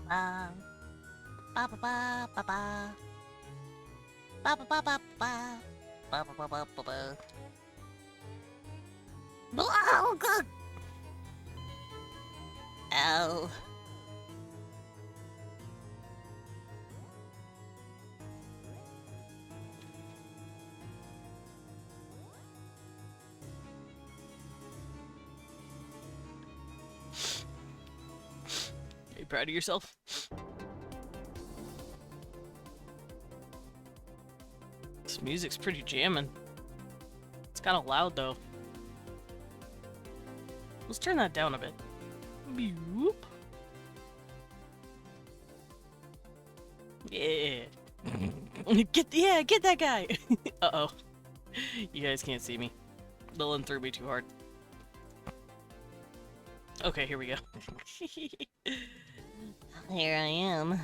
ba ba ba ba ba ba ba ba ba ba ba ba ba ba ba ba. Oh God! Ow! Are you proud of yourself? This music's pretty jamming. It's kind of loud though. Let's turn that down a bit. Boop. Yeah. Get that guy. Uh-oh. You guys can't see me. Lilin threw me too hard. Okay, here we go. Here I am.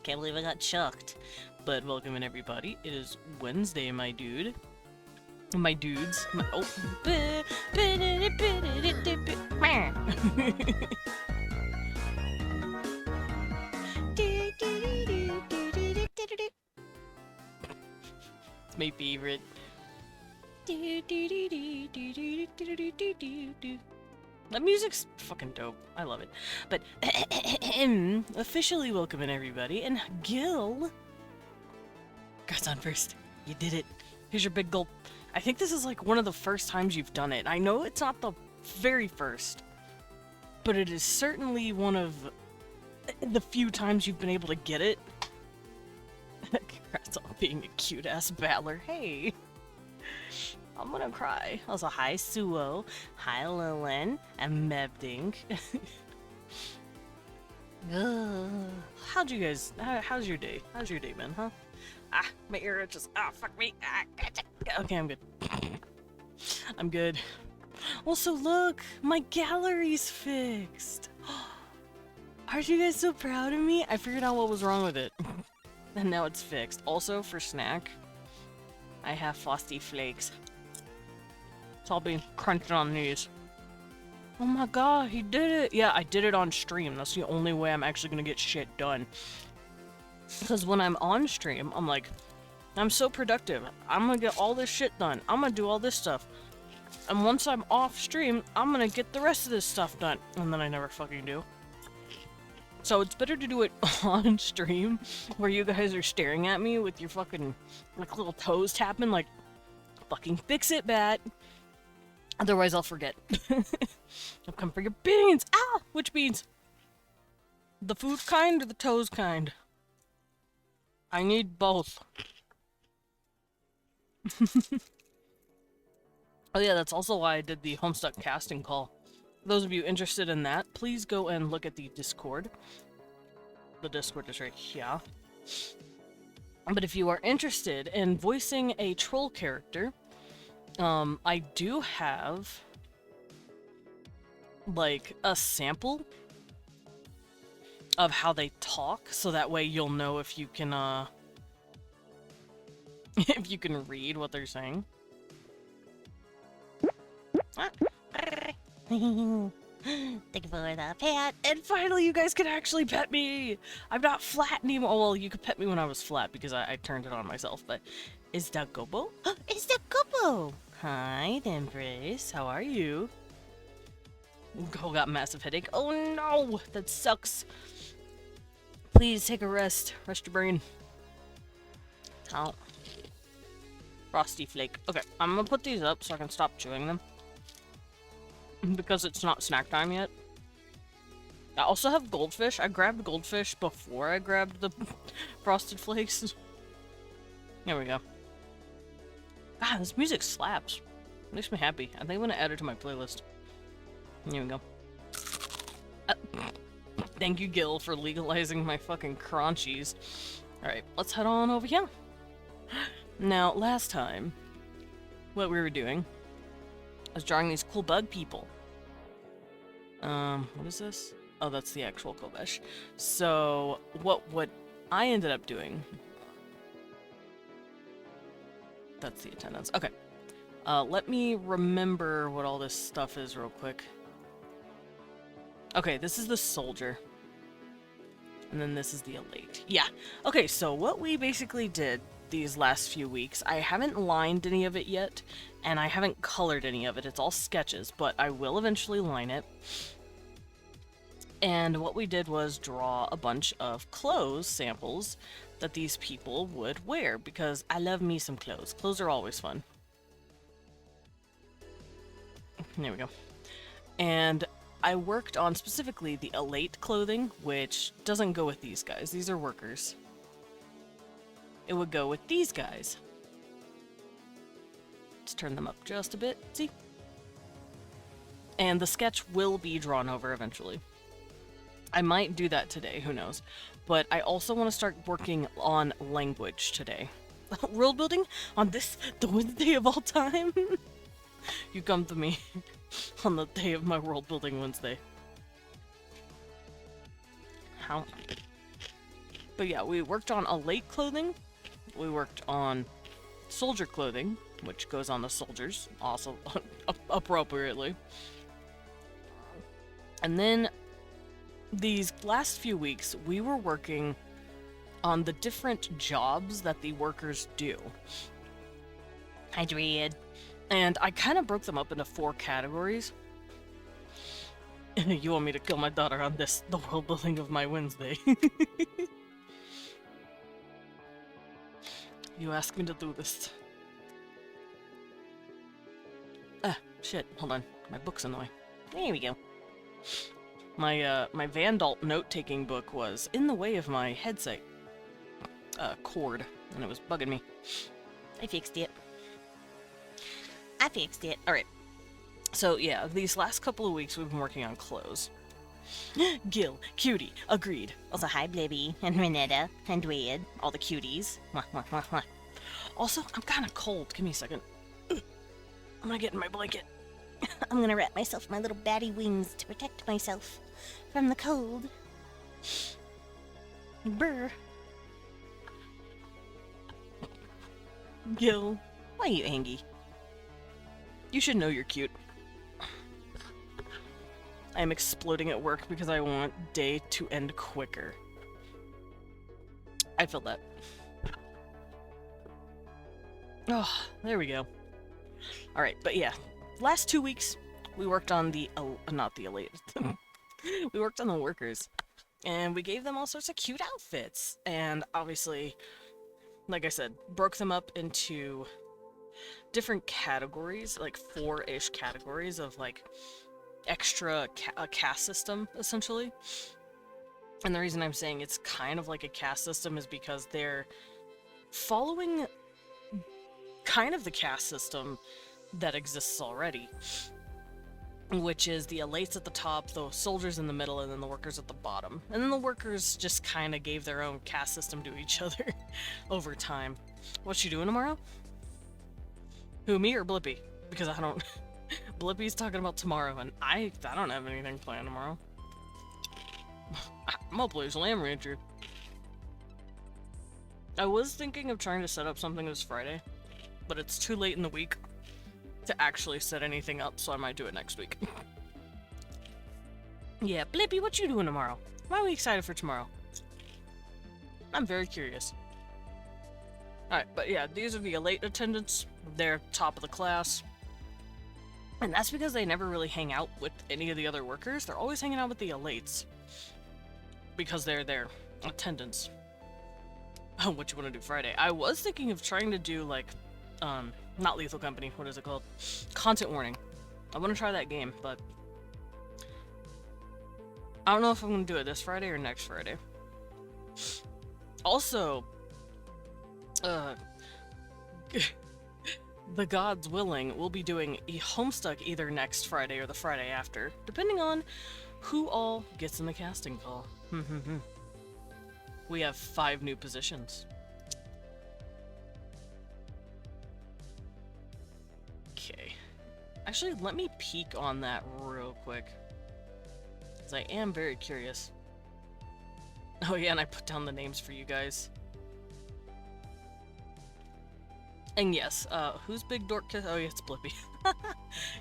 Can't believe I got chucked. But welcome in everybody. It is Wednesday, my dude. My dudes. Oh. It's my favorite. That music's fucking dope. I love it. But officially welcome in everybody, and Gil. Guys on first. You did it. Here's your big gulp. I think this is like one of the first times you've done it. I know it's not the very first, but it is certainly one of the few times you've been able to get it. Congrats on being a cute ass battler. Hey. I'm gonna cry. Also, hi Suo, hi Lilin, and Mebdink. How'd you guys? How's your day? How's your day been, huh? Ah, my ear itches. Ah, fuck me. Ah, okay, I'm good. I'm good. Also, look, my gallery's fixed. Aren't you guys so proud of me? I figured out what was wrong with it, and now it's fixed. Also, for snack, I have Frosty Flakes. So I'll be crunching on these. Oh my god, he did it! Yeah, I did it on stream. That's the only way I'm actually gonna get shit done. Because when I'm on stream, I'm like, I'm so productive. I'm gonna get all this shit done. I'm gonna do all this stuff. And once I'm off stream, I'm gonna get the rest of this stuff done. And then I never fucking do. So it's better to do it on stream, where you guys are staring at me with your fucking, like, little toes tapping, like, fucking fix it, bat. Otherwise, I'll forget. I'll come for your beans! Ah! Which beans? The food kind or the toes kind? I need both. Oh yeah, that's also why I did the Homestuck casting call. For those of you interested in that, please go and look at the Discord. The Discord is right here. But if you are interested in voicing a troll character, I do have, like, a sample of how they talk, so that way you'll know if you can, if you can read what they're saying. Thank you for the pet. And finally, you guys can actually pet me! I'm not flat anymore. Oh, well, you could pet me when I was flat, because I turned it on myself, but... Is that Gobo? It's the Gobo! Hi, Embrace. How are you? Go got massive headache. Oh no! That sucks. Please take a rest. Rest your brain. Ow. Frosty Flake. Okay, I'm gonna put these up so I can stop chewing them. Because it's not snack time yet. I also have goldfish. I grabbed goldfish before I grabbed the Frosted Flakes. There we go. Ah, this music slaps. Makes me happy. I think I'm gonna add it to my playlist. Here we go. Thank you, Gil, for legalizing my fucking crunchies. Alright, let's head on over here. Now, last time, what we were doing was drawing these cool bug people. What is this? Oh, that's the actual Kobesh. So, what I ended up doing... That's the attendance. Okay. Let me remember what all this stuff is real quick. Okay, this is the soldier. And then this is the elate. Yeah. Okay, so what we basically did these last few weeks, I haven't lined any of it yet, and I haven't colored any of it. It's all sketches, but I will eventually line it. And what we did was draw a bunch of clothes samples that these people would wear, because I love me some clothes. Clothes are always fun. There we go. And I worked on specifically the elate clothing, which doesn't go with these guys. These are workers. It would go with these guys. Let's turn them up just a bit. See? And the sketch will be drawn over eventually. I might do that today, who knows. But I also want to start working on language today. World building on this, the Wednesday of all time? You come to me on the day of my world building Wednesday. How? But yeah, we worked on elate clothing. We worked on soldier clothing, which goes on the soldiers, also appropriately. And then these last few weeks, we were working on the different jobs that the workers do. Hi, Dread. And I kind of broke them up into 4 categories. You want me to kill my daughter on this, the world building of my Wednesday. You asked me to do this. Ah, shit, hold on. My book's in the way. There we go. My Vandalt note-taking book was in the way of my headset cord, and it was bugging me. I fixed it. Alright. So, yeah, these last couple of weeks we've been working on clothes. Gil, cutie, agreed. Also, hi, Blibby, and Renetta, and Dwayne, all the cuties. Also, I'm kind of cold. Give me a second. I'm gonna get in my blanket. I'm gonna wrap myself in my little batty wings to protect myself from the cold. Brr. Gil, why are you angry? You should know you're cute. I am exploding at work because I want day to end quicker. I feel that. Oh, there we go. Alright, but yeah. Last 2 weeks, we worked on the... not the elite. We worked on the workers. And we gave them all sorts of cute outfits. And obviously, like I said, broke them up into different categories, like 4-ish categories of, like, extra a caste system, essentially. And the reason I'm saying it's kind of like a caste system is because they're following kind of the caste system that exists already, which is the elates at the top, the soldiers in the middle, and then the workers at the bottom. And then the workers just kind of gave their own caste system to each other over time. What you doing tomorrow? Who, me or Blippi? Because I don't... Blippi's talking about tomorrow, and I don't have anything planned tomorrow. I'm gonna play Slam Rancher. I was thinking of trying to set up something this Friday, but it's too late in the week to actually set anything up, so I might do it next week. Yeah, Blippi, what you doing tomorrow? Why are we excited for tomorrow? I'm very curious. Alright, but yeah, these are the elite attendants. They're top of the class. And that's because they never really hang out with any of the other workers. They're always hanging out with the elites. Because they're their attendants. Oh, what you want to do Friday? I was thinking of trying to do, like, not Lethal Company, what is it called? Content Warning. I want to try that game, but I don't know if I'm going to do it this Friday or next Friday. Also, the gods willing, we'll be doing a Homestuck either next Friday or the Friday after, depending on who all gets in the casting call. We have 5 new positions. Okay. Actually, let me peek on that real quick, because I am very curious. Oh yeah, and I put down the names for you guys. And yes, who's Big Dork Kiss? Oh yeah, it's Blippi.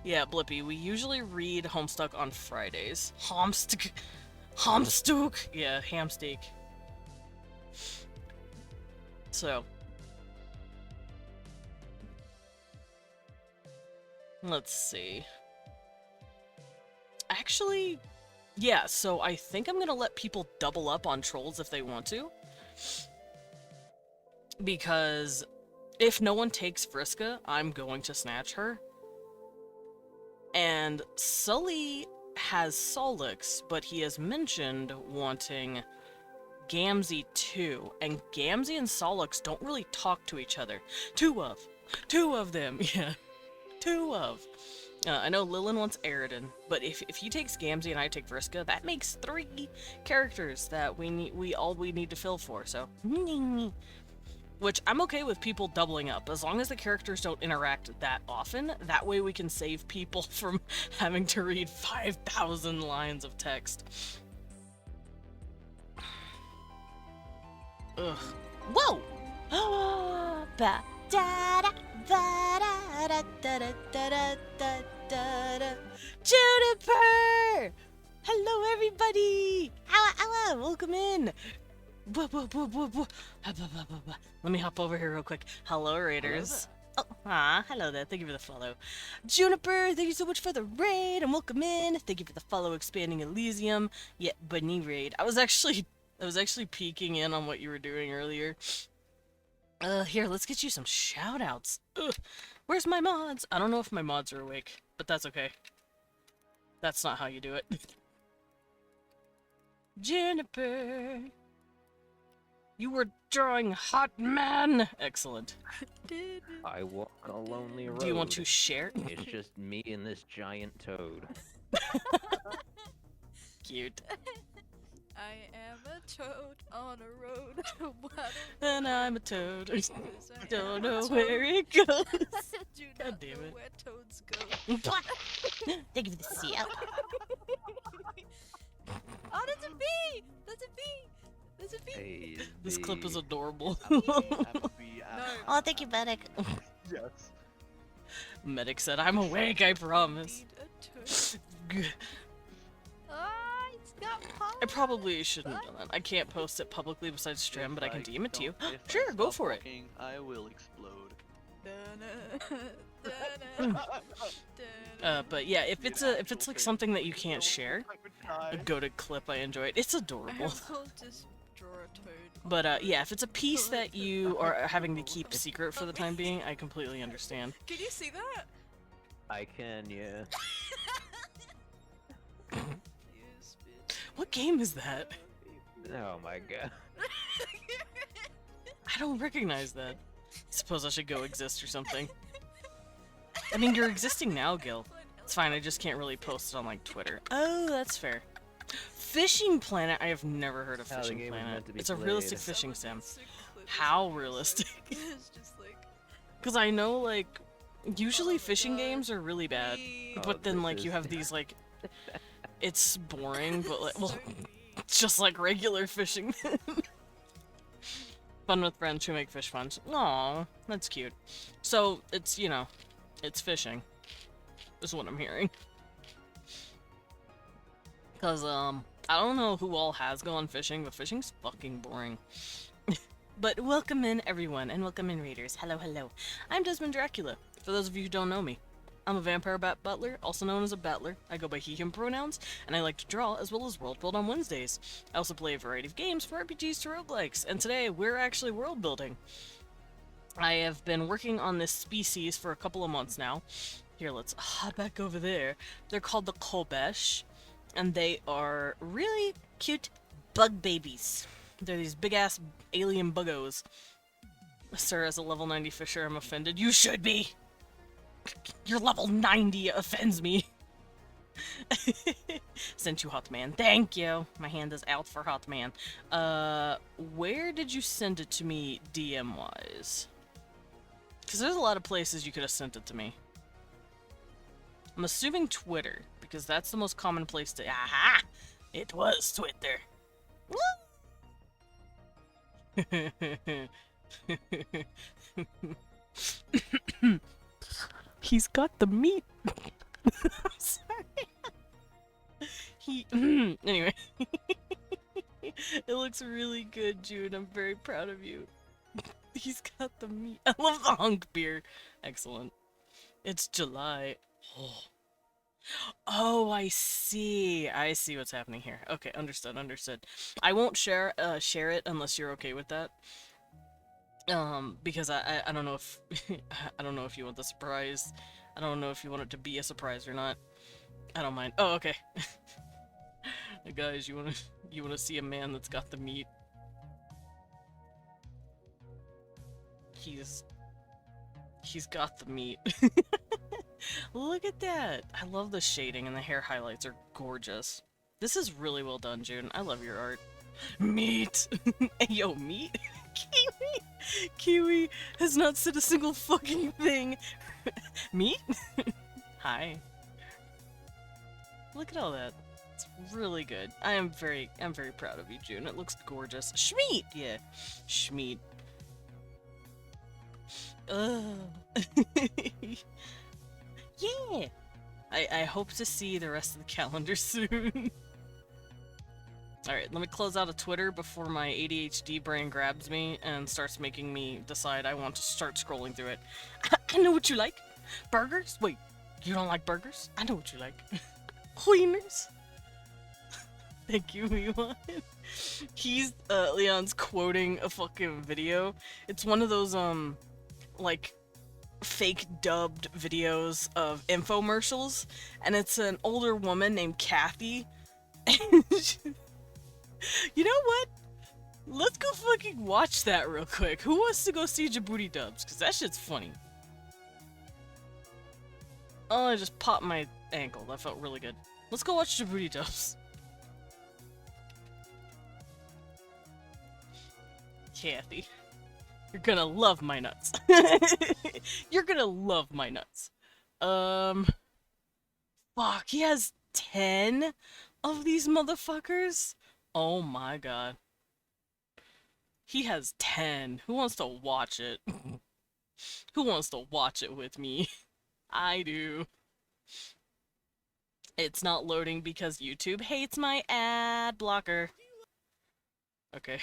Yeah, Blippi. We usually read Homestuck on Fridays. Homestuck. Hamsteak! Yeah, ham steak. So. Let's see. Actually, yeah, so I think I'm gonna let people double up on trolls if they want to. Because if no one takes Vriska, I'm going to snatch her. And Sully has Solix, but he has mentioned wanting Gamzee too. And Gamzee and Solix don't really talk to each other. Two of them, yeah. Two of. I know Lilin wants Aridin, but if he takes Gamzee and I take Vriska, that makes 3 characters that we need to fill for, so. Which I'm okay with people doubling up, as long as the characters don't interact that often. That way we can save people from having to read 5,000 lines of text. Ugh. Whoa! Ba da da da da da da da da da. Juniper! Hello, everybody! Ow, welcome in. Let me hop over here real quick. Hello, Raiders. Hello there. Thank you for the follow. Juniper, thank you so much for the raid and welcome in. Thank you for the follow, Expanding Elysium. Yeah, bunny raid. I was actually peeking in on what you were doing earlier. Here, let's get you some shoutouts. Where's my mods? I don't know if my mods are awake, but that's okay. That's not how you do it. Juniper. You were drawing hot man! Excellent. I walk a lonely road. Do you want to share? It's just me and this giant toad. Cute. I am a toad on a road. And I'm a toad. Don't know where it goes. Do God not damn know it. where toads go. Thank you for the seal. Oh, that's a bee! That's a bee! There's a bee! Hey, This clip is adorable. No. Oh, thank you, Medic. Yes. Medic said, I'm awake, I promise. Need a toad. Ah, it's got pollen. I probably shouldn't have done that. I can't post it publicly besides stream, but I can If DM it to you. don't- if I Sure, go stop for it. walking, I will explode. But yeah, if it's like something that you can't share, a goated clip, I enjoy it. It's I adorable. will just draw a toad. But yeah, if it's a piece that you are having to keep secret for the time being, I completely understand. Can you see that? I can, yeah. Yes, bitch. What game is that? Oh my god. I don't recognize that. Suppose I should go exist or something. I mean, you're existing now, Gil. It's fine, I just can't really post it on, like, Twitter. Oh, that's fair. Fishing Planet? I have never heard of How the Fishing game was Planet. meant to be It's a played. realistic fishing Someone sim. needs to clip How it. realistic? It's just like Because I know, like, usually Oh my fishing God. games are really bad. wee. Oh, But then, this like, you is- have these, like... It's boring, but, like, well, So wee. it's just like regular fishing. Fun with friends who make fish puns. Aw, that's cute. So, it's, you know, it's fishing. Is what I'm hearing. Because, I don't know who all has gone fishing, but fishing's fucking boring. But welcome in, everyone, and welcome in, readers. Hello, hello. I'm Desmond Dracula, for those of you who don't know me. I'm a vampire bat butler, also known as a battler. I go by he, him pronouns, and I like to draw as well as Worldbuild on Wednesdays. I also play a variety of games from RPGs to roguelikes, and today we're actually world building. I have been working on this species for a couple of months now. Here, let's hop back over there. They're called the Kobesh, and they are really cute bug babies. They're these big-ass alien buggos. Sir, as a level 90 fisher, I'm offended. You should be! Your level 90 offends me. Sent you Hot Man. Thank you. My hand is out for Hot Man. Where did you send it to me DM-wise? Because there's a lot of places you could have sent it to me. I'm assuming Twitter, because that's the most common place to... Aha! It was Twitter. He's got the meat. I'm sorry. He anyway. It looks really good, June. I'm very proud of you. He's got the meat. I love the hunk beer. Excellent. It's July. Oh. Oh, I see. I see what's happening here. Okay, understood, understood. I won't share it unless you're okay with that. Because I don't know if I don't know if you want the surprise. I don't know if you want it to be a surprise or not. I don't mind. Oh, okay. Guys, you wanna see a man that's got the meat? He's got the meat. Look at that! I love the shading and the hair highlights are gorgeous. This is really well done, June. I love your art. Meat! Yo, meat? Kiwi! Kiwi has not said a single fucking thing. Meat? Hi. Look at all that. It's really good. I'm very proud of you, June. It looks gorgeous. Schmeat! Yeah. Schmeat. Yeah! I hope to see the rest of the calendar soon. Alright, let me close out of Twitter before my ADHD brain grabs me and starts making me decide I want to start scrolling through it. I know what you like! Burgers? Wait, you don't like burgers? I know what you like. Wieners? Thank you, Miwan. He's, Leon's quoting a fucking video. It's one of those, like, fake dubbed videos of infomercials, and it's an older woman named Kathy. You know what? Let's go fucking watch that real quick. Who wants to go see Djibouti dubs? Because that shit's funny. Oh, I just popped my ankle. That felt really good. Let's go watch Djibouti dubs. Kathy. You're gonna love my nuts. You're gonna love my nuts. Fuck, he has 10 of these motherfuckers? Oh my god. He has 10. Who wants to watch it? Who wants to watch it with me? I do. It's not loading because YouTube hates my ad blocker. Okay.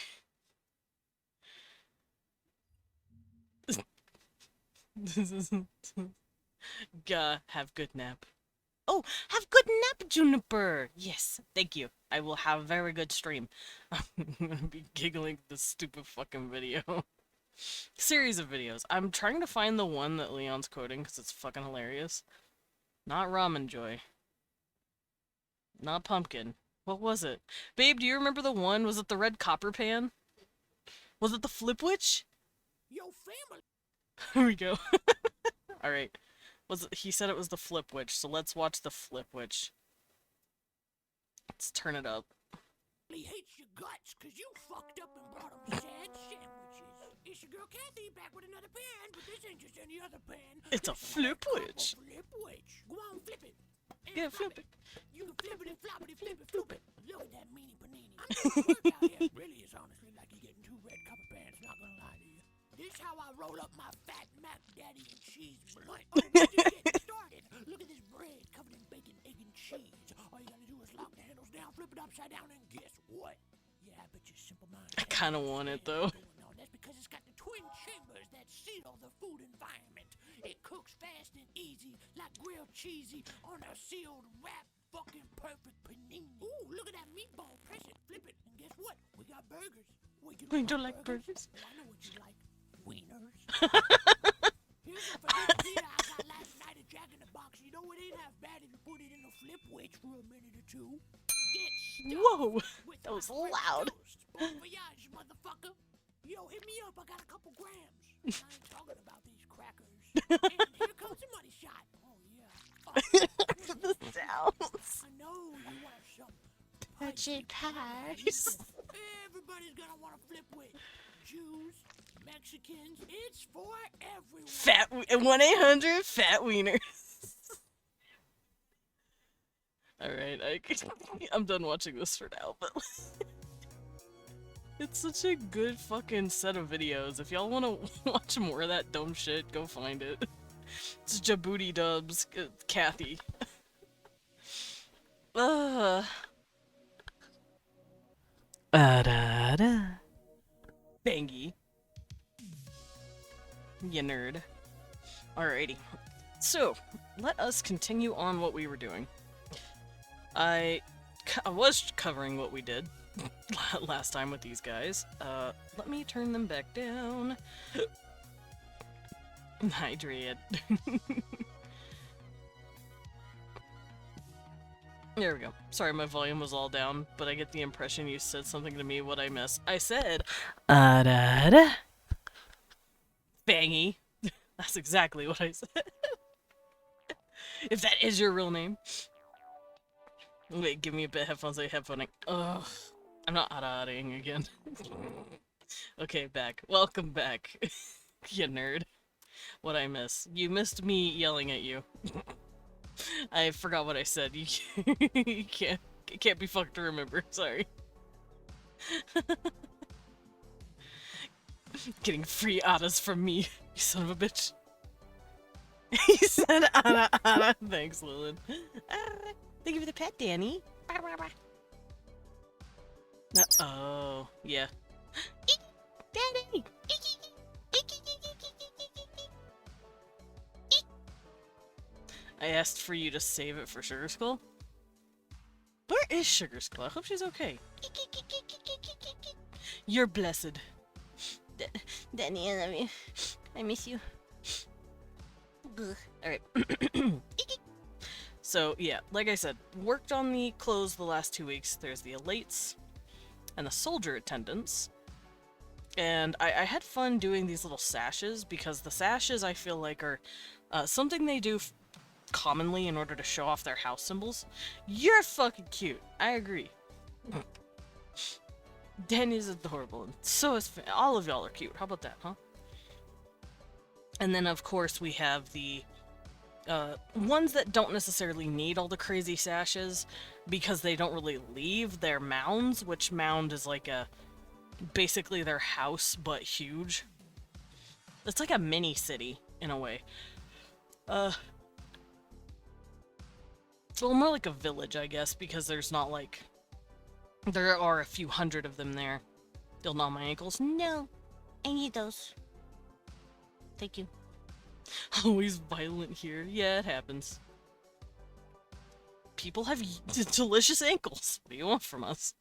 Have good nap. Oh, have good nap, Juniper! Yes, thank you. I will have a very good stream. I'm gonna be giggling at this stupid fucking video. Series of videos. I'm trying to find the one that Leon's quoting because it's fucking hilarious. Not Ramen Joy. Not Pumpkin. What was it? Babe, do you remember the one? Was it the red copper pan? Was it the Flip Witch? Yo, family. Here we go. Alright. He said it was the Flip Witch, so let's watch the Flip Witch. Let's turn it up. He hates your guts because you fucked up and brought him sad sandwiches. It's your girl Kathy back with another pan, but this ain't just any other pan. It's a Flip Witch. Flip Witch. Go on, flip it. And Yeah, flip it. You can flip it and flop it and flip it, flip it. Look at that meanie panini. I'm doing work out here. Really is honestly like you're getting 2 red copper pans, not gonna lie to you. This how I roll up my fat Mac Daddy and cheese blunt. Oh, we're just getting started. Look at this bread covered in bacon, egg, and cheese. All you gotta do is lock the handles down, flip it upside down, and guess what? Yeah, I bet you simple mind. I kind of want it, though. No, that's because it's got the twin chambers that seal the food environment. It cooks fast and easy, like grilled cheesy on a sealed wrap. Fucking perfect panini. Ooh, look at that meatball. Press it, flip it, and guess what? We got burgers. Wait, We don't like burgers. Oh, I know what you like. Wieners. Here's a pizza I got last night at Jack in the Box. You know it ain't half bad if you put it in a Flip Witch for a minute or two. Get stuffed Whoa! with That was my French loud. toast. Bon voyage, motherfucker. Yo, hit me up. I got a couple grams. I ain't talking about these crackers. And here comes the money shot. Oh, yeah. The sounds. I know you want some. Touchy pies. Everybody's gonna want a Flip Witch. Jews, Mexicans, it's for everyone. Fat 1-800 Fat Wieners. Alright, I'm done watching this for now, but it's such a good fucking set of videos. If y'all want to watch more of that dumb shit, go find it. It's Djibouti dubs, Kathy. Da da. Bangy. You nerd. Alrighty. So, let us continue on what we were doing. I was covering what we did last time with these guys. Let me turn them back down. Hydrate. There we go. Sorry, my volume was all down, but I get the impression you said something to me. What I missed? I said, da da. Bangy. That's exactly what I said. If that is your real name. Wait, give me a bit of headphones. I headphoning. Ugh. I'm not ada-ing again. Okay, back. Welcome back. You nerd. What I miss? You missed me yelling at you. I forgot what I said. You can't be fucked to remember. Sorry. Getting free adas from me, you son of a bitch. He said ada. Thanks, Lilith. Thank you for the pet, Danny. Oh, yeah. Danny! I asked for you to save it for Sugar Skull. Where is Sugar Skull? I hope she's okay. You're blessed. Danny, I love you. I miss you. Alright. So, yeah, like I said, worked on the clothes the last 2 weeks. There's the Elates and the Soldier Attendants. And I had fun doing these little sashes, because the sashes, I feel like, are something they do commonly in order to show off their house symbols. You're fucking cute. I agree. Danny's adorable, and so is all of y'all are cute. How about that, huh? And then, of course, we have the ones that don't necessarily need all the crazy sashes because they don't really leave their mounds, which mound is like basically their house, but huge. It's like a mini city, in a way. Well, more like a village, I guess, because there's not like... There are a few hundred of them there. They'll gnaw my ankles. No, I need those. Thank you. Always violent here. Yeah, it happens. People have delicious ankles. What do you want from us?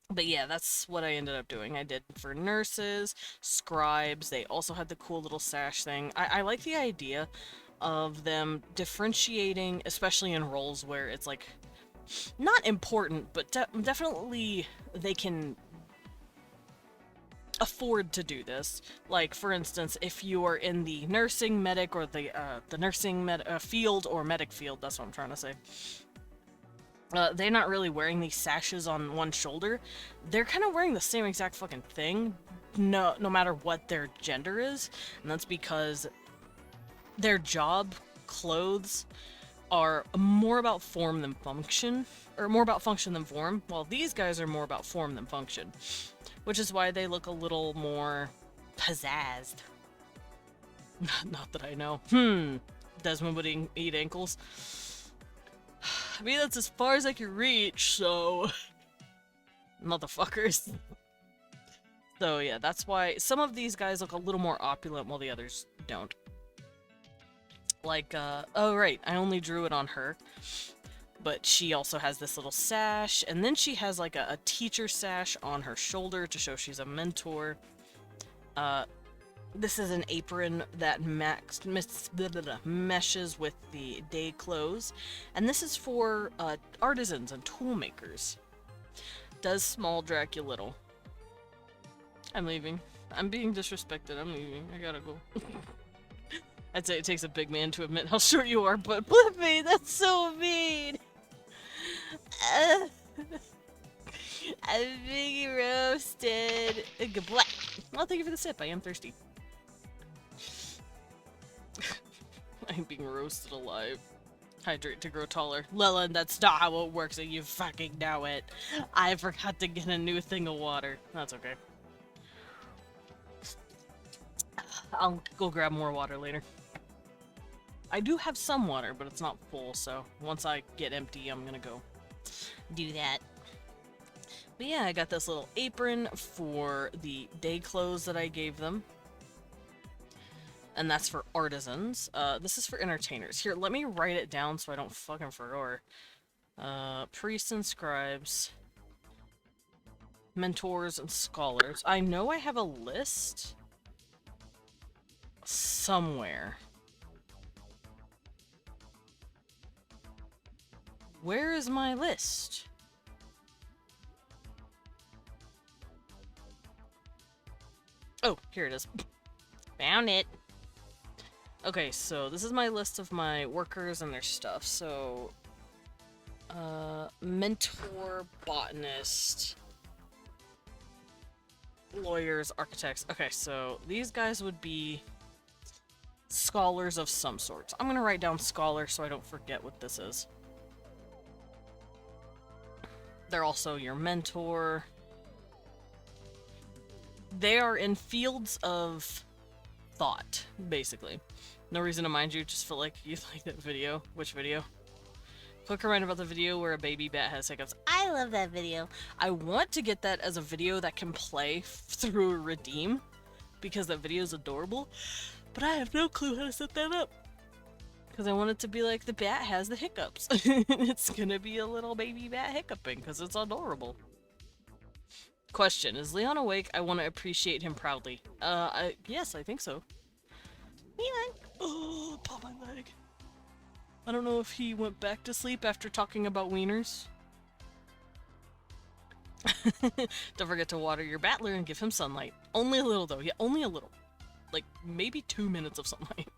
But yeah, that's what I ended up doing. I did for nurses, scribes. They also had the cool little sash thing. I like the idea of them differentiating, especially in roles where it's like not important, but definitely they can afford to do this. Like, for instance, if you are in the nursing medic or the nursing field or medic field, that's what I'm trying to say. They're not really wearing these sashes on one shoulder. They're kind of wearing the same exact fucking thing, no matter what their gender is, and that's because their job clothes are more about form than function, or more about function than form, while these guys are more about form than function, which is why they look a little more pizzazzed. Not that I know. Desmond would eat ankles. I mean, that's as far as I can reach, so... Motherfuckers. So yeah, that's why some of these guys look a little more opulent while the others don't. Like, oh right, I only drew it on her. But she also has this little sash, and then she has like a teacher sash on her shoulder to show she's a mentor. This is an apron that meshes with the day clothes, and this is for artisans and tool makers. Does small Dracula little. I'm leaving. I'm being disrespected. I'm leaving. I gotta go. I'd say it takes a big man to admit how short you are, but Blippi, that's so mean! I'm being roasted. Goodbye. Well, thank you for the sip. I am thirsty. I'm being roasted alive. Hydrate to grow taller. Lillian, that's not how it works, and you fucking know it. I forgot to get a new thing of water. That's okay. I'll go grab more water later. I do have some water, but it's not full, so once I get empty, I'm gonna go do that. But yeah, I got this little apron for the day clothes that I gave them. And that's for artisans. This is for entertainers. Here, let me write it down so I don't fucking forget. Priests and scribes, mentors and scholars. I know I have a list somewhere. Where is my list? Oh, here it is. Found it. Okay, so this is my list of my workers and their stuff. So, mentor, botanist, lawyers, architects. Okay, so these guys would be scholars of some sort. I'm gonna write down scholar so I don't forget what this is. They're also your mentor. They are in fields of thought, basically. No reason to mind you, just feel like you like that video. Which video? Quick reminder about the video where a baby bat has hiccups. I love that video. I want to get that as a video that can play through Redeem, because that video is adorable, but I have no clue how to set that up. Because I want it to be like the bat has the hiccups. It's gonna be a little baby bat hiccuping, because it's adorable. Question, is Leon awake? I want to appreciate him proudly. Yes, I think so. Leon. Oh, paw my leg. I don't know if he went back to sleep after talking about wieners. Don't forget to water your battler and give him sunlight. Only a little though, yeah, only a little. Like, maybe 2 minutes of sunlight.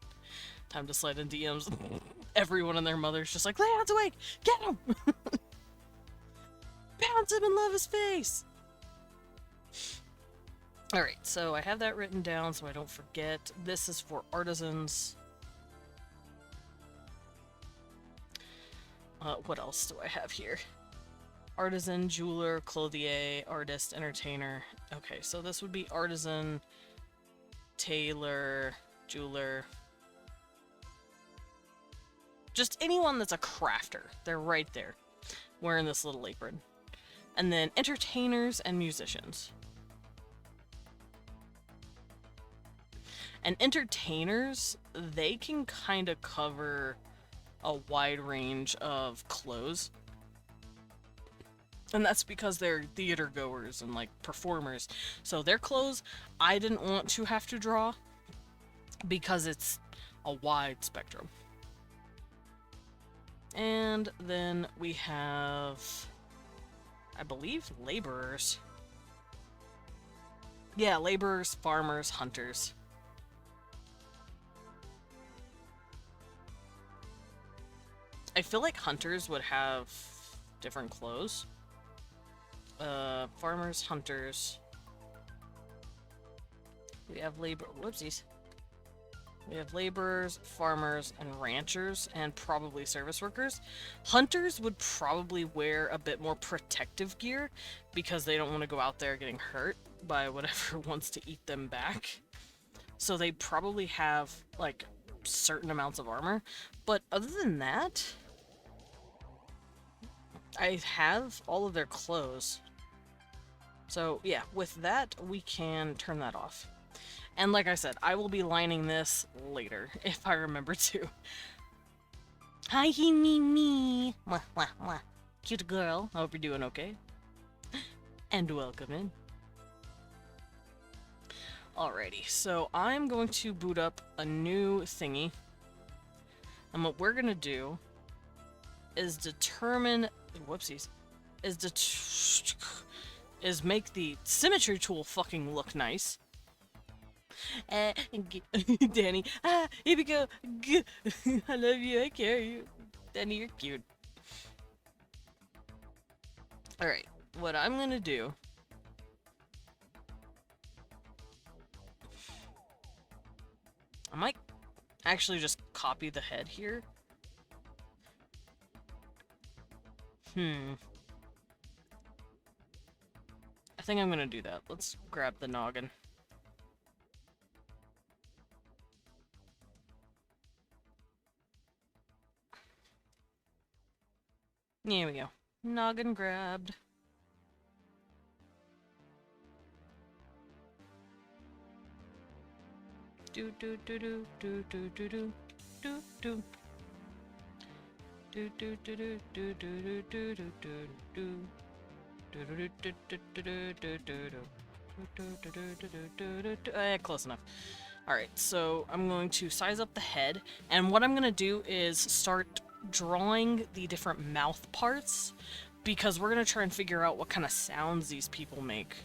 Time to slide in DMs. Everyone and their mother's just like, Leon's awake! Get him! Pounce him and love his face! Alright, so I have that written down so I don't forget. This is for artisans. What else do I have here? Artisan, jeweler, clothier, artist, entertainer. Okay, so this would be artisan, tailor, jeweler. Just anyone that's a crafter. They're right there, wearing this little apron. And then entertainers and musicians. And entertainers, they can kind of cover a wide range of clothes. And that's because they're theater goers and like performers. So their clothes, I didn't want to have to draw because it's a wide spectrum. And then we have, I believe, laborers. Yeah, laborers, farmers, hunters. I feel like hunters would have different clothes. Farmers, hunters. We have whoopsies. We have laborers, farmers, and ranchers, and probably service workers. Hunters would probably wear a bit more protective gear because they don't want to go out there getting hurt by whatever wants to eat them back. So they probably have, like, certain amounts of armor. But other than that, I have all of their clothes. So yeah, with that, we can turn that off. And like I said, I will be lining this later, if I remember to. Hi, me. Mwah, mwah, mwah. Cute girl. I hope you're doing okay. And welcome in. Alrighty, so I'm going to boot up a new thingy. And what we're gonna do is determine... Whoopsies. Is make the symmetry tool fucking look nice. Danny, here we go. I love you, I care you. Danny, you're cute. Alright, what I'm gonna do... I might actually just copy the head here. I think I'm gonna do that. Let's grab the noggin. Here we go. Noggin grabbed. Do do do do do do do do do do. Do do do do do do do do do do. Close enough. Alright, so I'm going to size up the head, and what I'm going to do is start drawing the different mouth parts, because we're going to try and figure out what kind of sounds these people make.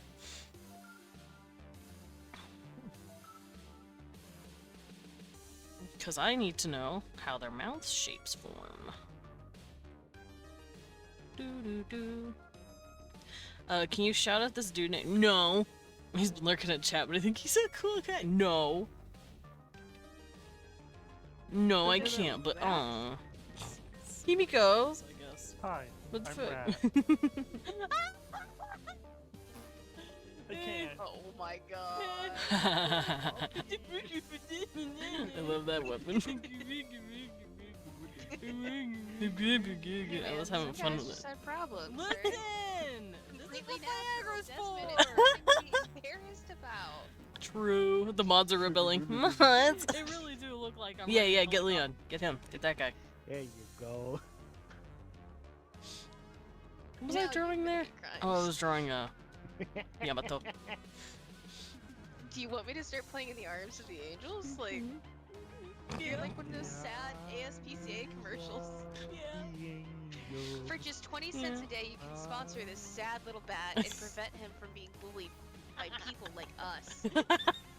Because I need to know how their mouth shapes form. Can you shout out this dude name? No. He's lurking at chat, but I think he's a cool guy. No. No, I can't, but Himiko! I guess. Hi, What the I'm fuck? Brad. I can't. Oh my god. I love that weapon. I was having fun with it. Just had problems. Listen! This is Completely what natural. Viagra's That's for! what it's embarrassed about. True. The mods are rebelling. Mods! They really do look like I'm Yeah, ready yeah, to get hold Leon. Get him. Get that guy. There you go. What was Now I you drawing there? commit crimes. Oh, I was drawing, Yamato. Do you want me to start playing in the arms of the angels? Like, you're like one of those sad ASPCA commercials. For just 20 cents a day, you can sponsor this sad little bat and prevent him from being bullied by people like us.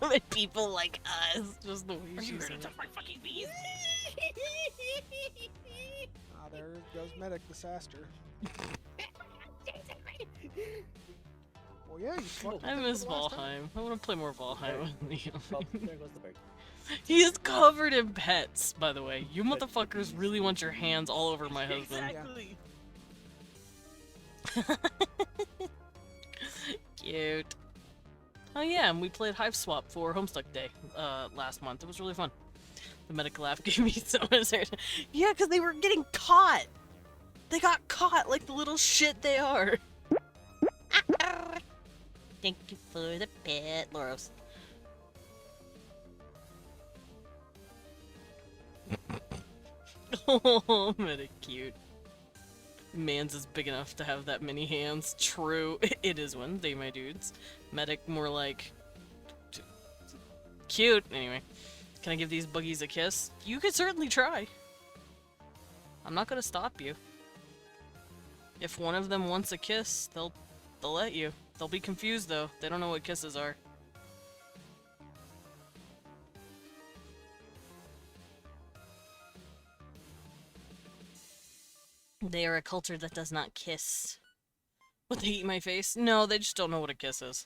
With people like us. Just the way she said it. my fucking bees? Ah, there goes medic disaster. Well, yeah, you fucked I with it miss for the last time. Valheim. I want to play more Valheim with Leon. There goes the bird. He is covered in pets, by the way. You motherfuckers really want your hands all over my husband. Exactly. Cute. Oh yeah, and we played Hive Swap for Homestuck Day last month. It was really fun. The medic laugh gave me so much. Yeah, because they were getting caught. They got caught like the little shit they are. Thank you for the pet, Loros. Oh, medic cute. Mans is big enough to have that many hands. True. It is Wednesday, my dudes. Medic more like... cute. Anyway. Can I give these buggies a kiss? You could certainly try. I'm not gonna stop you. If one of them wants a kiss, they'll let you. They'll be confused though. They don't know what kisses are. They are a culture that does not kiss. Would they eat my face? No, they just don't know what a kiss is.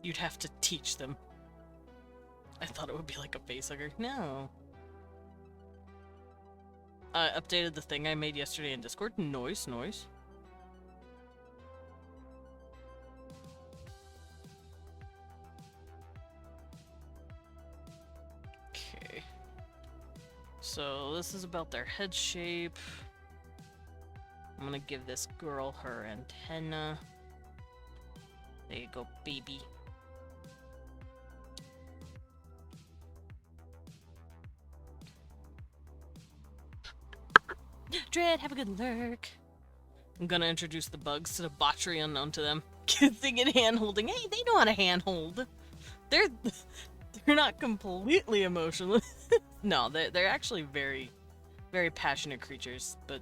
You'd have to teach them. I thought it would be like a facehugger. No. I updated the thing I made yesterday in Discord. Noise. Okay. So this is about their head shape. I'm gonna give this girl her antenna. There you go, baby. Dread, have a good lurk. I'm gonna introduce the bugs to the botchery unknown to them. Kissing and hand-holding. Hey, they know how to hand-hold. They're not completely emotionless. No, they're actually very, very passionate creatures, but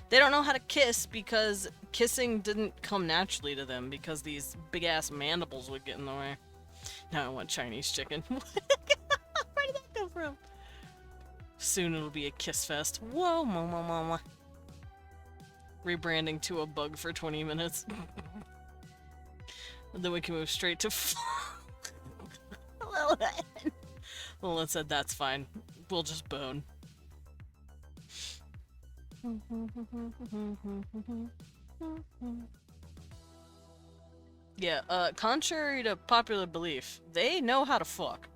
they don't know how to kiss because kissing didn't come naturally to them because these big-ass mandibles would get in the way. Now I want Chinese chicken. Where did that come from? Soon it'll be a kiss fest. Whoa, mama. Rebranding to a bug for 20 minutes. And then we can move straight to Well, it said that's fine. We'll just bone. Yeah, contrary to popular belief, they know how to fuck.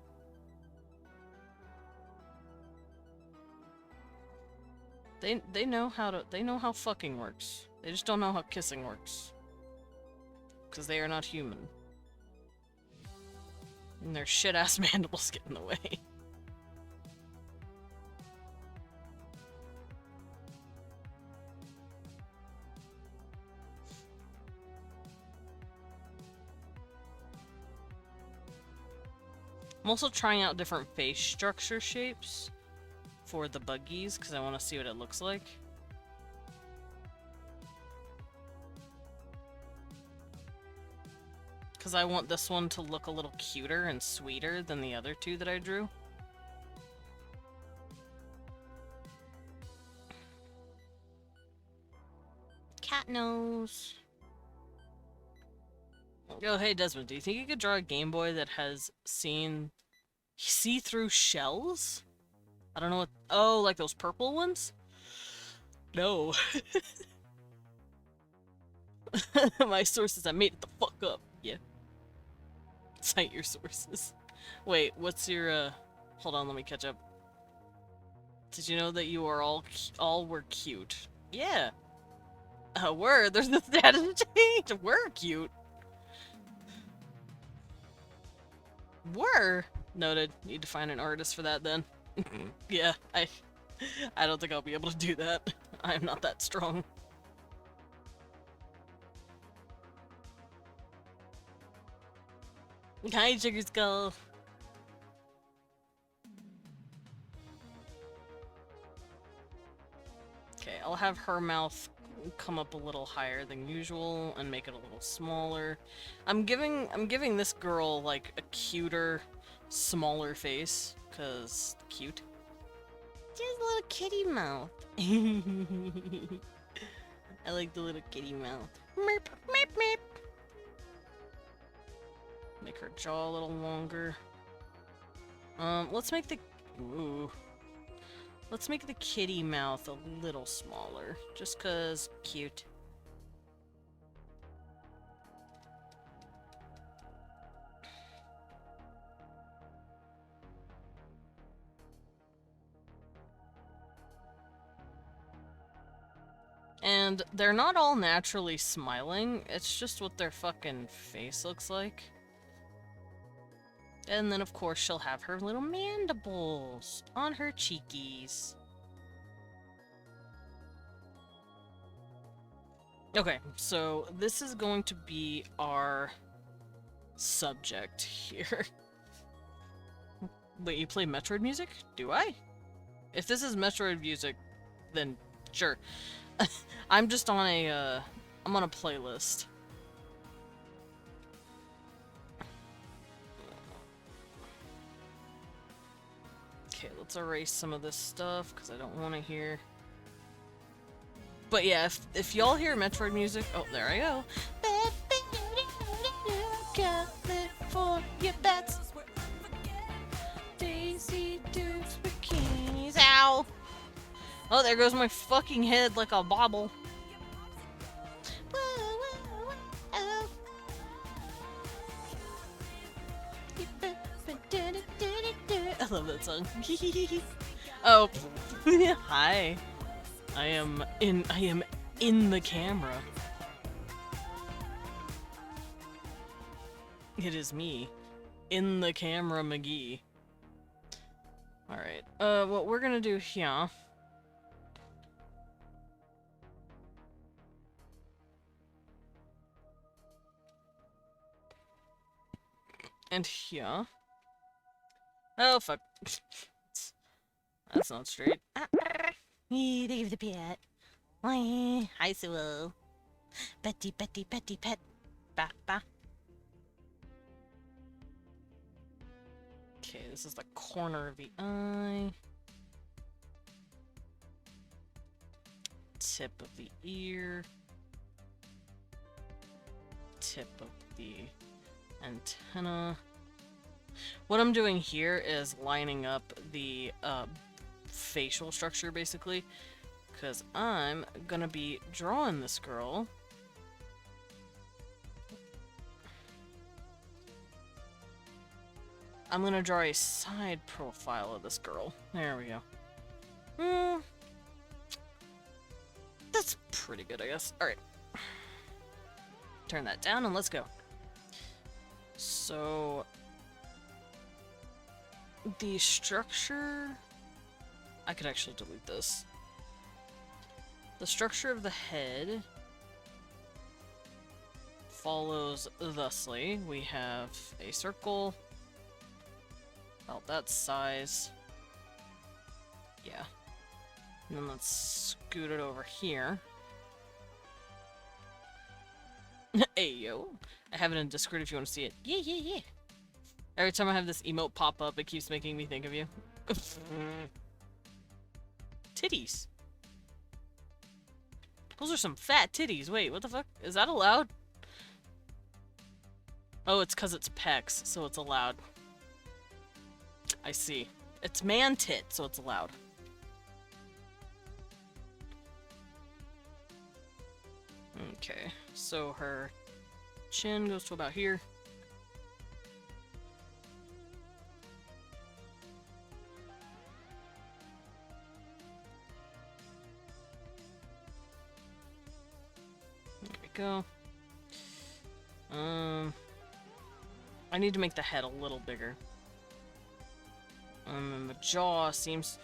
They know how fucking works. They just don't know how kissing works. Because they are not human. And their shit-ass mandibles get in the way. I'm also trying out different face structure shapes for the buggies, because I want to see what it looks like. Because I want this one to look a little cuter and sweeter than the other two that I drew. Cat nose. Oh, hey Desmond, do you think you could draw a Game Boy that has see-through shells? I don't know what- oh, like those purple ones? No. My sources, I made it the fuck up. Yeah. Cite your sources. Wait, what's your, hold on, let me catch up. Did you know that you are all were cute? Yeah. Were? There's no status change. We're cute. Were? Noted. Need to find an artist for that then. Yeah, I don't think I'll be able to do that. I'm not that strong. Hi, Sugar Skull. Okay, I'll have her mouth come up a little higher than usual and make it a little smaller. I'm giving this girl like a cuter, smaller face, 'cause cute. Just a little kitty mouth. I like the little kitty mouth. Meep, meep, meep. Make her jaw a little longer. Let's make the... Ooh. Let's make the kitty mouth a little smaller, just 'cause cute. And they're not all naturally smiling, it's just what their fucking face looks like. And then, of course, she'll have her little mandibles on her cheekies. Okay, so this is going to be our subject here. Wait, you play Metroid music? Do I? If this is Metroid music, then sure. I'm just on a, I'm on a playlist. Okay, let's erase some of this stuff, because I don't want to hear... But yeah, if y'all hear Metroid music... Oh, there I go. California bats. Daisy Dukes bikinis. Ow! Oh, there goes my fucking head like a bobble. I love that song. Oh, hi. I am in the camera. It is me, in the camera McGee. Alright, what we're gonna do here... And here... Oh, fuck. That's not straight. Leave the pet. Hi, Sewell. Betty, Betty, Betty, pet. Ba, ba. Okay, this is the corner of the eye. Tip of the ear. Tip of the antenna. What I'm doing here is lining up the facial structure, basically, because I'm gonna be drawing this girl. I'm gonna draw a side profile of this girl. There we go. The That's pretty good, I guess. Alright. Turn that down and let's go. So... the structure... I could actually delete this. The structure of the head follows thusly. We have a circle, about that size. Yeah. And then let's scoot it over here. Hey, yo. I have it in Discord if you want to see it. Yeah, yeah, yeah. Every time I have this emote pop up, it keeps making me think of you. Titties. Those are some fat titties. Wait, what the fuck? Is that allowed? Oh, it's because it's pecs, so it's allowed. I see. It's man tit, so it's allowed. Okay, so her chin goes to about here. There we go. I need to make the head a little bigger. And the jaw seems...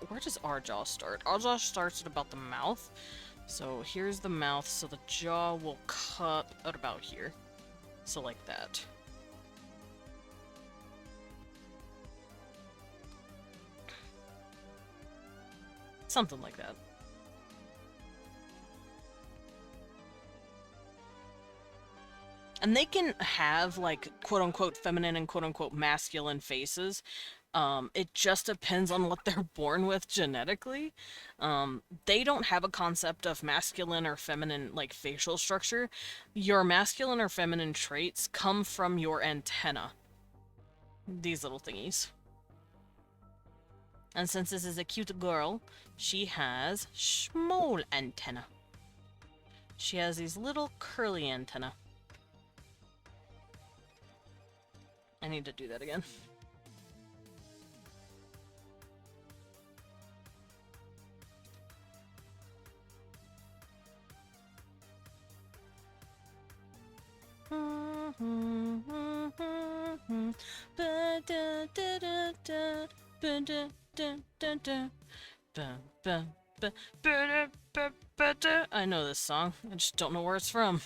where does our jaw start? Our jaw starts at about the mouth. So here's the mouth, so the jaw will cut at about here. So like that. Something like that. And they can have, like, quote-unquote feminine and quote-unquote masculine faces. It just depends on what they're born with genetically. They don't have a concept of masculine or feminine, like, facial structure. Your masculine or feminine traits come from your antenna. These little thingies. And since this is a cute girl, she has small antenna. She has these little curly antenna. I need to do that again. I know this song. I just don't know where it's from.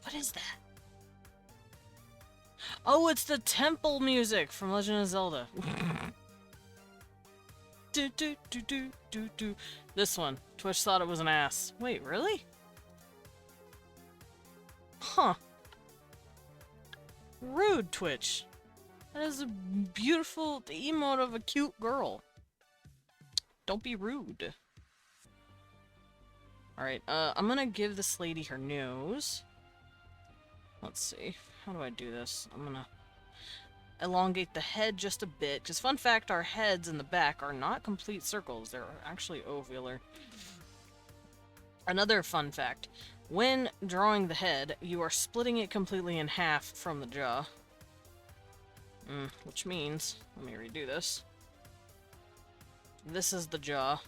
What is that? Oh, it's the temple music from Legend of Zelda. Do, do, do, do, do, do. This one. Twitch thought it was an ass. Wait, really? Huh. Rude, Twitch. That is a beautiful emote of a cute girl. Don't be rude. Alright, I'm gonna give this lady her nose. Let's see. How do I do this? I'm gonna elongate the head just a bit. Because fun fact, our heads in the back are not complete circles. They're actually ovular. Another fun fact. When drawing the head, you are splitting it completely in half from the jaw. Which means, let me redo this. This is the jaw.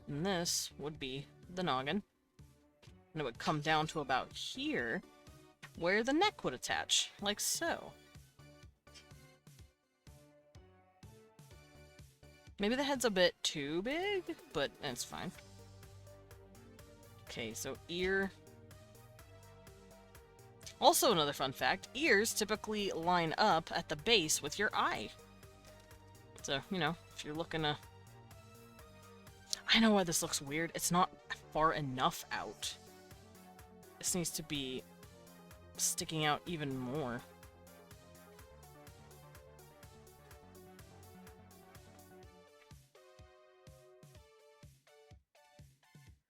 And this would be the noggin. And it would come down to about here, where the neck would attach, like so. Maybe the head's a bit too big, but it's fine. Okay, so ear. Also another fun fact, ears typically line up at the base with your eye. So, you know, if you're looking to... I know why this looks weird. It's not far enough out. This needs to be sticking out even more.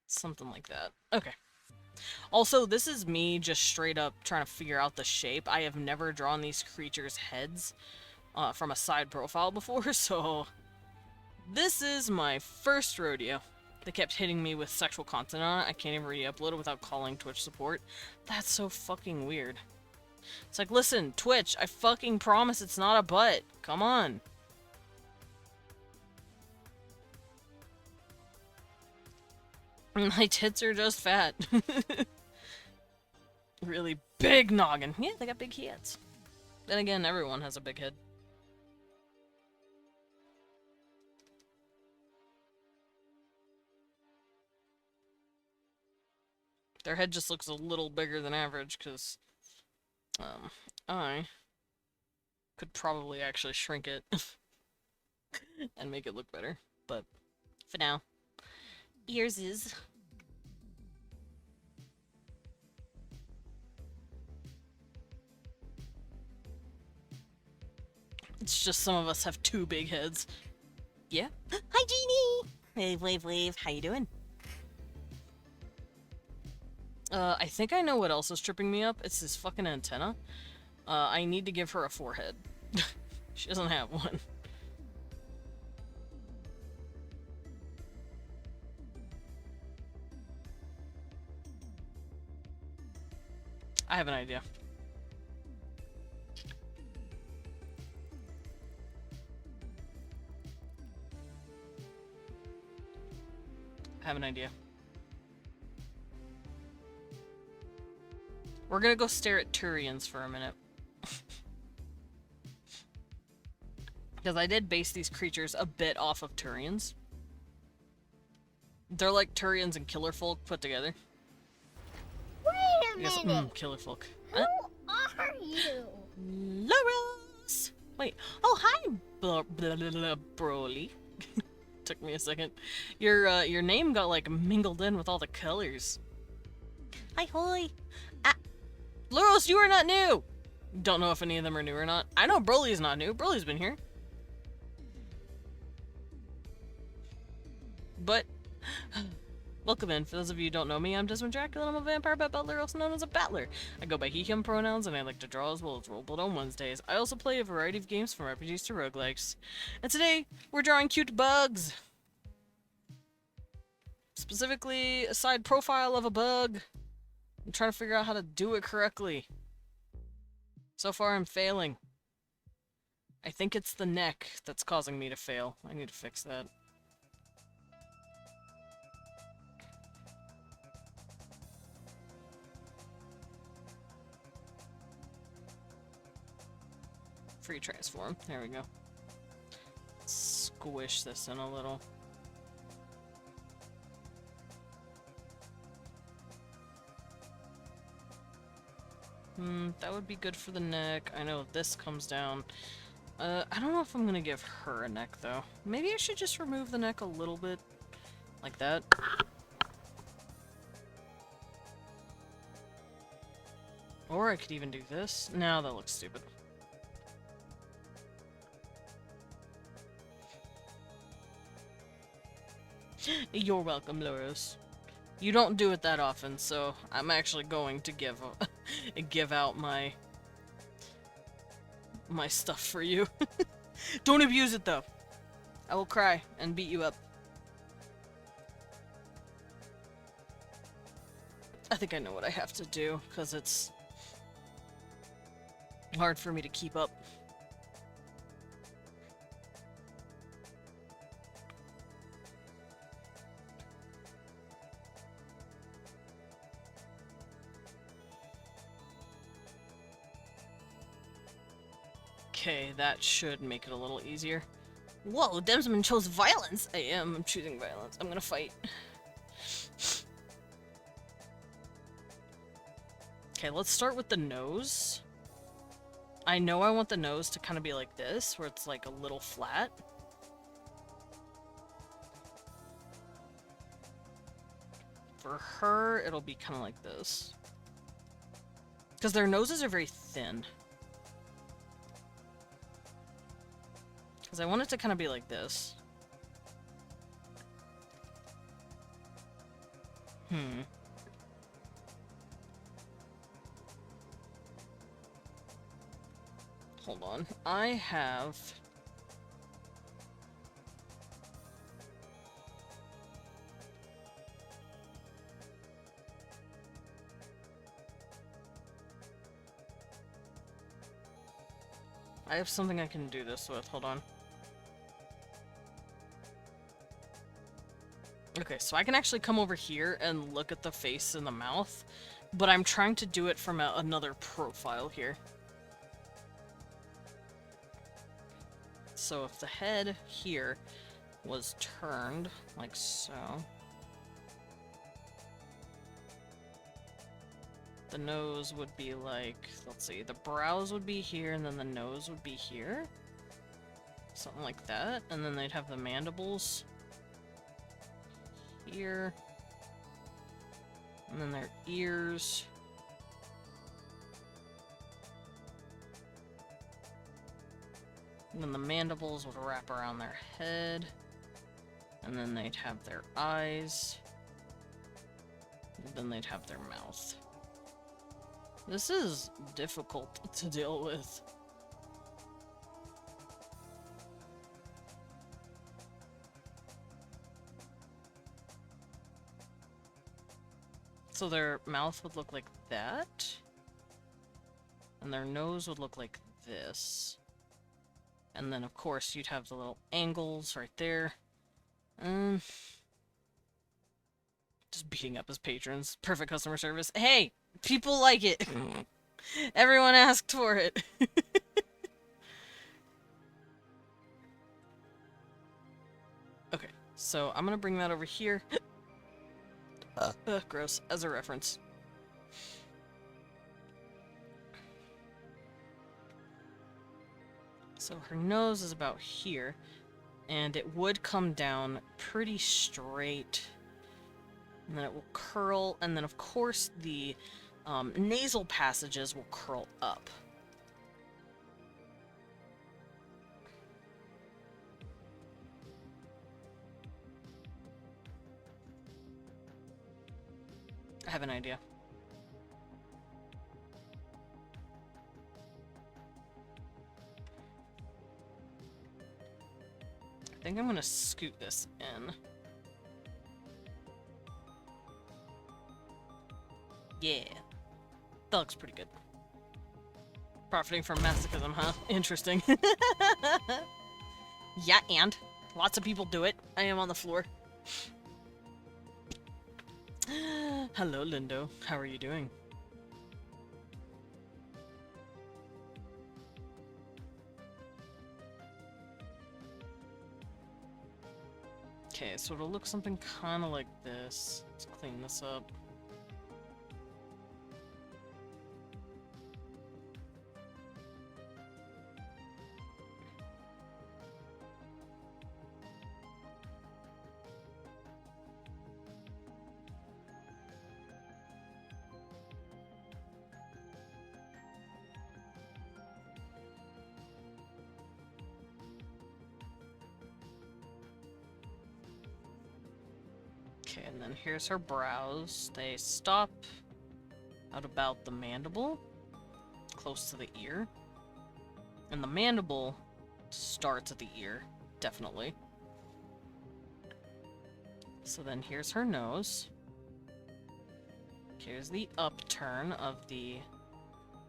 Something like that. Okay. Also, this is me just straight up trying to figure out the shape. I have never drawn these creatures' heads from a side profile before, so this is my first rodeo. They kept hitting me with sexual content on it. I can't even re-upload it without calling Twitch support. That's so fucking weird. It's like, listen, Twitch, I fucking promise it's not a butt. Come on. My tits are just fat. Really big noggin. Yeah, they got big heads. Then again, everyone has a big head. Their head just looks a little bigger than average, because I could probably actually shrink it and make it look better. But for now, ears is. It's just some of us have too big heads. Yeah? Hi, Jeannie! Wave, wave, wave. How you doing? I think I know what else is tripping me up. It's this fucking antenna. I need to give her a forehead. She doesn't have one. I have an idea. I have an idea. We're gonna go stare at Turians for a minute. Because I did base these creatures a bit off of Turians. They're like Turians and Killer Folk put together. Wait a Yes, minute. Killer Folk. Who are you? Loros! Wait. Oh, hi, Broly. Took me a second. Your name got like mingled in with all the colors. Hi, hoy. Loros, you are not new! Don't know if any of them are new or not. I know Broly's not new. Broly's been here. But, welcome in. For those of you who don't know me, I'm Desmond Dracula, and I'm a vampire bat battler, also known as a battler. I go by he, him pronouns, and I like to draw as well as Worldbuild on Wednesdays. I also play a variety of games from RPGs to roguelikes. And today, we're drawing cute bugs! Specifically, a side profile of a bug. I'm trying to figure out how to do it correctly. So far, I'm failing. I think it's the neck that's causing me to fail. I need to fix that. Free transform. There we go. Squish this in a little. That would be good for the neck. I know this comes down. I don't know if I'm gonna give her a neck, though. Maybe I should just remove the neck a little bit. Like that. Or I could even do this. No, that looks stupid. You're welcome, Loros. You don't do it that often, so I'm actually going to give out my stuff for you. Don't abuse it, though. I will cry and beat you up. I think I know what I have to do, because it's hard for me to keep up. Okay, that should make it a little easier. Whoa, Demsman chose violence! I'm choosing violence. I'm gonna fight. Okay, let's start with the nose. I know I want the nose to kind of be like this, where it's like a little flat. For her, it'll be kind of like this. Because their noses are very thin. Because I want it to kind of be like this. Hold on. I have... I have something I can do this with. Hold on. Okay, so I can actually come over here and look at the face and the mouth, but I'm trying to do it from another profile here. So if the head here was turned, like so, the nose would be like, let's see, the brows would be here, and then the nose would be here. Something like that. And then they'd have the mandibles here. And then their ears. And then the mandibles would wrap around their head. And then they'd have their eyes. And then they'd have their mouth. This is difficult to deal with. So their mouth would look like that. And their nose would look like this. And then, of course, you'd have the little angles right there. Just beating up his patrons. Perfect customer service. Hey! People like it! Everyone asked for it! Okay, so I'm gonna bring that over here. Gross. As a reference. So her nose is about here, and it would come down pretty straight, and then it will curl, and then of course the nasal passages will curl up. I have an idea. I think I'm gonna scoot this in. Yeah. That looks pretty good. Profiting from masochism, huh? Interesting. Yeah, and lots of people do it. I am on the floor. Hello, Lindo. How are you doing? Okay, so it'll look something kind of like this. Let's clean this up. Okay, and then here's her brows. They stop at about the mandible, close to the ear. And the mandible starts at the ear, definitely. So then here's her nose. Here's the upturn of the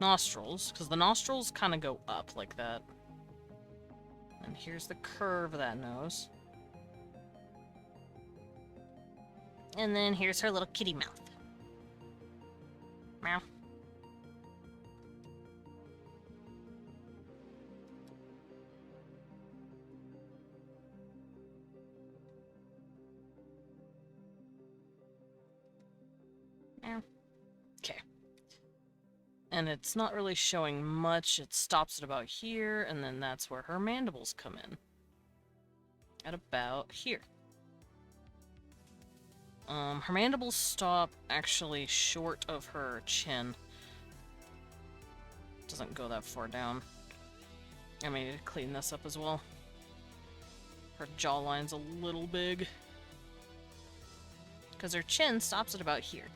nostrils, because the nostrils kind of go up like that. And here's the curve of that nose. And then here's her little kitty mouth. Meow. Meow. Okay. And it's not really showing much. It stops at about here, and then that's where her mandibles come in. At about here. Her mandibles stop actually short of her chin. Doesn't go that far down. I may need to clean this up as well. Her jawline's a little big. Because her chin stops at about here.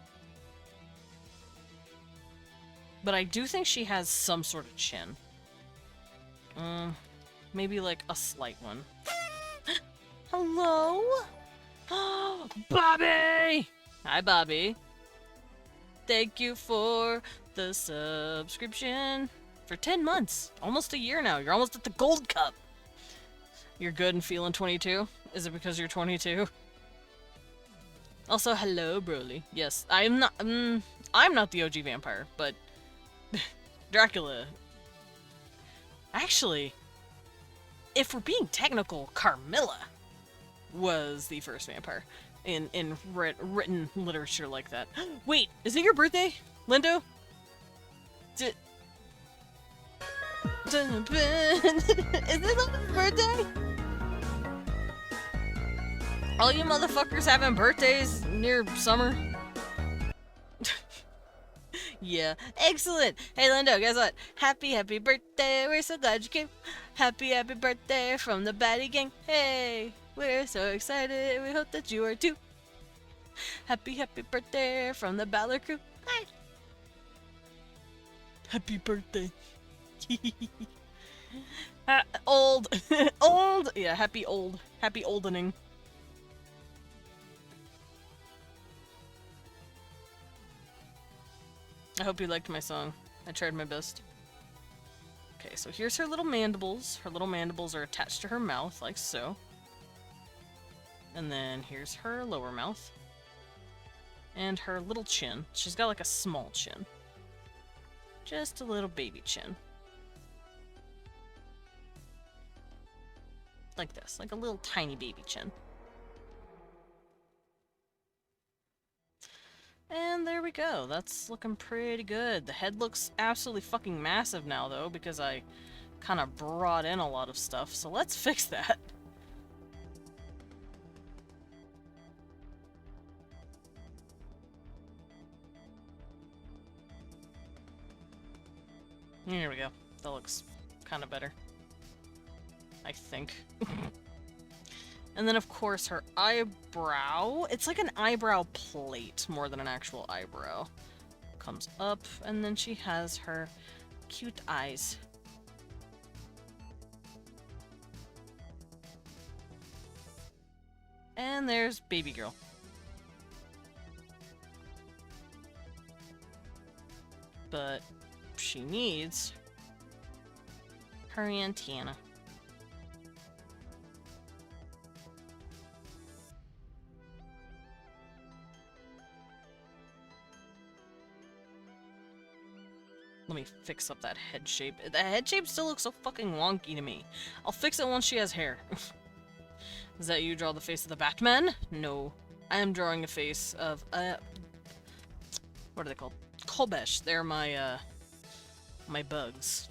But I do think she has some sort of chin. Maybe like a slight one. Hello? Bobby! Hi, Bobby. Thank you for the subscription. For 10 months. Almost a year now. You're almost at the gold cup. You're good and feeling 22? Is it because you're 22? Also, hello, Broly. Yes, I'm not the OG vampire, but Dracula. Actually, if we're being technical, Carmilla was the first vampire in written literature like that. Wait, is it your birthday, Lindo? Is it Lindo's birthday? All you motherfuckers having birthdays near summer? Yeah, excellent. Hey, Lindo, guess what? Happy birthday. We're so glad you came. Happy birthday from the Batty Gang. Hey, we're so excited. We hope that you are too. Happy birthday from the Balor crew. Hi. Happy birthday. Old. Old. Yeah, happy old. Happy oldening. I hope you liked my song. I tried my best. Okay, so here's her little mandibles. Her little mandibles are attached to her mouth, like so. And then here's her lower mouth. And her little chin. She's got like a small chin. Just a little baby chin. Like this, like a little tiny baby chin. And there we go. That's looking pretty good. The head looks absolutely fucking massive now, though, because I kind of brought in a lot of stuff. So let's fix that. Here we go. That looks kind of better. I think. And then, of course, her eyebrow. It's like an eyebrow plate more than an actual eyebrow. Comes up, and then she has her cute eyes. And there's baby girl. But she needs her antenna. Let me fix up that head shape. The head shape still looks so fucking wonky to me. I'll fix it once she has hair. Is that you draw the face of the Batman? No. I am drawing a face of, what are they called? Kolbesh. They're my, my bugs.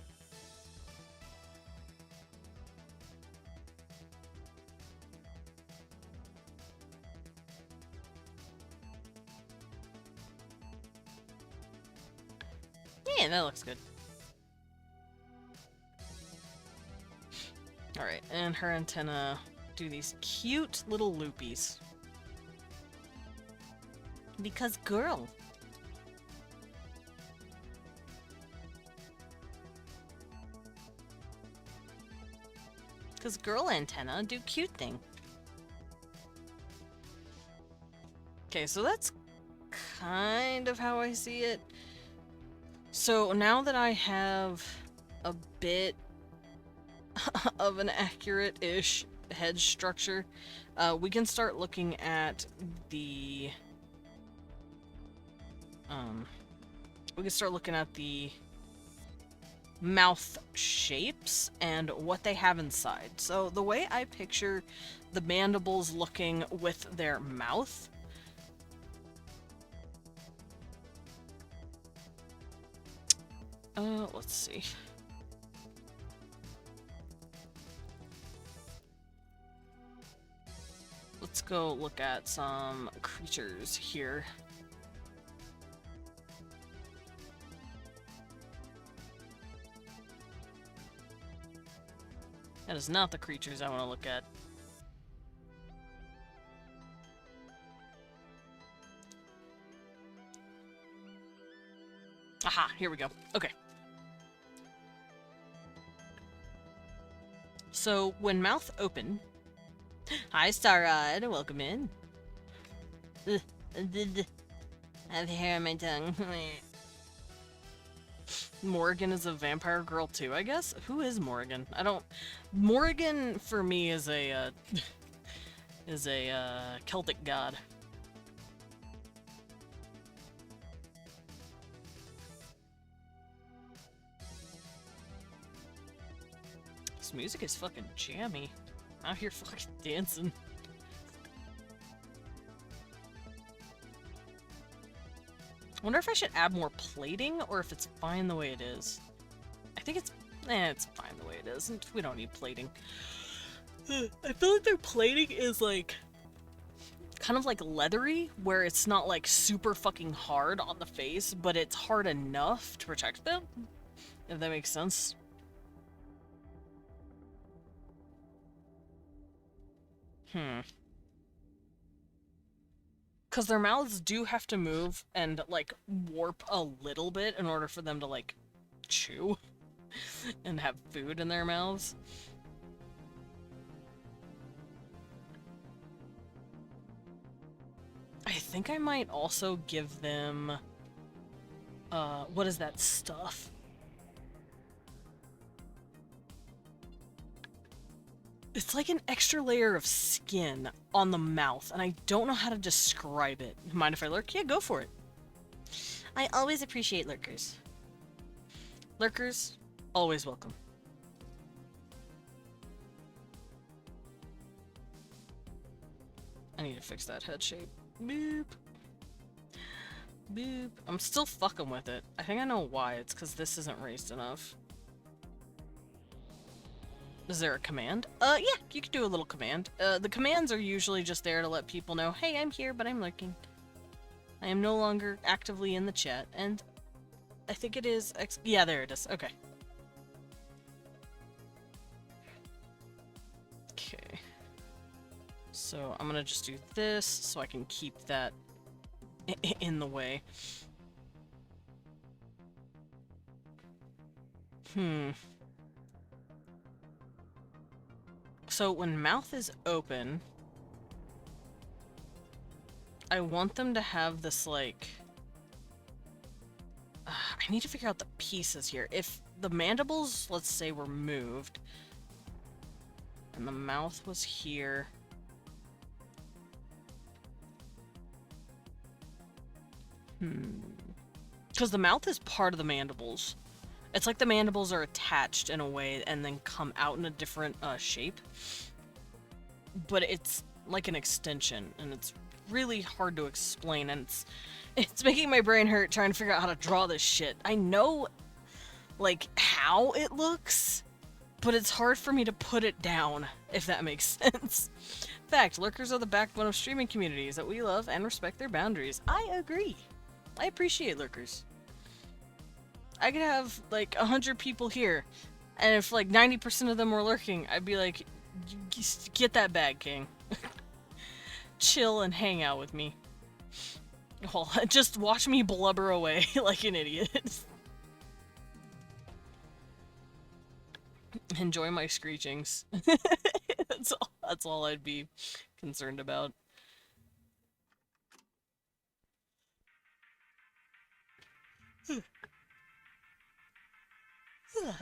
Yeah, that looks good. Alright, and her antenna do these cute little loopies. Because girl. Because girl antenna do cute thing. Okay, so that's kind of how I see it. So now that I have a bit of an accurate-ish head structure, we can start looking at the mouth shapes and what they have inside. So the way I picture the mandibles looking with their mouth, let's see. Let's go look at some creatures here. That is not the creatures I want to look at. Aha, here we go. Okay. So, when mouth open... Hi, Starrod. Welcome in. I have hair on my tongue. Morrigan is a vampire girl too, I guess? Who is Morrigan? I don't... Morrigan, for me, is a, Celtic god. This music is fucking jammy. Out here fucking dancing. Wonder if I should add more plating, or if it's fine the way it is. I think it's fine the way it is. We don't need plating. I feel like their plating is like kind of like leathery, where it's not like super fucking hard on the face, but it's hard enough to protect them. If that makes sense. Because their mouths do have to move and, like, warp a little bit in order for them to, like, chew and have food in their mouths. I think I might also give them, what is that stuff? It's like an extra layer of skin on the mouth, and I don't know how to describe it. Mind if I lurk? Yeah, go for it. I always appreciate lurkers. Lurkers, always welcome. I need to fix that head shape. Boop. Boop. I'm still fucking with it. I think I know why. It's because this isn't raised enough. Is there a command? Yeah, you could do a little command. The commands are usually just there to let people know, hey, I'm here, but I'm lurking. I am no longer actively in the chat, and I think it is yeah, there it is. Okay. Okay. So I'm gonna just do this so I can keep that in the way. So when mouth is open, I want them to have this, like... I need to figure out the pieces here. If the mandibles, let's say, were moved, and the mouth was here... Because the mouth is part of the mandibles. It's like the mandibles are attached in a way and then come out in a different shape. But it's like an extension, and it's really hard to explain, and it's making my brain hurt trying to figure out how to draw this shit. I know, like, how it looks, but it's hard for me to put it down, if that makes sense. Fact, lurkers are the backbone of streaming communities that we love and respect their boundaries. I agree. I appreciate lurkers. I could have, like, 100 people here, and if, like, 90% of them were lurking, I'd be like, get that bag, King. Chill and hang out with me. Well, just watch me blubber away like an idiot. Enjoy my screechings. That's all I'd be concerned about.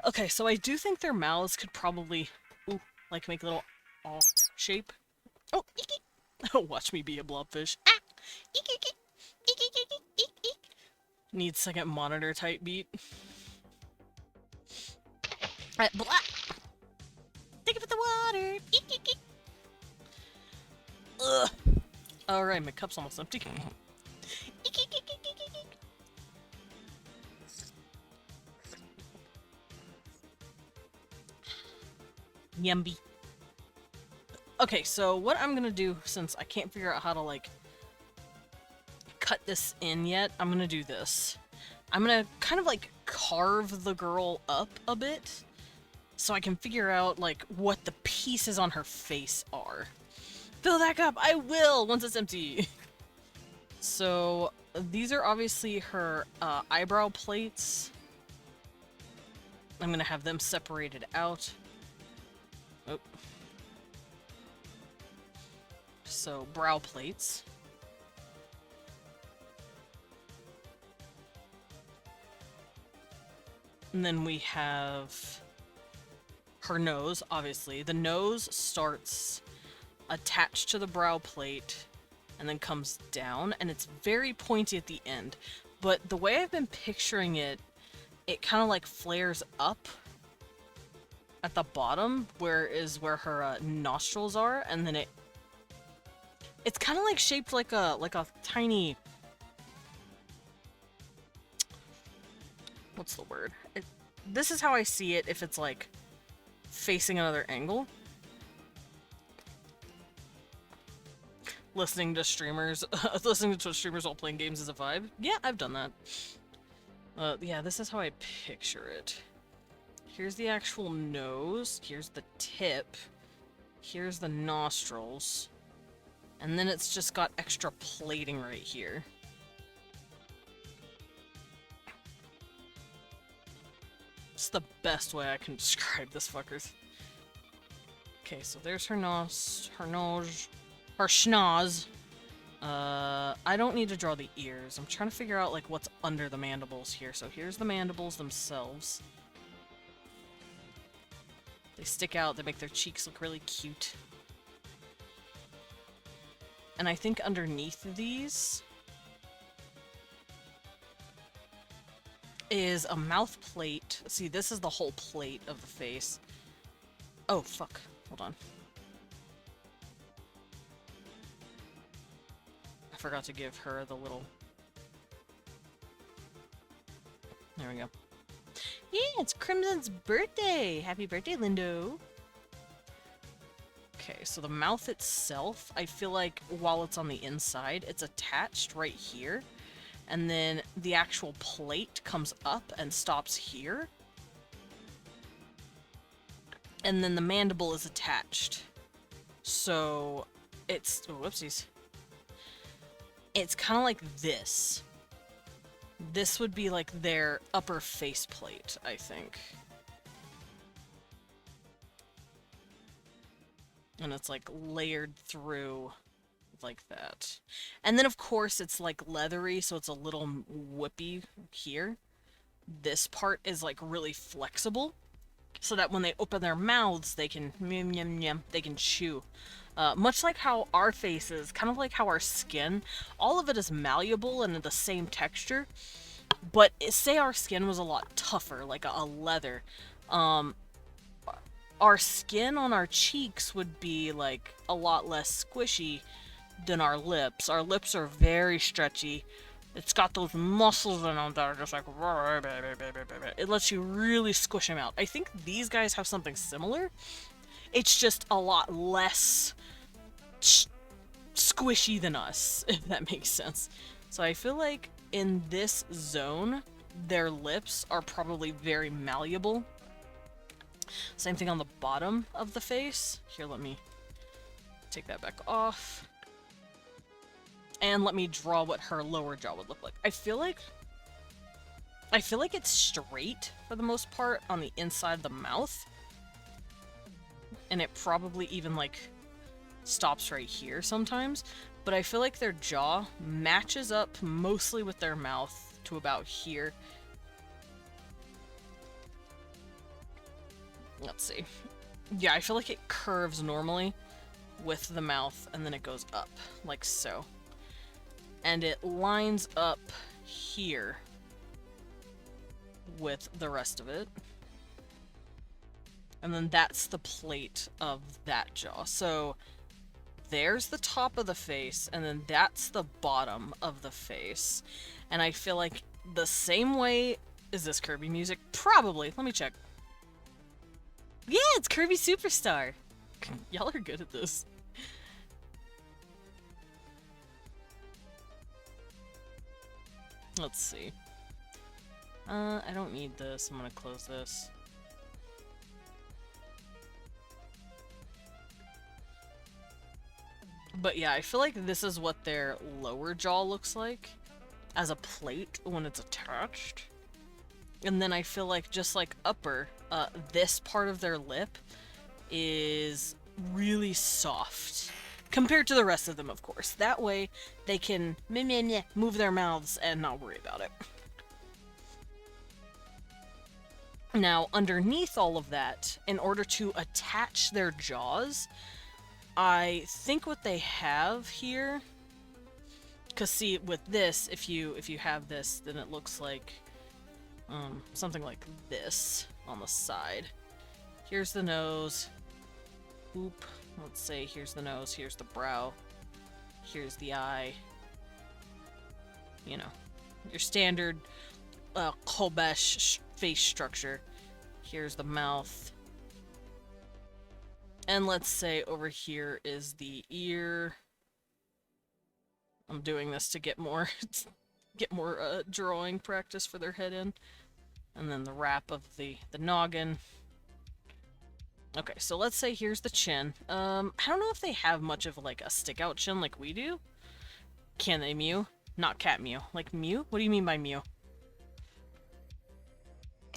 Okay, so I do think their mouths could probably, like, make a little shape. Oh, eek, eek. Oh, watch me be a blobfish. Ah! Eek, eek, eek. Eek, eek, eek, eek, eek. Need second monitor type beat. Alright, blah! Take it with the water! Eek, eek, eek. Ugh! Alright, my cup's almost empty. Eek, eek, eek, eek, eek, eek, eek. Yumby. Okay, so what I'm gonna do, since I can't figure out how to, like, cut this in yet, I'm gonna do this. I'm gonna kind of, like, carve the girl up a bit, so I can figure out, like, what the pieces on her face are. Fill that cup! I will, once it's empty! So, these are obviously her, eyebrow plates. I'm gonna have them separated out. Oh. So, brow plates. And then we have her nose, obviously. The nose starts attached to the brow plate and then comes down, and it's very pointy at the end. But the way I've been picturing it, it kind of like flares up at the bottom, where her nostrils are, and then it's kind of like shaped like a tiny, what's the word? This is how I see it if it's like facing another angle. Listening to streamers while playing games is a vibe. Yeah, I've done that. Yeah, this is how I picture it. Here's the actual nose, here's the tip, here's the nostrils, and then it's just got extra plating right here. It's the best way I can describe this fuckers. Okay, so there's her nose, her schnoz. I don't need to draw the ears. I'm trying to figure out like what's under the mandibles here. So here's the mandibles themselves. They stick out, they make their cheeks look really cute. And I think underneath these is a mouth plate. See, this is the whole plate of the face. Oh, fuck. Hold on. I forgot to give her the little... There we go. Yeah, it's Crimson's birthday! Happy birthday, Lindo! Okay, so the mouth itself, I feel like while it's on the inside, it's attached right here. And then the actual plate comes up and stops here. And then the mandible is attached. So it's... Oh, whoopsies. It's kind of like this. This would be like their upper faceplate, I think. And it's like layered through like that. And then of course it's like leathery, so it's a little whippy here. This part is like really flexible, so that when they open their mouths, they can yum, yum, yum, they can chew. Much like how our faces, kind of like how our skin, all of it is malleable and the same texture. But say our skin was a lot tougher, like a leather. Our skin on our cheeks would be like a lot less squishy than our lips. Our lips are very stretchy. It's got those muscles in them that are just like... It lets you really squish them out. I think these guys have something similar. It's just a lot less squishy than us, if that makes sense. So I feel like in this zone, their lips are probably very malleable. Same thing on the bottom of the face. Here, let me take that back off. And let me draw what her lower jaw would look like. I feel like it's straight for the most part on the inside of the mouth. And it probably even like stops right here sometimes. But I feel like their jaw matches up mostly with their mouth to about here. Let's see. Yeah, I feel like it curves normally with the mouth and then it goes up like so. And it lines up here with the rest of it. And then that's the plate of that jaw. So there's the top of the face, and then that's the bottom of the face. And I feel like the same way... Is this Kirby music? Probably. Let me check. Yeah, it's Kirby Superstar! Y'all are good at this. Let's see. I don't need this. I'm gonna close this. But yeah, I feel like this is what their lower jaw looks like as a plate when it's attached. And then I feel like just like upper, this part of their lip is really soft compared to the rest of them, of course. That way they can move their mouths and not worry about it. Now, underneath all of that, in order to attach their jaws, I think what they have here, because see, with this, if you have this, then it looks like something like this on the side. Here's the nose. Oop. Let's say here's the nose, here's the brow, here's the eye. You know, your standard Kobesh face structure. Here's the mouth. And let's say over here is the ear. I'm doing this to get more drawing practice for their head in. And then the wrap of the noggin. Okay, so let's say here's the chin. I don't know if they have much of like a stick out chin like we do. Can they mew? Not cat mew. Like mew? What do you mean by mew?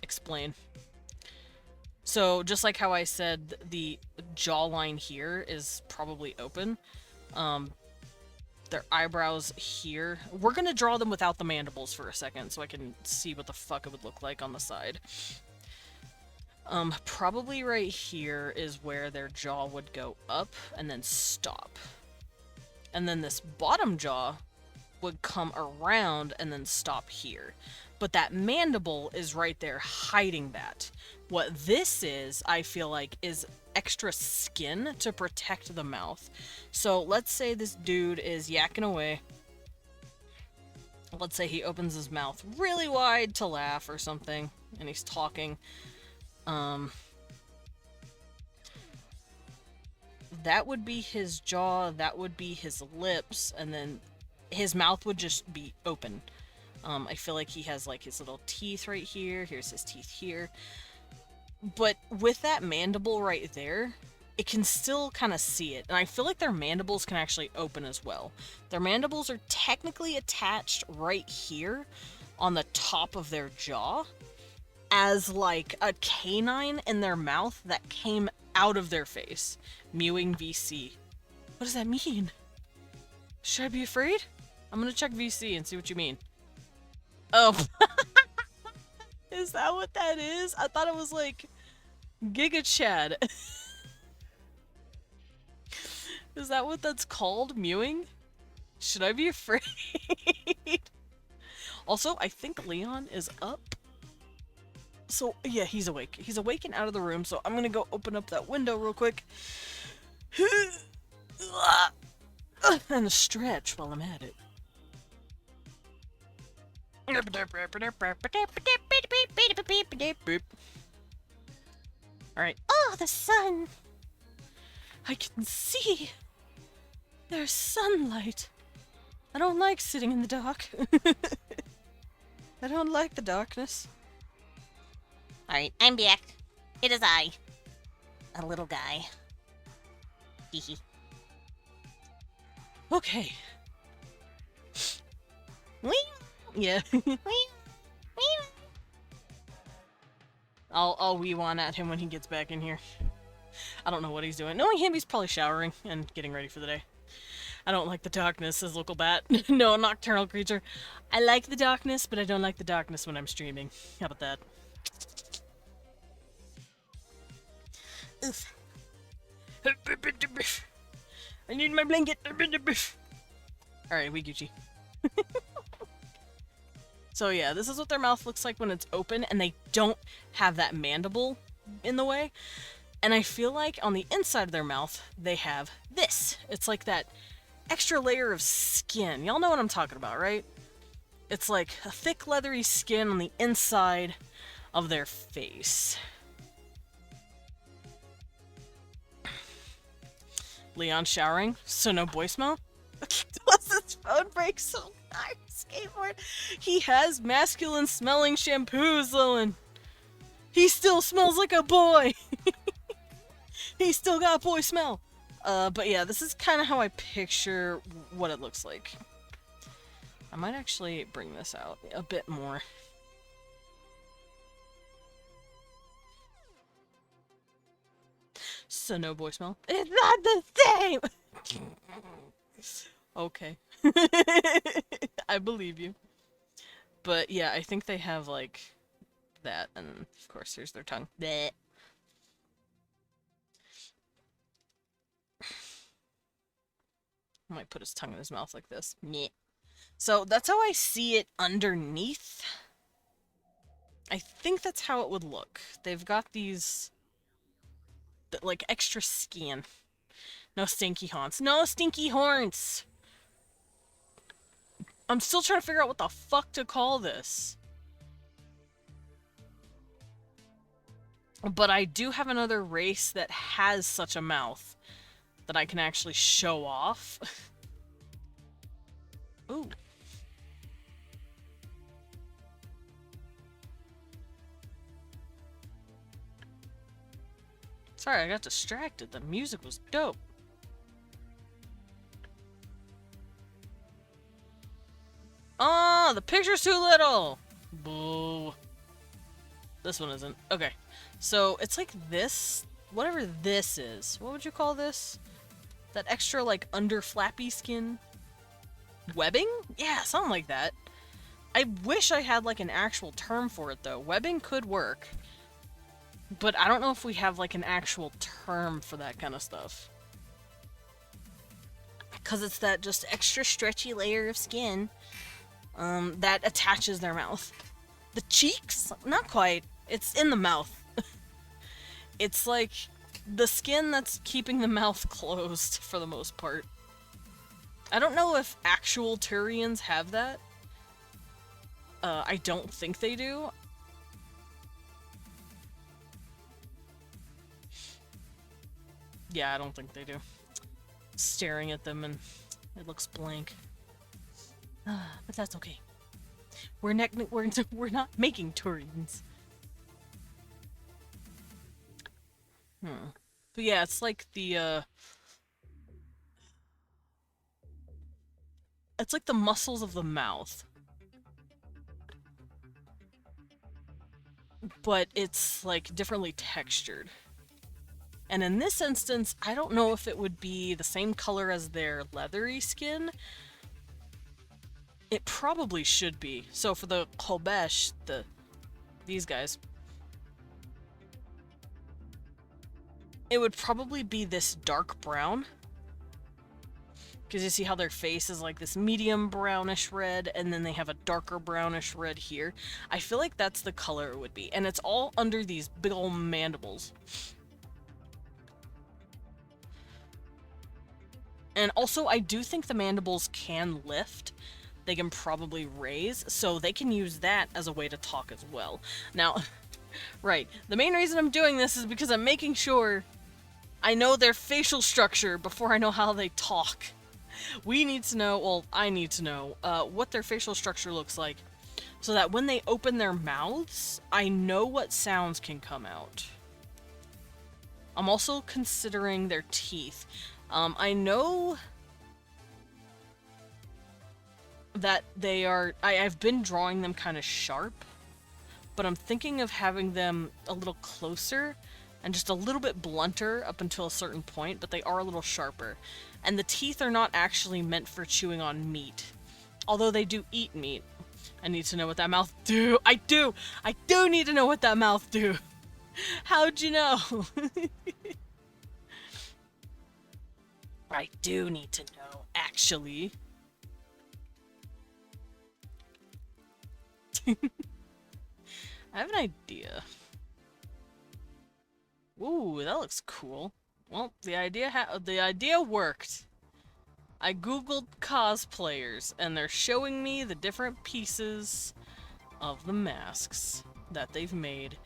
Explain. So just like how I said, the jawline here is probably open. Their eyebrows here. We're gonna draw them without the mandibles for a second so I can see what the fuck it would look like on the side. Probably right here is where their jaw would go up and then stop. And then this bottom jaw would come around and then stop here. But that mandible is right there hiding that. What this is, I feel like, is extra skin to protect the mouth. So let's say this dude is yakking away. Let's say he opens his mouth really wide to laugh or something, and he's talking. That would be his jaw, that would be his lips, and then his mouth would just be open. I feel like he has like his little teeth right here, here's his teeth here. But with that mandible right there, it can still kind of see it. And I feel like their mandibles can actually open as well. Their mandibles are technically attached right here on the top of their jaw as like a canine in their mouth that came out of their face. Mewing VC. What does that mean? Should I be afraid? I'm gonna check VC and see what you mean. Oh. Is that what that is? I thought it was like Giga Chad. Is that what that's called? Mewing? Should I be afraid? Also, I think Leon is up. So, yeah, he's awake. He's awake and out of the room, so I'm gonna go open up that window real quick. And stretch while I'm at it. Alright. Oh, the sun! I can see! There's sunlight. I don't like sitting in the dark. I don't like the darkness. Alright, I'm back. It is I. A little guy. Hehe. Okay. Wee! Yeah. Wee! I'll wee one at him when he gets back in here. I don't know what he's doing. Knowing him, he's probably showering and getting ready for the day. I don't like the darkness, says Local Bat. No, nocturnal creature. I like the darkness, but I don't like the darkness when I'm streaming. How about that? Oof. I need my blanket. Alright, we Gucci. So yeah, this is what their mouth looks like when it's open, and they don't have that mandible in the way. And I feel like on the inside of their mouth, they have this. It's like that extra layer of skin. Y'all know what I'm talking about, right? It's like a thick, leathery skin on the inside of their face. Leon showering, so no voicemail? Does his phone break so hard? Skateboard. He has masculine smelling shampoos, Lowen. He still smells like a boy. He still got boy smell. But yeah, this is kind of how I picture what it looks like. I might actually bring this out a bit more. So no boy smell. It's not the same! Okay. I believe you. But yeah, I think they have like that, and of course there's their tongue. Bleh. I might put his tongue in his mouth like this. Meh. So that's how I see it underneath. I think that's how it would look. They've got these, like, extra skin. No stinky haunts. No stinky horns! I'm still trying to figure out what the fuck to call this. But I do have another race that has such a mouth that I can actually show off. Ooh. Sorry, I got distracted. The music was dope. Oh, the picture's too little! Boo. This one isn't. Okay. So, it's like this. Whatever this is. What would you call this? That extra, like, under flappy skin? Webbing? Yeah, something like that. I wish I had, like, an actual term for it, though. Webbing could work. But I don't know if we have, like, an actual term for that kind of stuff. Because it's that just extra stretchy layer of skin that attaches their mouth. The cheeks? Not quite. It's in the mouth. It's like the skin that's keeping the mouth closed for the most part. I don't know if actual Turians have that. I don't think they do. Yeah, I don't think they do. Staring at them and it looks blank. But that's okay. We're not making Turians. But yeah, it's like the it's like the muscles of the mouth. But it's like differently textured. And in this instance, I don't know if it would be the same color as their leathery skin. It probably should be. So for the Kobesh, these guys, it would probably be this dark brown. Because you see how their face is like this medium brownish red, and then they have a darker brownish red here. I feel like that's the color it would be. And it's all under these big old mandibles. And also, I do think the mandibles can lift. They can probably raise, so they can use that as a way to talk as well. Now, right, the main reason I'm doing this is because I'm making sure I know their facial structure before I know how they talk. We need to know, well, I need to know, what their facial structure looks like, so that when they open their mouths, I know what sounds can come out. I'm also considering their teeth. I know that they are, I've been drawing them kind of sharp, but I'm thinking of having them a little closer and just a little bit blunter up until a certain point, but they are a little sharper. And the teeth are not actually meant for chewing on meat, although they do eat meat. I need to know what that mouth do. I do need to know what that mouth do. How'd you know? I do need to know, actually. I have an idea. Ooh, that looks cool. Well, the idea worked. I googled cosplayers, and they're showing me the different pieces of the masks that they've made,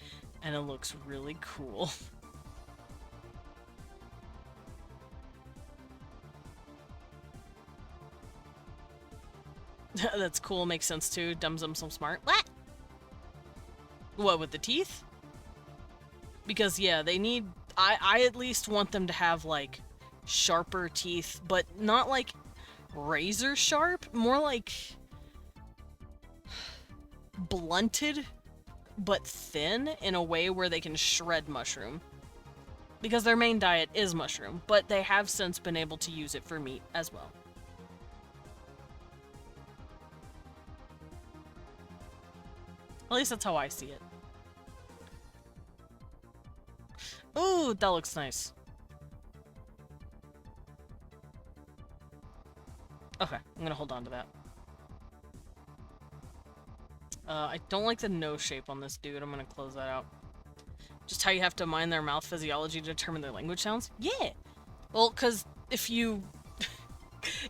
and it looks really cool. That's cool, makes sense too. Dumbs them so smart. What? What, with the teeth? Because, yeah, they need... I at least want them to have, like, sharper teeth, but not, like, razor sharp. More like... blunted, but thin, in a way where they can shred mushroom. Because their main diet is mushroom, but they have since been able to use it for meat as well. At least that's how I see it. Ooh, that looks nice. Okay, I'm gonna hold on to that. I don't like the nose shape on this dude. I'm gonna close that out. Just how you have to mind their mouth physiology to determine their language sounds? Yeah! Well, because if you...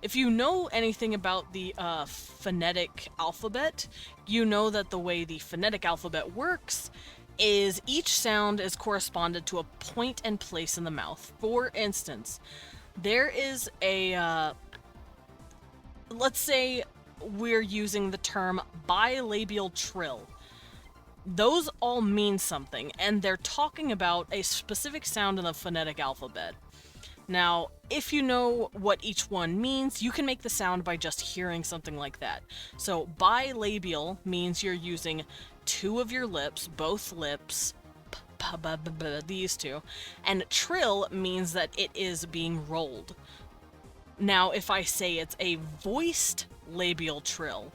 if you know anything about the phonetic alphabet, you know that the way the phonetic alphabet works is each sound is corresponded to a point and place in the mouth. For instance, there is a... let's say we're using the term bilabial trill. Those all mean something, and they're talking about a specific sound in the phonetic alphabet. Now, if you know what each one means, you can make the sound by just hearing something like that. So, bilabial means you're using two of your lips, both lips, these two, and trill means that it is being rolled. Now, if I say it's a voiced labial trill,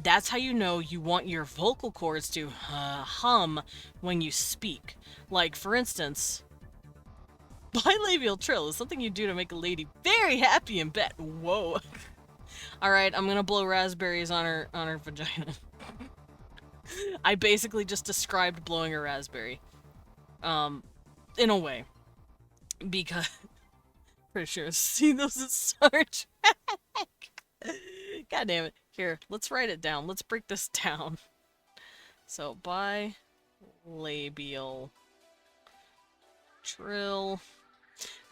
that's how you know you want your vocal cords to hum when you speak. Like, for instance, bilabial trill is something you do to make a lady very happy in bed. Whoa. Alright, I'm gonna blow raspberries on her vagina. I basically just described blowing a raspberry. In a way. Because... pretty sure see those at Star Trek. God damn it. Here, let's write it down. Let's break this down. So, bilabial trill.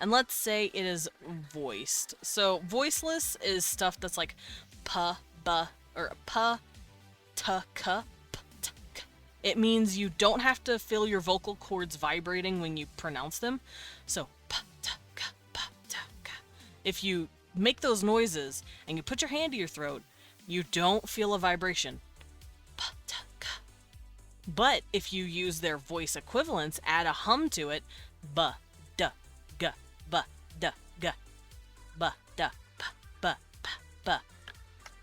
And let's say it is voiced. So, voiceless is stuff that's like pa, ba, or pa, ta, ka, p, ta, ka. It means you don't have to feel your vocal cords vibrating when you pronounce them. So, pa, ta, ka, pa, ta, ka. If you make those noises and you put your hand to your throat, you don't feel a vibration. Pa, ta, ka. But if you use their voice equivalents, add a hum to it, ba, da, ga, ba, da, ga, ba, da, pa, ba, pa, ba.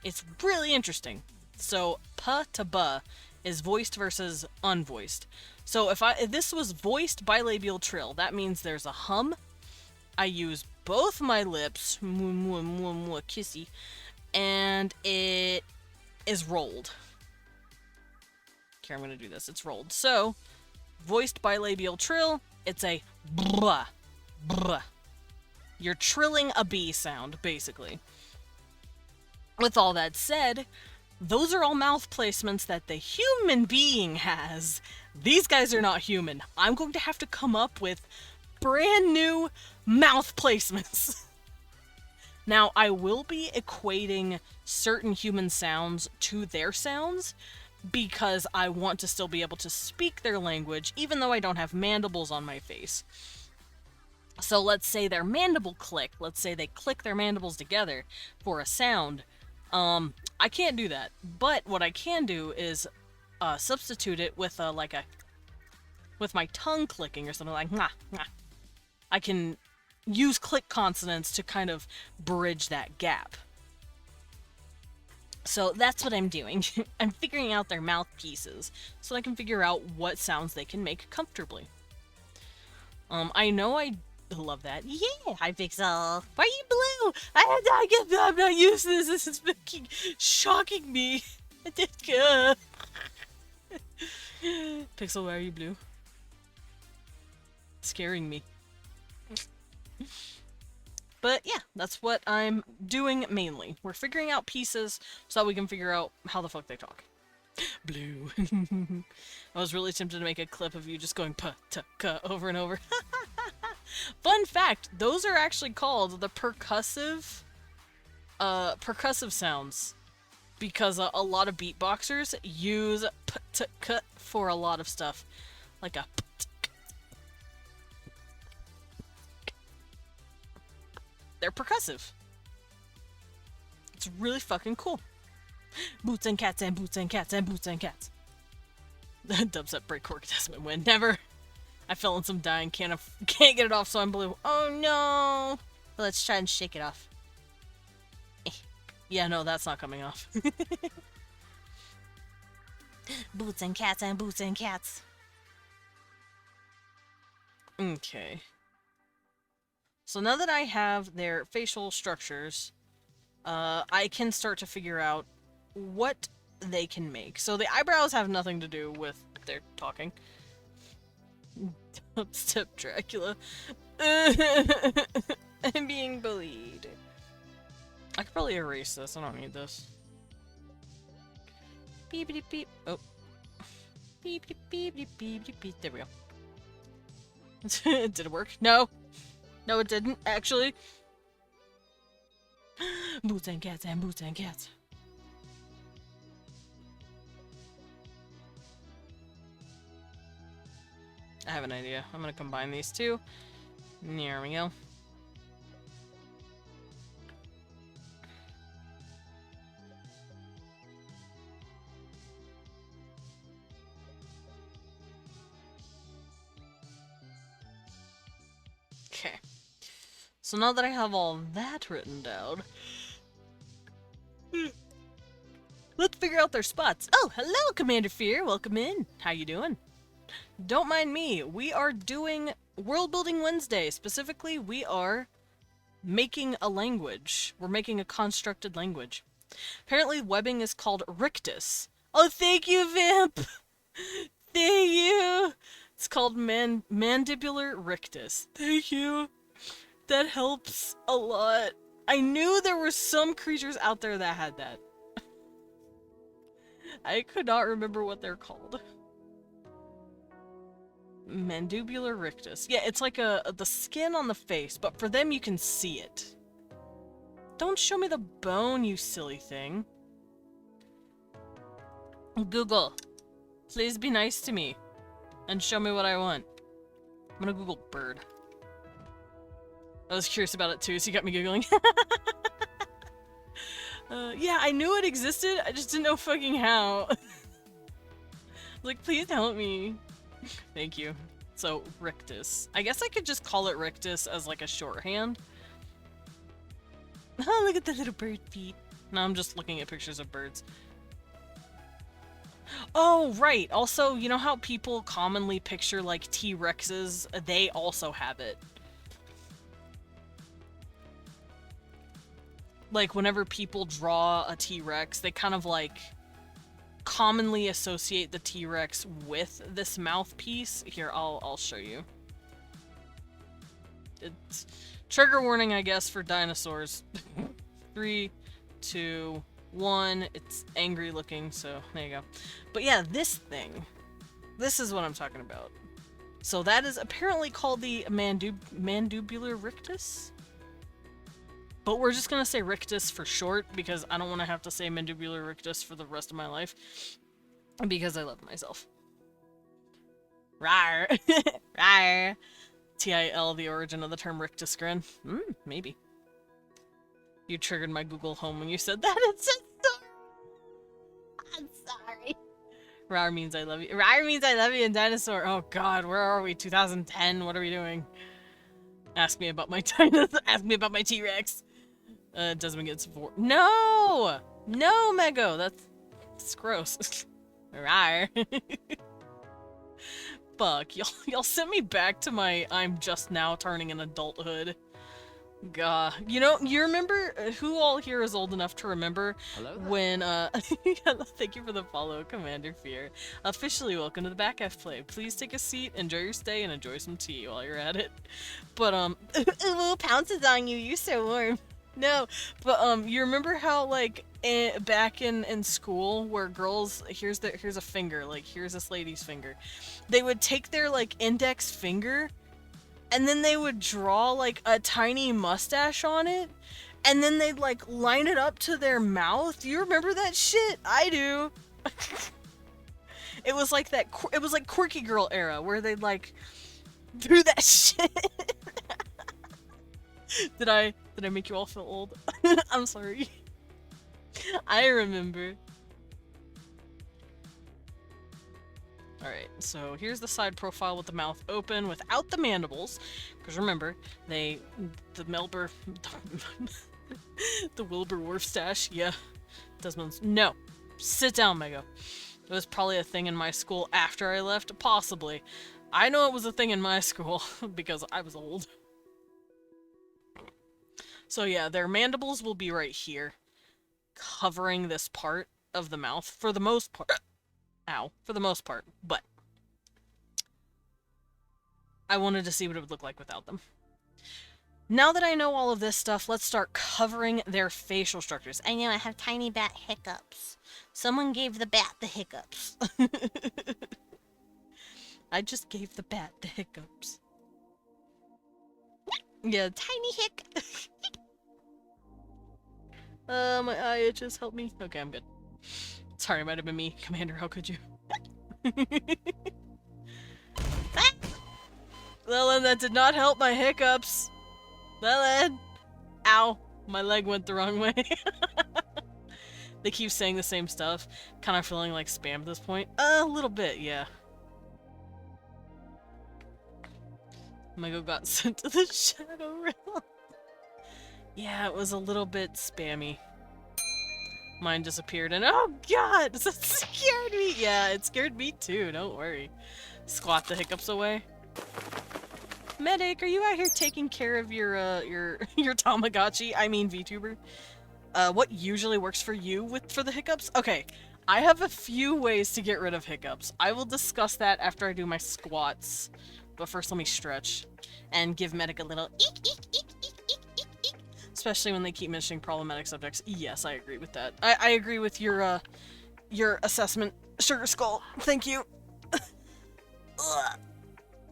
It's really interesting. So, pa to ba is voiced versus unvoiced. So if this was voiced bilabial trill, that means there's a hum. I use both my lips, kissy, and it is rolled. Okay, I'm gonna do this. It's rolled. So, voiced bilabial trill, it's a blah, blah. You're trilling a B sound, basically. With all that said, those are all mouth placements that the human being has. These guys are not human. I'm going to have to come up with brand new mouth placements. Now, I will be equating certain human sounds to their sounds because I want to still be able to speak their language, even though I don't have mandibles on my face. So let's say their mandible click. Let's say they click their mandibles together for a sound. I can't do that. But what I can do is substitute it with with my tongue clicking or something like nah, nah. I can use click consonants to kind of bridge that gap. So that's what I'm doing. I'm figuring out their mouthpieces so I can figure out what sounds they can make comfortably. I know I love that. Yeah, hi Pixel. Why are you blue? I'm not used to this. This is fucking shocking me. Pixel, why are you blue? Scaring me. But yeah, that's what I'm doing mainly. We're figuring out pieces so that we can figure out how the fuck they talk. Blue. I was really tempted to make a clip of you just going pa-ta-ka over and over. Fun fact, those are actually called the percussive sounds. Because a lot of beatboxers use pa-ta-ka for a lot of stuff. Like a they're percussive. It's really fucking cool. Boots and cats and boots and cats and boots and cats. Dubstep breakcore contestant win. Never. I fell in some dye and can't get it off, so I'm blue. Oh no! Let's try and shake it off. Yeah, no, that's not coming off. Boots and cats and boots and cats. Okay. So now that I have their facial structures, I can start to figure out what they can make. So the eyebrows have nothing to do with their talking. Dubstep Dracula. I'm being bullied. I could probably erase this. I don't need this. Beep beep beep. Oh. Beep beep beep beep beep beep beep. There we go. Did it work? No. No, it didn't, actually. Boots and cats and boots and cats. I have an idea. I'm gonna combine these two. There we go. Okay. So now that I have all that written down, let's figure out their spots. Oh, hello, Commander Fear. Welcome in. How you doing? Don't mind me. We are doing World Building Wednesday. Specifically, we are making a language. We're making a constructed language. Apparently, webbing is called rictus. Oh, thank you, Vamp! Thank you! It's called mandibular rictus. Thank you. That helps a lot. I knew there were some creatures out there that had that. I could not remember what they're called. Mandibular rictus. Yeah, it's like the skin on the face, but for them you can see it. Don't show me the bone, you silly thing. Google, please be nice to me and show me what I want. I'm gonna Google bird. I was curious about it too, so you got me Googling. Yeah, I knew it existed, I just didn't know fucking how. Like, please help me. Thank you. So, rictus. I guess I could just call it rictus as like a shorthand. Oh, look at the little bird feet. No, I'm just looking at pictures of birds. Oh, right. Also, you know how people commonly picture like T-Rexes? They also have it. Like, whenever people draw a T-Rex, they kind of like commonly associate the T-Rex with this mouthpiece. Here, I'll show you. It's trigger warning, I guess, for dinosaurs. 3, 2, 1. It's angry looking, so there you go. But yeah, this thing. This is what I'm talking about. So that is apparently called the mandibular rictus. But we're just gonna say rictus for short, because I don't want to have to say mandibular rictus for the rest of my life. Because I love myself. Rawr! Rawr! T-I-L, the origin of the term rictus grin. Maybe. You triggered my Google Home when you said that. It's just so... I'm sorry. Rawr means I love you. Rawr means I love you in dinosaur. Oh god, where are we? 2010? What are we doing? Ask me about my dinosaur. Ask me about my T-Rex. Doesn't get support. No! No, Mego! That's gross. Rawr. Fuck, y'all sent me back to my I'm just now turning an adulthood. Gah. You know, you remember, who all here is old enough to remember when, thank you for the follow, Commander Fear. Officially welcome to the Back F Play. Please take a seat, enjoy your stay, and enjoy some tea while you're at it. But, Uwu pounces on you, you're so warm. No, but, you remember how, like, back in school, where girls, here's a finger, like, here's this lady's finger. They would take their, like, index finger, and then they would draw, like, a tiny mustache on it, and then they'd, like, line it up to their mouth. Do you remember that shit? I do. It was like that, it was like Quirky Girl era, where they'd, like, do that shit. Did I make you all feel old? I'm sorry. I remember. Alright, so here's the side profile with the mouth open without the mandibles. Because remember, the Melber... the Wilbur Wolfstache, yeah. Desmond's... No. Sit down, Mego. It was probably a thing in my school after I left, possibly. I know it was a thing in my school because I was old. So yeah, their mandibles will be right here, covering this part of the mouth for the most part. Ow, for the most part, but I wanted to see what it would look like without them. Now that I know all of this stuff, let's start covering their facial structures. I know I have tiny bat hiccups. Someone gave the bat the hiccups. I just gave the bat the hiccups. Yeah, Tiny hick. my eye itches, help me. Okay, I'm good. Sorry, it might have been me. Commander, how could you? Lillian, that did not help my hiccups. Lillian! Ow. My leg went the wrong way. They keep saying the same stuff. Kind of feeling like spam at this point. A little bit, yeah. Michael got sent to the Shadow Realm. Yeah, it was a little bit spammy. Mine disappeared and oh god! That scared me! Yeah, it scared me too, don't worry. Squat the hiccups away. Medic, are you out here taking care of your Tamagotchi? I mean VTuber. What usually works for you for the hiccups? Okay, I have a few ways to get rid of hiccups. I will discuss that after I do my squats. But first let me stretch and give Medic a little eek, eek, eek, eek, eek, eek, eek. Especially when they keep mentioning problematic subjects. Yes, I agree with that. I agree with your assessment, Sugar Skull. Thank you. Ugh.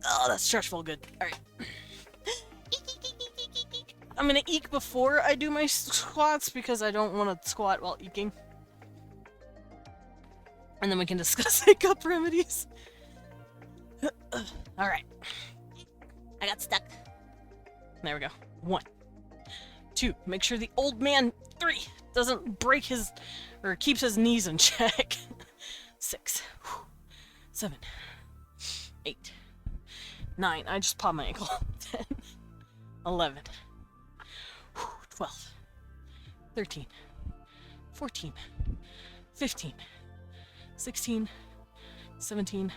Oh, that stretch felt good. Alright. I'm gonna eek before I do my squats because I don't want to squat while eeking. And then we can discuss hiccup remedies. Alright. I got stuck. There we go. 1. 2. Make sure the old man 3 doesn't break his or keeps his knees in check. 6. 7. 8. 9. I just popped my ankle. 10. 11. 12. 13. 14. 15. 16. 17.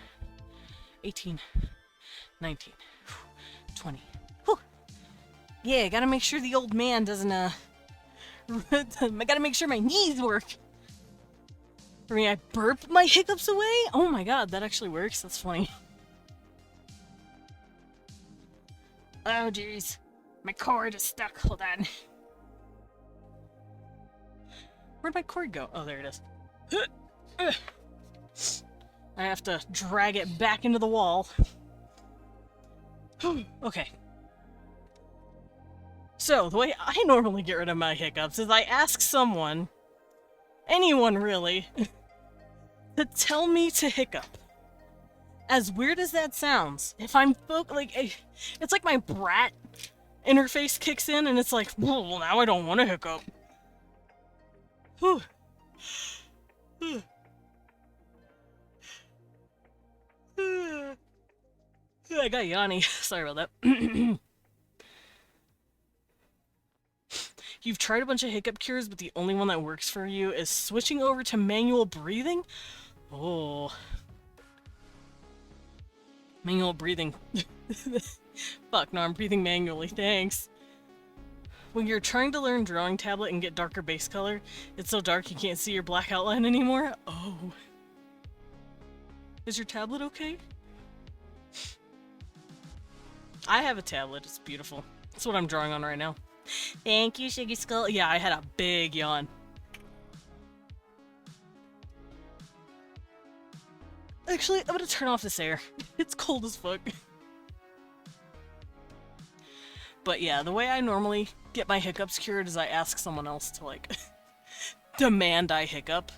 18. 19. 20. Whew. Yeah, gotta make sure the old man doesn't, I gotta make sure my knees work. For me, I burp my hiccups away? Oh my god, that actually works. That's funny. Oh jeez. My cord is stuck. Hold on. Where'd my cord go? Oh, there it is. I have to drag it back into the wall. Okay. So, the way I normally get rid of my hiccups is I ask someone, anyone really, to tell me to hiccup. As weird as that sounds, if I'm it's like my brat interface kicks in and it's like, well, now I don't want to hiccup. Whew. I got Yanni. Sorry about that. You've tried a bunch of hiccup cures, but the only one that works for you is switching over to manual breathing? Oh. Manual breathing. Fuck, no, I'm breathing manually, thanks. When you're trying to learn drawing tablet and get darker base color, it's so dark you can't see your black outline anymore? Oh. Is your tablet okay? I have a tablet, it's beautiful. That's what I'm drawing on right now. Thank you, Shiggy Skull. Yeah, I had a big yawn. Actually, I'm gonna turn off this air. It's cold as fuck. But yeah, the way I normally get my hiccups cured is I ask someone else to, like, demand I hiccup.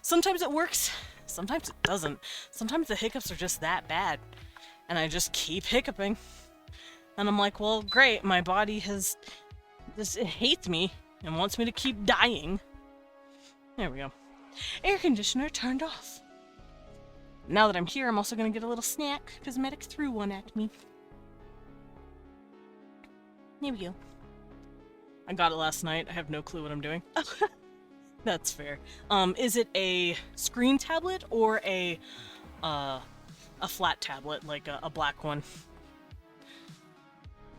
Sometimes it works, sometimes it doesn't. Sometimes the hiccups are just that bad. And I just keep hiccuping. And I'm like, well, great, my body it hates me and wants me to keep dying. There we go. Air conditioner turned off. Now that I'm here, I'm also gonna get a little snack, because Medic threw one at me. There we go. I got it last night. I have no clue what I'm doing. That's fair. Is it a screen tablet or a a flat tablet, like a black one.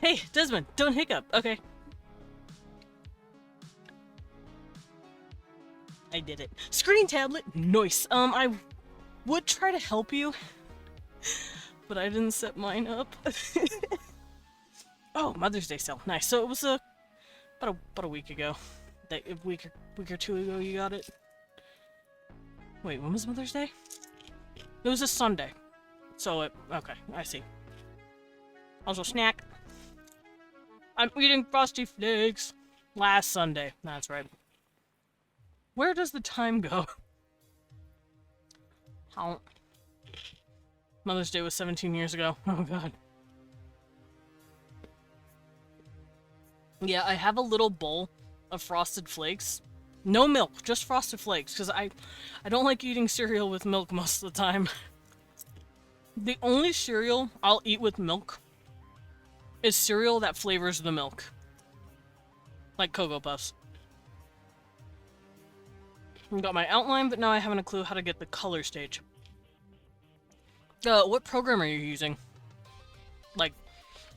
Hey, Desmond, don't hiccup. Okay. I did it. Screen tablet, nice. I would try to help you, but I didn't set mine up. Oh, Mother's Day sale, nice. So it was about a week ago. A week or two ago, you got it. Wait, when was Mother's Day? It was a Sunday. So okay, I see. Also, snack. I'm eating Frosty Flakes. Last Sunday, that's right. Where does the time go? How? Mother's Day was 17 years ago. Oh god. Yeah, I have a little bowl of Frosted Flakes. No milk, just Frosted Flakes, because I don't like eating cereal with milk most of the time. The only cereal I'll eat with milk is cereal that flavors the milk. Like Cocoa Puffs. I got my outline, but now I haven't a clue how to get the color stage. What program are you using? Like,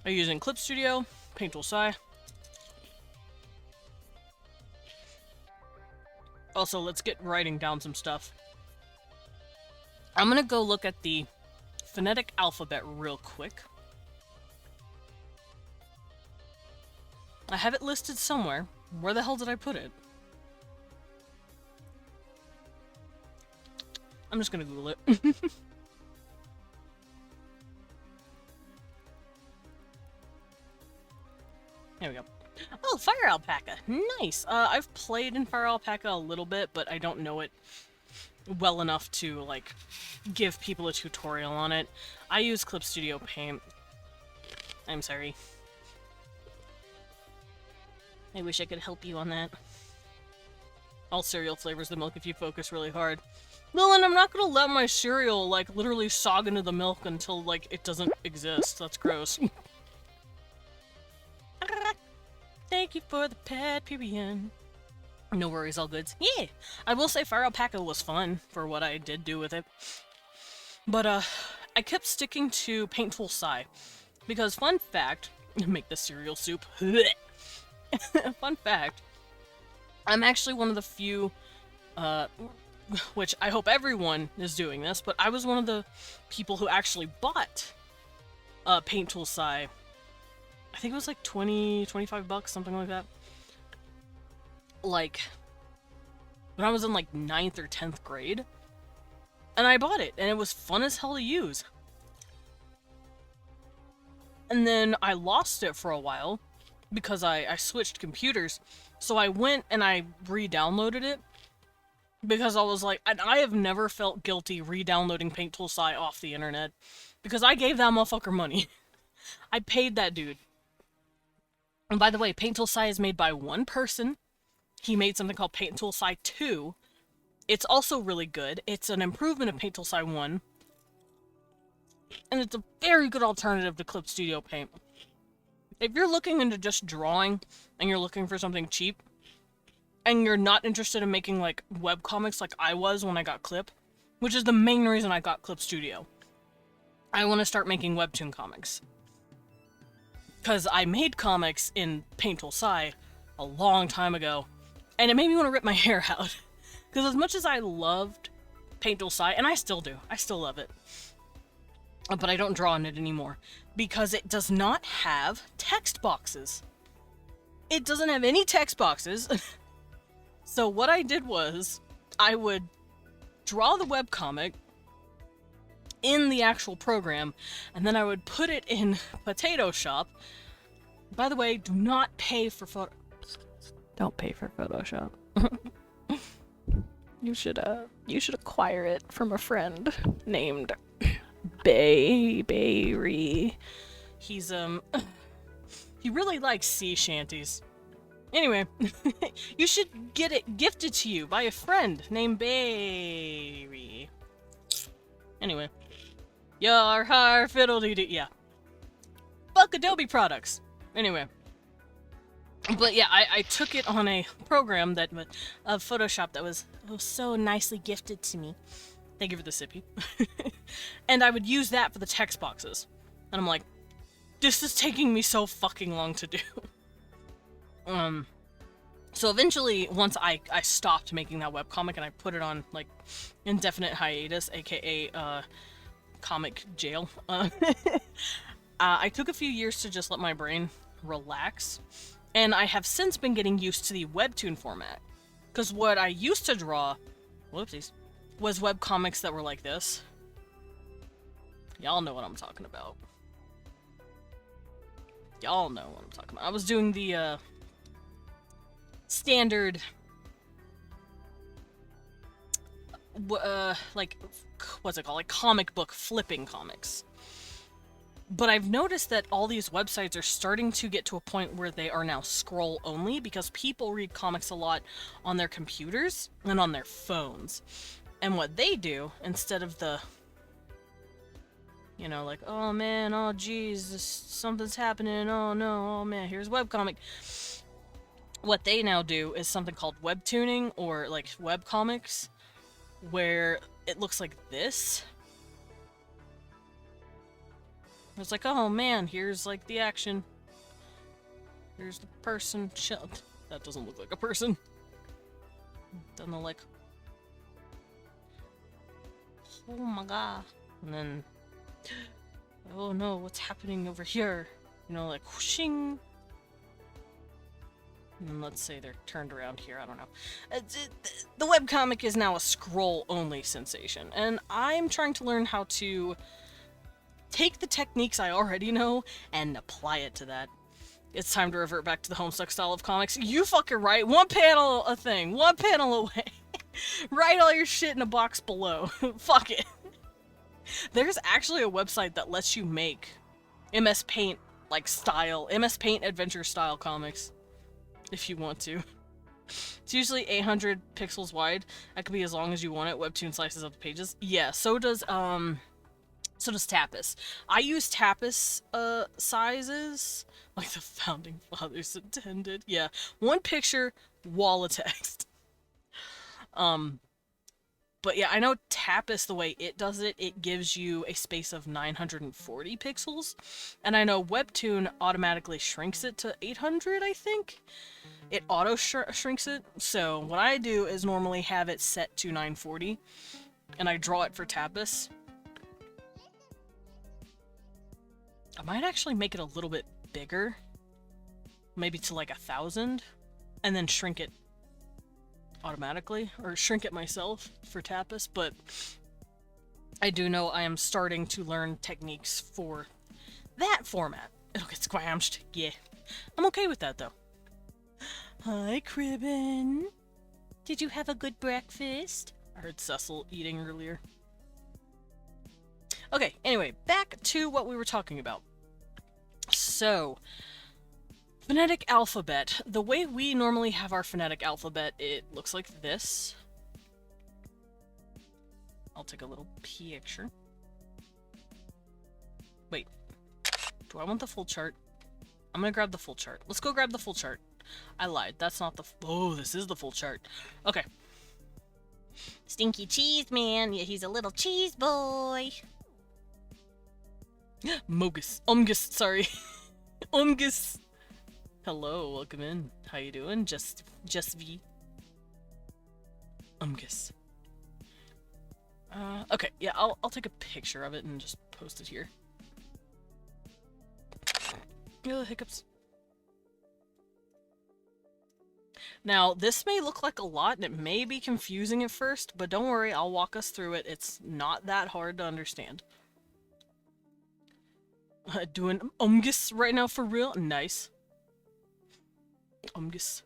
are you using Clip Studio? Paint Tool Sci? Also, let's get writing down some stuff. I'm gonna go look at the phonetic alphabet real quick. I have it listed somewhere. Where the hell did I put it? I'm just gonna Google it. There we go. Oh, Fire Alpaca. Nice. I've played in Fire Alpaca a little bit, but I don't know it well enough to, like, give people a tutorial on it. I use Clip Studio Paint. I'm sorry. I wish I could help you on that. All cereal flavors the milk if you focus really hard. Well, and I'm not gonna let my cereal, like, literally sog into the milk until, like, it doesn't exist. That's gross. Thank you for the pet, Pyrian. No worries, all goods. Yeah! I will say Fire Alpaca was fun for what I did do with it. But, I kept sticking to Paint Tool Sci. Because, fun fact... Make the cereal soup. Fun fact... I'm actually one of the few, which I hope everyone is doing this, but I was one of the people who actually bought Paint Tool Sci. I think it was like 20, 25 bucks, something like that. Like, when I was in like 9th or 10th grade. And I bought it, and it was fun as hell to use. And then I lost it for a while, because I switched computers. So I went and I re-downloaded it. Because I was like, I have never felt guilty re-downloading Paint Tool Sci off the internet. Because I gave that motherfucker money. I paid that dude. And by the way, Paint Tool Sci is made by one person. He made something called Paint Tool Sci 2. It's also really good. It's an improvement of Paint Tool Sci 1. And it's a very good alternative to Clip Studio Paint. If you're looking into just drawing, and you're looking for something cheap, and you're not interested in making, like, webcomics like I was when I got Clip, which is the main reason I got Clip Studio. I want to start making webtoon comics. Because I made comics in Paint Tool Sci a long time ago, and it made me want to rip my hair out. Because as much as I loved Paint Tool Sci, and I still do, I still love it, but I don't draw in it anymore, because it does not have text boxes. It doesn't have any text boxes. So what I did was, I would draw the webcomic in the actual program, and then I would put it in Potato Shop. By the way, do not pay for Don't pay for Photoshop. You should acquire it from a friend named Bayry. He's he really likes sea shanties. Anyway, you should get it gifted to you by a friend named Bayry. Anyway. Yar har fiddle-dee-dee. Yeah. Fuck Adobe products. Anyway. But yeah, I took it on a program that of Photoshop that was so nicely gifted to me. Thank you for the sippy. And I would use that for the text boxes. And I'm like, this is taking me so fucking long to do. So eventually, once I stopped making that webcomic and I put it on, like, indefinite hiatus, aka, comic jail, I took a few years to just let my brain relax, and I have since been getting used to the webtoon format. Because what I used to draw, whoopsies, was webcomics that were like this. Y'all know what I'm talking about. Y'all know what I'm talking about. I was doing the, standard, like, what's it called? Like, comic book flipping comics. But I've noticed that all these websites are starting to get to a point where they are now scroll only because people read comics a lot on their computers and on their phones. And what they do, instead of the, you know, like, oh man, oh geez, something's happening, oh no, oh man, here's webcomic. What they now do is something called webtooning, or like webcomics, where it looks like this. It's like, oh man, here's like the action. Here's the person. That doesn't look like a person. Doesn't look like. Oh my god. And then, oh no, what's happening over here? You know, like whooshing. And then let's say they're turned around here, I don't know. The webcomic is now a scroll-only sensation, and I'm trying to learn how to take the techniques I already know and apply it to that. It's time to revert back to the Homestuck style of comics. You fucking right, one panel a thing, one panel away. Write all your shit in a box below. Fuck it. There's actually a website that lets you make MS Paint, like, style, MS Paint adventure style comics. If you want to. It's usually 800 pixels wide. That could be as long as you want it. Webtoon slices up the pages. Yeah, so does Tapas. I use Tapas, sizes, like the Founding Fathers intended. Yeah, one picture, wall of text. But yeah, I know Tapas, the way it does it, it gives you a space of 940 pixels. And I know Webtoon automatically shrinks it to 800, I think. It auto shrinks it. So what I do is normally have it set to 940. And I draw it for Tapas. I might actually make it a little bit bigger. Maybe to like 1,000. And then shrink it automatically, or shrink it myself for Tapas, but I do know I am starting to learn techniques for that format. It'll get squamshed, yeah. I'm okay with that, though. Hi, Cribbin. Did you have a good breakfast? I heard Cecil eating earlier. Okay, anyway, back to what we were talking about. So, phonetic alphabet. The way we normally have our phonetic alphabet, it looks like this. I'll take a little picture. Wait. Do I want the full chart? I'm gonna grab the full chart. Let's go grab the full chart. I lied. That's not the... Oh, this is the full chart. Okay. Stinky cheese man. Yeah, he's a little cheese boy. Umgus, sorry. Umgus. Hello, welcome in. How you doing? Just V. Umgus. Okay, yeah, I'll take a picture of it and just post it here. Hiccups. Now, this may look like a lot, and it may be confusing at first, but don't worry, I'll walk us through it. It's not that hard to understand. Doing Umgus right now for real? Nice. Umgus.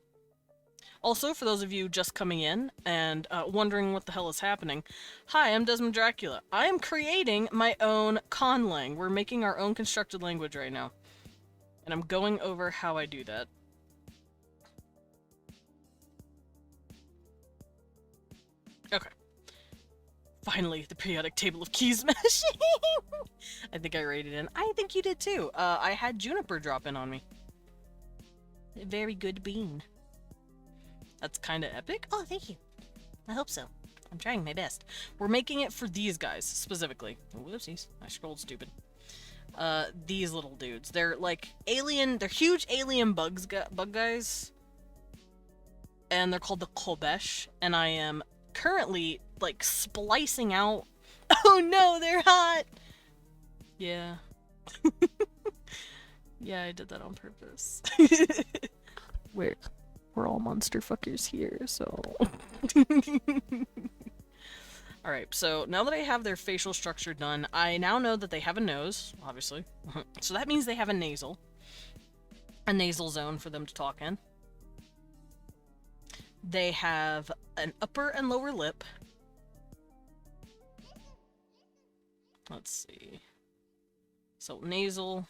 Also, for those of you just coming in and wondering what the hell is happening, hi, I'm Desmond Dracula. I am creating my own conlang. We're making our own constructed language right now. And I'm going over how I do that. Okay. Finally, the periodic table of keys meshing! I think I rated in. I think you did too. I had Juniper drop in on me. A very good bean. That's kinda epic. Oh, thank you. I hope so. I'm trying my best. We're making it for these guys, specifically. Whoopsies. I scrolled stupid. These little dudes. They're like alien, they're huge alien bug guys. And they're called the Kobesh. And I am currently, like, splicing out. Oh no, they're hot! Yeah. Yeah, I did that on purpose. We're all monster fuckers here, so... Alright, so now that I have their facial structure done, I now know that they have a nose, obviously. So that means they have a nasal zone for them to talk in. They have an upper and lower lip. Let's see. So nasal,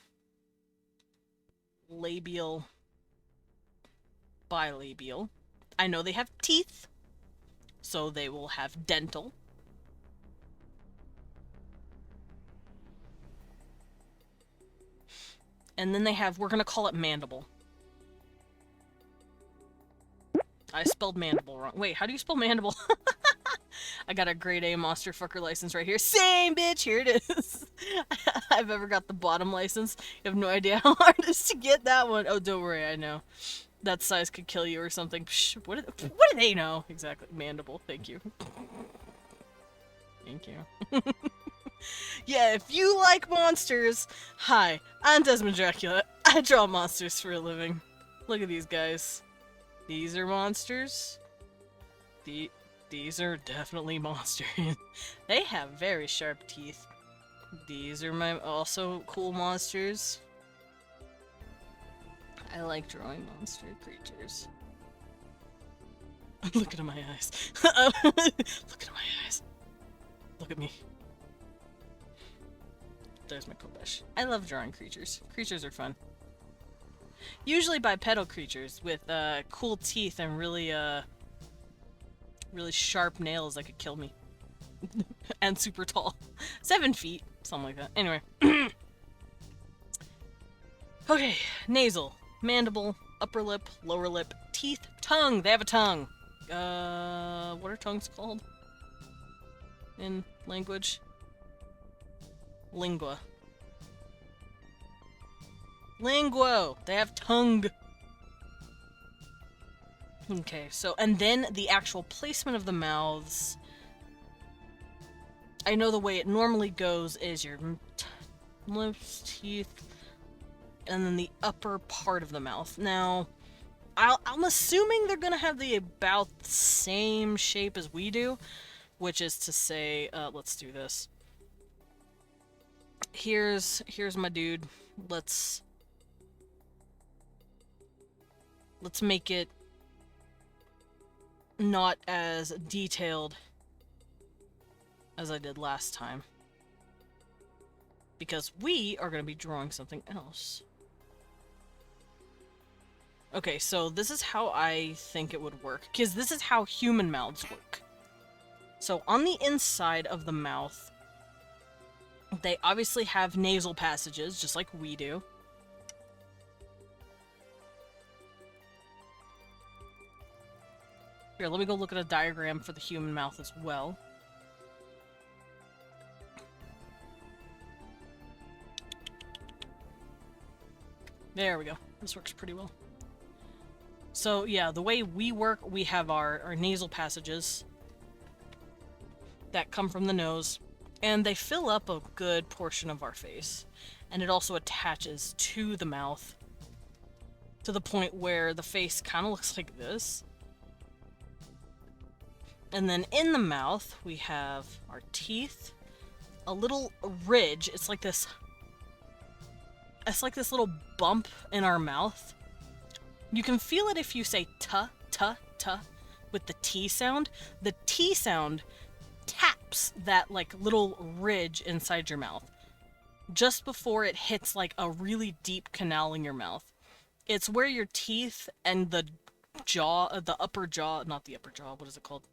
labial, bilabial. I know they have teeth, so they will have dental. And then they have, we're gonna call it mandible. I spelled mandible wrong. Wait, how do you spell mandible? I got a grade A monster fucker license right here. Same, bitch! Here it is. I've ever got the bottom license. You have no idea how hard it is to get that one. Oh, don't worry, I know. That size could kill you or something. Psh, what do they know? Exactly. Mandible. Thank you. Thank you. Yeah, if you like monsters, hi, I'm Desmond Dracula. I draw monsters for a living. Look at these guys. These are monsters. These are definitely monsters. They have very sharp teeth. These are my also cool monsters. I like drawing monster creatures. Look at my eyes. Look at my eyes. Look at me. There's my Kobesh. I love drawing creatures. Creatures are fun. Usually bipedal creatures with cool teeth and really sharp nails that could kill me. And super tall. 7 feet. Something like that. Anyway. Okay. Nasal. Mandible. Upper lip. Lower lip. Teeth. Tongue. They have a tongue. What are tongues called? In language? Lingua. Linguo! They have tongue! Okay, so, and then the actual placement of the mouths. I know the way it normally goes is your lips, teeth, and then the upper part of the mouth. Now, I'm assuming they're gonna have the about the same shape as we do, which is to say, let's do this. Here's my dude. Let's make it not as detailed as I did last time. Because we are going to be drawing something else. Okay, so this is how I think it would work. Because this is how human mouths work. So on the inside of the mouth, they obviously have nasal passages, just like we do. Here, let me go look at a diagram for the human mouth as well. There we go. This works pretty well. So, yeah, the way we work, we have our nasal passages that come from the nose, and they fill up a good portion of our face. And it also attaches to the mouth to the point where the face kind of looks like this. And then in the mouth, we have our teeth, a little ridge. It's like this little bump in our mouth. You can feel it if you say tuh, tuh, tuh with the T sound. The T sound taps that like little ridge inside your mouth just before it hits like a really deep canal in your mouth. It's where your teeth and the jaw, the upper jaw, not the upper jaw, what is it called?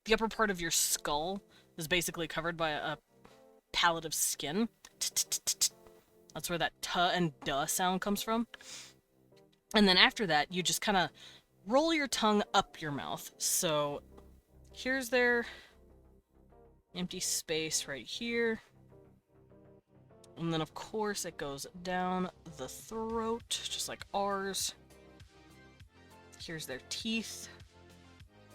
The upper part of your skull is basically covered by a palette of skin. That's where that tuh and duh sound comes from. And then after that, you just kind of roll your tongue up your mouth. So here's their Empty space right here. And then, of course, it goes down the throat, just like ours. Here's their teeth.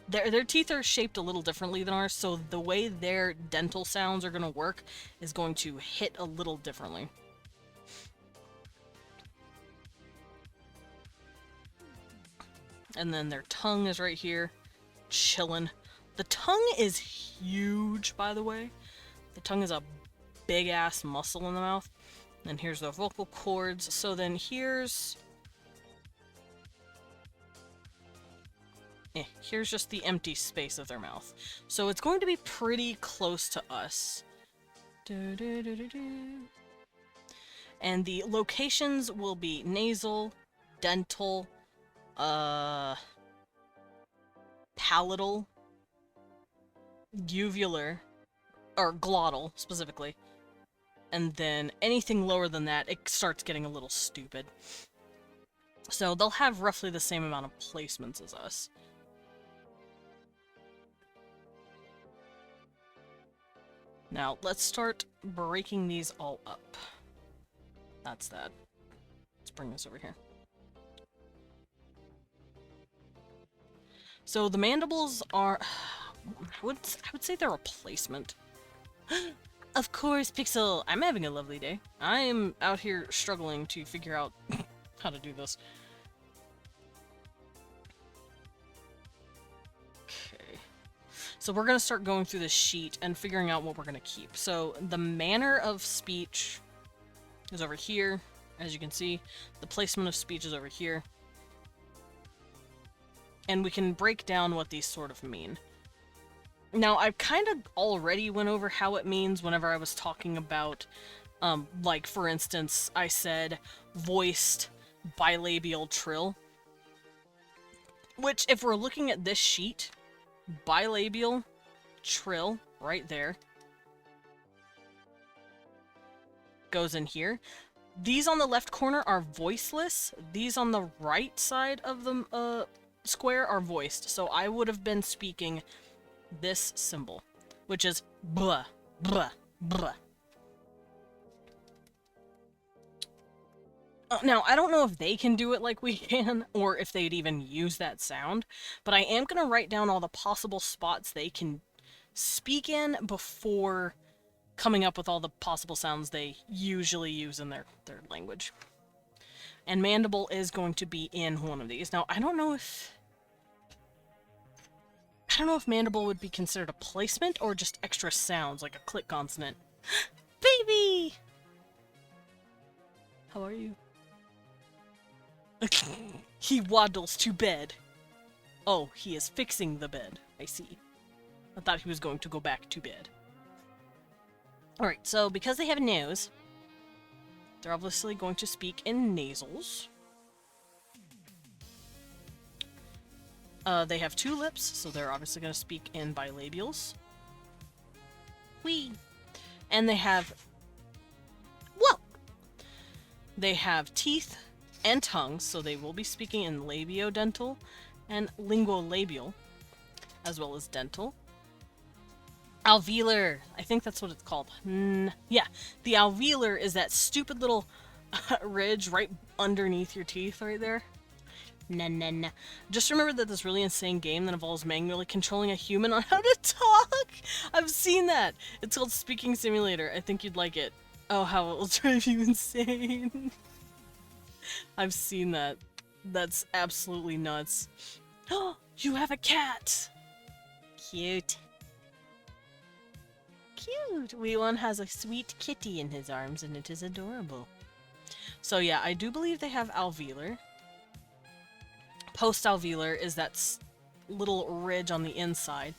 Their teeth are shaped a little differently than ours, so the way their dental sounds are going to work is going to hit a little differently. And then their tongue is right here, chillin'. The tongue is huge, by the way. The tongue is a big-ass muscle in the mouth. And here's the vocal cords. So then here's just the empty space of their mouth. So it's going to be pretty close to us. And the locations will be nasal, dental, palatal, uvular, or glottal, specifically. And then anything lower than that, it starts getting a little stupid. So they'll have roughly the same amount of placements as us. Now, let's start breaking these all up. That's that. Let's bring this over here. So the mandibles are... I would say they're a placement. Of course, Pixel! I'm having a lovely day. I'm out here struggling to figure out how to do this. Okay. So we're gonna start going through this sheet and figuring out what we're gonna keep. So the manner of speech is over here, as you can see. The placement of speech is over here. And we can break down what these sort of mean. Now, I kind of already went over how it means whenever I was talking about, like, for instance, I said voiced bilabial trill. Which, if we're looking at this sheet, bilabial trill, right there, goes in here. These on the left corner are voiceless. These on the right side of the square are voiced. So I would have been speaking this symbol, which is blah, blah, blah. Now, I don't know if they can do it like we can, or if they'd even use that sound, but I am going to write down all the possible spots they can speak in before coming up with all the possible sounds they usually use in their language. And mandible is going to be in one of these. Now, I don't know if mandible would be considered a placement or just extra sounds, like a click consonant. Baby! How are you? He waddles to bed. Oh, he is fixing the bed. I see. I thought he was going to go back to bed. Alright, so because they have a nose, they're obviously going to speak in nasals. They have two lips, so they're obviously going to speak in bilabials. Whee! And they have... Whoa! They have teeth and tongues, so they will be speaking in labiodental and linguolabial, as well as dental. Alveolar! I think that's what it's called. Yeah, the alveolar is that stupid little ridge right underneath your teeth right there. Nah. Just remember that this really insane game that involves manually controlling a human on how to talk! I've seen that! It's called Speaking Simulator. I think you'd like it. Oh, how it will drive you insane. I've seen that. That's absolutely nuts. Oh, you have a cat! Cute. Cute! Wee One has a sweet kitty in his arms, and it is adorable. So yeah, I do believe they have alveolar. Post-alveolar is that little ridge on the inside.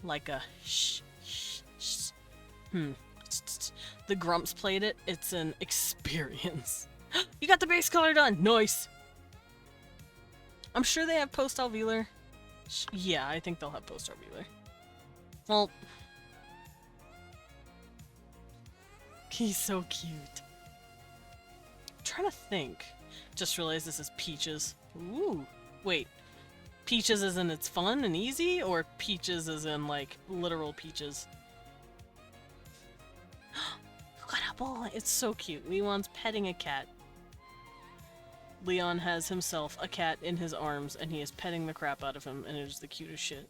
Like a The Grumps played it. It's an experience. You got the base color done! Nice! I'm sure they have post-alveolar. Yeah, I think they'll have post-alveolar. Well... He's so cute. I'm trying to think. Just realized this is Peaches. Ooh. Wait. Peaches as in it's fun and easy, or peaches as in like literal peaches? Look at that boy! It's so cute. Leon's petting a cat. Leon has himself a cat in his arms, and he is petting the crap out of him, and it is the cutest shit.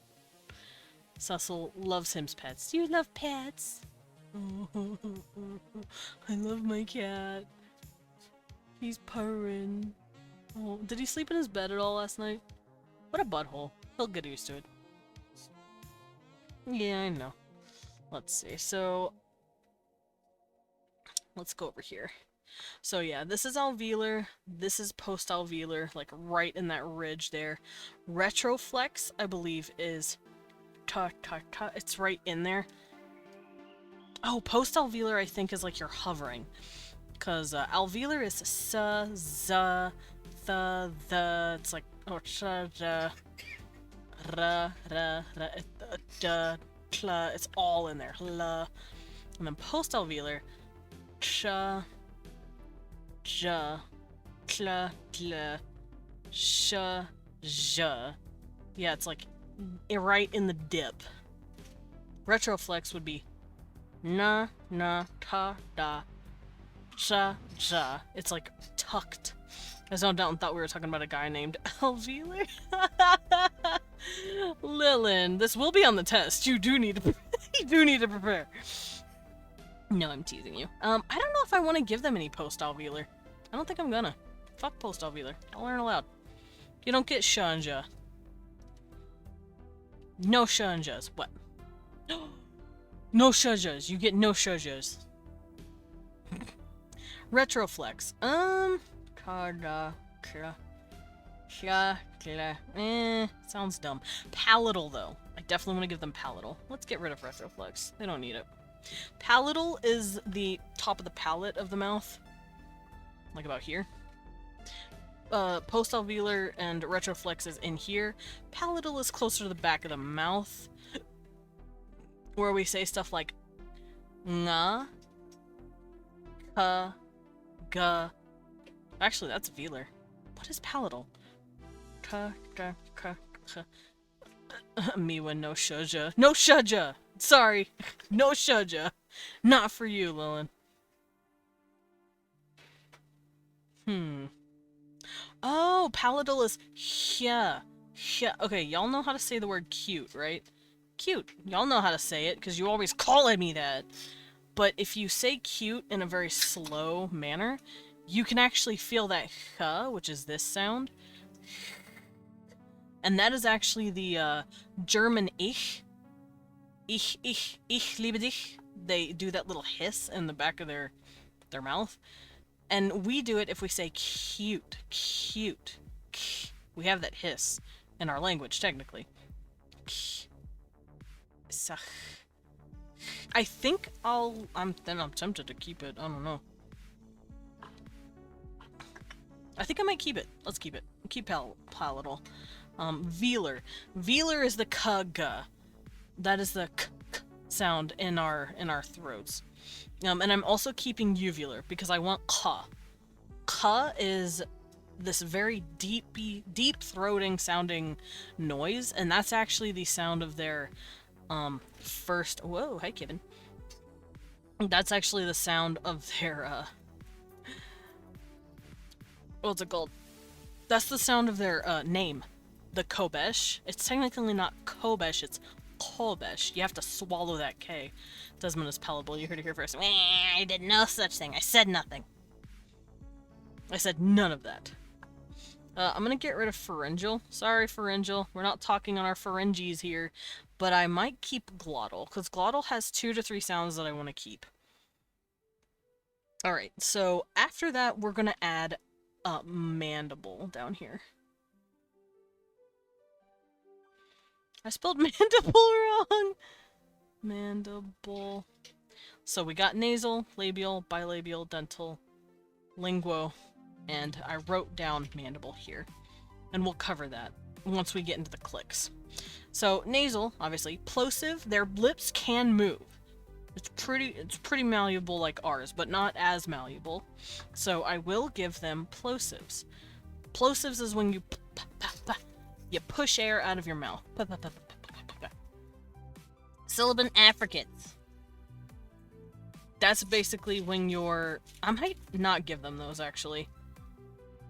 Cecil loves him's pets. Do you love pets? I love my cat. He's purring. Oh, did he sleep in his bed at all last night? What a butthole. He'll get used to it. Yeah, I know. Let's see. So, let's go over here. So yeah, this is alveolar. This is post-alveolar, like right in that ridge there. Retroflex, I believe, is it's right in there. Oh, post-alveolar I think is like you're hovering. Because alveolar is sa, za, the, it's like, oh, cha, ja, ra, da, tla, it's all in there. La. And then post-alveolar, cha, ja, tla, tla, sha, ja. Yeah, it's like right in the dip. Retroflex would be na, na, ta, da, cha, ja. It's like tucked. I zoned out and thought we were talking about a guy named Alveolar. Lilin, this will be on the test. You do need to prepare. No, I'm teasing you. I don't know if I want to give them any post-alveolar. I don't think I'm gonna. Fuck post-alveolar. I'll learn aloud. You don't get shanja. No shanjas. What? No shanjas. You get no shanjas. Retroflex. Sounds dumb. Palatal, though. I definitely want to give them palatal. Let's get rid of retroflex. They don't need it. Palatal is the top of the palate of the mouth. Like about here. Post-alveolar and retroflex is in here. Palatal is closer to the back of the mouth. Where we say stuff like nga, ka, ga. Actually, that's velar. What is palatal? Ka, ka, ka, ka. Miwa no shuja. No shuja! Sorry. No shuja. Not for you, Lilin. Oh, palatal is hya. Hya. Okay, y'all know how to say the word cute, right? Cute. Y'all know how to say it, because you always call me that. But if you say cute in a very slow manner, you can actually feel that h, which is this sound. And that is actually the German ich. Ich liebe dich. They do that little hiss in the back of their mouth. And we do it if we say cute. Cute. We have that hiss in our language, technically. I think I'm tempted to keep it. I don't know. I think I might keep it. Let's keep it. Keep palatal. Velar. Velar is the k-ga. That is the k sound in our throats. And I'm also keeping uvular because I want ka. Ka is this very deep throating sounding noise, and that's actually the sound of their first. Whoa, hi Kevin. That's actually the sound of their what's it called? That's the sound of their name, the Kobesh. It's technically not Kobesh, it's Kobesh. You have to swallow that K. Desmond is palatable. You heard it here first. I did no such thing. I said nothing. I said none of that. I'm gonna get rid of pharyngeal. Sorry, pharyngeal. We're not talking on our pharynges here, but I might keep glottal, because glottal has 2 to 3 sounds that I want to keep. Alright, so after that, we're gonna add mandible down here. I spelled mandible wrong! Mandible. So we got nasal, labial, bilabial, dental, linguo, and I wrote down mandible here. And we'll cover that once we get into the clicks. So nasal, obviously. Plosive, their lips can move. It's pretty malleable like ours, but not as malleable. So I will give them plosives. Plosives is when You push air out of your mouth. Sibilant affricates. That's basically when you're... I might not give them those, actually.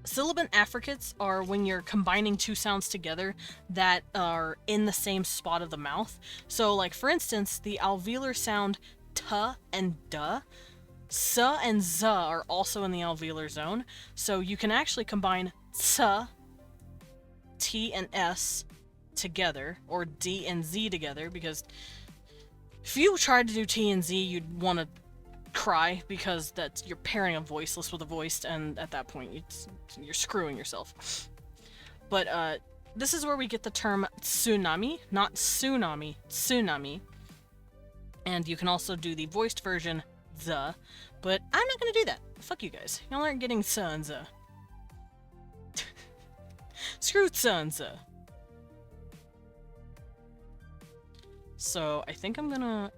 Sibilant affricates are when you're combining two sounds together that are in the same spot of the mouth. So, like, for instance, the alveolar sound t and duh, s and z are also in the alveolar zone. So you can actually combine t and s together, or d and z together, because if you tried to do t and z, you'd want to cry, because that's you're pairing a voiceless with a voiced, and at that point you're screwing yourself. But this is where we get the term tsunami, not tsunami, tsunami. And you can also do the voiced version, the, but I'm not gonna do that. Fuck you guys. Y'all aren't getting tsa and za. Screw tsa and za. So I think I'm gonna...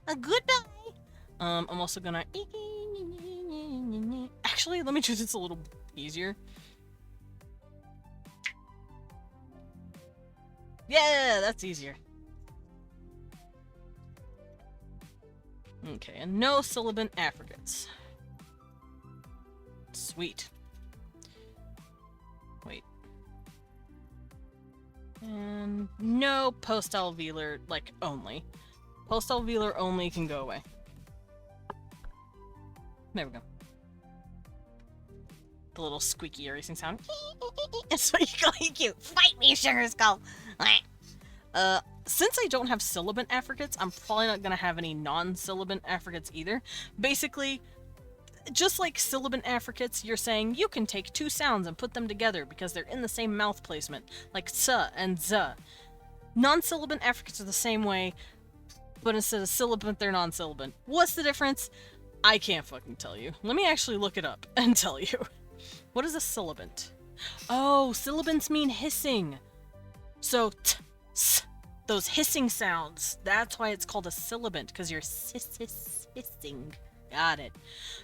A goodbye. I'm also gonna... Actually, let me do this a little easier. Yeah, that's easier. Okay, and no sibilant affricates. Sweet. Wait. And no post-alveolar, like, only. Post-alveolar only can go away. There we go. The little squeaky erasing sound. That's what you call you cute. Fight me, sugar skull. Since I don't have sibilant affricates, I'm probably not gonna have any non-sibilant affricates either. Basically, just like sibilant affricates, you're saying you can take two sounds and put them together because they're in the same mouth placement, like ts and z. Non-sibilant affricates are the same way, but instead of sibilant, they're non-sibilant. What's the difference? I can't fucking tell you. Let me actually look it up and tell you. What is a sibilant? Oh, sibilants mean hissing. So, t, s, those hissing sounds. That's why it's called a sibilant, because you're hissing. Got it.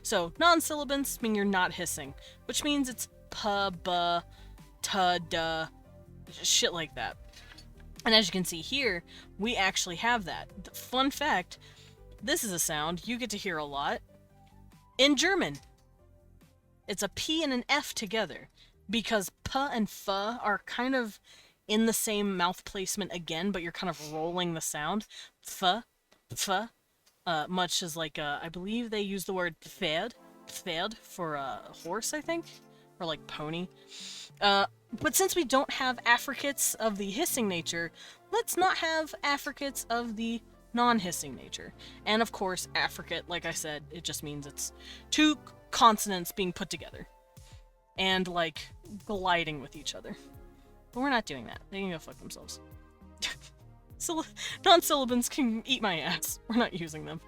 So, non-sibilants mean you're not hissing, which means it's p, b, t, d, shit like that. And as you can see here, we actually have that. Fun fact, this is a sound you get to hear a lot in German. It's a P and an F together, because P and F are kind of in the same mouth placement again, but you're kind of rolling the sound. F, F, much as like, I believe they use the word Pferd for horse, I think, or like pony. But since we don't have affricates of the hissing nature, let's not have affricates of the non-hissing nature. And of course, affricate, like I said, it just means it's two consonants being put together and like gliding with each other. But we're not doing that. They can go fuck themselves. Non-sibilants can eat my ass. We're not using them.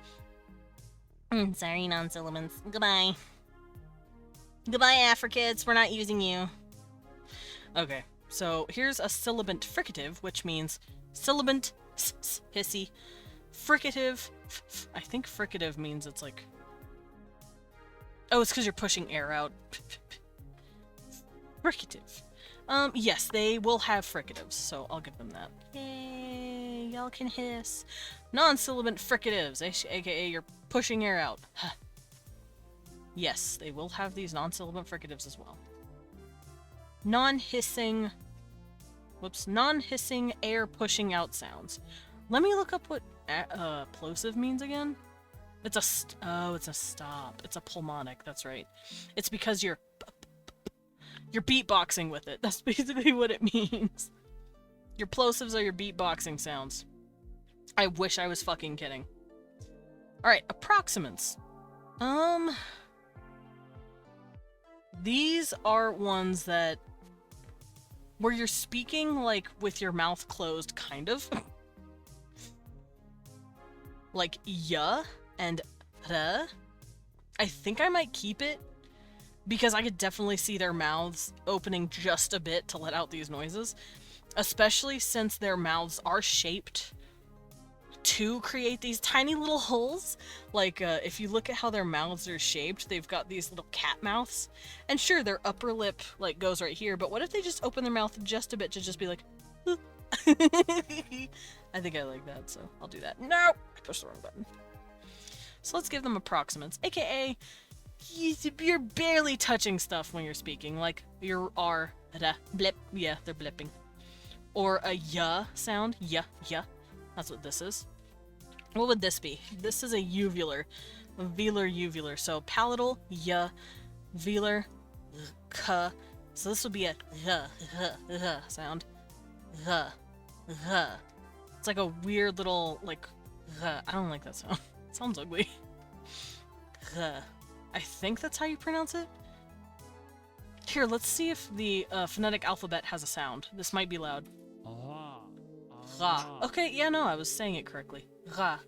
Sorry, non-sibilants. Goodbye. Goodbye, affricates. We're not using you. Okay, so here's a sibilant fricative, which means sibilant, hissy, fricative. I think fricative means it's like... Oh, it's because you're pushing air out. Fricative. Yes, they will have fricatives, so I'll give them that. Yay, y'all can hiss. Non-sibilant fricatives, aka you're pushing air out. Yes, they will have these non-sibilant fricatives as well. Non-hissing... Whoops. Non-hissing air pushing out sounds. Let me look up what plosive means again. It's a it's a stop. It's a pulmonic, that's right. It's because you're beatboxing with it. That's basically what it means. Your plosives are your beatboxing sounds. I wish I was fucking kidding. Alright, approximants. These are ones that... where you're speaking, like, with your mouth closed, kind of. Like, yeah and the. I think I might keep it, because I could definitely see their mouths opening just a bit to let out these noises. Especially since their mouths are shaped to create these tiny little holes. Like, if you look at how their mouths are shaped, they've got these little cat mouths. And sure, their upper lip, like, goes right here, but what if they just open their mouth just a bit to just be like, I think I like that, so I'll do that. No! I pushed the wrong button. So let's give them approximates, aka you're barely touching stuff when you're speaking, like your R, da, blip, yeah, they're blipping. Or a ya sound, yeah, that's what this is. What would this be? This is a uvular, velar, so palatal, ya, velar, k, so this would be a sound, it's like a weird little, like, I don't like that sound, it sounds ugly. I think that's how you pronounce it. Here, let's see if the phonetic alphabet has a sound. This might be loud. Ra. Okay, yeah, no, I was saying it correctly. Ra.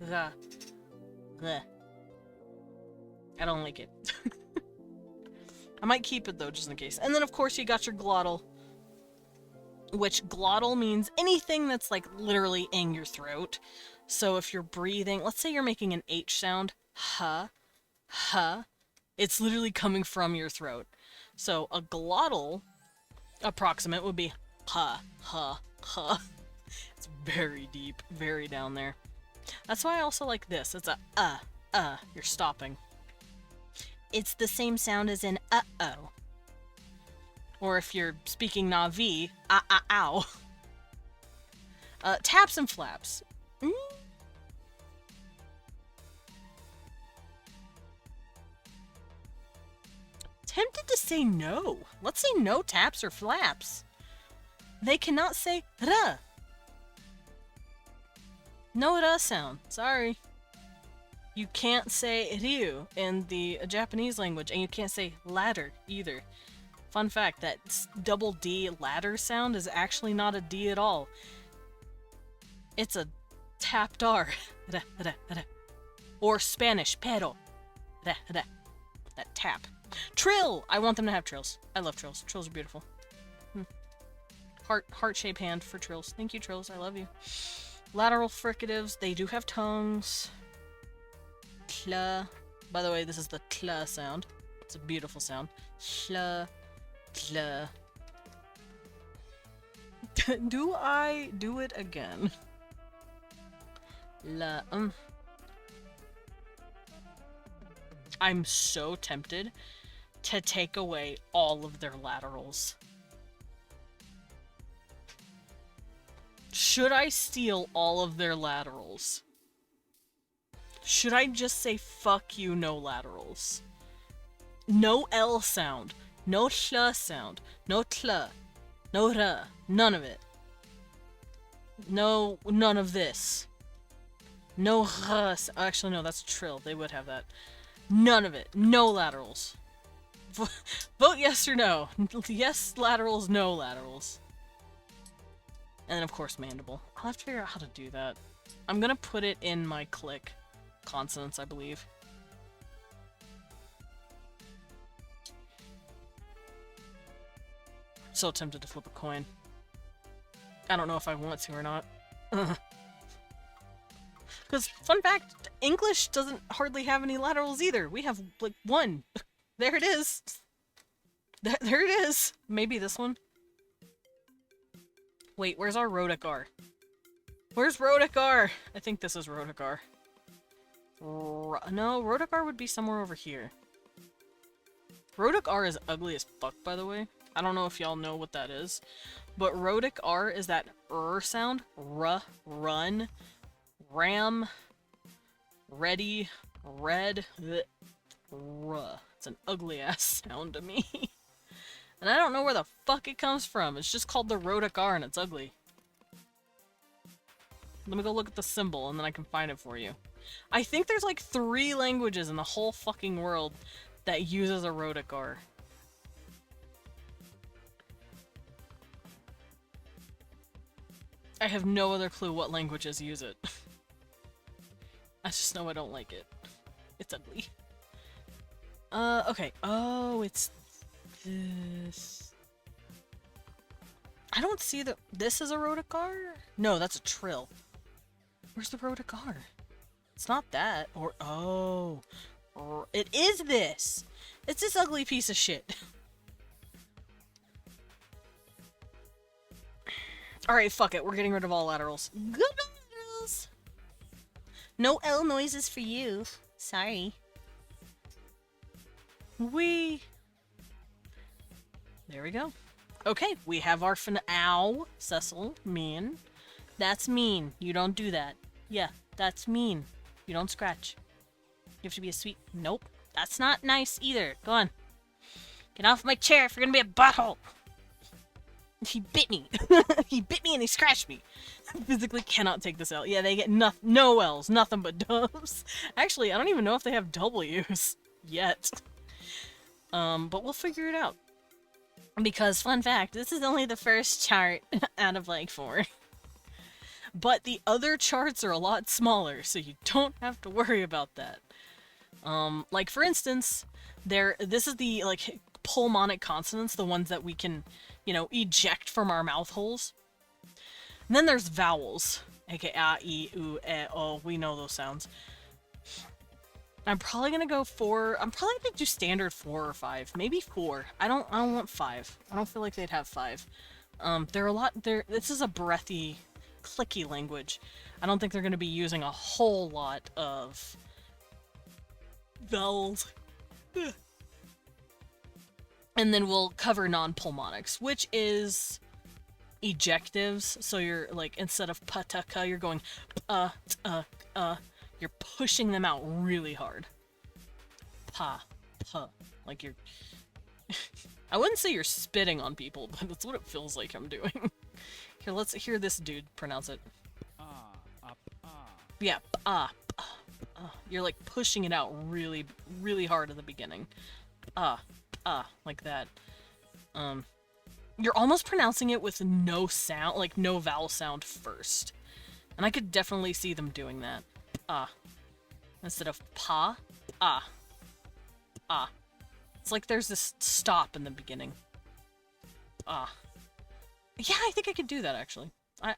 Bleh. I don't like it. I might keep it though, just in case. And then, of course, you got your glottal, which glottal means anything that's like literally in your throat. So if you're breathing, let's say you're making an H sound, huh, it's literally coming from your throat. So a glottal approximate would be ha. It's very deep, very down there. That's why I also like this. It's a you're stopping. It's the same sound as in uh-oh. Or if you're speaking Na'vi, ow. Taps and flaps. Tempted to say no. Let's say no taps or flaps. They cannot say ra. No ra sound. Sorry. You can't say ryu in the Japanese language, and you can't say ladder either. Fun fact, that double D ladder sound is actually not a D at all. It's a tapped R. Or Spanish, pero. That tap. Trill! I want them to have trills. I love trills. Trills are beautiful. Heart-shaped hand for trills. Thank you, trills. I love you. Lateral fricatives. They do have tongues. Tla. By the way, this is the tla sound. It's a beautiful sound. Tla. Tla. Do I do it again? La. I'm so tempted to take away all of their laterals. Should I steal all of their laterals? Should I just say fuck you, no laterals? No L sound, no hl sound, no tla, no ra, none of it. No, none of this. No r, actually no, that's trill, they would have that. None of it. No laterals. Vote yes or no. Yes laterals, no laterals. And then, of course, mandible. I'll have to figure out how to do that. I'm gonna put it in my click consonants, I believe. So tempted to flip a coin. I don't know if I want to or not. Because, fun fact, English doesn't hardly have any laterals either. We have, like, one. There it is. There it is. Maybe this one. Wait, where's our Rhotic R? Where's Rhotic R? I think this is Rhotic R. No, Rhotic R would be somewhere over here. Rhotic R is ugly as fuck, by the way. I don't know if y'all know what that is. But Rhotic R is that sound. Run. Ram, ready, red, ruh. It's an ugly ass sound to me. And I don't know where the fuck it comes from. It's just called the Rhotic R and it's ugly. Let me go look at the symbol and then I can find it for you. I think there's like 3 languages in the whole fucking world that uses a Rhotic R. I have no other clue what languages use it. I just know I don't like it. It's ugly. Okay. Oh, it's this. I don't see the. This is a Rhotic R? No, that's a trill. Where's the Rhodogar? It's not that. Or, oh. Or, it is this! It's this ugly piece of shit. Alright, fuck it. We're getting rid of all laterals. Goodbye, laterals! No L noises for you. Sorry. Wee. There we go. Okay, we have our ow, Cecil, mean. That's mean. You don't do that. Yeah, that's mean. You don't scratch. You have to be a sweet... Nope. That's not nice either. Go on. Get off my chair if you're gonna be a butthole. He bit me. He bit me and he scratched me. Physically cannot take this L. Yeah, they get no L's. Nothing but W's. Actually, I don't even know if they have W's yet. But we'll figure it out. Because, fun fact, this is only the first chart out of like 4. But the other charts are a lot smaller, so you don't have to worry about that. Like for instance, this is the like pulmonic consonants, the ones that we can, you know, eject from our mouth holes. And then there's vowels, aka a, e, u, e, o. We know those sounds. I'm probably gonna go 4. I'm probably gonna do standard 4 or 5, maybe 4. I don't want 5. I don't feel like they'd have 5. This is a breathy, clicky language. I don't think they're gonna be using a whole lot of vowels. And then we'll cover non-pulmonics, which is ejectives. So you're like, instead of pataka, you're going you're pushing them out really hard. Pa, like you're I wouldn't say you're spitting on people, but that's what it feels like I'm doing. Here, let's hear this dude pronounce it. Yeah, you're like pushing it out really, really hard at the beginning. Like that. You're almost pronouncing it with no sound, like no vowel sound first. And I could definitely see them doing that. Instead of pa, It's like there's this stop in the beginning. Yeah, I think I could do that actually.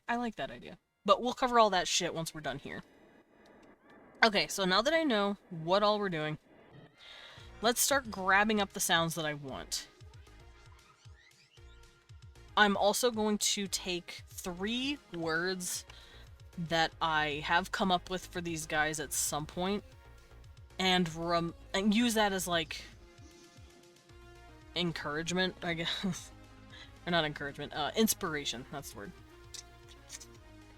I like that idea. But we'll cover all that shit once we're done here. Okay, so now that I know what all we're doing, let's start grabbing up the sounds that I want. I'm also going to take 3 words that I have come up with for these guys at some point and use that as like encouragement, I guess. Or not encouragement, inspiration, that's the word.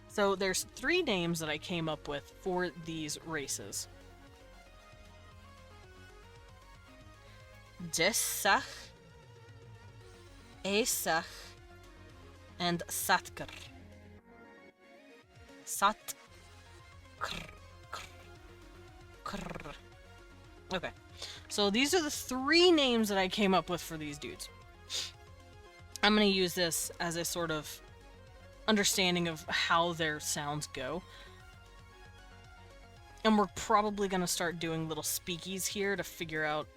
So there's 3 names that I came up with for these races. Jessach, Esach, and Satkar. Okay, so these are the 3 names that I came up with for these dudes. I'm gonna use this as a sort of understanding of how their sounds go. And we're probably gonna start doing little speakies here to figure out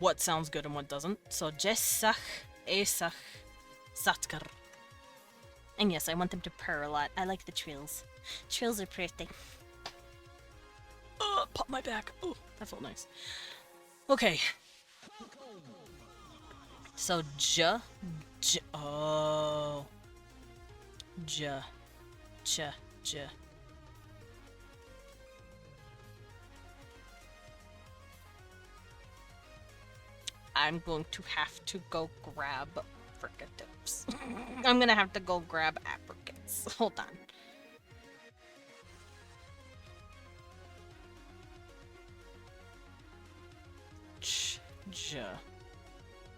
what sounds good and what doesn't. So, Jessach, Esach, Satkar. And yes, I want them to purr a lot. I like the trills. Trills are pretty. Oh, pop my back. Oh, that felt nice. Okay. So, oh. J. I'm going to have to go grab fricatives. I'm gonna have to go grab apricants. Hold on.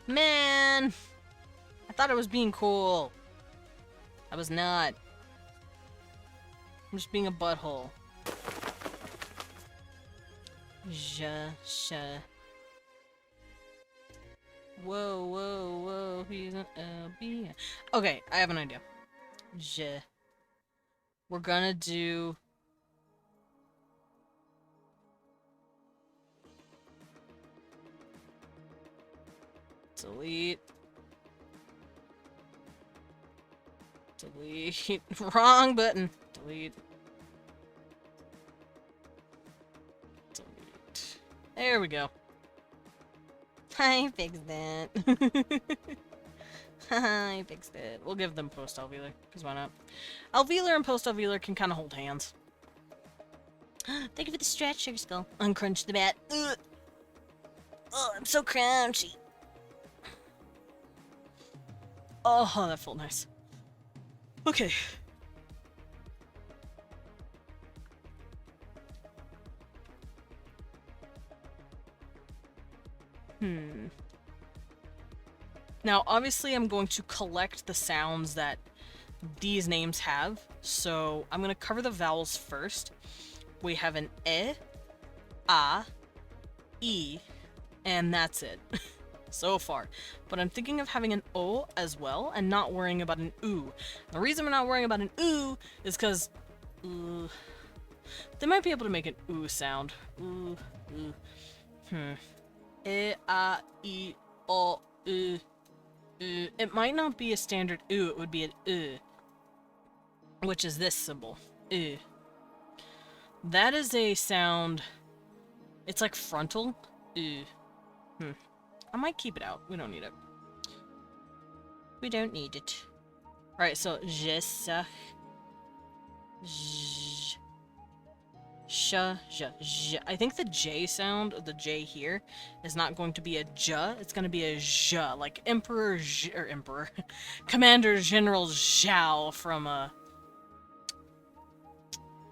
Man! I thought I was being cool. I was not. I'm just being a butthole. Whoa, he's an LB. Okay, I have an idea. We're gonna do... Delete. Wrong button. Delete. There we go. I fixed it. I fixed it. We'll give them post-alveolar, because why not? Alveolar and post-alveolar can kind of hold hands. Thank you for the stretch, Sugar Skull. Uncrunch the bat. Ugh. Oh, I'm so crunchy. Oh, that felt nice. Okay. Now, obviously, I'm going to collect the sounds that these names have. So, I'm going to cover the vowels first. We have an E, A, E, and that's it. So far. But I'm thinking of having an O as well, and not worrying about an U. The reason we're not worrying about an U is because they might be able to make an U sound. E, A, E, O, U. It might not be a standard U, it would be an U, which is this symbol. U. That is a sound, it's like frontal. U. I might keep it out. We don't need it. We don't need it. Alright, so je, sa, j, sha, ja, j. I think the J sound, the J here, is not going to be a j, it's going to be a zh, like Emperor, or Emperor, Commander General Zhao from,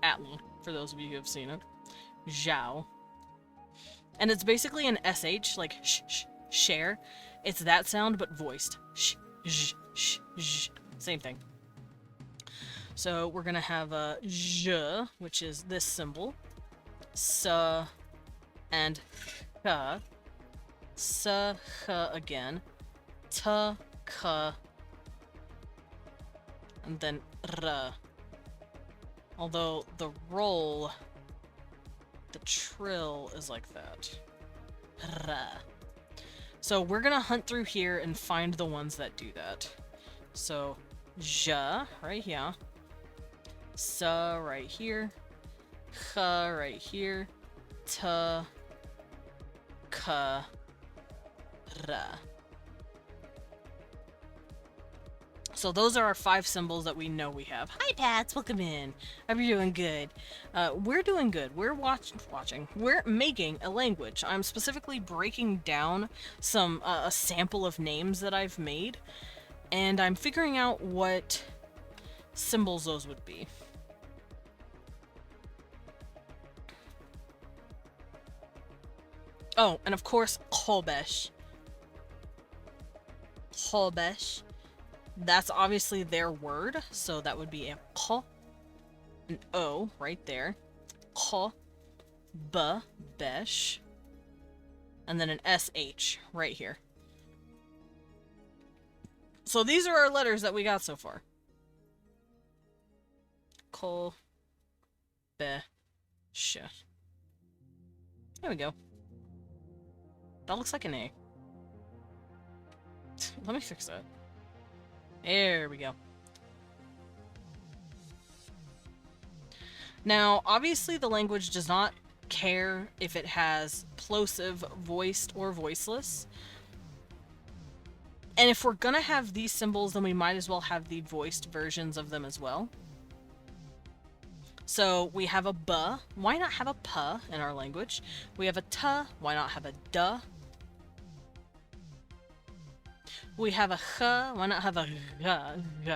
Atlan, for those of you who have seen it. Zhao. And it's basically an SH, like share. It's that sound, but voiced. Sh, sh, sh, sh. Same thing. So we're gonna have a zh, which is this symbol. Sa and ha. Sa, ha again. Ta, ka. And then ra. Although the roll, the trill is like that. Ra. So we're gonna hunt through here and find the ones that do that. So, ja, right here. Sa, right here. Ha, right here. Ta, ka, ra. So those are our 5 symbols that we know we have. Hi, Pats. Welcome in. Hope you're doing good. We're doing good. We're watching. We're making a language. I'm specifically breaking down some a sample of names that I've made, and I'm figuring out what symbols those would be. Oh, and of course, Khobesh. Khobesh. That's obviously their word, so that would be a kho, an O right there, kho, b, besh, and then an SH right here. So these are our letters that we got so far. Kho, be, sh. There we go. That looks like an A. Let me fix that. There we go. Now, obviously the language does not care if it has plosive, voiced, or voiceless. And if we're gonna have these symbols, then we might as well have the voiced versions of them as well. So we have a b, why not have a p in our language? We have a t, why not have a d? We have a h, why not have a g, g.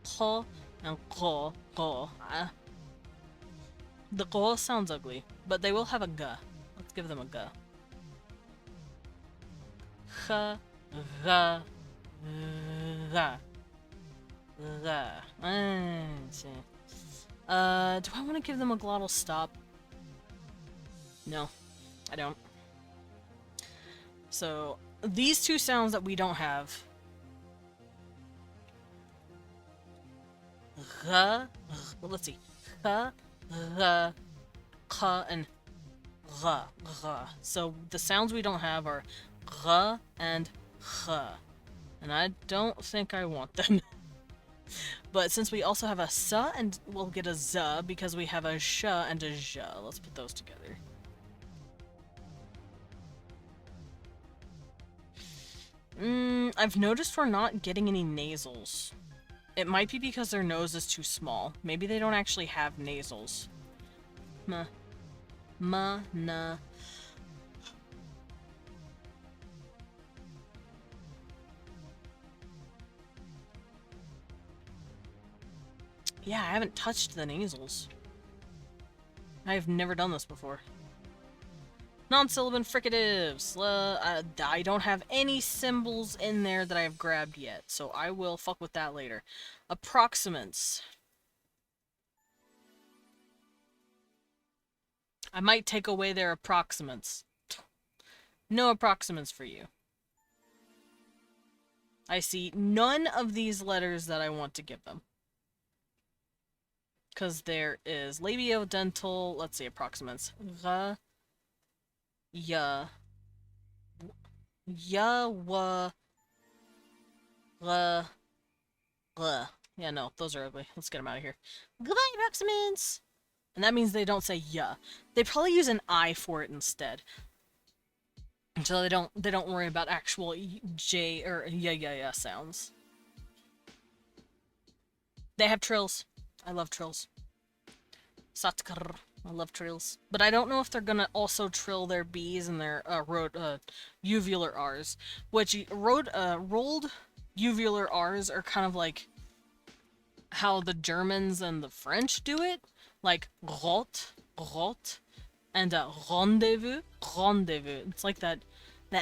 Kho and ko. The ko sounds ugly, but they will have a g. Let's give them a g. H, g, see. Do I want to give them a glottal stop? No, I don't. So, these 2 sounds that we don't have. Well, let's see. H, g, k, and g. So, the sounds we don't have are g and h. And I don't think I want them. But since we also have a s and we'll get a z because we have a sh and a zh. Let's put those together. I've noticed we're not getting any nasals. It might be because their nose is too small. Maybe they don't actually have nasals. Ma. Ma, na. Yeah, I haven't touched the nasals. I've never done this before. Non-syllabant fricatives. I don't have any symbols in there that I've grabbed yet, so I will fuck with that later. Approximants. I might take away their approximants. No approximants for you. I see none of these letters that I want to give them. Because there is labiodental, let's see, approximants. R, ya, wa, r, r. Yeah, no, those are ugly. Let's get them out of here. Goodbye, approximants! And that means they don't say ya. They probably use an I for it instead. So they don't worry about actual J or ya sounds. They have trills. I love trills. Satkar. I love trills. But I don't know if they're gonna also trill their B's and their uvular R's. Which rolled uvular R's are kind of like how the Germans and the French do it. Like rot, rot, and rendezvous, rendezvous. It's like that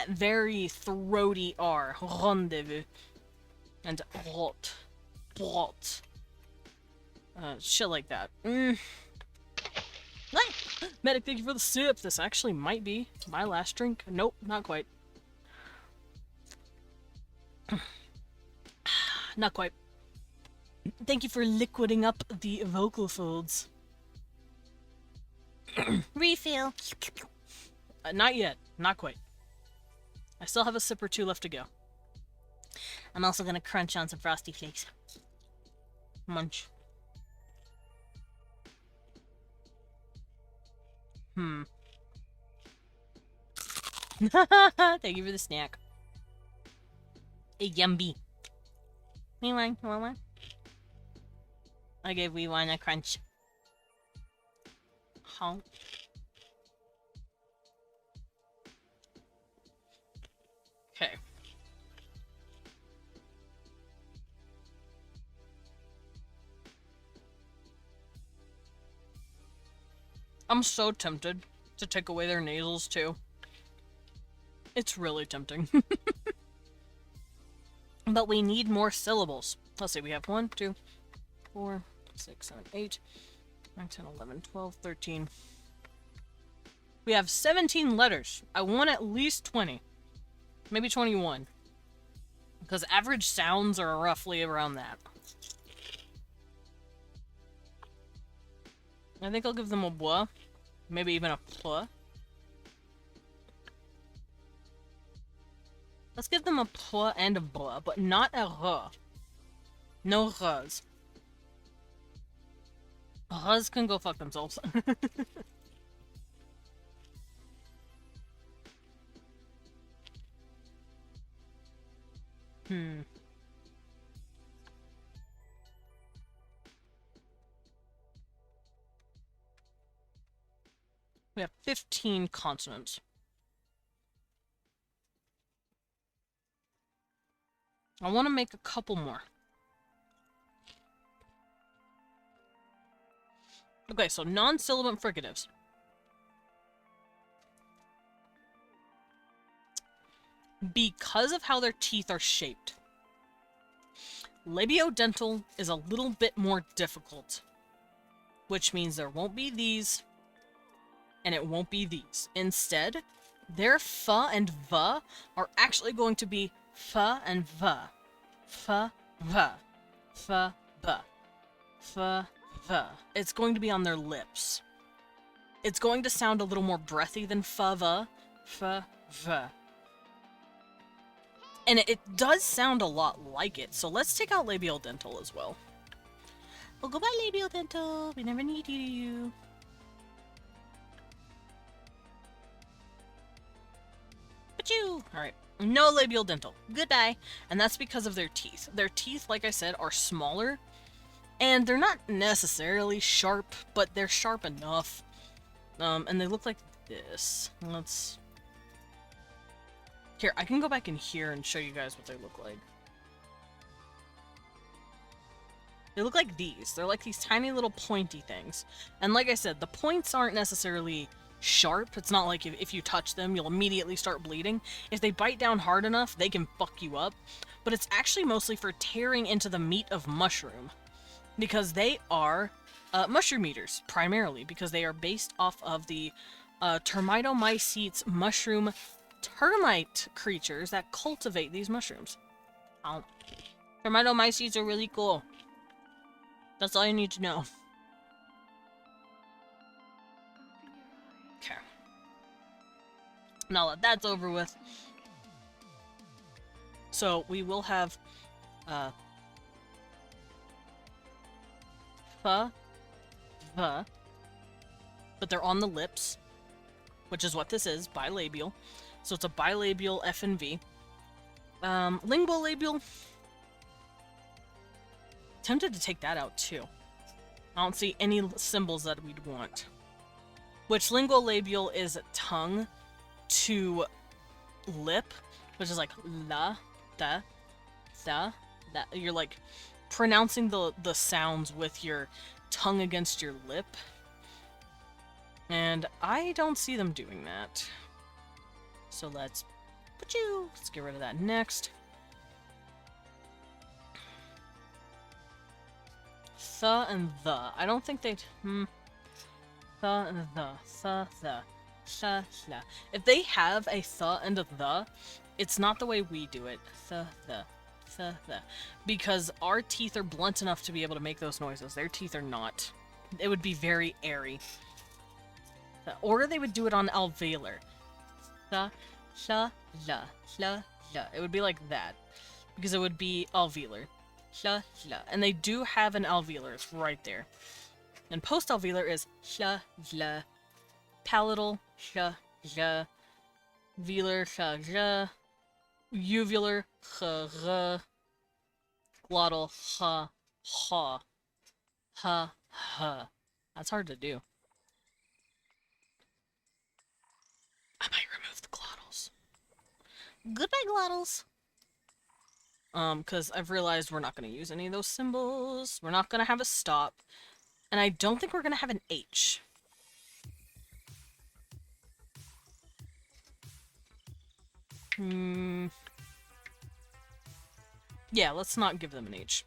very throaty R, rendezvous, and rot, rot. Shit like that. Medic, thank you for the sip. This actually might be my last drink. Nope, not quite. Not quite. Thank you for liquiding up the vocal folds. Refill. Not yet. Not quite. I still have a sip or two left to go. I'm also gonna crunch on some Frosty Flakes. Munch. Thank you for the snack. Yummy. We want one? I gave Wee Wine a crunch. Honk. Okay. I'm so tempted to take away their nasals too. It's really tempting. But we need more syllables. Let's see, we have 1, 2, 4, 6, 7, 8, 9, 10, 11, 12, 13. We have 17 letters. I want at least 20. Maybe 21. Because average sounds are roughly around that. I think I'll give them a blah. Maybe even a pl. Let's give them a pl and a blah, but not a r. No r's. R's can go fuck themselves. We have 15 consonants. I want to make a couple more. Okay, so non-syllabant fricatives. Because of how their teeth are shaped, labiodental is a little bit more difficult. Which means there won't be these, and it won't be these. Instead, their f and v are actually going to be f and v. F, v. F, v. F, v. It's going to be on their lips. It's going to sound a little more breathy than f, v. F, v. And it does sound a lot like it, so let's take out labial dental as well. Oh, goodbye, labial dental. We never need you. But you! Alright. No labial dental. Goodbye. And that's because of their teeth. Their teeth, like I said, are smaller. And they're not necessarily sharp, but they're sharp enough. And they look like this. Let's... Here, I can go back in here and show you guys what they look like. They look like these. They're like these tiny little pointy things. And like I said, the points aren't necessarily sharp. It's not like if you touch them, you'll immediately start bleeding. If they bite down hard enough, they can fuck you up. But it's actually mostly for tearing into the meat of mushroom. Because they are mushroom eaters, primarily. Because they are based off of the termitomycetes mushroom termite creatures that cultivate these mushrooms. Termitomycetes are really cool. That's all you need to know. Okay. Now that that's over with. So we will have but they're on the lips, which is what this is, bilabial. So it's a bilabial F and V. Lingual labial. Tempted to take that out too. I don't see any symbols that we'd want. Which lingual labial is tongue to lip, which is like la, da, da, da. You're like pronouncing the sounds with your tongue against your lip. And I don't see them doing that. So let's get rid of that next. The and the. I don't think they'd... The and the. The. If they have a the and a the, it's not the way we do it. The. Because our teeth are blunt enough to be able to make those noises. Their teeth are not. It would be very airy. Or they would do it on alveolar. The. La. It would be like that. Because it would be alveolar. La. And they do have an alveolar. It's right there. And post-alveolar is la. Palatal, la. Velar, la. Uvular, glottal, ha. That's hard to do. I might remove the glottals. Goodbye, glottals. Because I've realized we're not going to use any of those symbols. We're not going to have a stop. And I don't think we're going to have an H. Yeah, let's not give them an H.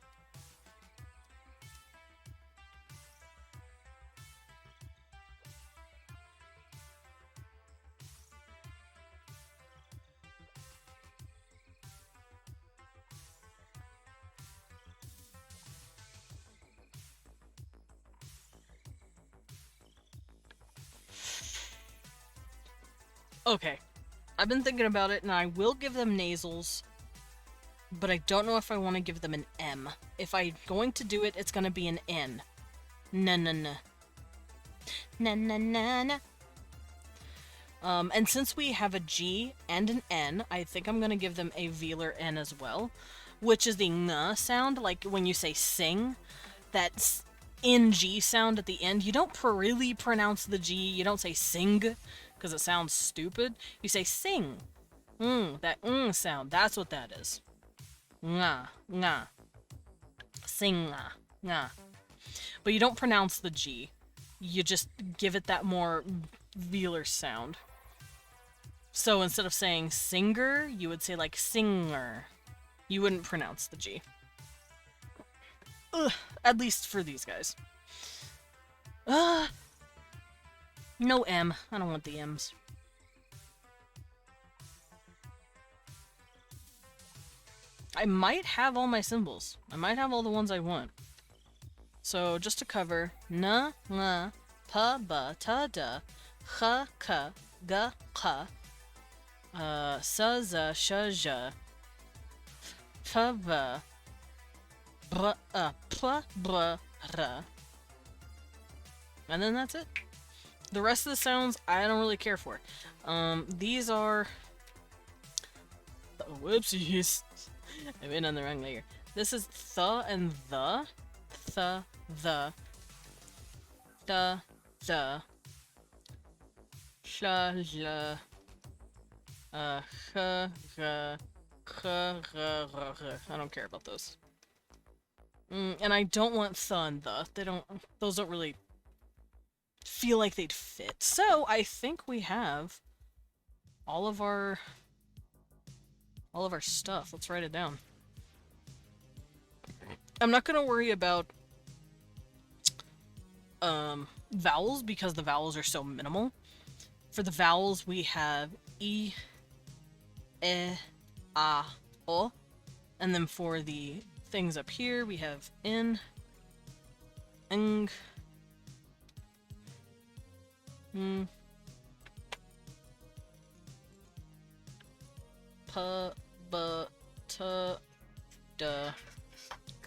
Okay. I've been thinking about it, and I will give them nasals, but I don't know if I want to give them an M. If I'm going to do it, it's going to be an N. Na. And since we have a G and an N, I think I'm going to give them a velar N as well, which is the ng sound, like when you say sing, that NG sound at the end. You don't really pronounce the G, you don't say sing, because it sounds stupid. You say sing. That sound, that's what that is. Nga. Sing. Nga. But you don't pronounce the G. You just give it that more velar sound. So instead of saying singer, you would say like singer. You wouldn't pronounce the G. Ugh, at least for these guys. No M. I don't want the M's. I might have all my symbols. I might have all the ones I want. So just to cover, na, nga, pa, ba, ta, da, ha, ka, ga, ka, sa, za, sha, ja, v, br, pl, br, r. And then that's it. The rest of the sounds, I don't really care for. These are... Oh, whoopsies. I went on the wrong layer. This is th and the. Th, the. The, sh, l, h, g, k, r, r. I don't care about those. And I don't want th and the. Those don't really feel like they'd fit. So I think we have all of our stuff. Let's write it down. I'm not gonna worry about vowels because the vowels are so minimal. For the vowels we have e, a, o, and then for the things up here we have in, ng, p, b, t, d,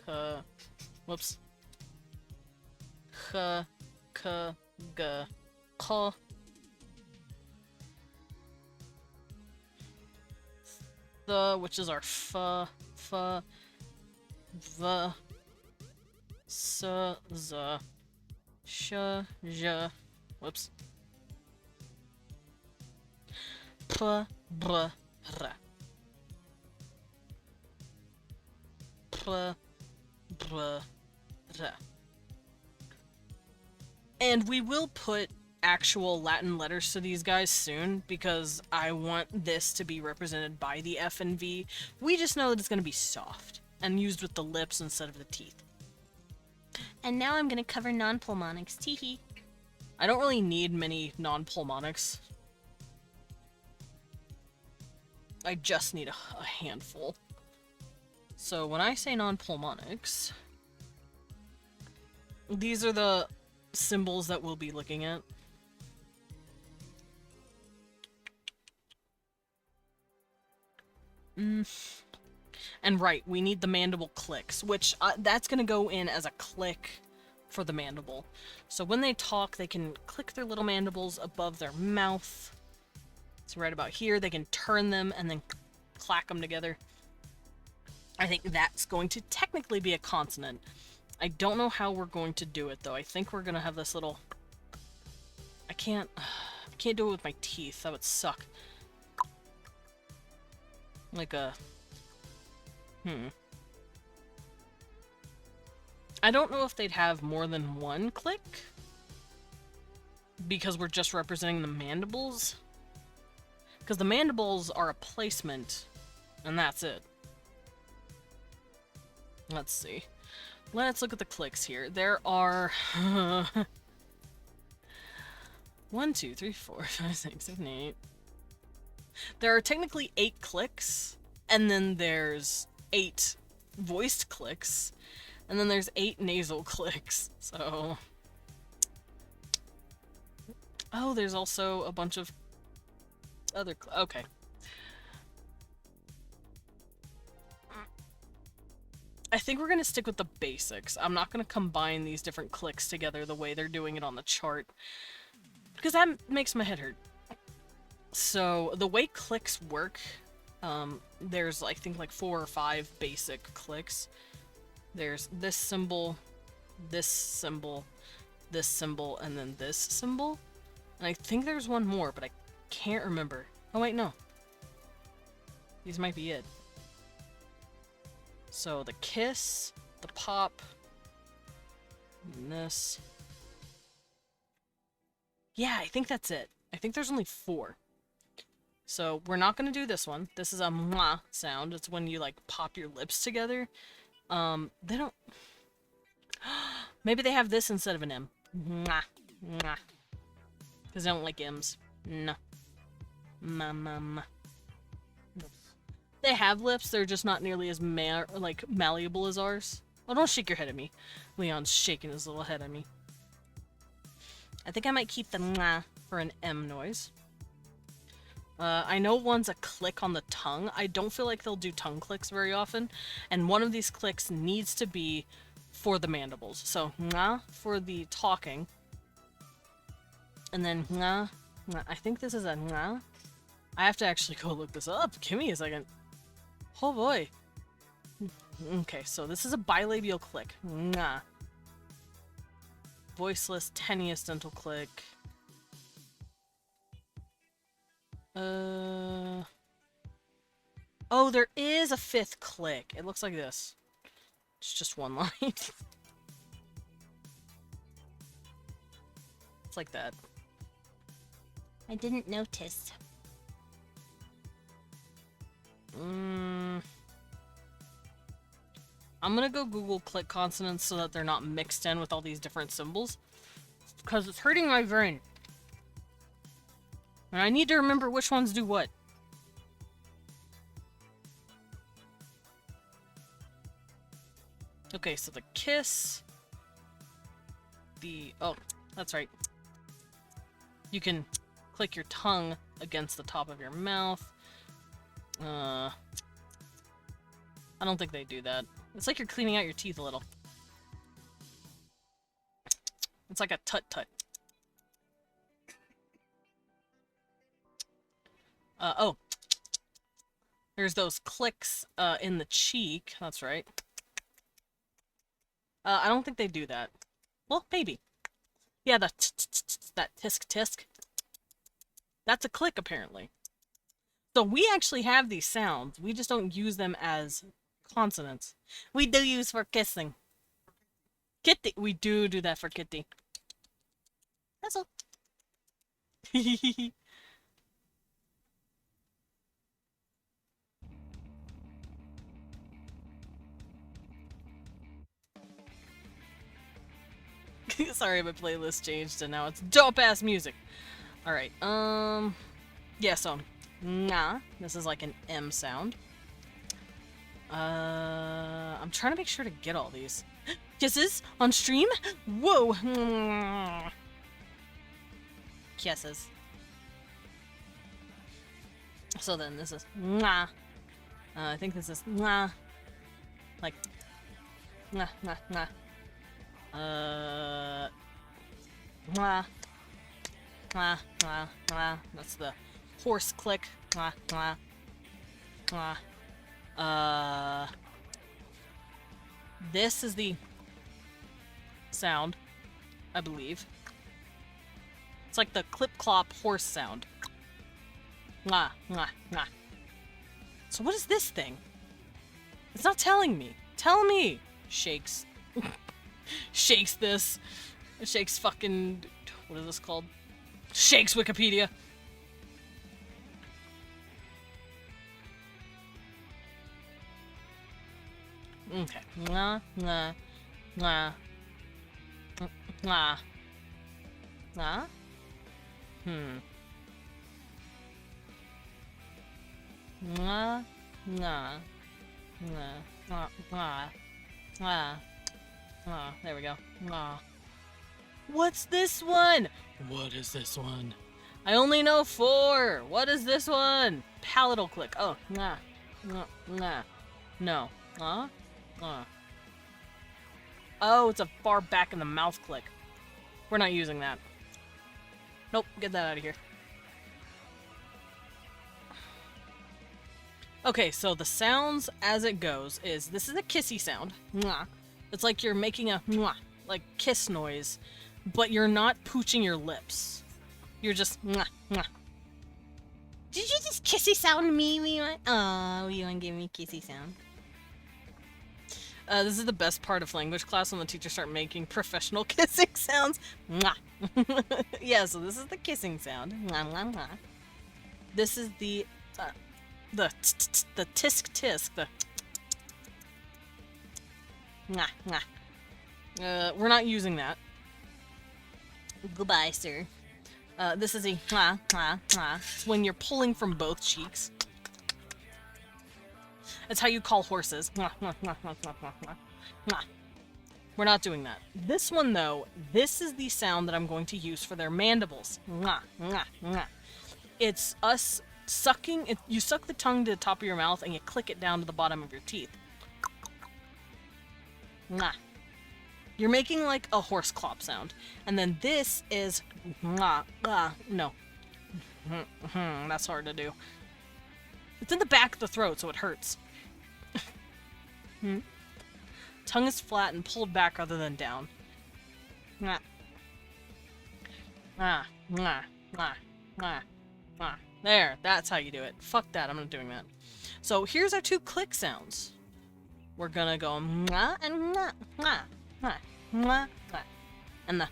k, whoops, h, k, g, k, the, which is our f, v, s, z, sh, j, whoops, p, br, r, p, br, r. And we will put actual Latin letters to these guys soon, because I want this to be represented by the F and V. We just know that it's going to be soft, and used with the lips instead of the teeth. And now I'm going to cover non-pulmonics. Teehee. I don't really need many non-pulmonics. I just need a handful. So when I say non-pulmonics, these are the symbols that we'll be looking at. And right, we need the mandible clicks, which that's going to go in as a click for the mandible. So when they talk, they can click their little mandibles above their mouth. So right about here, they can turn them and then clack them together. I think that's going to technically be a consonant. I don't know how we're going to do it, though. I think we're going to have this little... I can't do it with my teeth. That would suck. Like a... I don't know if they'd have more than one click, because we're just representing the mandibles. Because the mandibles are a placement, and that's it. Let's see. Let's look at the clicks here. There are 1, 2, 3, 4, 5, 6, 7, 8. There are technically 8 clicks, and then there's 8 voiced clicks, and then there's 8 nasal clicks. So, oh, there's also a bunch of other okay. I think we're going to stick with the basics. I'm not going to combine these different clicks together the way they're doing it on the chart, because that makes my head hurt. So, the way clicks work, there's, I think, like 4 or 5 basic clicks. There's this symbol, this symbol, this symbol, and then this symbol. And I think there's one more, but I can't remember. Oh, wait, no. These might be it. So the kiss, the pop, and this. Yeah, I think that's it. I think there's only 4. So we're not going to do this one. This is a mwah sound. It's when you like pop your lips together. They don't... Maybe they have this instead of an M. Mwah. Mwah. Because I don't like M's. No. Ma. They have lips, they're just not nearly as malleable as ours. Oh, don't shake your head at me. Leon's shaking his little head at me. I think I might keep the mwah for an M noise. I know one's a click on the tongue. I don't feel like they'll do tongue clicks very often, and one of these clicks needs to be for the mandibles. So, nga for the talking, and then nga. I think this is a nga. I have to actually go look this up. Give me a second. Oh boy. Okay, so this is a bilabial click. Nga. Voiceless, tenuous dental click. Oh, there is a fifth click. It looks like this. It's just one line. It's like that. I didn't notice. I'm gonna go Google click consonants so that they're not mixed in with all these different symbols. Because it's hurting my brain. And I need to remember which ones do what. Okay, so the kiss. Oh, that's right. You can click your tongue against the top of your mouth. I don't think they do that. It's like you're cleaning out your teeth a little. It's like a tut-tut. Oh. There's those clicks in the cheek. That's right. I don't think they do that. Well, maybe. Yeah, that tisk-tisk. That's a click, apparently. So we actually have these sounds. We just don't use them as consonants. We do use for kissing. Kitty. We do that for kitty. That's all. Sorry, my playlist changed and now it's dope-ass music. Alright, yeah, so, nah, this is like an M sound. I'm trying to make sure to get all these. Kisses on stream? Whoa! Kisses. So then this is nah. I think this is nah. Like, nah, nah, nah. Mwah. Mwah, mwah, mwah. That's the horse click. Mwah, mwah. Mwah. This is the sound, I believe. It's like the clip-clop horse sound. Mwah, mwah, mwah. So what is this thing? It's not telling me. Tell me! Shakes. Shakes this. Shakes fucking... What is this called? Shakes Wikipedia. Okay. Nah, nah, nah. Nah. Nah? Nah, nah. Nah. Nah. Nah. Nah. Ah, there we go. Ah. What's this one? What is this one? I only know 4. What is this one? Palatal click. Oh, nah. Nah. Nah. No. Huh? Oh, it's a far back in the mouth click. We're not using that. Nope, get that out of here. Okay, so the sounds as it goes is, this is a kissy sound. Mwah. It's like you're making a mwah, like kiss noise, but you're not pooching your lips. You're just mwah, mwah. Did you just kissy sound me? Oh, you want to give me kissy sound? This is the best part of language class when the teachers start making professional kissing sounds. Mwah. Yeah, so this is the kissing sound. Mwah, mwah, mwah. This is the tisk tisk. The Mwah, mwah. We're not using that. Goodbye, sir. This is a mwah, mwah, mwah. It's when you're pulling from both cheeks. That's how you call horses. Mwah, mwah, mwah, mwah, mwah, mwah, mwah. Mwah. We're not doing that. This one, though, this is the sound that I'm going to use for their mandibles. Mwah, mwah, mwah. It's us sucking it, you suck the tongue to the top of your mouth and you click it down to the bottom of your teeth. Mwah. You're making like a horse clop sound. And then this is mwah, no. That's hard to do. It's in the back of the throat, so it hurts. Tongue is flat and pulled back rather than down. Mwah. Mwah, mwah, mwah, mwah, mwah. There, that's how you do it. Fuck that, I'm not doing that. So here's our two click sounds. We're gonna go mwah and mwah, mwah, mwah, mwah, mwah. And the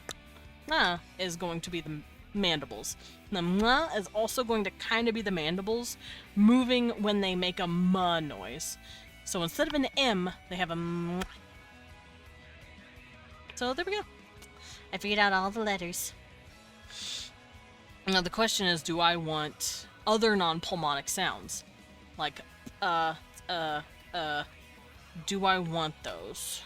mwah is going to be the mandibles. The mwah is also going to kind of be the mandibles moving when they make a muh noise. So instead of an M, they have a mwah. So there we go. I figured out all the letters. Now the question is, do I want other non-pulmonic sounds? Like, do I want those?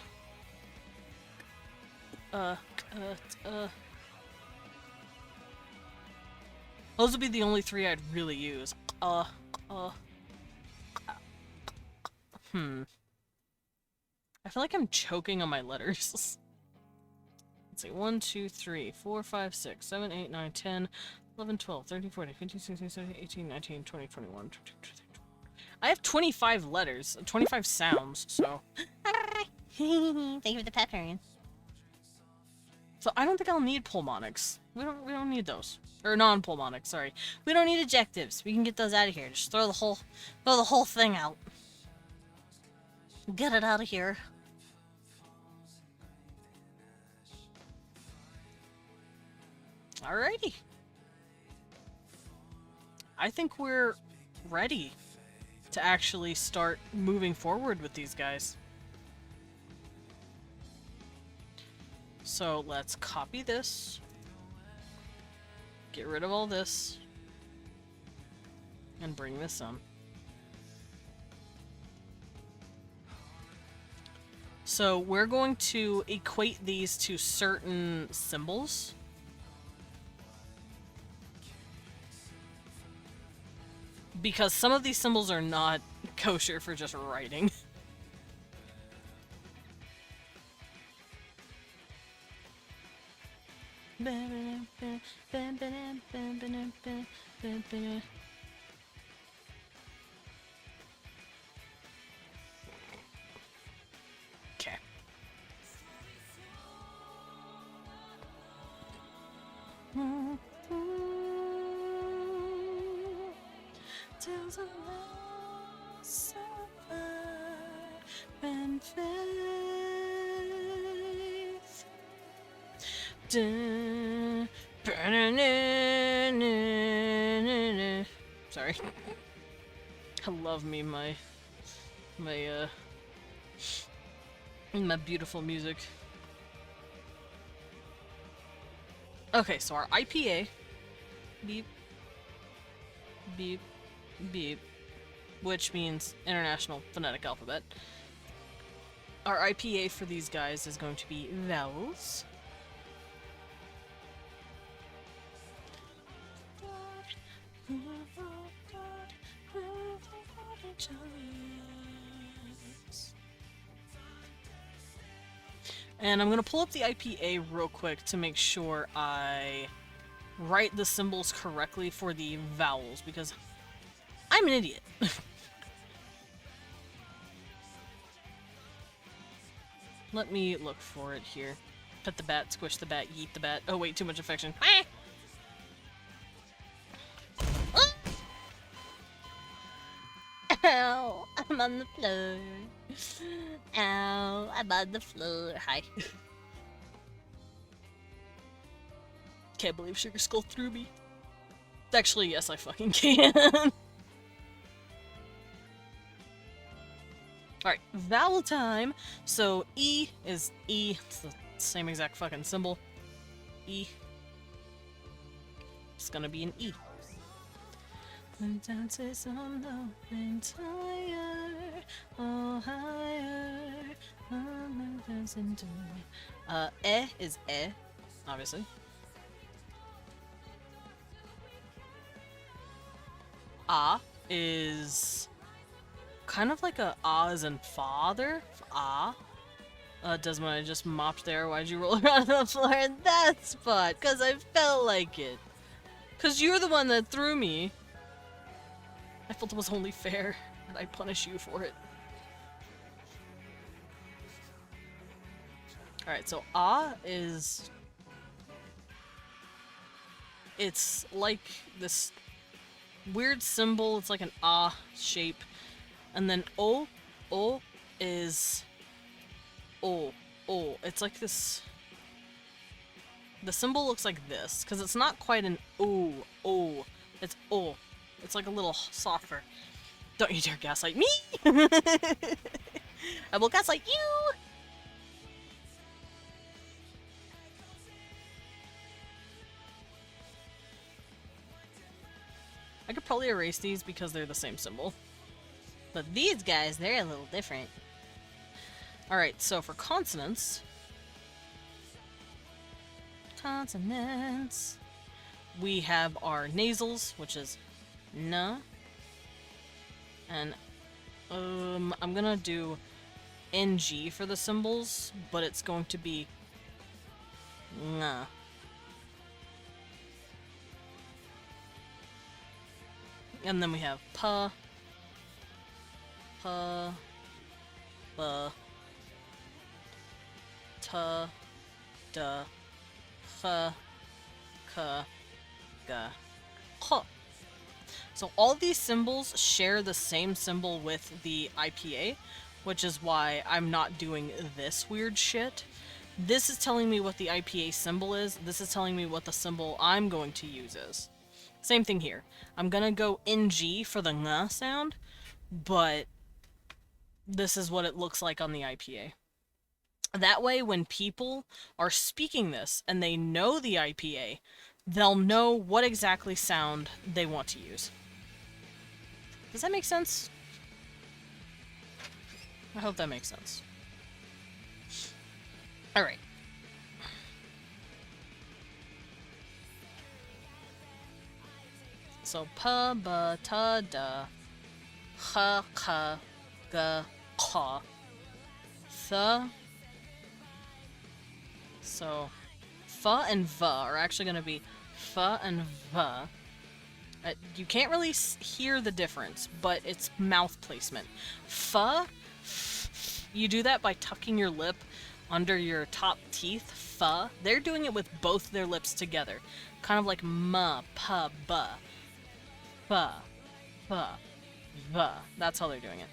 Those would be the only three I'd really use. I feel like I'm choking on my letters. Let's see, 1, 2, 3, 4, 5, 6, 7, 8, 9, 10, 11, 12, 13, 14, 15, 16, 17, 18, 19, 20, 21, 22, 23. I have 25 letters, 25 sounds, so... Thank you for the pepperoni. So I don't think I'll need pulmonics. We don't need those. Or non-pulmonics, sorry. We don't need adjectives. We can get those out of here. Just throw the whole thing out. Get it out of here. Alrighty. I think we're ready to actually start moving forward with these guys. So let's copy this. Get rid of all this. And bring this on. So we're going to equate these to certain symbols. Because some of these symbols are not kosher for just writing. Okay. Tales of loss and faith. Sorry. I love me my beautiful music. Okay, so our IPA, beep, beep, beep, which means International Phonetic Alphabet. Our IPA for these guys is going to be vowels. And I'm going to pull up the IPA real quick to make sure I write the symbols correctly for the vowels, because I'm an idiot. Let me look for it here. Pet the bat, squish the bat, yeet the bat. Oh wait, too much affection. Ow, I'm on the floor. Ow, I'm on the floor. Hi. Can't believe Sugar Skull threw me. Actually, yes, I fucking can. Alright, vowel time. So, E is E. It's the same exact fucking symbol. E. It's gonna be an E. The dances on the entire, oh higher, E is E, obviously. ah is kind of like a ah as in father. Ah. Desmond, I just mopped there. Why'd you roll around on the floor in that spot? Because I felt like it. Because you're the one that threw me. I felt it was only fair that I punish you for it. Alright, so ah is... It's like this weird symbol. It's like an ah shape. And then o is... It's like this... The symbol looks like this, because it's not quite an O. It's O. It's like a little softer. Don't you dare gaslight me! I will gaslight you! I could probably erase these because they're the same symbol. But these guys, they're a little different. Alright, so for consonants... Consonants... We have our nasals, which is na. And, I'm gonna do NG for the symbols, but it's going to be nga. And then we have pa, pa, ba, ta, da, ha, ka, ga, ha. So all these symbols share the same symbol with the IPA, which is why I'm not doing this weird shit. This is telling me what the IPA symbol is. This is telling me what the symbol I'm going to use is. Same thing here. I'm gonna go NG for the ng sound, but this is what it looks like on the IPA. That way, when people are speaking this and they know the IPA, they'll know what exactly sound they want to use. Does that make sense? I hope that makes sense. Alright. So, pa, ba, ta, da, ha, ka, ga, ka, tha. So, fa and va are actually going to be fa and va. You can't really hear the difference, but it's mouth placement. Fa, you do that by tucking your lip under your top teeth. Fa. They're doing it with both their lips together. Kind of like ma, pa, ba. Fa, fa, va. That's how they're doing it.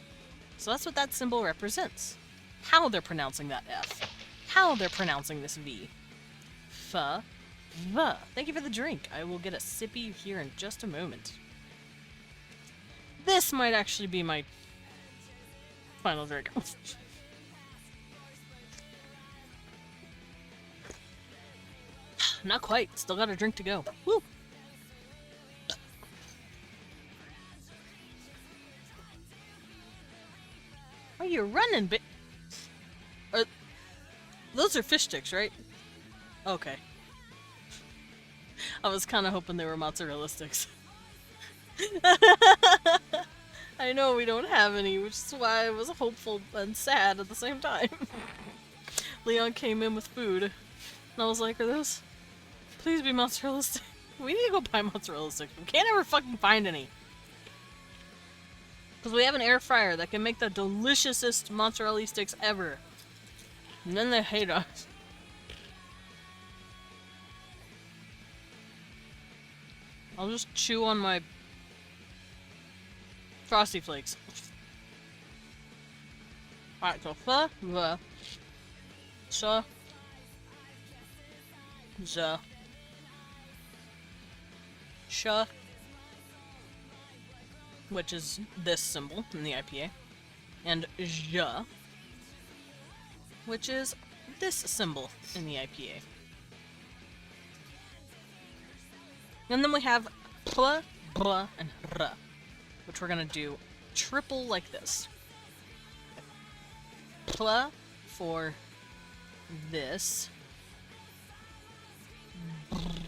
So that's what that symbol represents. How they're pronouncing that F. How they're pronouncing this V. Fa, va. Thank you for the drink. I will get a sippy here in just a moment. This might actually be my final drink. Not quite. Still got a drink to go. Woo! Oh, you're running, those are fish sticks, right? Okay. I was kind of hoping they were mozzarella sticks. I know we don't have any, which is why I was hopeful and sad at the same time. Leon came in with food, and I was like, are those... Please be mozzarella sticks. We need to go buy mozzarella sticks. We can't ever fucking find any. Because we have an air fryer that can make the deliciousest mozzarella sticks ever. And then they hate us. I'll just chew on my Frosty Flakes. Alright, so fa, va, sa, za, sha, which is this symbol in the IPA, and ja, which is this symbol in the IPA. And then we have pla, bla, and ra, which we're gonna do triple like this. Pla for this,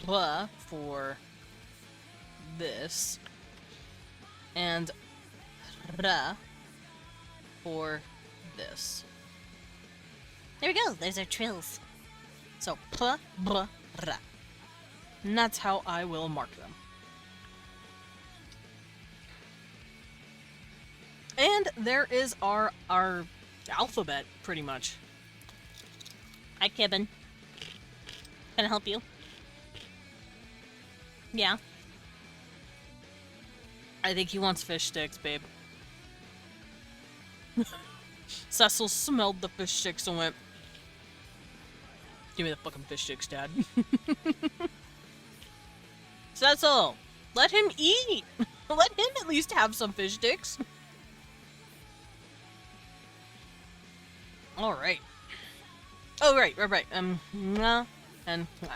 bla for this, and ra for this. There we go. There's our trills. So p, b, ra. And that's how I will mark them. And there is our alphabet, pretty much. Hi, Kibben. Can I help you? Yeah. I think he wants fish sticks, babe. Cecil smelled the fish sticks and went, "Give me the fucking fish sticks, Dad." Cecil, let him eat. Let him at least have some fish sticks. All right. Oh, right. Nah and nah.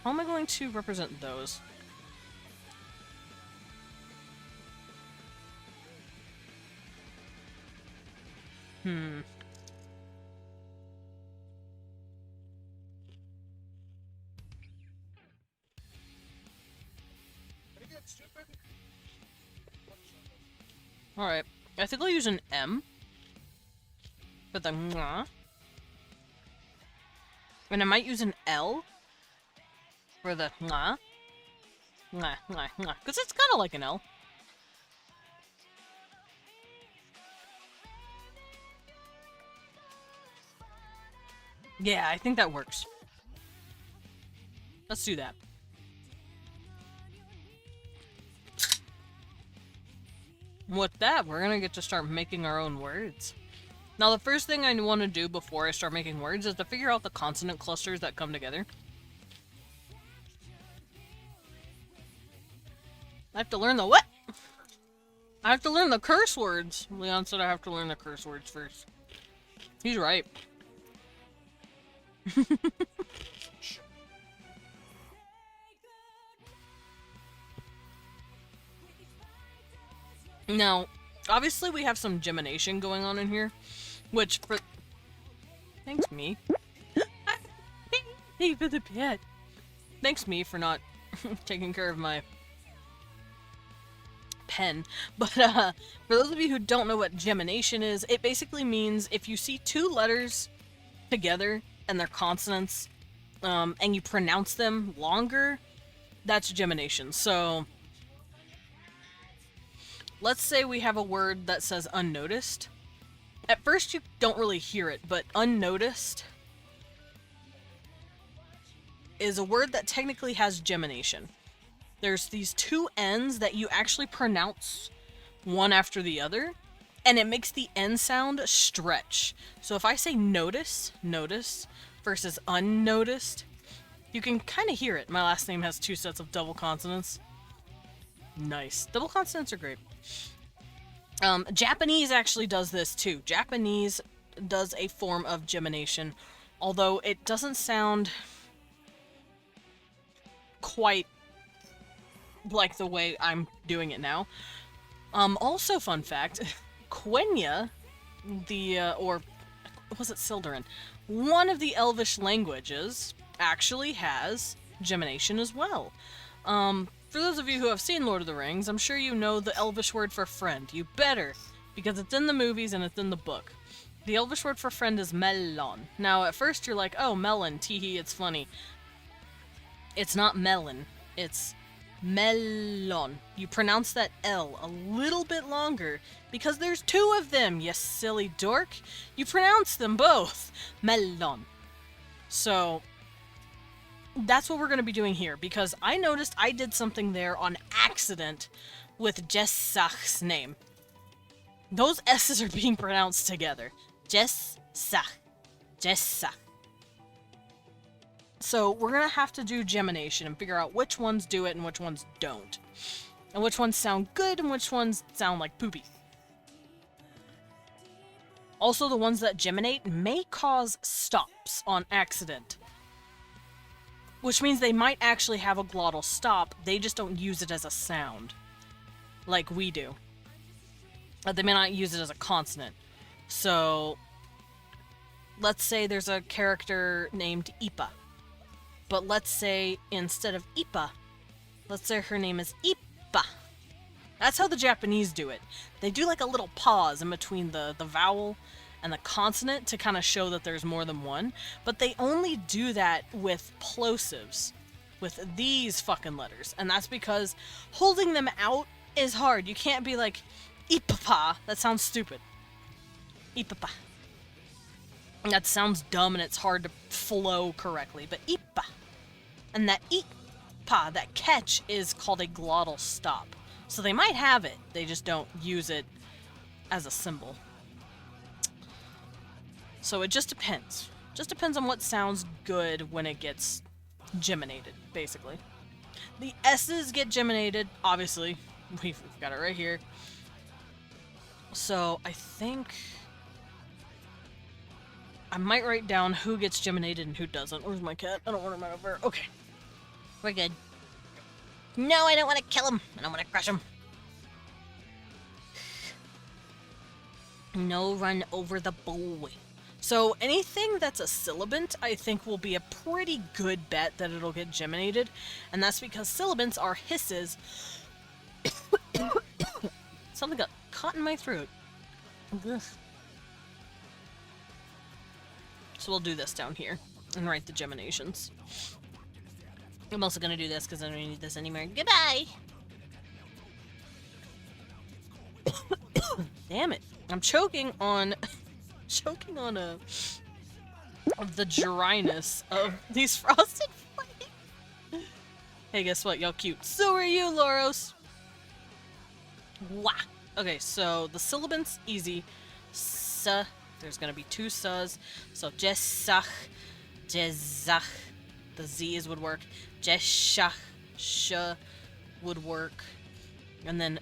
How am I going to represent those? Alright. I think I'll use an M for the mwah. And I might use an L for the mwah. Mwah, mwah, mwah. Because it's kind of like an L. Yeah, I think that works. Let's do that. With that, we're gonna get to start making our own words. Now, the first thing I want to do before I start making words is to figure out the consonant clusters that come together. I have to learn the what? I have to learn the curse words. Leon said I have to learn the curse words first. He's right. Now, obviously we have some gemination going on in here, which for... Thanks, me. Hey, for the pet. Thanks, me, for not taking care of my pen. But, for those of you who don't know what gemination is, it basically means if you see two letters together and they're consonants, and you pronounce them longer, that's gemination. So... let's say we have a word that says unnoticed. At first you don't really hear it, but unnoticed is a word that technically has gemination. There's these two N's that you actually pronounce one after the other, and it makes the N sound stretch. So if I say notice, notice, versus unnoticed, you can kind of hear it. My last name has two sets of double consonants. Nice. Double consonants are great. Japanese actually does this too. Japanese does a form of gemination, although it doesn't sound quite like the way I'm doing it now. Also, fun fact, Quenya, or was it Sildarin? One of the Elvish languages actually has gemination as well. For those of you who have seen Lord of the Rings, I'm sure you know the Elvish word for friend. You better, because it's in the movies and it's in the book. The Elvish word for friend is melon. Now, at first you're like, oh, melon, teehee, it's funny. It's not melon, it's melon. You pronounce that L a little bit longer, because there's two of them, you silly dork. You pronounce them both. Melon. So... that's what we're going to be doing here, because I noticed I did something there on accident with Jessach's name. Those S's are being pronounced together. Jessach. Jessach. So we're going to have to do gemination and figure out which ones do it and which ones don't. And which ones sound good and which ones sound like poopy. Also, the ones that geminate may cause stops on accident. Which means they might actually have a glottal stop, they just don't use it as a sound. Like we do. They may not use it as a consonant. So, let's say there's a character named Ipa. But let's say, instead of Ipa, let's say her name is Ipa. That's how the Japanese do it. They do like a little pause in between the vowel and the consonant to kind of show that there's more than one, but they only do that with plosives, with these fucking letters, and that's because holding them out is hard. You can't be like, ipapa, that sounds stupid. Ipapa. That sounds dumb and it's hard to flow correctly, but ipa. And that ipa, that catch, is called a glottal stop. So they might have it, they just don't use it as a symbol. So it just depends. Just depends on what sounds good when it gets geminated, basically. The S's get geminated, obviously. We've got it right here. So I think I might write down who gets geminated and who doesn't. Where's my cat? I don't want him out over. Okay. We're good. No, I don't want to kill him. I don't want to crush him. No, run over the boy. So anything that's a sibilant, I think, will be a pretty good bet that it'll get geminated, and that's because sibilants are hisses. Something got caught in my throat. Ugh. So we'll do this down here and write the geminations. I'm also gonna do this because I don't need this anymore. Goodbye! Damn it. I'm choking on the dryness of these frosted flakes. Hey, guess what? Y'all cute. So are you, Loros. Wah. Okay, so the sibilants, easy. S. There's gonna be two s's. So jesach, jezach. The z's would work. Jeshach, sh would work. And then,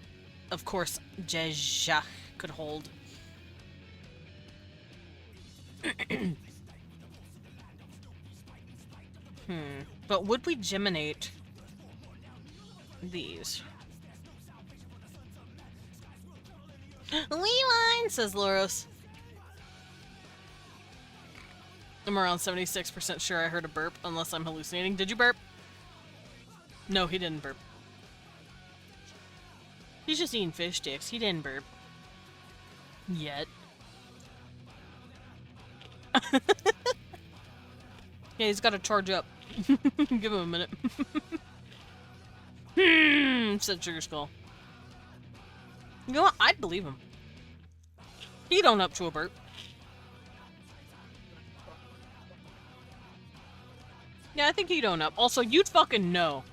of course, jezach could hold. But would we geminate these? Leeline, says Loros. I'm around 76% sure I heard a burp, unless I'm hallucinating. Did you burp? No, he didn't burp. He's just eating fish sticks. He didn't burp. Yet. Yeah, he's got to charge up. Give him a minute. Said Sugar Skull. You know what? I'd believe him. He'd own up to a burp. Yeah, I think he'd own up. Also, you'd fucking know.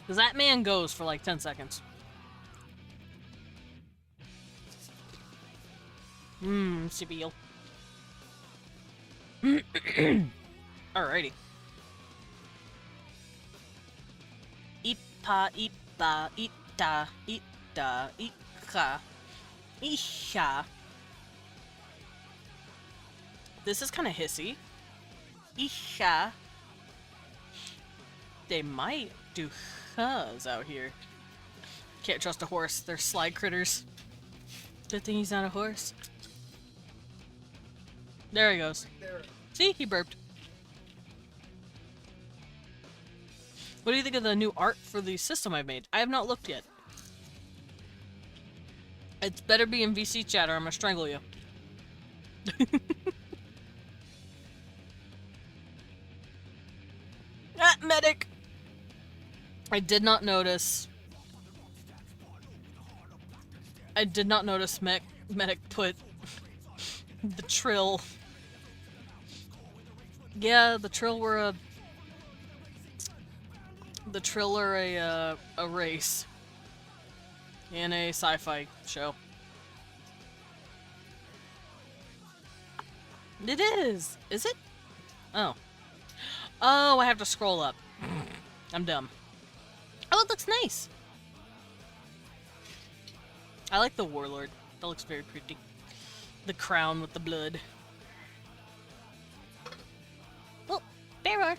Because that man goes for like 10 seconds. Sibyl. Alrighty. Ipa, ipa, ita, ita, ika, isha. This is kind of hissy. Isha. They might do huzz out here. Can't trust a horse. They're slide critters. Good thing he's not a horse. There he goes. See? He burped. What do you think of the new art for the system I've made? I have not looked yet. It's better be in VC chat or I'm gonna strangle you. Ah, medic! I did not notice. Medic put the Trill. Yeah, the Trill were a race in a sci-fi show. It is. Is it? Oh. Oh, I have to scroll up. I'm dumb. Oh, it looks nice. I like the warlord. That looks very pretty. The crown with the blood. Oh, Bear.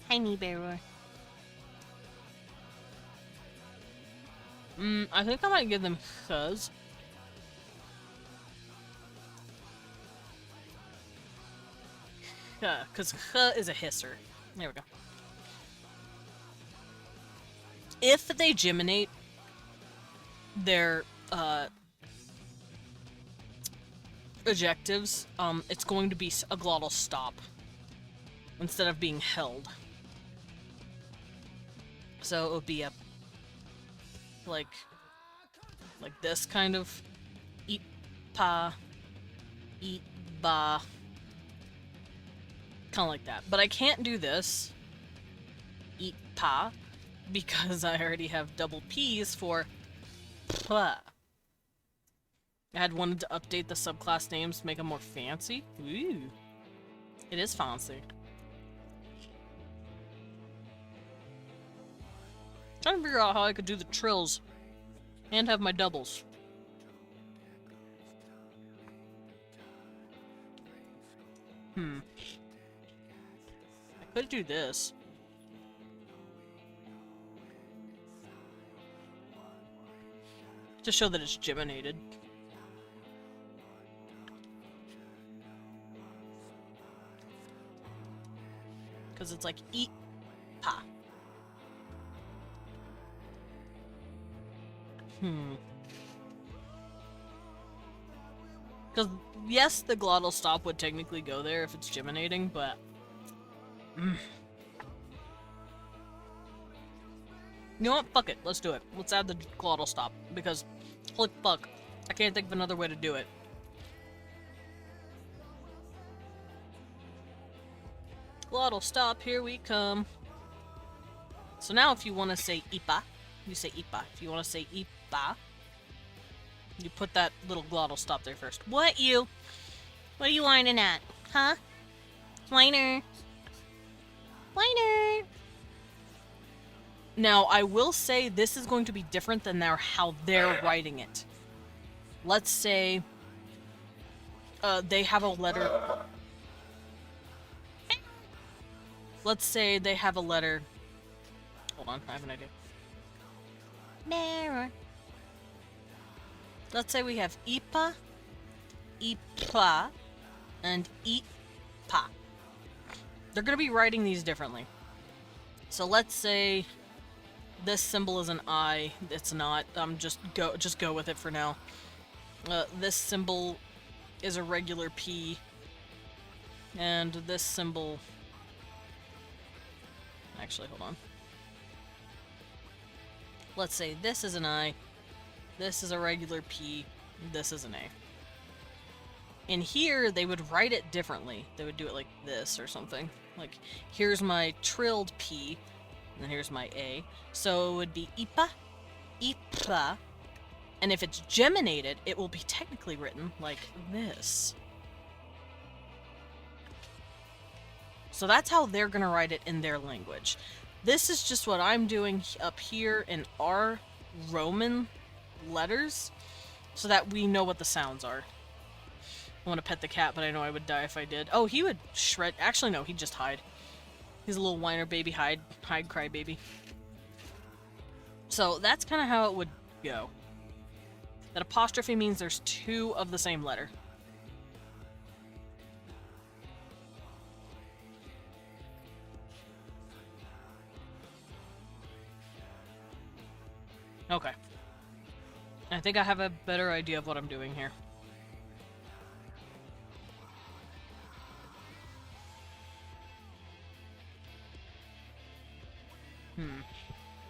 Tiny Bear. I think I might give them huzz. Because is a hisser. There we go. if they geminate their adjectives, it's going to be a glottal stop instead of being held. So it would be a like this kind of eat pa, eat ba, kind of like that. But I can't do this eat pa because I already have double P's for pa. I had wanted to update the subclass names to make them more fancy. Ooh, it is fancy. Trying to figure out how I could do the trills and have my doubles. I could do this. To show that it's geminated. Because it's like eat pa. Because, yes, the glottal stop would technically go there if it's geminating, but... You know what? Fuck it. Let's do it. Let's add the glottal stop. Because, holy fuck, I can't think of another way to do it. Glottal stop, here we come. So now if you want to say ipa, you say ipa. If you want to say ipa, you put that little glottal stop there first. What you? What are you whining at? Huh? Whiner. Whiner. Now, I will say this is going to be different than how they're writing it. Let's say they have a letter. Let's say they have a letter. Hold on, I have an idea. Mirror. Let's say we have ipa, ipa, and ipa. They're going to be writing these differently. So let's say this symbol is an I. It's not. Just go with it for now. This symbol is a regular P, and this symbol. Actually, hold on. Let's say this is an I, this is a regular P, this is an A. In here, they would write it differently. They would do it like this or something. Like, here's my trilled P, and then here's my A. So it would be ipa, ipa, and if it's geminated, it will be technically written like this. So that's how they're going to write it in their language. This is just what I'm doing up here in our Roman letters, so that we know what the sounds are. I want to pet the cat, but I know I would die if I did. Oh, he would shred. Actually, no, he'd just hide. He's a little whiner baby, hide, cry baby. So that's kind of how it would go. That apostrophe means there's two of the same letter. Okay. I think I have a better idea of what I'm doing here.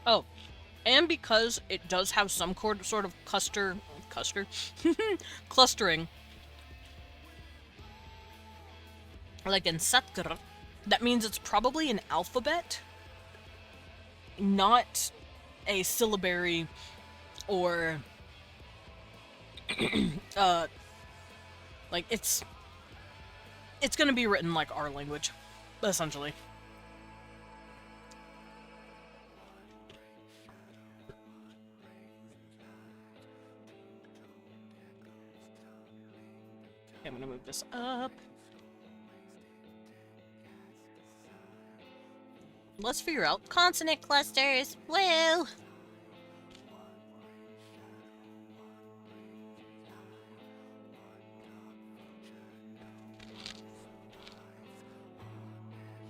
Oh, and because it does have some sort of clustering, like in Satgr, that means it's probably an alphabet, not a syllabary or like it's gonna be written like our language, essentially. Okay, I'm gonna move this up. Let's figure out consonant clusters. Woo!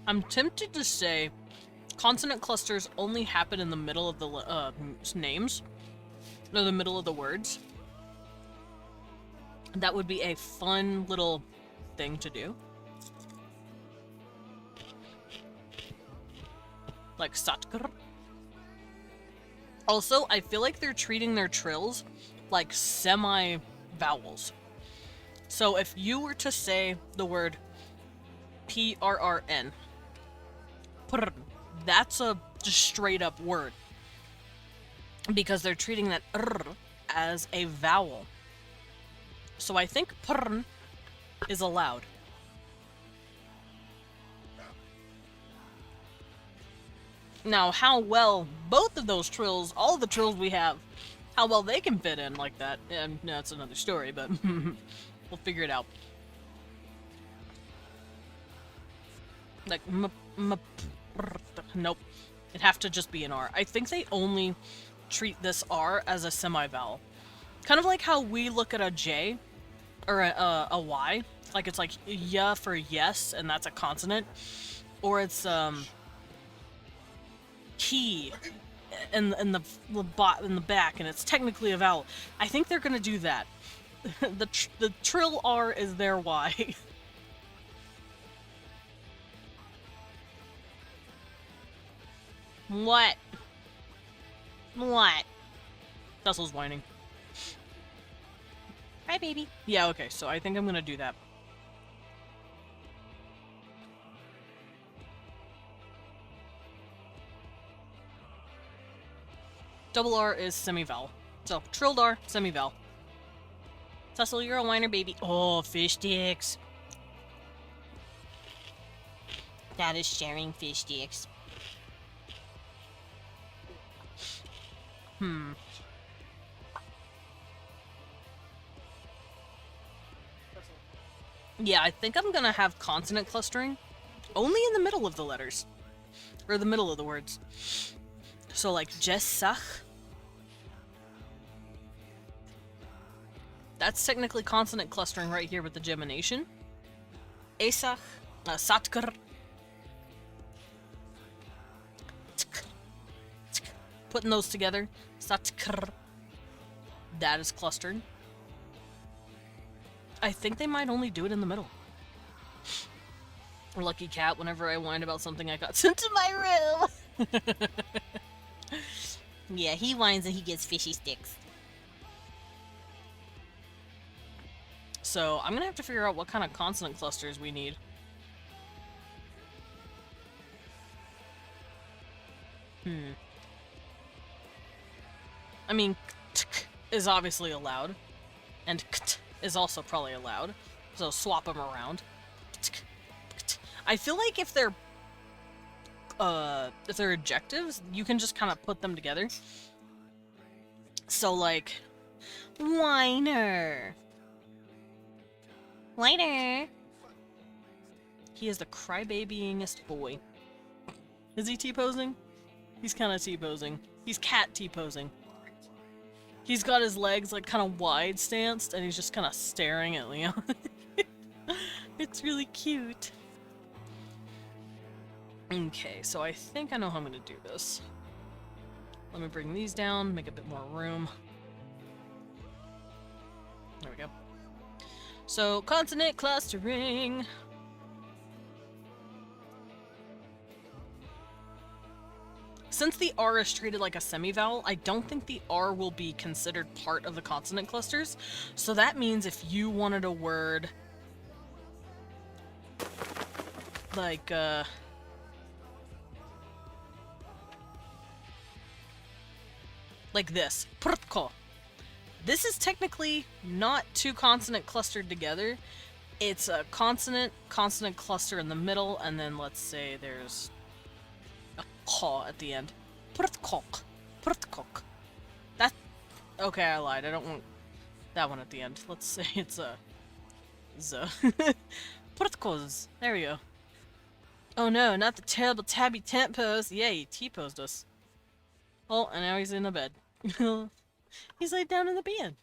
I'm tempted to say consonant clusters only happen in the middle of the names, or the middle of the words, that would be a fun little thing to do. Like satkr. Also, I feel like they're treating their trills like semi-vowels. So if you were to say the word PRRN, prrn, that's a just straight up word. Because they're treating that r as a vowel. So I think prrn is allowed. Now, how well both of those trills, all the trills we have, how well they can fit in like that, that's another story, but we'll figure it out. Like, nope. It'd have to just be an R. I think they only treat this R as a semi-vowel. Kind of like how we look at a J, or a Y, like it's like yeah for yes, and that's a consonant, or it's key in the back, and it's technically a vowel. I think they're gonna do that. the trill R is their Y. What? What? Vessel's whining. Hi, baby. Yeah, okay, so I think I'm gonna do that. Double R is semi-vowel. So, trilled R, semi-vowel. Cecil, you're a whiner, baby. Oh, fish sticks. That is sharing fish sticks. Yeah, I think I'm gonna have consonant clustering only in the middle of the letters. Or the middle of the words. So like Jessach. That's technically consonant clustering right here with the gemination. Esach, Satkar. Putting those together. Satkar. That is clustered. I think they might only do it in the middle. Lucky cat, whenever I whined about something, I got sent to my room. Yeah, he whines and he gets fishy sticks. So I'm gonna have to figure out what kind of consonant clusters we need. I mean, kt is obviously allowed, and kt is also probably allowed, so swap them around. I feel like if they're adjectives, you can just kind of put them together. So like, whiner. Later. He is the crybabyingest boy. Is he T-posing? He's kind of T-posing. He's cat T-posing. He's got his legs like kind of wide stanced, and he's just kind of staring at Leon. It's really cute. Okay, so I think I know how I'm gonna do this. Let me bring these down, make a bit more room. There we go. So, consonant clustering. Since the R is treated like a semi-vowel, I don't think the R will be considered part of the consonant clusters. So that means if you wanted a word like, this, prtko. This is technically not two consonant clustered together. It's a consonant cluster in the middle, and then let's say there's a ko at the end. Prtkok. Prtkok. That. Okay, I lied. I don't want that one at the end. Let's say it's a. Z. Prtkos. There we go. Oh no, not the terrible tabby tent pose. Yeah, he T-posed us. Oh, and now he's in a bed. He's laid down in the bed.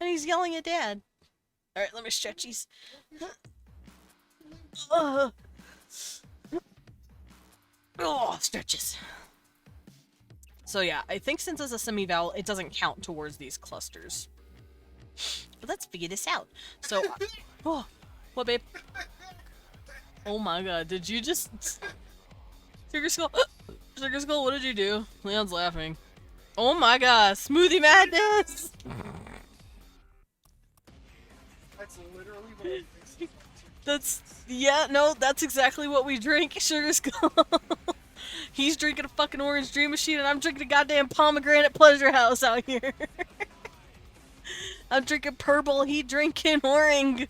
And he's yelling at Dad. Alright, let me stretch these. Oh, stretches. So yeah, I think since it's a semi-vowel, it doesn't count towards these clusters. But let's figure this out. So, oh, what, babe? Oh my god, did you just... Sugar Skull? Sugar Skull, what did you do? Leon's laughing. Oh my god, smoothie madness! That's literally what it is. That's... Yeah, no, that's exactly what we drink, Sugar Skull. He's drinking a fucking orange dream machine and I'm drinking a goddamn pomegranate pleasure house out here. I'm drinking purple, he drinking orange.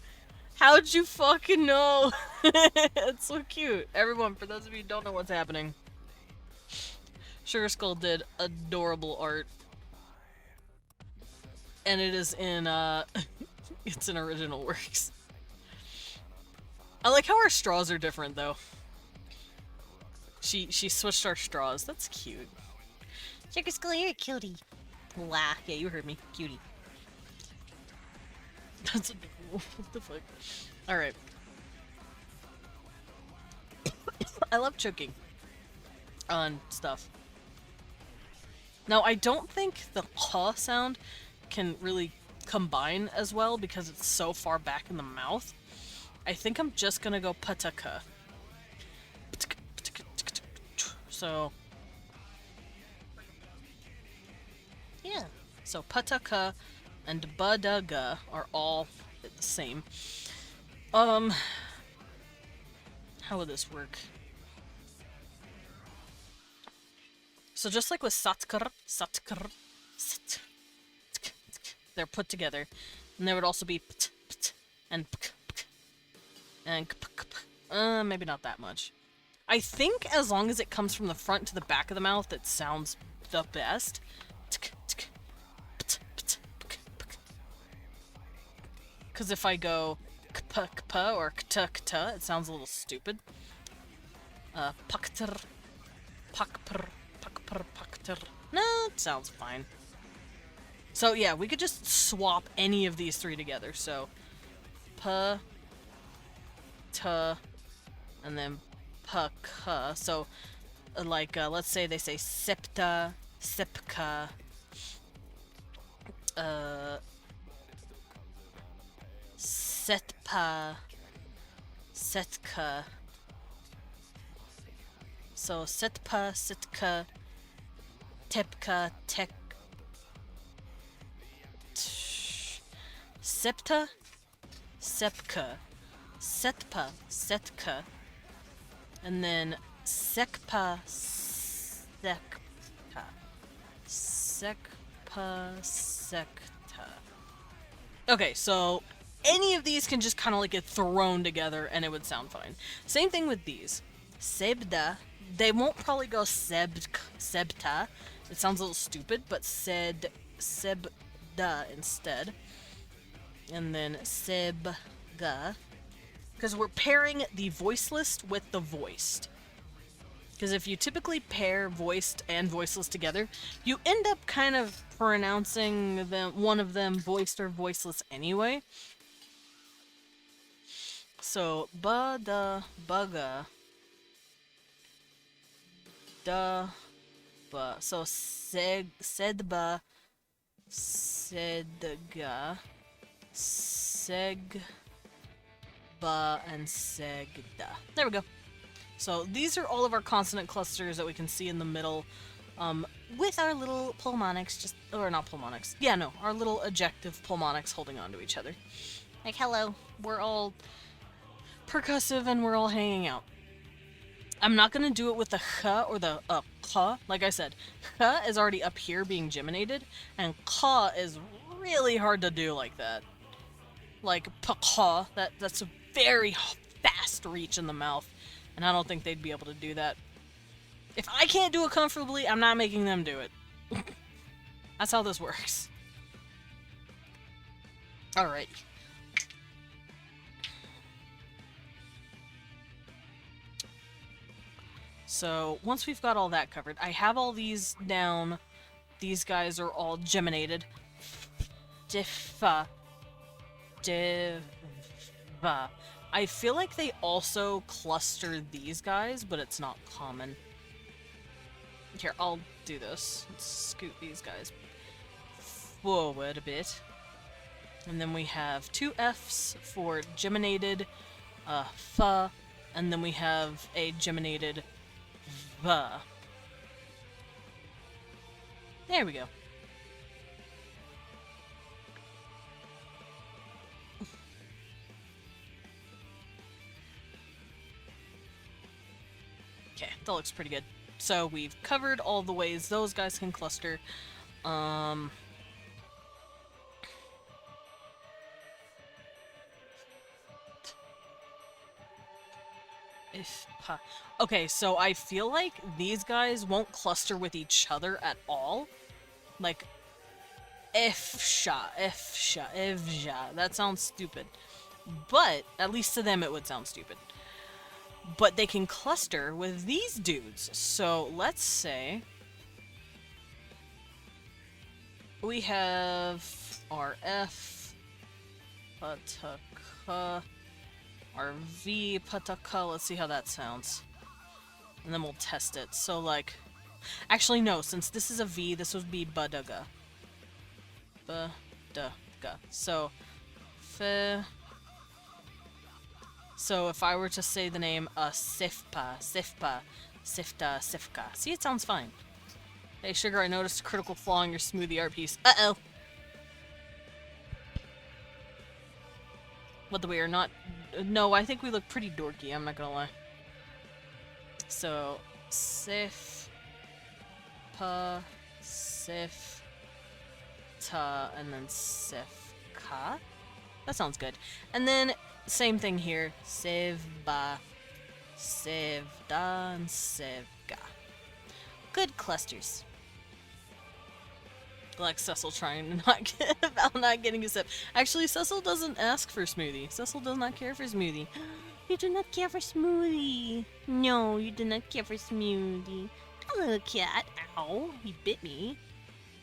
How'd you fucking know? It's so cute. Everyone, for those of you who don't know what's happening, Sugar Skull did adorable art. And it is in, it's in original works. I like how our straws are different, though. She switched our straws. That's cute. Sugar Skull, you're a cutie. Wow. Yeah, you heard me. Cutie. That's adorable. What the fuck? Alright. I love choking on stuff. Now, I don't think the "huh" sound can really combine as well because it's so far back in the mouth. I think I'm just gonna go pataka. So, yeah. So pataka and badaga are all the same. How would this work? So just like with satkar, they're put together. And there would also be pt, pt, and pk, pk, and kp, kp. Maybe not that much. I think as long as it comes from the front to the back of the mouth, it sounds the best. Because if I go kpa kpa or kta kta, it sounds a little stupid. Pakter, pakper, pakper, pakter. No, it sounds fine. So yeah, we could just swap any of these three together. So, pa, ta, and then pa ka. So, like, let's say they say septa, sepka, setpa, setka. So setpa, setka, tepka, tek, septa, sepka, setpa, setka, and then sekpa, sekta, sekpa, sekta. Okay, so any of these can just kind of like get thrown together and it would sound fine. Same thing with these. Sebda, they won't probably go sebta. It sounds a little stupid, but sebda instead. And then sebga. Because we're pairing the voiceless with the voiced. Because if you typically pair voiced and voiceless together, you end up kind of pronouncing them, one of them voiced or voiceless anyway. So, ba, da, baga, da, ba. So, sedba, sedga, segba, and segda. There we go. So these are all of our consonant clusters that we can see in the middle, with our little pulmonics, or not pulmonics. Yeah, no, our little ejective pulmonics holding on to each other. Like, hello, we're all percussive and we're all hanging out. I'm not gonna do it with the ch or the ka. Like I said, ch is already up here being geminated, and ka is really hard to do like that. Like pa, that's a very fast reach in the mouth. And I don't think they'd be able to do that. If I can't do it comfortably, I'm not making them do it. That's how this works. Alright. So, once we've got all that covered, I have all these down. These guys are all geminated. Diffa. Diva. I feel like they also cluster these guys, but it's not common. Here, I'll do this. Let's scoot these guys forward a bit. And then we have two Fs for geminated fa, and then we have a geminated va. There we go. Okay, that looks pretty good. So we've covered all the ways those guys can cluster. Okay, so I feel like these guys won't cluster with each other at all. Like, ifsha. That sounds stupid. But, at least to them it would sound stupid. But they can cluster with these dudes. So, let's say we have our F, Pataka, our V, Pataka. Let's see how that sounds. And then we'll test it. So, like, actually, no, since this is a V, this would be Badaga. Badaga. So, so if I were to say the name Sifpa, Sifta, Sifka. See, it sounds fine. Hey, Sugar, I noticed a critical flaw in your smoothie art piece. Uh-oh. What, the we are not... No, I think we look pretty dorky, I'm not gonna lie. So, Sif, Pa, Sif, Ta, and then Sifka. That sounds good. And then, same thing here. Sivba, Sivda, and Sivga. Good clusters. Like Cecil trying to not get about not getting a sip. Actually, Cecil doesn't ask for smoothie. Cecil does not care for smoothie. You do not care for smoothie. No, you do not care for smoothie. A little cat. Ow, he bit me.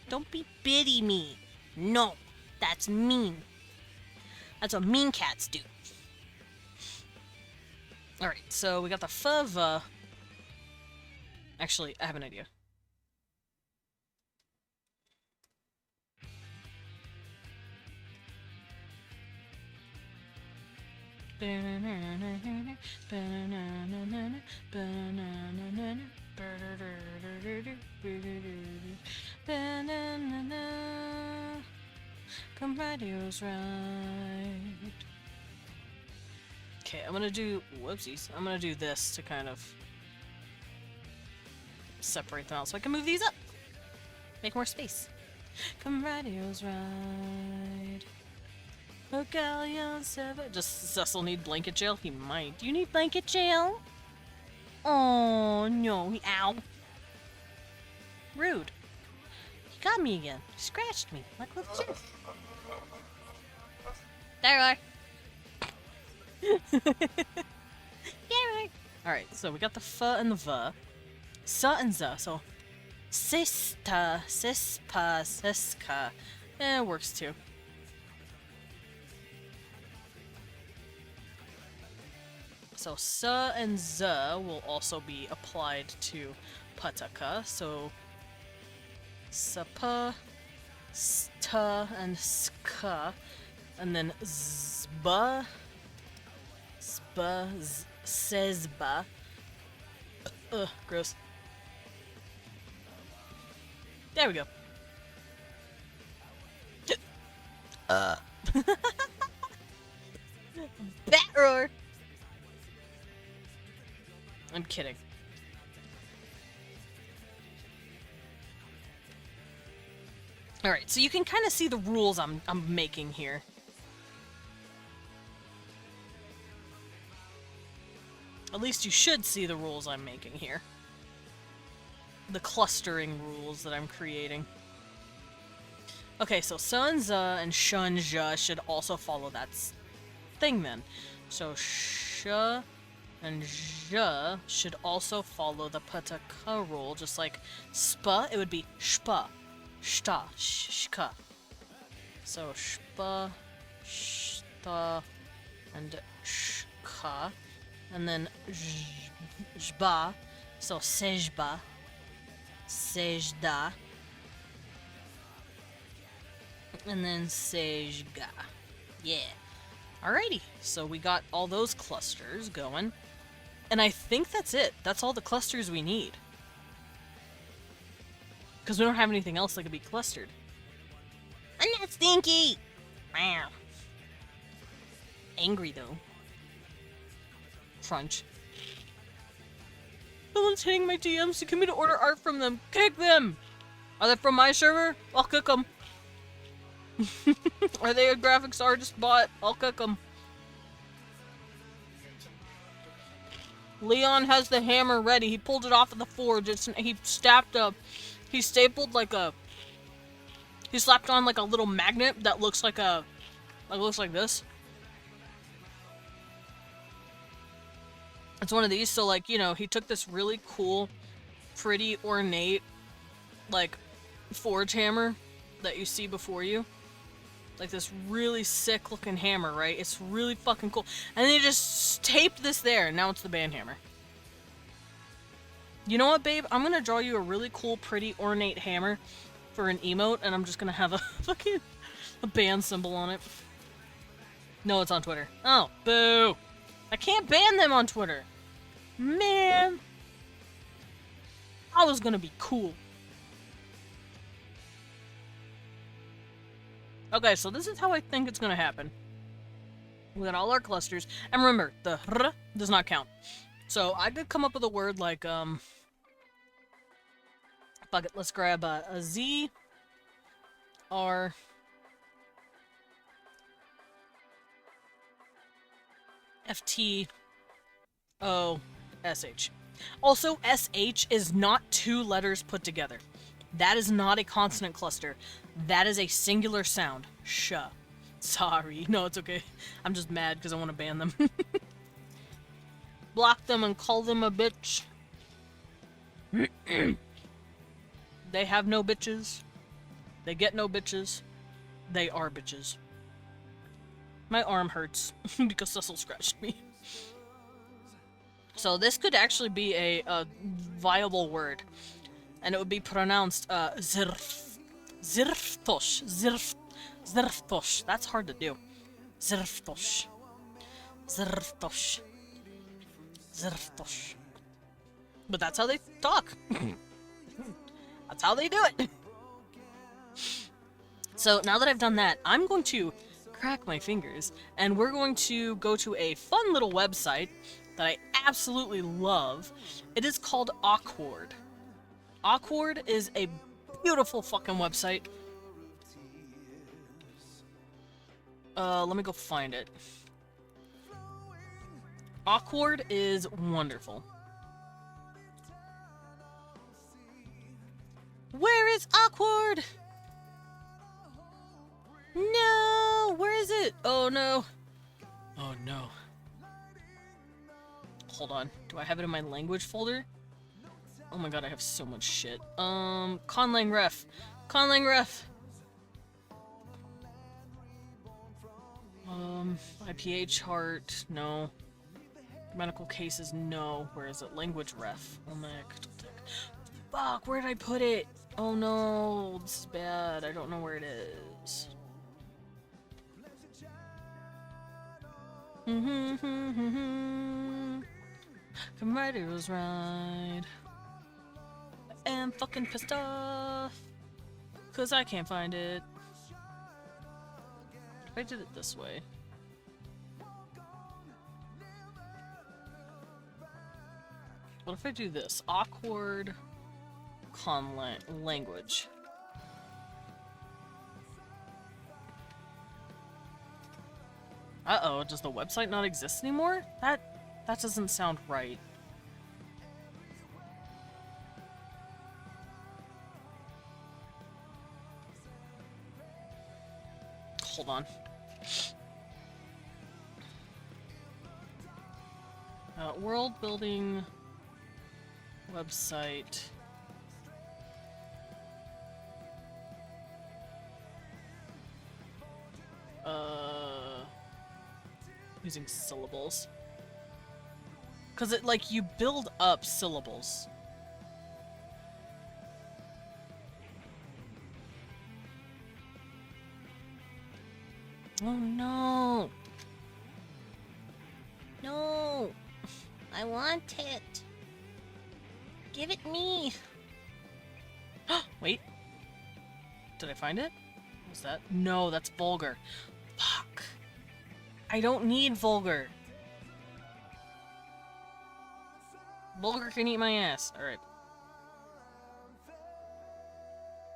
Don't be bitty me. No, that's mean. That's what mean cats do. Alright, so we got the fava. Actually, I have an idea. Come radio's right. Okay, I'm gonna do whoopsies. I'm gonna do this to kind of separate them out so I can move these up. Make more space. Come radio's right. Oh, Galleon 7. Does Cecil need blanket jail? He might. Do you need blanket jail? Oh, no. Ow. Rude. You got me again. You scratched me. Like with you. There you are. There. Alright, so we got the fa and the va. Sa and za. So, sista, sispa, siska. It works too. So sa and za will also be applied to pataka. So sapa, sta, and ska, and then zba, spa, sezba. Ugh, gross. There we go. Bat roar. I'm kidding. Alright, so you can kind of see the rules I'm making here. At least you should see the rules I'm making here. The clustering rules that I'm creating. Okay, so Sun, Za, and Shun, Zha should also follow that thing then. So Sh and Zha should also follow the Pataka rule, just like Spa, it would be Shpa, Shta, Shka. So Shpa, Shta, and sejha, and then jba, so sejba, sejda, and then sejga. Yeah. Alrighty, so we got all those clusters going. And I think that's it. That's all the clusters we need. Because we don't have anything else that could be clustered. I'm not stinky! Meow. Angry, though. Crunch. Someone's hitting my DMs to get me to order art from them. Kick them! Are they from my server? I'll cook them. Are they a graphics artist bot? I'll cook them. Leon has the hammer ready. He pulled it off of the forge. He stapled like a... He slapped on like a little magnet that looks like a... Like, looks like this. It's one of these, so like, you know, he took this really cool, pretty ornate, like, forge hammer that you see before you. Like this really sick looking hammer, right? It's really fucking cool. And then he just taped this there, and now it's the band hammer. You know what, babe? I'm gonna draw you a really cool, pretty, ornate hammer for an emote, and I'm just gonna have a fucking a band symbol on it. No, it's on Twitter. Oh, boo! I can't ban them on Twitter! Man! I was gonna be cool. Okay, so this is how I think it's gonna happen. We got all our clusters, and remember, the r does not count. So I could come up with a word like, fuck it, let's grab a Z, R, F, T, O, S, H. Also, SH is not two letters put together. That is not a consonant cluster. That is a singular sound. Sh. Sorry. No, it's okay. I'm just mad because I want to ban them. Block them and call them a bitch. They have no bitches. They get no bitches. They are bitches. My arm hurts because Cecil scratched me. So this could actually be a viable word. And it would be pronounced, zirf. Zirftosh. Zirftosh. That's hard to do. Zirftosh. Zirftosh. Zirftosh. But that's how they talk. That's how they do it. So now that I've done that, I'm going to crack my fingers, and we're going to go to a fun little website that I absolutely love. It is called Awkward. Awkward is a beautiful fucking website. Let me go find it. Awkward is wonderful. Where is Awkward? No! Where is it? Oh no. Oh no. Hold on. Do I have it in my language folder? Oh my god, I have so much shit. Conlang ref. Conlang ref. IPA chart, no. Medical cases, no. Where is it? Language ref. Oh my god. Fuck, where did I put it? Oh no, this is bad. I don't know where it is. Comrades ride. I am fucking pissed off. Cause I can't find it. If I did it this way. What if I do this? Awkward language. Uh-oh, does the website not exist anymore? That doesn't sound right. Hold on. World building website. Using syllables. Because it, like, you build up syllables. Oh no! No! I want it. Give it me. Wait. Did I find it? What's that? No, that's vulgar. Fuck. I don't need vulgar. Vulgar can eat my ass. Alright.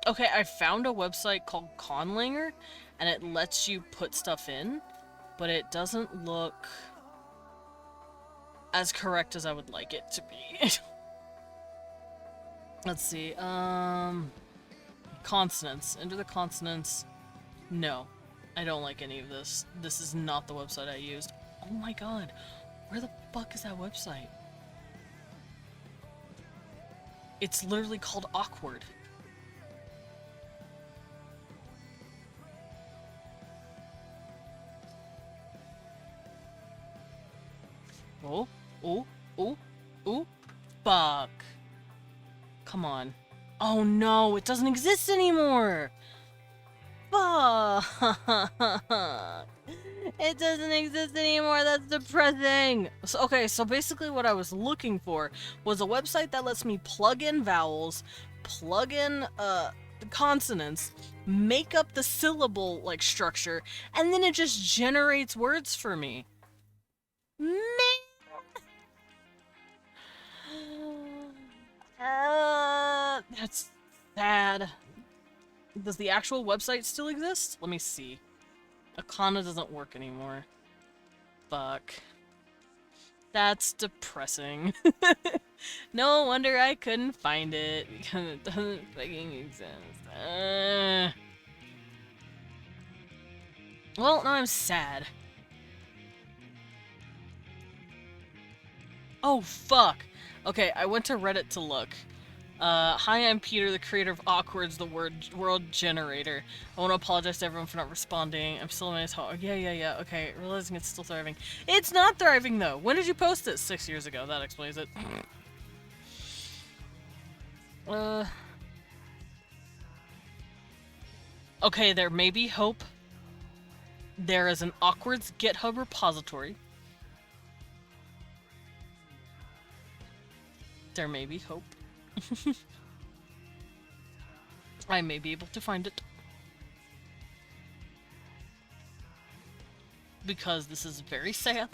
Okay, I found a website called Conlanger, and it lets you put stuff in, but it doesn't look as correct as I would like it to be. Let's see, consonants. Enter the consonants. No, I don't like any of this. This is not the website I used. Oh my god, where the fuck is that website? It's literally called Awkward. Oh, oh, oh, oh, fuck. Come on. Oh no, it doesn't exist anymore! Fuck! It doesn't exist anymore, that's depressing! So, okay, so basically what I was looking for was a website that lets me plug in vowels, plug in, consonants, make up the syllable, like, structure, and then it just generates words for me. Man! That's sad. Does the actual website still exist? Let me see. Akana doesn't work anymore. Fuck. That's depressing. No wonder I couldn't find it, because it doesn't fucking exist. Well, now I'm sad. Oh, fuck! Okay, I went to Reddit to look. Hi, I'm Peter, the creator of Awkward's the world generator. I want to apologize to everyone for not responding. I'm still in my Yeah, okay, realizing it's still thriving. It's not thriving, though! When did you post it? 6 years ago, that explains it. Okay, there may be hope. There is an Awkward's GitHub repository. There may be hope. I may be able to find it. Because this is very sad.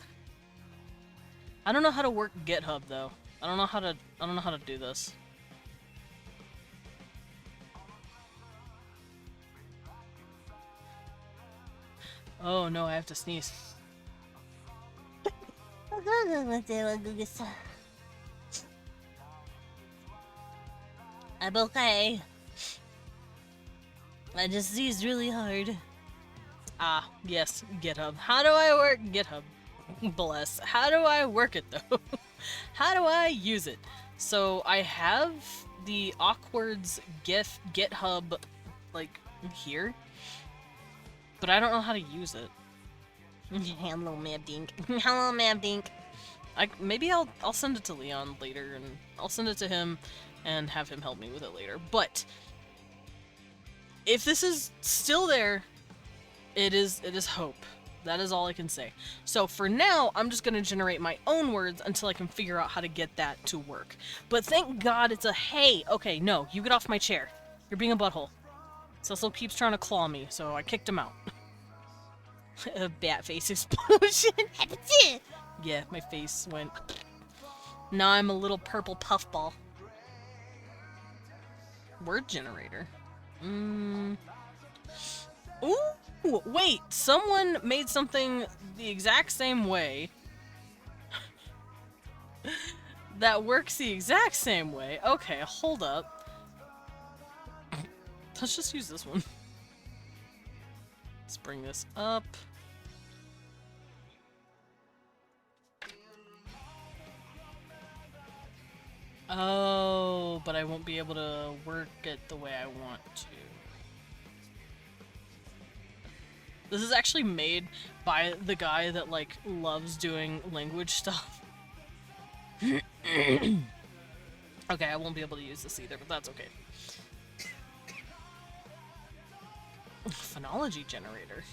I don't know how to work GitHub though. I don't know how to do this. Oh no, I have to sneeze. I'm okay. I just sneezed really hard. Ah, yes, GitHub. How do I work GitHub? Bless. How do I work it though? How do I use it? So I have the Awkward's GitHub like here, but I don't know how to use it. Hello, Mabdink. Hello, Mabdink. Maybe I'll send it to Leon later, and I'll send it to him and have him help me with it later. But if this is still there, it is hope. That is all I can say. So for now, I'm just gonna generate my own words until I can figure out how to get that to work. But thank God it's a hey. Okay, no, you get off my chair. You're being a butthole. Cecil keeps trying to claw me, so I kicked him out. A bat face explosion. Yeah, my face went. Now I'm a little purple puffball. Word generator. Ooh, wait, someone made something the exact same way that works the exact same way. Okay, hold up. Let's just use this one. Let's bring this up. Oh, but I won't be able to work it the way I want to. This is actually made by the guy that, like, loves doing language stuff. Okay, I won't be able to use this either, but that's okay. Phonology generator.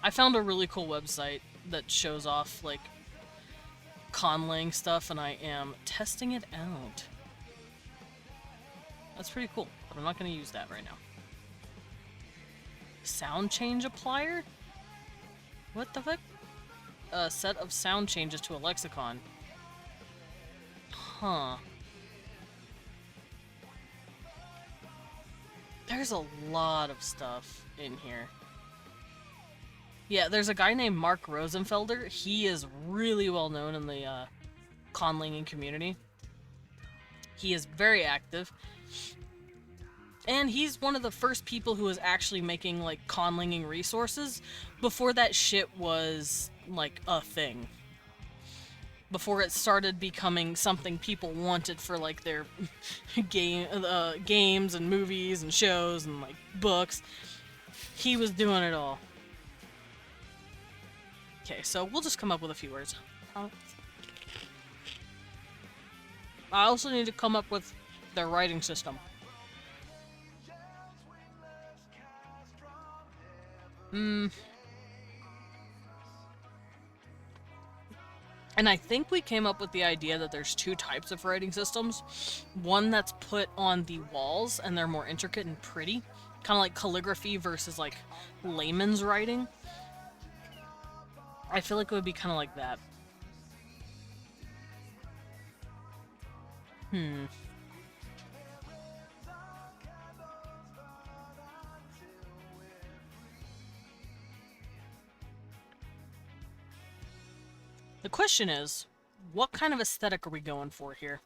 I found a really cool website that shows off, like, conlang stuff, and I am testing it out. That's pretty cool, but I'm not going to use that right now. Sound change applier? What the fuck? A set of sound changes to a lexicon. Huh. There's a lot of stuff in here. Yeah, there's a guy named Mark Rosenfelder. He is really well known in the conlanging community. He is very active. And he's one of the first people who was actually making, like, conlanging resources before that shit was, like, a thing. Before it started becoming something people wanted for, like, their games and movies and shows and, like, books. He was doing it all. Okay, so we'll just come up with a few words. I also need to come up with their writing system. And I think we came up with the idea that there's two types of writing systems. One that's put on the walls, and they're more intricate and pretty. Kind of like calligraphy versus, like, layman's writing. I feel like it would be kind of like that. The question is, what kind of aesthetic are we going for here?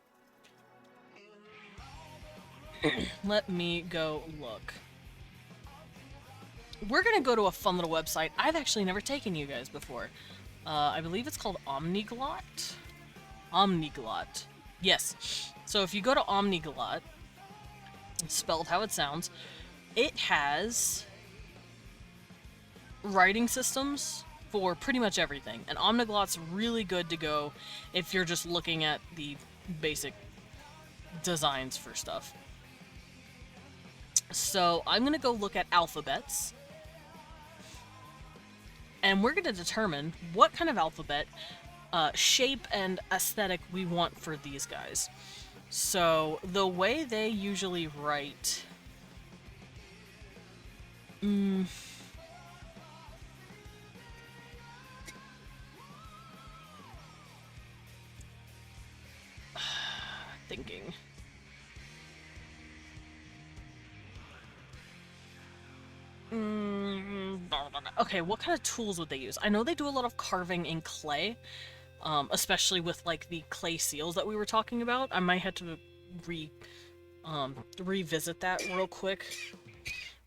Let me go look. We're gonna go to a fun little website I've actually never taken you guys before. I believe it's called Omniglot? Omniglot. Yes. So if you go to Omniglot, spelled how it sounds, it has writing systems for pretty much everything. And Omniglot's really good to go if you're just looking at the basic designs for stuff. So I'm gonna go look at alphabets. And we're gonna determine what kind of alphabet, shape, and aesthetic we want for these guys. So the way they usually write... thinking. Okay, what kind of tools would they use? I know they do a lot of carving in clay, especially with, like, the clay seals that we were talking about. I might have to revisit that real quick.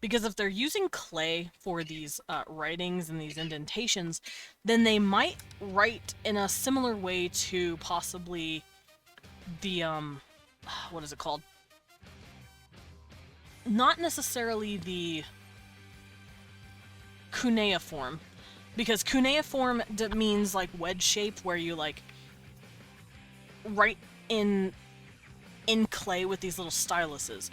Because if they're using clay for these writings and these indentations, then they might write in a similar way to possibly the, what is it called? Not necessarily the cuneiform, because cuneiform means, like, wedge shape, where you, like, write in clay with these little styluses.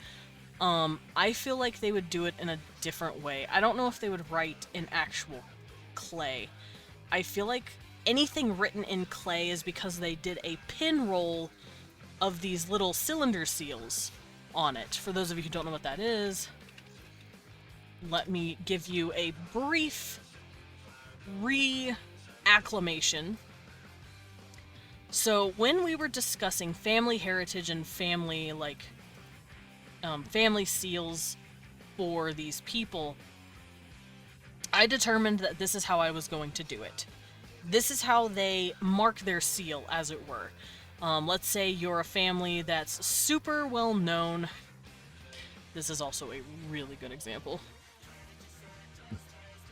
I feel like they would do it in a different way. I don't know if they would write in actual clay. I feel like anything written in clay is because they did a pin roll of these little cylinder seals on it. For those of you who don't know what that is, let me give you a brief re-acclimation. So when we were discussing family heritage and family, like, family seals for these people, I determined that this is how I was going to do it. This is how they mark their seal, as it were. Let's say you're a family that's super well known. This is also a really good example.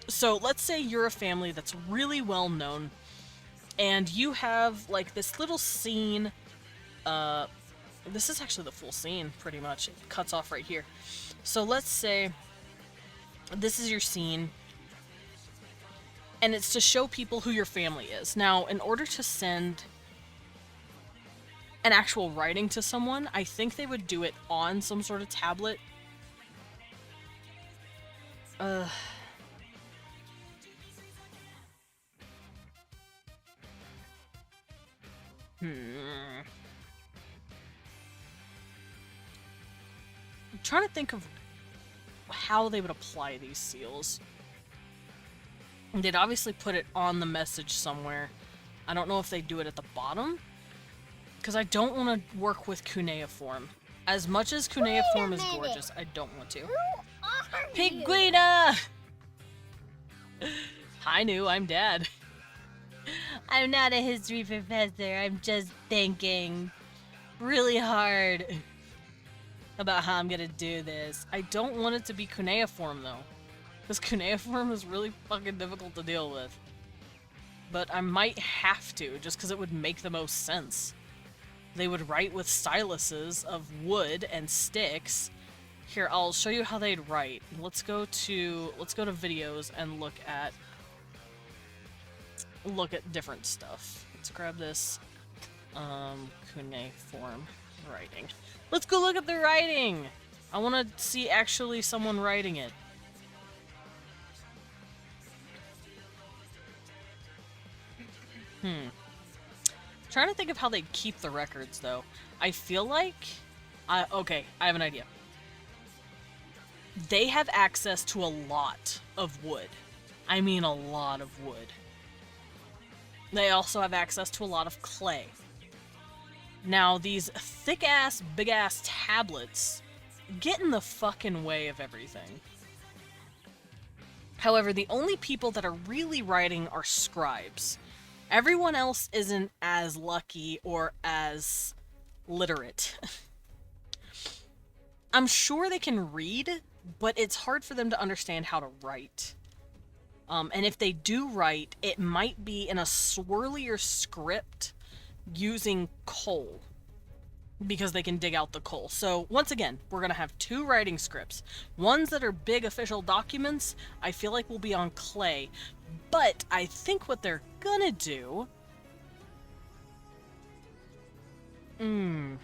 So let's say you're a family that's really well known, and you have, like, this little scene. This is actually the full scene, pretty much. It cuts off right here. So let's say this is your scene, and it's to show people who your family is. Now, in order to send an actual writing to someone, I think they would do it on some sort of tablet. I'm trying to think of how they would apply these seals. They'd obviously put it on the message somewhere. I don't know if they do it at the bottom, because I don't want to work with cuneiform. As much as cuneiform is gorgeous, I don't want to. Piguita! Hi, New, I'm Dad. I'm not a history professor, I'm just thinking really hard about how I'm gonna do this. I don't want it to be cuneiform, though, because cuneiform is really fucking difficult to deal with. But I might have to, just because it would make the most sense. They would write with styluses of wood and sticks. Here, I'll show you how they'd write. Let's go to videos and look at different stuff. Let's grab this cuneiform writing. Let's go look at the writing. I want to see actually someone writing it. Trying to think of how they'd keep the records, though. I feel like... okay, I have an idea. They have access to a lot of wood. I mean a lot of wood. They also have access to a lot of clay. Now, these thick-ass, big-ass tablets get in the fucking way of everything. However, the only people that are really writing are scribes. Everyone else isn't as lucky or as literate. I'm sure they can read, but it's hard for them to understand how to write. And if they do write, it might be in a swirlier script using coal, because they can dig out the coal. So once again, we're going to have two writing scripts. Ones that are big official documents, I feel like will be on clay. But I think what they're gonna do... I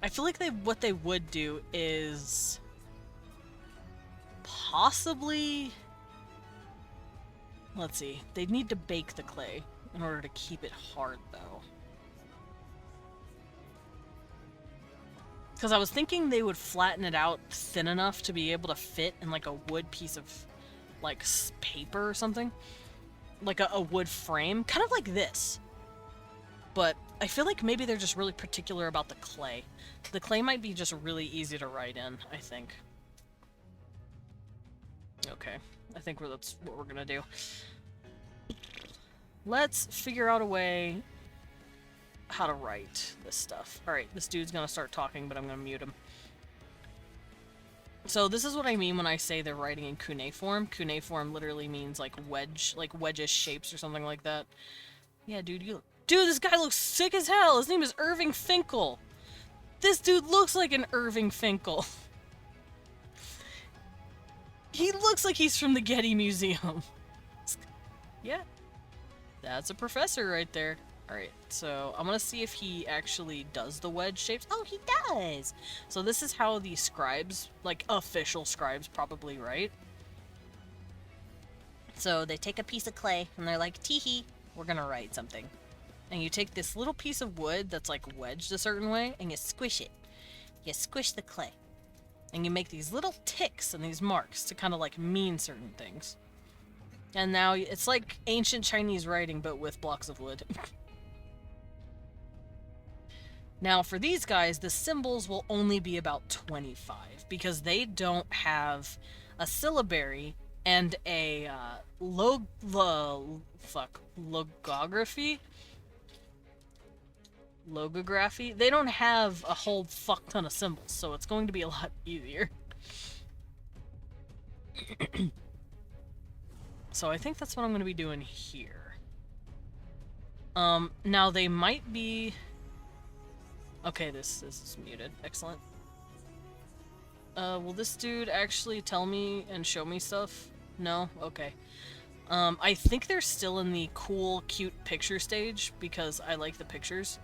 feel like what they would do is... possibly... Let's see. They'd need to bake the clay in order to keep it hard, though. Because I was thinking they would flatten it out thin enough to be able to fit in like a wood piece of like paper or something. Like a wood frame. Kind of like this. But I feel like maybe they're just really particular about the clay. The clay might be just really easy to write in, I think. Okay. I think that's what we're gonna do. Let's figure out a way how to write this stuff. Alright, this dude's gonna start talking, but I'm gonna mute him. So this is what I mean when I say they're writing in cuneiform. Cuneiform literally means like wedge, like wedge-ish shapes or something like that. Yeah, dude, dude, this guy looks sick as hell! His name is Irving Finkel! This dude looks like an Irving Finkel. He looks like he's from the Getty Museum. Yeah. That's a professor right there. Alright, so I'm gonna see if he actually does the wedge shapes. Oh, he does! So this is how the scribes, like official scribes, probably write. So they take a piece of clay and they're like, tee-hee, we're gonna write something. And you take this little piece of wood that's like wedged a certain way and you squish it. You squish the clay. And you make these little ticks and these marks to kind of like mean certain things. And now it's like ancient Chinese writing, but with blocks of wood. Now for these guys, the symbols will only be about 25 because they don't have a syllabary and a logography. Logography. They don't have a whole fuck ton of symbols, so it's going to be a lot easier. So I think that's what I'm going to be doing here. Now they might be... Okay, this is muted. Excellent. Will this dude actually tell me and show me stuff? No? Okay. I think they're still in the cool, cute picture stage because I like the pictures.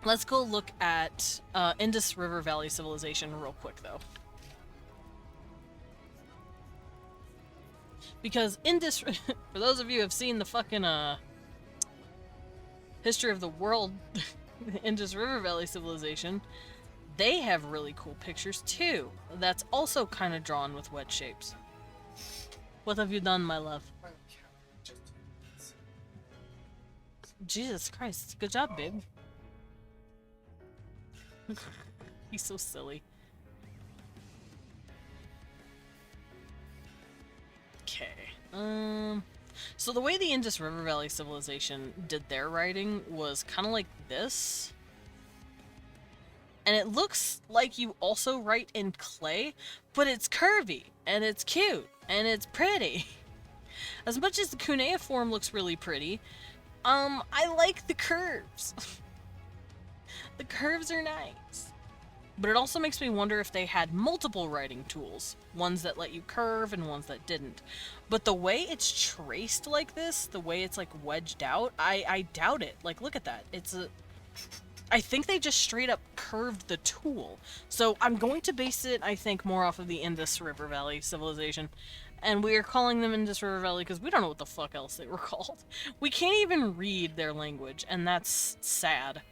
Let's go look at Indus River Valley Civilization real quick, though. Because Indus, for those of you who have seen the fucking history of the world, Indus River Valley Civilization, they have really cool pictures too. That's also kind of drawn with wedge shapes. What have you done, my love? My cat just did this. Jesus Christ, good job, babe. He's so silly. Okay. So the way the Indus River Valley Civilization did their writing was kind of like this. And it looks like you also write in clay, but it's curvy, and it's cute, and it's pretty. As much as the cuneiform looks really pretty, I like the curves. The curves are nice. But it also makes me wonder if they had multiple writing tools. Ones that let you curve and ones that didn't. But the way it's traced like this, the way it's like wedged out, I doubt it. Like, look at that. I think they just straight up curved the tool. So I'm going to base it, I think, more off of the Indus River Valley Civilization. And we are calling them Indus River Valley because we don't know what the fuck else they were called. We can't even read their language, and that's sad.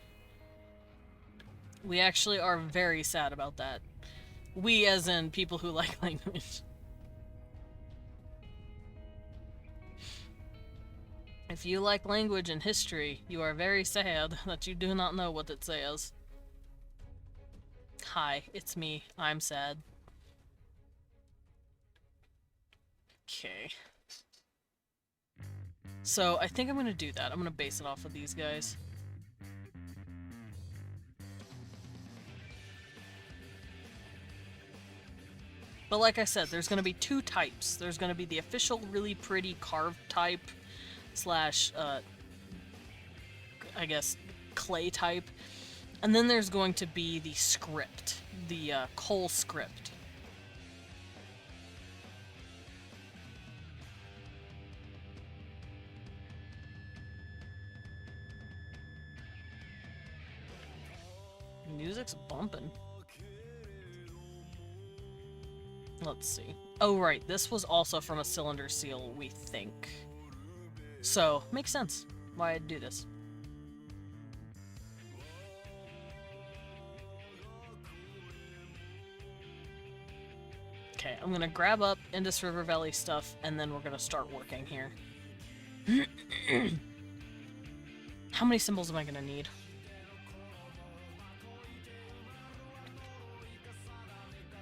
We actually are very sad about that. We as in people who like language. If you like language and history, you are very sad that you do not know what it says. Hi, it's me. I'm sad. Okay. So, I think I'm gonna do that. I'm gonna base it off of these guys. But like I said, there's going to be two types. There's going to be the official really pretty carved type slash, I guess, clay type. And then there's going to be the script, the coal script. Music's bumping. Let's see. Oh, right. This was also from a cylinder seal, we think. So, makes sense why I'd do this. Okay, I'm gonna grab up Indus River Valley stuff, and then we're gonna start working here. How many symbols am I gonna need?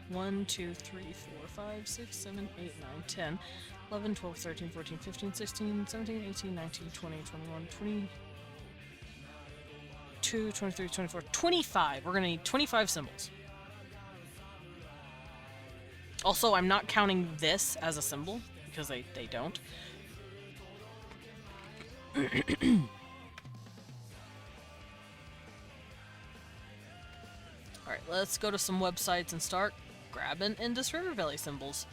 1, 2, 3, 4, 5, 6, 7, 8, 9, 10, 11, 12, 13, 14, 15, 16, 17, 18, 19, 20, 21, 22, 23, 24, 25. We're gonna need 25 symbols. Also, I'm not counting this as a symbol, because they don't. Alright, let's go to some websites and start grabbing Indus River Valley symbols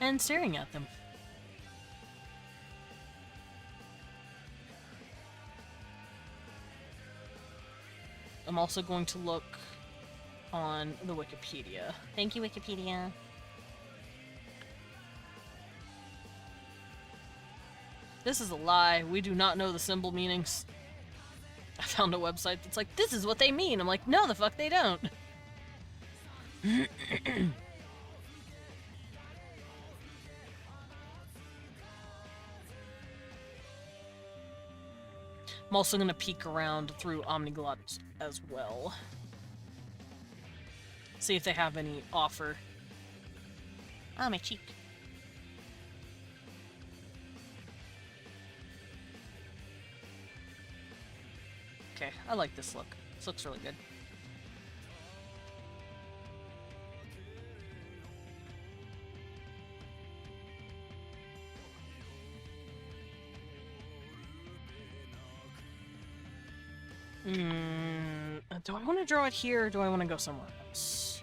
and staring at them. I'm also going to look on the Wikipedia. Thank you, Wikipedia. This is a lie. We do not know the symbol meanings. I found a website that's like, this is what they mean. I'm like, no, the fuck they don't. I'm also going to peek around through Omniglot as well. See if they have any offer. Oh, my cheek. Okay, I like this look. This looks really good. Do I want to draw it here, or do I want to go somewhere else?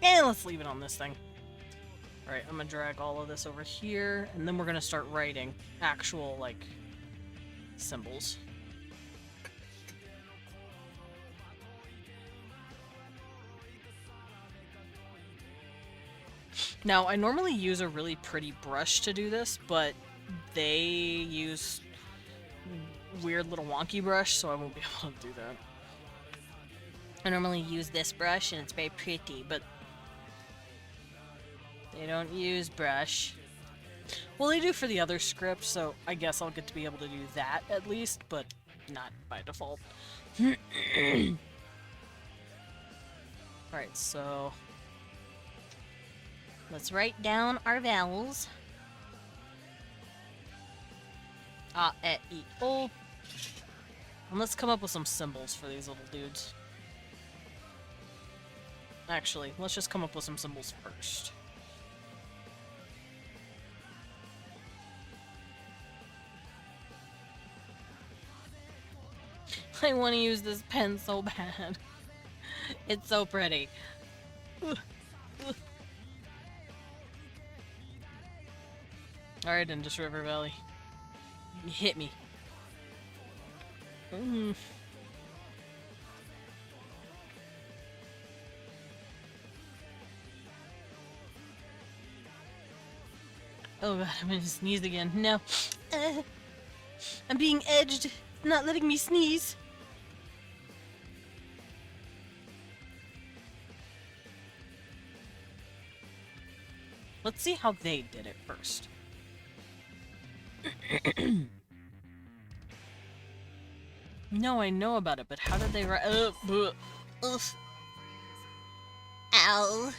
Let's leave it on this thing. Alright, I'm gonna drag all of this over here, and then we're gonna start writing actual, like, symbols. Now, I normally use a really pretty brush to do this, but they use weird little wonky brush, so I won't be able to do that. I normally use this brush, and it's very pretty, but they don't use brush. Well, they do for the other script, so I guess I'll get to be able to do that at least, but not by default. Alright, so let's write down our vowels. A, E, O. And let's come up with some symbols for these little dudes. Actually, let's just come up with some symbols first. I want to use this pen so bad. It's so pretty. Alright, Indus River Valley. Hit me. Oh god, I'm gonna sneeze again. No. I'm being edged. Not letting me sneeze. Let's see how they did it first. No, I know about it, but how did they write? Ow.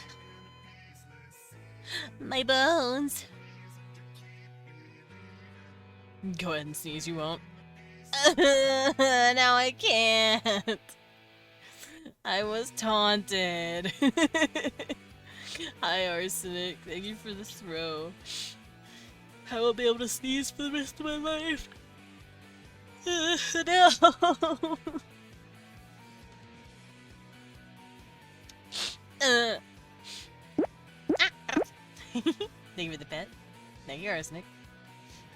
My bones. Go ahead and sneeze, you won't. Now I can't. I was taunted. Hi, Arsenic. Thank you for the throw. I won't be able to sneeze for the rest of my life. No! Thank you for the pet. Thank you, Arsenic.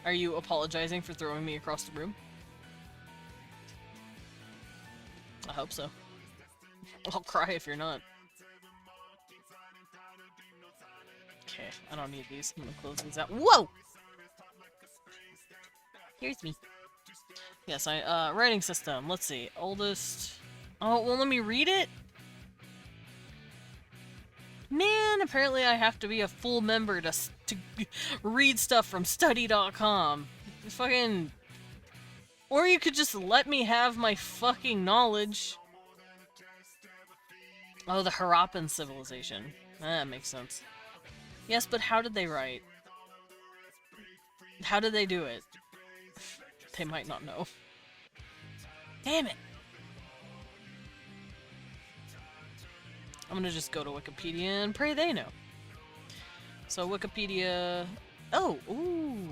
Are you apologizing for throwing me across the room? I hope so. I'll cry if you're not. Okay, I don't need these. I'm gonna close these out. Whoa! Here's me. Yes, writing system. Let's see. Oldest... Oh, well, let me read it? Man, apparently I have to be a full member to read stuff from study.com. Fucking... Or you could just let me have my fucking knowledge. Oh, the Harappan civilization. That makes sense. Yes, but how did they write? How did they do it? They might not know. Damn it! I'm gonna just go to Wikipedia and pray they know. So Wikipedia... Oh! Ooh!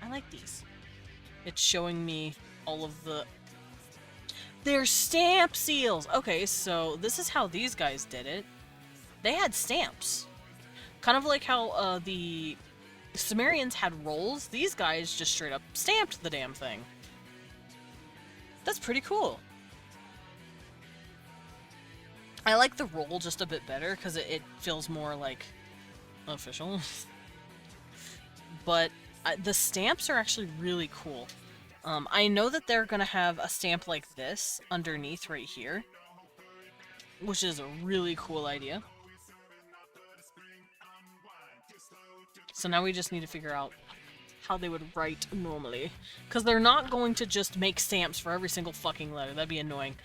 I like these. It's showing me all of the... They're stamp seals! Okay, so this is how these guys did it. They had stamps. Kind of like how the Sumerians had rolls, these guys just straight up stamped the damn thing. That's pretty cool. I like the roll just a bit better because it feels more like official. But the stamps are actually really cool. I know that they're gonna have a stamp like this underneath right here, which is a really cool idea. So now we just need to figure out how they would write normally. Because they're not going to just make stamps for every single fucking letter. That'd be annoying.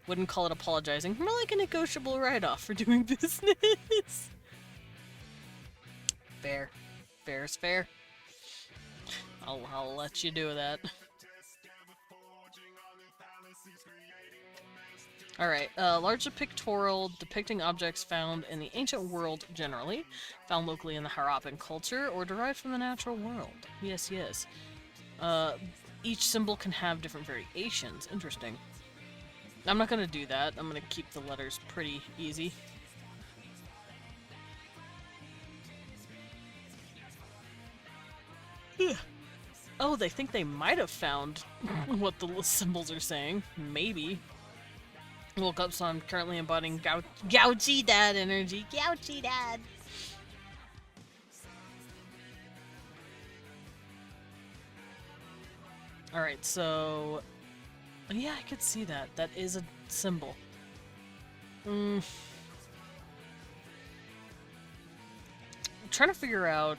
Wouldn't call it apologizing. More like a negotiable write-off for doing business. Fair. Fair is fair. I'll let you do that. Alright, large pictorial depicting objects found in the ancient world generally, found locally in the Harappan culture, or derived from the natural world. Yes, yes. Each symbol can have different variations. Interesting. I'm not gonna do that. I'm gonna keep the letters pretty easy. Oh, they think they might have found what the symbols are saying. Maybe. Woke up, so I'm currently embodying Gouchy Dad energy. Gouchy Dad! Alright, so... Yeah, I could see that. That is a symbol. I'm trying to figure out...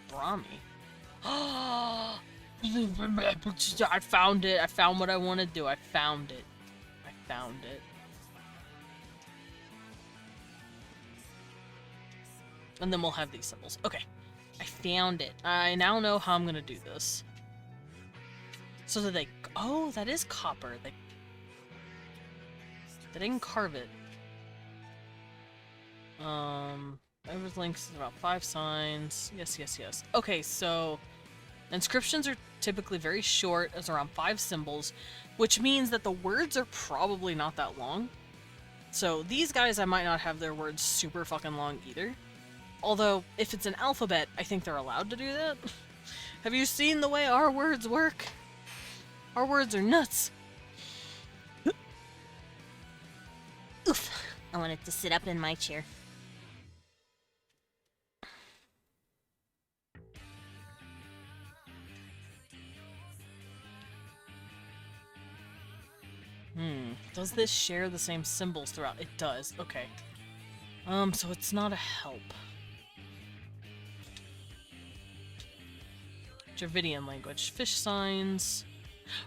Brahmi. I found it. I found what I want to do. I found it. I found it. And then we'll have these symbols. Okay. I found it. I now know how I'm gonna do this. So that they... Oh, that is copper. They didn't carve it. Everything's about 5 signs. Yes, yes, yes. Okay, so... Inscriptions are typically very short, as around 5 symbols, which means that the words are probably not that long. So these guys, I might not have their words super fucking long either. Although, if it's an alphabet, I think they're allowed to do that. Have you seen the way our words work? Our words are nuts. Oof. I wanted to sit up in my chair. Does this share the same symbols throughout? It does. Okay. So it's not a help. Dravidian language. Fish signs.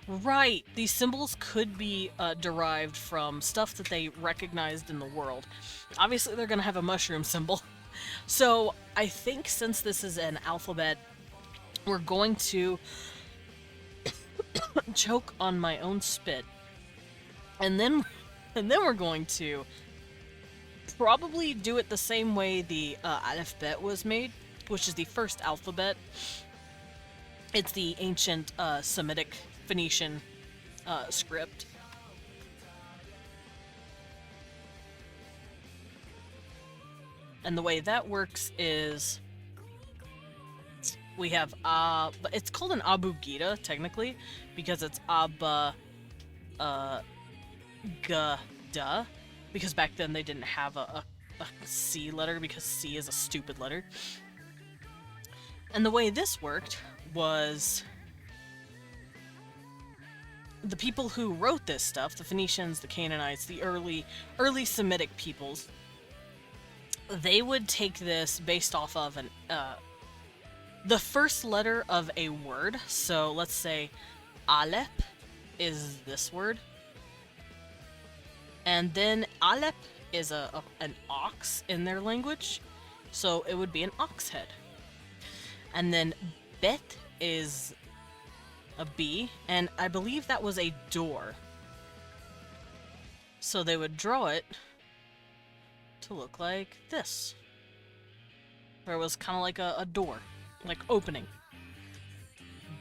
Right! These symbols could be derived from stuff that they recognized in the world. Obviously, they're gonna have a mushroom symbol. So, I think since this is an alphabet, we're going to choke on my own spit. And then we're going to probably do it the same way the alphabet was made, which is the first alphabet. It's the ancient Semitic Phoenician script. And the way that works is we have it's called an abugida technically because it's Gada, because back then they didn't have a C letter because C is a stupid letter. And the way this worked was the people who wrote this stuff, the Phoenicians, the Canaanites, the early Semitic peoples, they would take this based off of the first letter of a word. So let's say Aleph is this word. And then Aleph is an ox in their language, so it would be an ox head. And then Bet is a B, and I believe that was a door. So they would draw it to look like this. Where it was kind of like a door, like opening.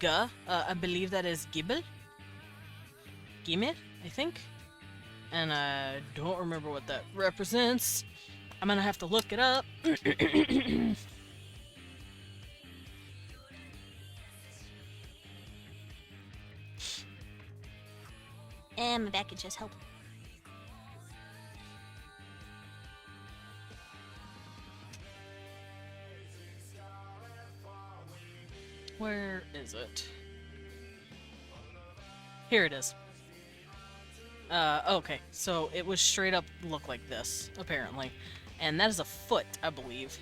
I believe that is Gimel. Gimel, I think. And I don't remember what that represents. I'm gonna have to look it up. And my back could just help. Where is it? Here it is. Okay, so it was straight up look like this, apparently. And that is a foot, I believe.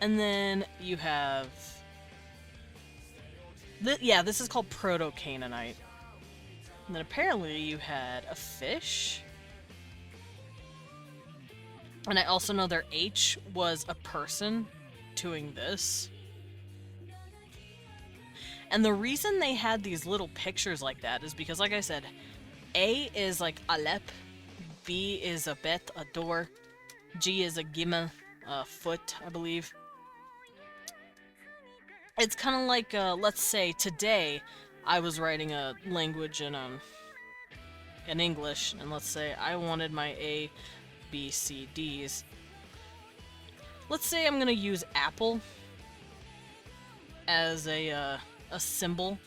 And then you have... yeah, this is called Proto-Canaanite. And then apparently you had a fish. And I also know their H was a person doing this. And the reason they had these little pictures like that is because, like I said, A is like Aleph, B is a Bet, a door, G is a Gimel, a foot, I believe. It's kind of like, let's say today I was writing a language in English, and let's say I wanted my A, B, C, Ds. Let's say I'm gonna use apple as a symbol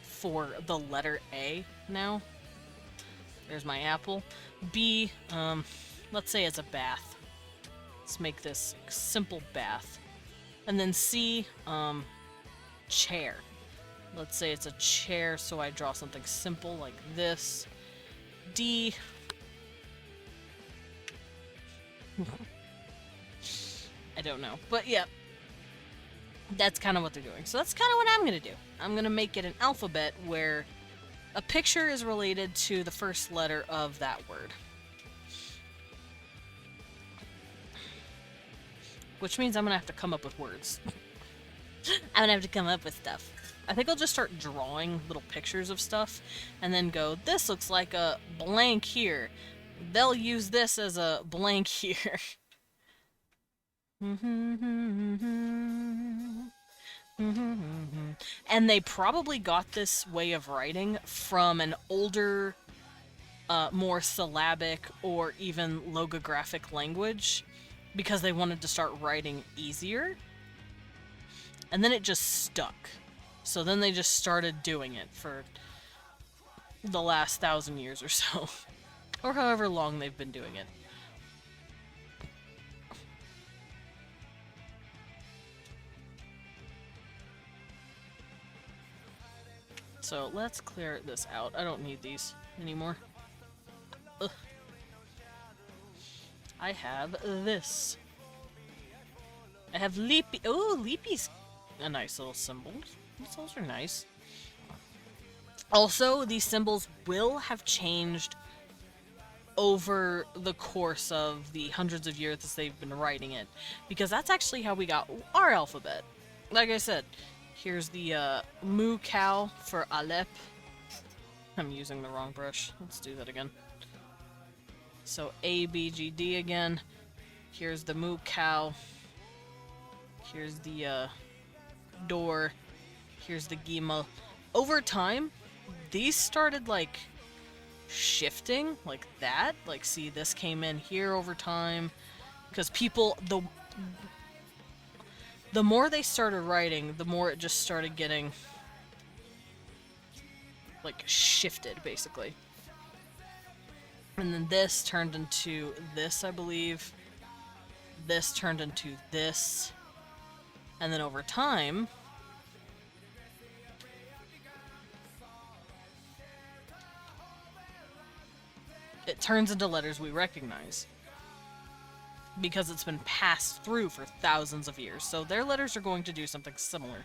for the letter A now. There's my apple. B, let's say it's a bath. Let's make this simple bath. And then C, chair. Let's say it's a chair, so I draw something simple like this. D. I don't know. But yeah. That's kind of what they're doing. So that's kind of what I'm going to do. I'm going to make it an alphabet where a picture is related to the first letter of that word. Which means I'm going to have to come up with words. I'm going to have to come up with stuff. I think I'll just start drawing little pictures of stuff and then go, this looks like a blank here. They'll use this as a blank here. And they probably got this way of writing from an older, more syllabic or even logographic language because they wanted to start writing easier. And then it just stuck. So then they just started doing it for the last 1,000 years or so. Or however long they've been doing it. So let's clear this out. I don't need these anymore. Ugh. I have this. I have Leapy. Oh, Leapy's a nice little symbol. Those are nice. Also, these symbols will have changed over the course of the hundreds of years that they've been writing it. Because that's actually how we got our alphabet. Like I said, here's the moo cow for Aleph. I'm using the wrong brush. Let's do that again. So A, B, G, D again. Here's the moo cow. Here's the door. Here's the gimel. Over time, these started like shifting like that. Like, see, this came in here over time. Because people, the more they started writing, the more it just started getting like shifted, basically. And then this turned into this, I believe. This turned into this. And then over time, it turns into letters we recognize. Because it's been passed through for thousands of years. So their letters are going to do something similar.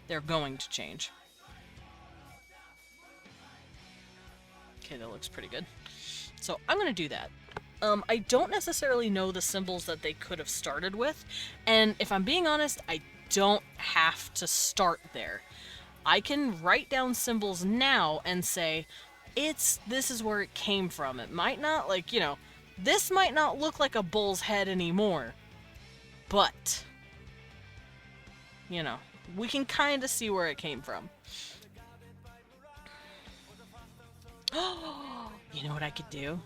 They're going to change. Okay, that looks pretty good. So I'm going to do that. I don't necessarily know the symbols that they could have started with. And if I'm being honest, I don't have to start there. I can write down symbols now and say, this is where it came from. It might not, like, you know, this might not look like a bull's head anymore, but, you know, we can kind of see where it came from. You know what I could do?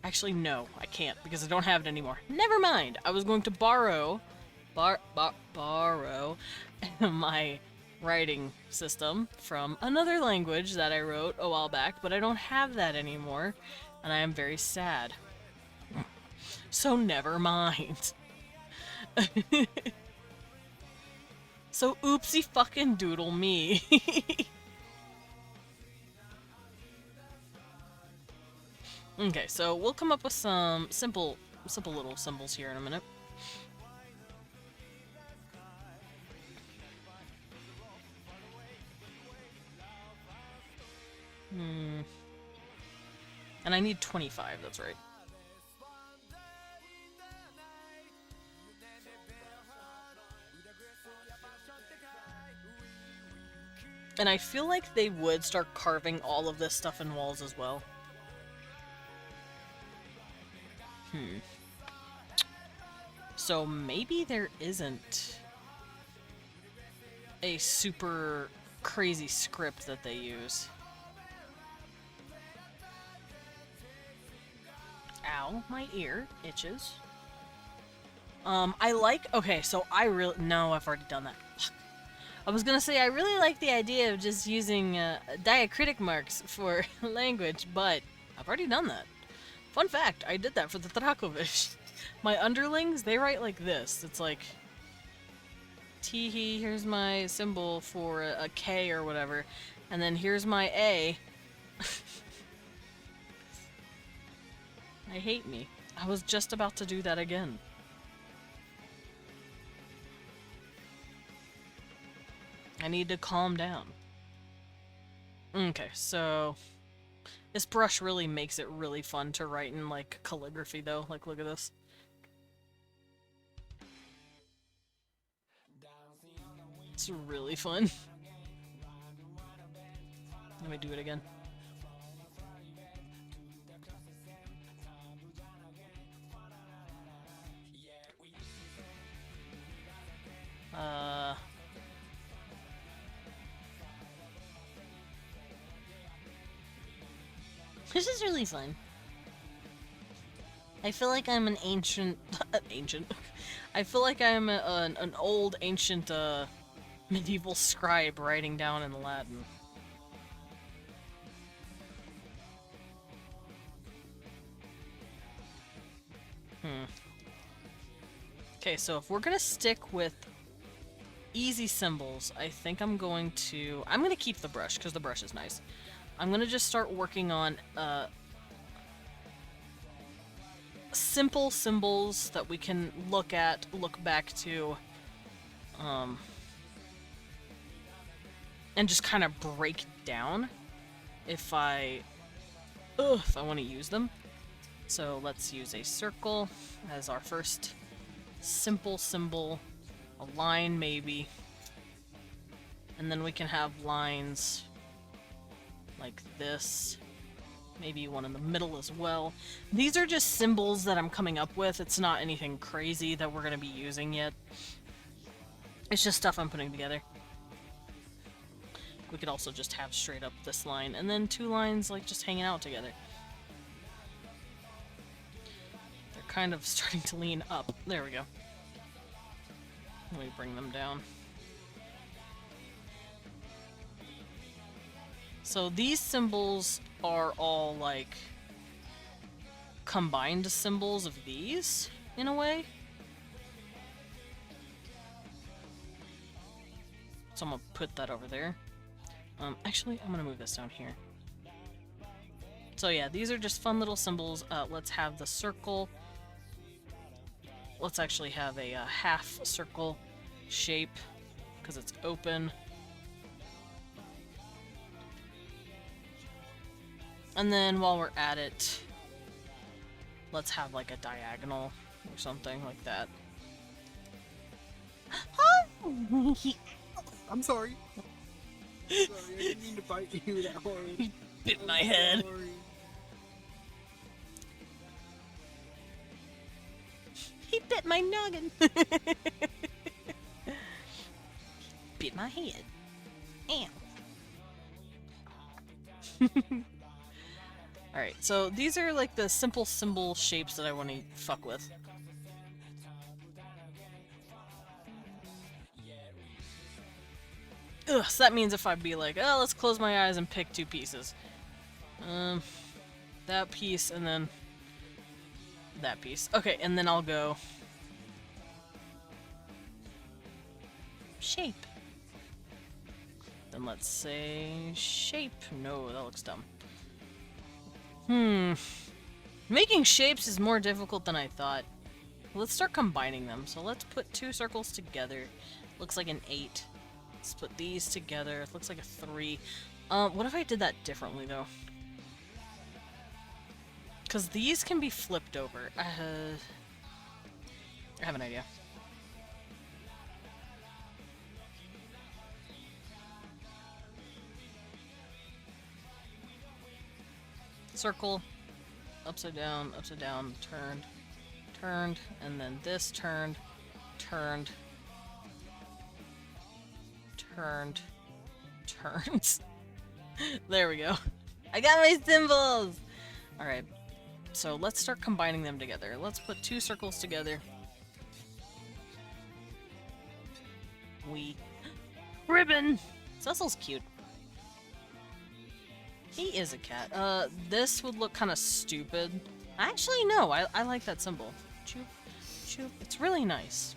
Actually, no, I can't, because I don't have it anymore. Never mind. I was going to borrow my writing system from another language that I wrote a while back, but I don't have that anymore, and I am very sad. So never mind. So oopsie fucking doodle me. Okay, so we'll come up with some simple little symbols here in a minute. And I need 25, that's right. And I feel like they would start carving all of this stuff in walls as well. So maybe there isn't a super crazy script that they use. Ow, my ear itches. Okay, so no, I've already done that. I was gonna say, I really like the idea of just using diacritic marks for language, but I've already done that. Fun fact, I did that for the Trakovish. My underlings, they write like this. It's like... Teehee, here's my symbol for a K or whatever. And then here's my A. I hate me. I was just about to do that again. I need to calm down. Okay, so this brush really makes it really fun to write in like calligraphy though. Like look at this. It's really fun. Let me do it again. This is really fun. I feel like I'm an ancient... ancient? I feel like I'm an old, ancient, medieval scribe writing down in Latin. Okay, so if we're gonna stick with easy symbols, I think I'm gonna keep the brush, because the brush is nice. I'm gonna just start working on, simple symbols that we can look back to, and just kind of break down if I want to use them. So let's use a circle as our first simple symbol, a line maybe, and then we can have lines like this, maybe one in the middle as well. These are just symbols that I'm coming up with. It's not anything crazy that we're going to be using yet. It's just stuff I'm putting together. We could also just have straight up this line, and then two lines like just hanging out together. They're kind of starting to lean up. There we go. Let me bring them down. So these symbols are all like combined symbols of these in a way. So I'm gonna put that over there. Actually, I'm gonna move this down here. So yeah, these are just fun little symbols. Let's have the circle. Let's actually have a half circle shape because it's open. And then while we're at it, let's have like a diagonal or something like that. I'm sorry. Sorry, I didn't mean to bite you that hard. Bit my head. Sorry. He bit my noggin. Bit my head. Ow. Alright, so these are like the simple symbol shapes that I want to fuck with. Ugh, so that means if I'd be like, oh, let's close my eyes and pick two pieces. That piece and then that piece. Okay, and then I'll go shape. Then let's say shape. No, that looks dumb. Making shapes is more difficult than I thought. Let's start combining them. So let's put two circles together. Looks like an 8. Let's put these together. It looks like a 3. What if I did that differently though? Because these can be flipped over. I have an idea. Circle, upside down, turned, turned, and then this turned, turned, turned, turned. There we go. I got my symbols! Alright, so let's start combining them together. Let's put two circles together. Ribbon! Cecil's cute. He is a cat. This would look kind of stupid. Actually, no, I like that symbol. Choop, choop. It's really nice.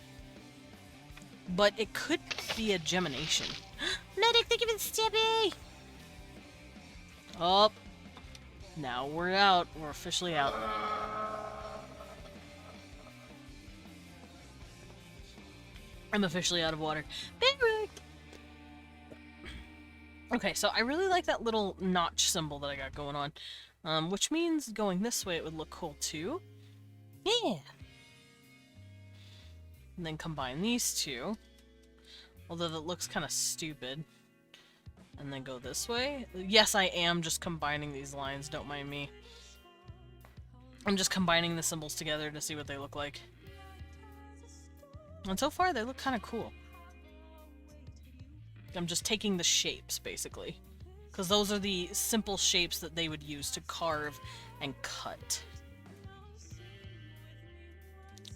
but it could be a gemination. Medic, thank you for the stippy! Oh, now we're out. We're officially out. I'm officially out of water. Barrack! Okay, so I really like that little notch symbol that I got going on. Which means going this way it would look cool too. Yeah! And then combine these two. Although that looks kind of stupid. And then go this way. Yes, I am just combining these lines, don't mind me. I'm just combining the symbols together to see what they look like. And so far, they look kind of cool. I'm just taking the shapes, basically. Because those are the simple shapes that they would use to carve and cut.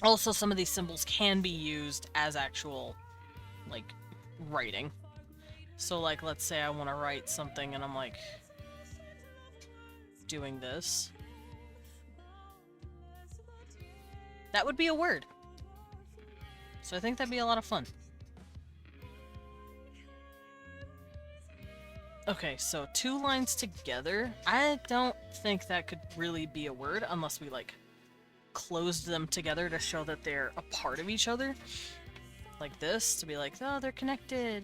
Also, some of these symbols can be used as actual, like, writing. So, like, let's say I want to write something and I'm, like, doing this. That would be a word. So I think that'd be a lot of fun. Okay, so 2 lines together. I don't think that could really be a word unless we, like, closed them together to show that they're a part of each other. Like this, to be like, oh, they're connected.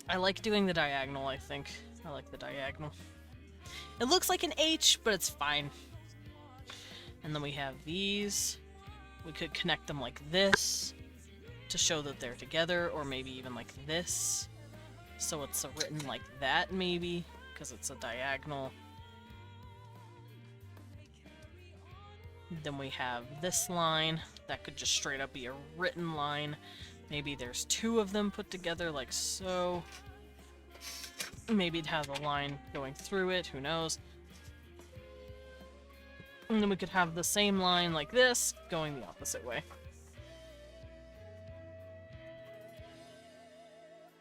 I like doing the diagonal, I think. I like the diagonal. It looks like an H, but it's fine. And then we have these. We could connect them like this to show that they're together, or maybe even like this. So it's written like that, maybe, because it's a diagonal. Then we have this line. That could just straight up be a written line. Maybe there's 2 of them put together like so. Maybe it has a line going through it, who knows. And then we could have the same line like this, going the opposite way.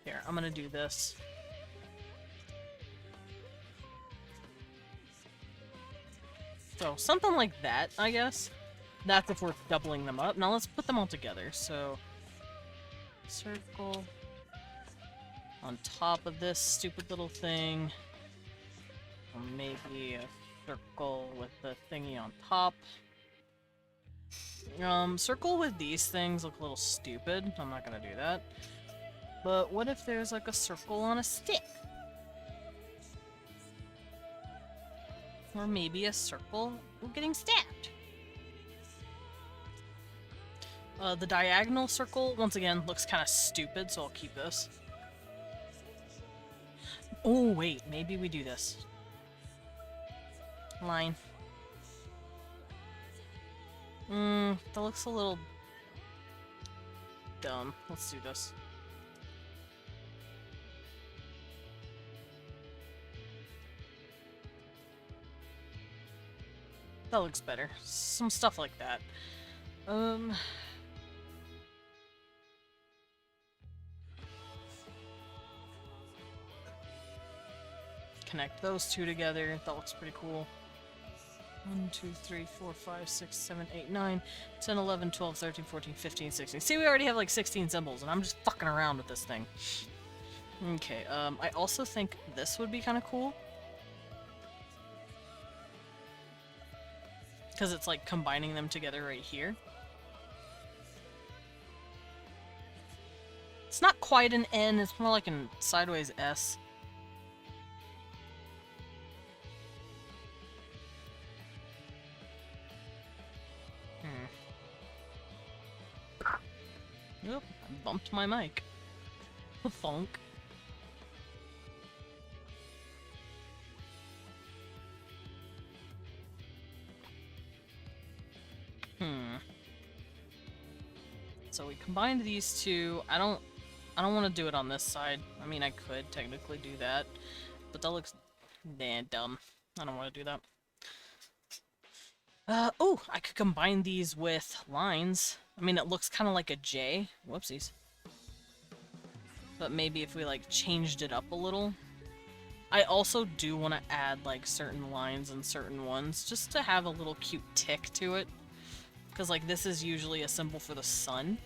Here, I'm gonna do this. So, something like that, I guess. That's if we're doubling them up. Now let's put them all together. So, circle on top of this stupid little thing. Or maybe a circle with the thingy on top. Circle with these things look a little stupid. I'm not gonna do that. But what if there's like a circle on a stick? Or maybe a circle getting stabbed. The diagonal circle, once again, looks kind of stupid, so I'll keep this. Oh, wait, maybe we do this. Line. That looks a little dumb. Let's do this. That looks better. Some stuff like that. Connect those 2 together. That looks pretty cool. 1, 2, 3, 4, 5, 6, 7, 8, 9, 10, 11, 12, 13, 14, 15, 16. See, we already have like 16 symbols, and I'm just fucking around with this thing. Okay, I also think this would be kind of cool. Because it's like combining them together right here. It's not quite an N, it's more like a sideways S. Oop, I bumped my mic. Thunk. So we combined these 2. I don't want to do it on this side. I mean, I could technically do that, but that looks dumb. I don't want to do that. Oh, I could combine these with lines. I mean, it looks kind of like a J. Whoopsies. But maybe if we, like, changed it up a little. I also do want to add, like, certain lines and certain ones, just to have a little cute tick to it. Because, like, this is usually a symbol for the sun.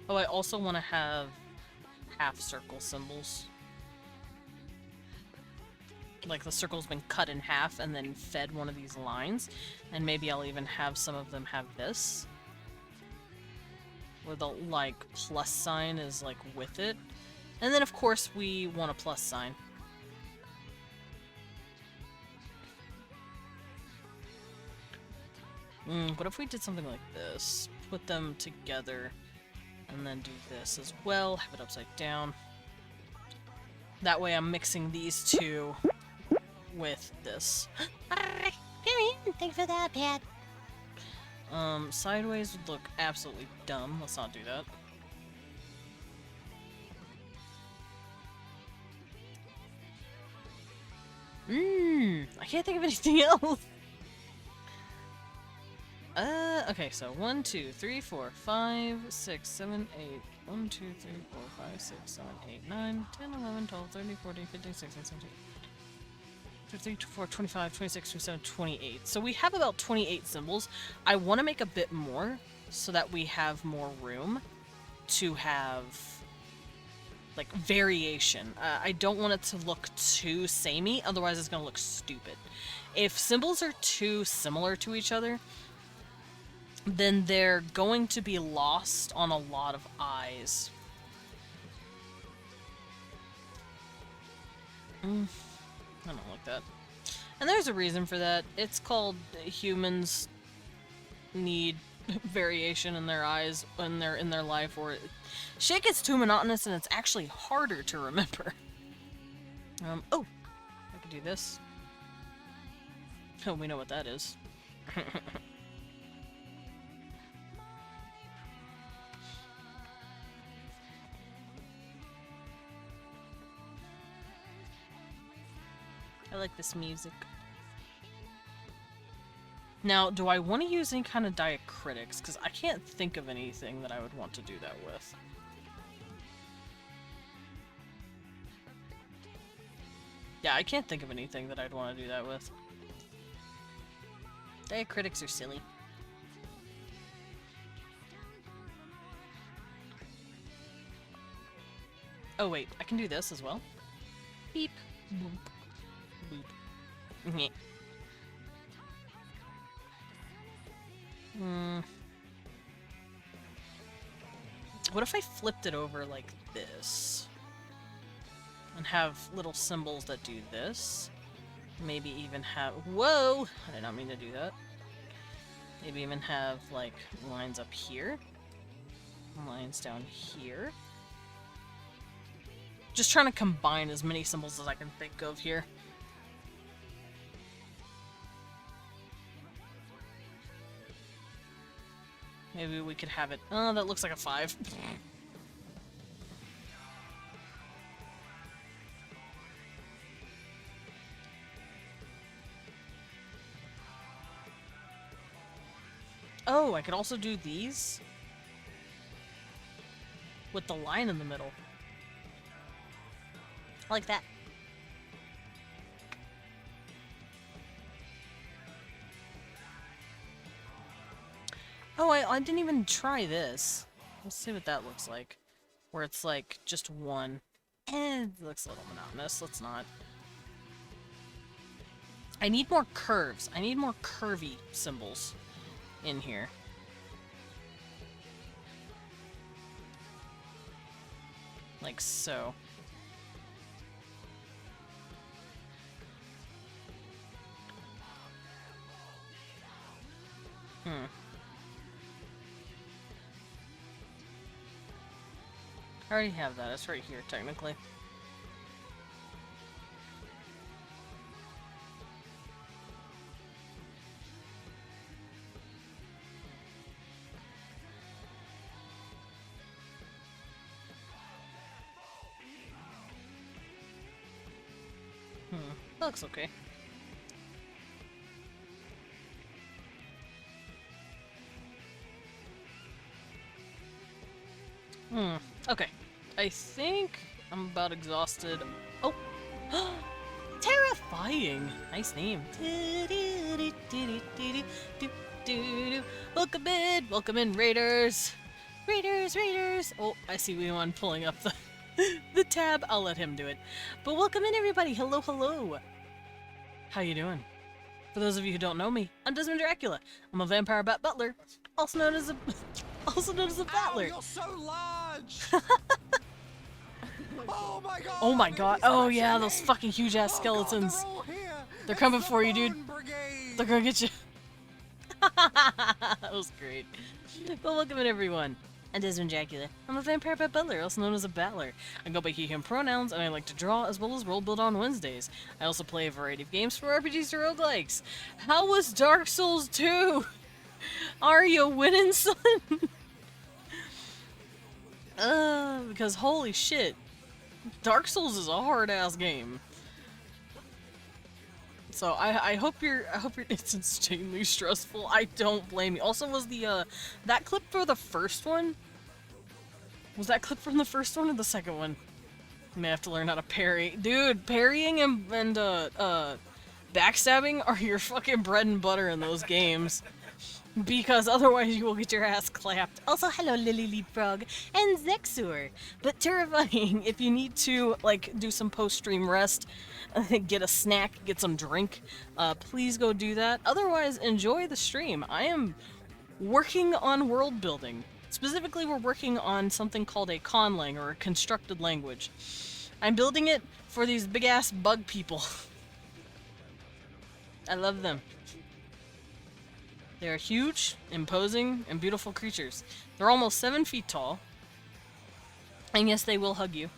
Oh, I also want to have half circle symbols. Like the circle's been cut in half and then fed one of these lines. And maybe I'll even have some of them have this. Where the, like, plus sign is, like, with it. And then, of course, we want a plus sign. What if we did something like this? Put them together, and then do this as well. Have it upside down. That way I'm mixing these two with this. Thanks for that, Pat. Sideways would look absolutely dumb. Let's not do that. I can't think of anything else. Okay, so 1, 2, 3, 4, 5, 6, 7, 8. 1, 2, 3, 4, 5, 6, 7, 8, 9, 10, 11, 12, 13, 14, 15, 16, 17. 23, 24, 25, 26, 27, 28. So we have about 28 symbols. I want to make a bit more so that we have more room to have, like, variation. I don't want it to look too samey, otherwise it's going to look stupid. If symbols are too similar to each other, then they're going to be lost on a lot of eyes. I don't like that. And there's a reason for that. It's called humans need variation in their eyes when they're in their life, or shit gets too monotonous and it's actually harder to remember. Oh! I could do this. Oh, we know what that is. I like this music. Now, do I want to use any kind of diacritics? Because I can't think of anything that I would want to do that with. Yeah, I can't think of anything that I'd want to do that with. Diacritics are silly. Oh wait, I can do this as well. Beep. Boop. Boop. What if I flipped it over like this? And have little symbols that do this? Maybe even have... Whoa! I did not mean to do that. Maybe even have, like, lines up here. Lines down here. Just trying to combine as many symbols as I can think of here. Maybe we could have it... Oh, that looks like a 5. Oh, I could also do these with the line in the middle. Like that. Oh, I didn't even try this. Let's see what that looks like. Where it's like just one. It looks a little monotonous. Let's not. I need more curves. I need more curvy symbols in here. Like so. I already have that. It's right here, technically. That looks okay. Okay. I think I'm about exhausted. Oh! Terrifying! Nice name. Welcome in! Welcome in, Raiders! Raiders! Oh, I see Leon pulling up the the tab. I'll let him do it. But welcome in, everybody. Hello. How you doing? For those of you who don't know me, I'm Desmond Dracula. I'm a vampire bat butler, also known as a battler. You're so large! Oh my god! Oh my god. Oh yeah, those fucking huge ass skeletons. They're coming for you, dude. They're gonna get you. That was great. Well, welcome in, everyone. I'm Desmond Dracula. I'm a vampire bat butler, also known as a battler. I go by he, him pronouns, and I like to draw as well as Worldbuild on Wednesdays. I also play a variety of games from RPGs to roguelikes. How was Dark Souls 2? Are you winning, son? Because holy shit. Dark Souls is a hard-ass game. So I hope it's insanely stressful. I don't blame you. Also, was the that clip for the first one? Was that clip from the first one or the second one? I may have to learn how to parry. Dude, parrying and backstabbing are your fucking bread and butter in those games. Because otherwise you will get your ass clapped. Also, hello Lily Leapfrog and Zexur. But terrifying if you need to, like, do some post-stream rest, get a snack, get some drink, please go do that. Otherwise, enjoy the stream. I am working on world building. Specifically, we're working on something called a conlang, or a constructed language. I'm building it for these big-ass bug people. I love them. They are huge, imposing, and beautiful creatures. They're almost 7 feet tall. And yes, they will hug you.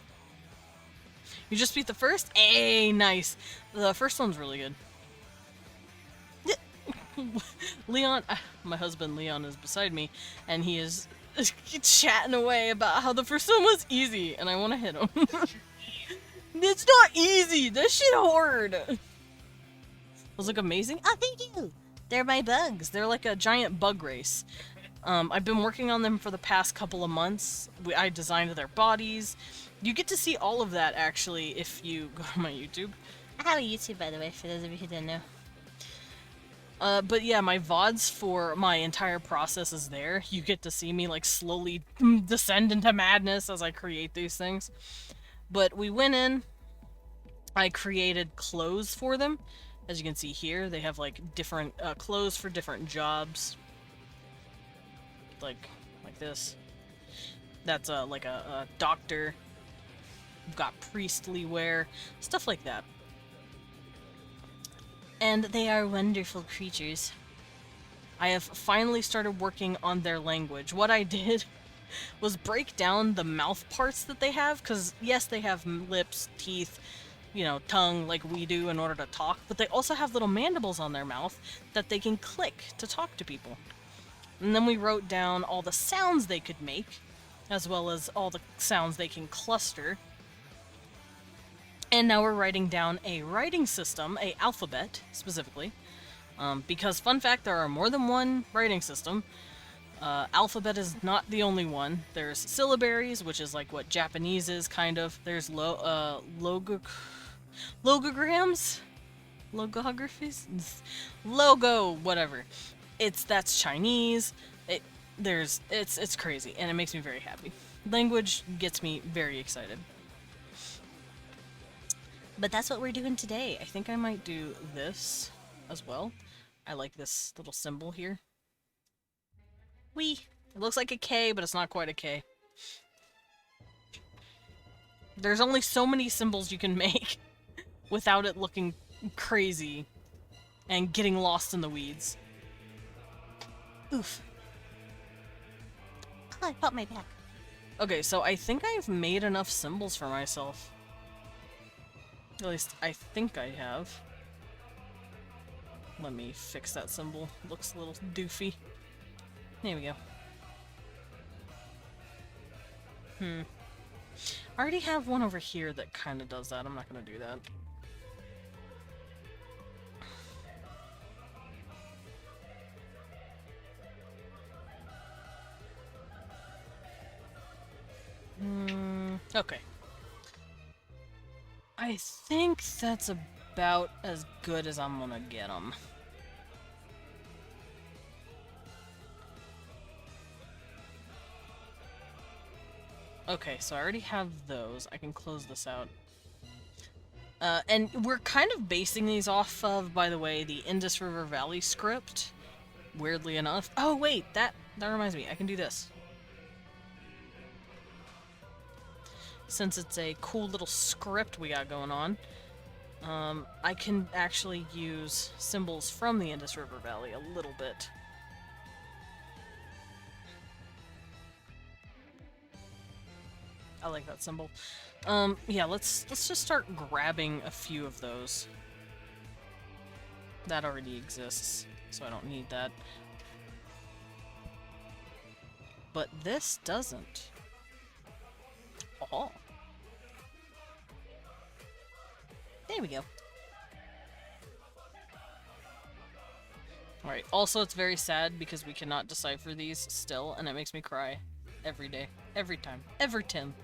You just beat the first? Hey, nice. The first one's really good. Leon, my husband Leon is beside me, and he is chatting away about how the first one was easy, and I want to hit him. It's not easy! That shit hard! Those look amazing. Oh, thank you! They're my bugs. They're like a giant bug race. I've been working on them for the past couple of months. I designed their bodies. You get to see all of that, actually, if you go to my YouTube. I have a YouTube, by the way, for those of you who didn't know. But yeah, my VODs for my entire process is there. You get to see me, like, slowly descend into madness as I create these things. But we went in, I created clothes for them. As you can see here, they have, like, different clothes for different jobs. Like this. That's, like a doctor. We've got priestly wear. Stuff like that. And they are wonderful creatures. I have finally started working on their language. What I did was break down the mouth parts that they have, because yes, they have lips, teeth, you know, tongue like we do in order to talk, but they also have little mandibles on their mouth that they can click to talk to people. And then we wrote down all the sounds they could make, as well as all the sounds they can cluster. And now we're writing down a writing system, a alphabet, specifically. Because, fun fact, there are more than one writing system. Alphabet is not the only one. There's syllabaries, which is like what Japanese is, kind of. There's logograms? Logographies? Logo, whatever. That's Chinese. It's crazy, and it makes me very happy. Language gets me very excited. But that's what we're doing today. I think I might do this as well. I like this little symbol here. Whee! It looks like a K, but it's not quite a K. There's only so many symbols you can make without it looking crazy and getting lost in the weeds. Oof. Oh, I popped my back. Okay, so I think I've made enough symbols for myself. At least, I think I have. Let me fix that symbol. Looks a little doofy. There we go. I already have one over here that kind of does that. I'm not gonna do that. Okay. I think that's about as good as I'm gonna get them. Okay, so I already have those. I can close this out. And we're kind of basing these off of, by the way, the Indus River Valley script. Weirdly enough. Oh, wait, that reminds me. I can do this. Since it's a cool little script we got going on, I can actually use symbols from the Indus River Valley a little bit. I like that symbol. Yeah, let's just start grabbing a few of those. That already exists, so I don't need that. But this doesn't. Oh. There we go. Alright, also it's very sad because we cannot decipher these still, and it makes me cry every day. Every time. Every Tim.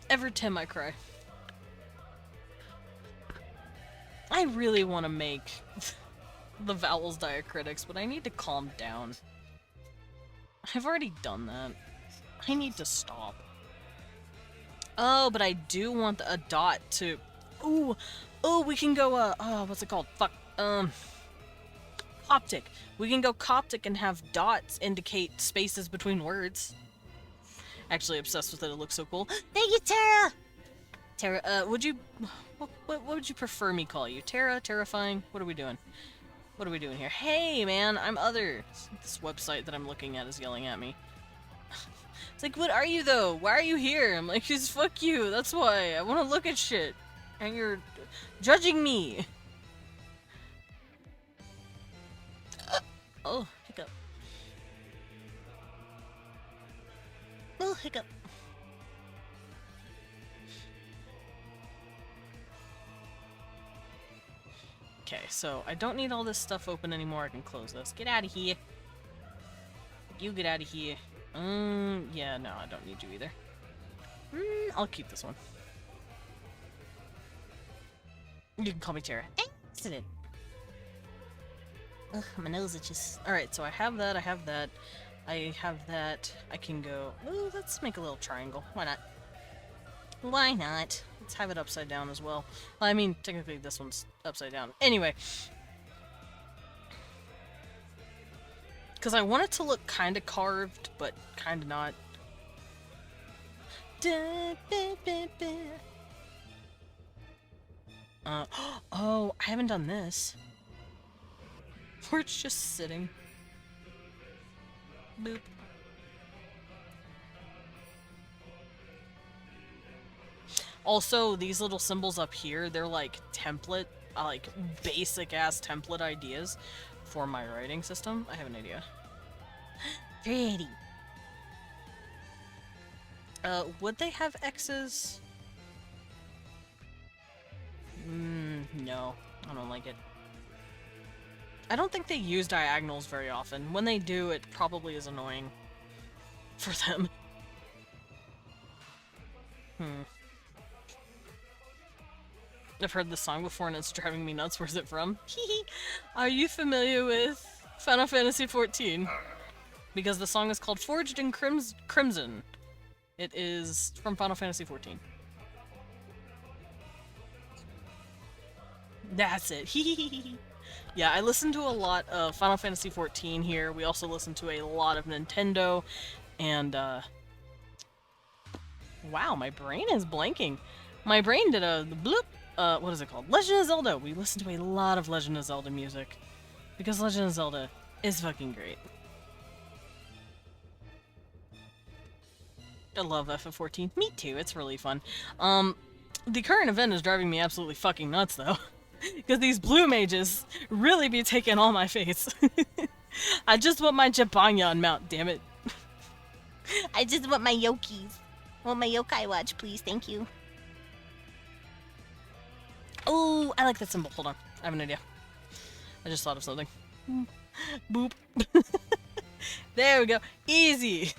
Every Tim I cry. I really want to make the vowels diacritics, but I need to calm down. I've already done that. I need to stop. Oh, but I do want a dot to... Ooh! Oh, we can go, what's it called? Fuck. Coptic. We can go Coptic and have dots indicate spaces between words. Actually obsessed with it, it looks so cool. Thank you, Tara! Tara, would you... What would you prefer me call you? Tara? Terrifying? What are we doing? What are we doing here? Hey, man, I'm Other. This website that I'm looking at is yelling at me. It's like, what are you, though? Why are you here? I'm like, just fuck you, that's why. I want to look at shit. And you're judging me. Oh, hiccup. Oh, hiccup. Okay, so I don't need all this stuff open anymore. I can close this. Get out of here. You get out of here. Yeah, no, I don't need you either. I'll keep this one. You can call me Tara. Excellent. Ugh, my nose itches. Alright, so I have that, I have that. I have that. I can go... Ooh, let's make a little triangle. Why not? Why not? Let's have it upside down as well. Well, I mean, technically this one's upside down. Anyway. Because I want it to look kind of carved, but kind of not. Oh, I haven't done this. Where it's just sitting. Boop. Also, these little symbols up here, they're like template, like basic-ass template ideas for my writing system. I have an idea. Pretty. Would they have X's? No. I don't like it. I don't think they use diagonals very often. When they do, it probably is annoying for them. I've heard this song before and it's driving me nuts. Where's it from? Are you familiar with Final Fantasy XIV? Because the song is called Forged in Crimson. It is from Final Fantasy XIV. That's it. Yeah, I listen to a lot of Final Fantasy XIV here. We also listen to a lot of Nintendo, and, wow, my brain is blanking. My brain did a bloop. What is it called? Legend of Zelda! We listen to a lot of Legend of Zelda music. Because Legend of Zelda is fucking great. I love FF14. Me too, it's really fun. The current event is driving me absolutely fucking nuts, though. Because these blue mages really be taking all my face. I just want my Japanyan mount, damn it. I just want my yokis. I want my yokai watch, please. Thank you. Oh, I like that symbol. Hold on. I have an idea. I just thought of something. Boop. There we go. Easy.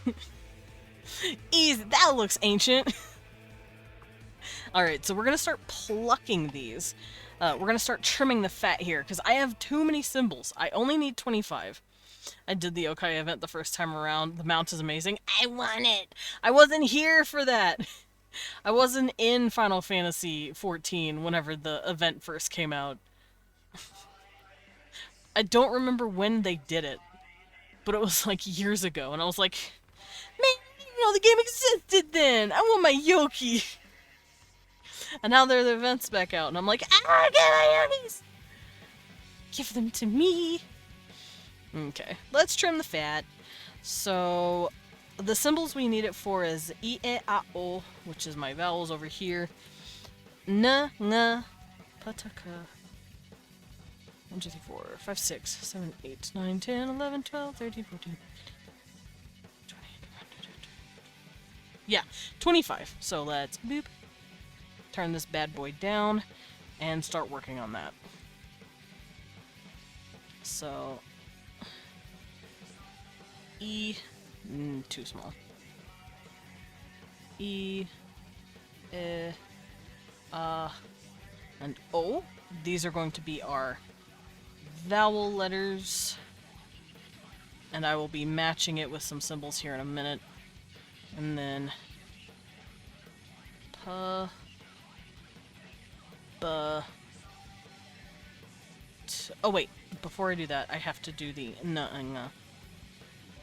Easy. That looks ancient. Alright, so we're going to start plucking these. We're going to start trimming the fat here, because I have too many symbols. I only need 25. I did the Yokai event the first time around. The mount is amazing. I want it! I wasn't here for that! I wasn't in Final Fantasy 14 whenever the event first came out. I don't remember when they did it, but it was like years ago, and I was like, man, I didn't know the game existed then! I want my Yoki! And now the event's back out, and I'm like, ah, get my Yokis! Give them to me! Okay, let's trim the fat. So, the symbols we need it for is I, E, A, O, which is my vowels over here. N, Ng, Pataka. 1, 2, 3, 4, 5, 6, 7, 8, 9, 10, 11, 12, 13, 14, 20. Yeah, 25. So let's boop. Turn this bad boy down and start working on that. So, E, too small. E, and O. These are going to be our vowel letters, and I will be matching it with some symbols here in a minute. And then P, B, T. Oh wait, before I do that, I have to do the N,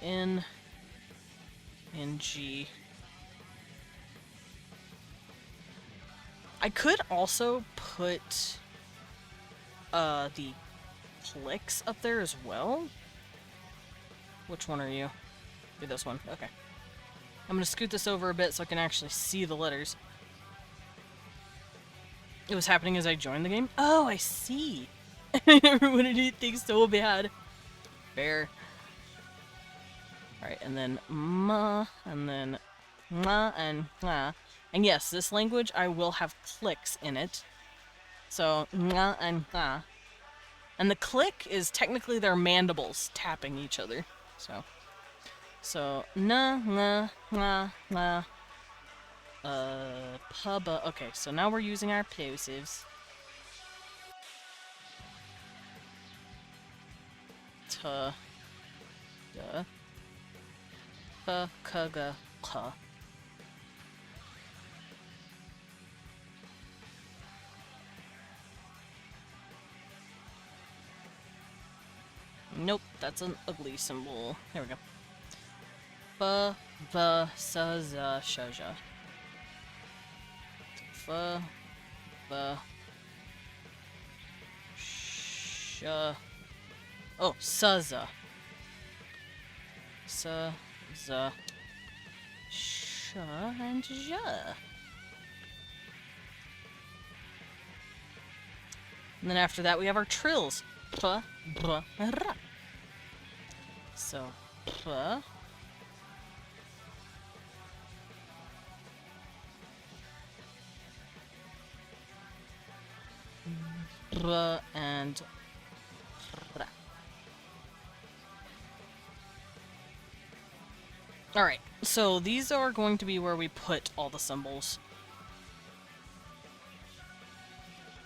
N, and G. I could also put the clicks up there as well. Which one are you? Be this one. Okay. I'm gonna scoot this over a bit so I can actually see the letters. It was happening as I joined the game? Oh, I see. I never wanted to do things so bad. Fair. Alright, and then ma, and then ma, and ma. And yes, this language, I will have clicks in it. So, nga and nga. And the click is technically their mandibles tapping each other. So na, nga, nga, nga. Pubba. Okay, so now we're using our plosives. Ta, da, pa, kaga, ka. Nope, that's an ugly symbol. There we go. Ba, va, sa, za, sha, ja. Fa, ba, sha. Oh, sa, za. Sa, za, sha, and ja. And then after that, we have our trills. Pa, ba, ra. So, pa. Ra and ra. Alright, so these are going to be where we put all the symbols.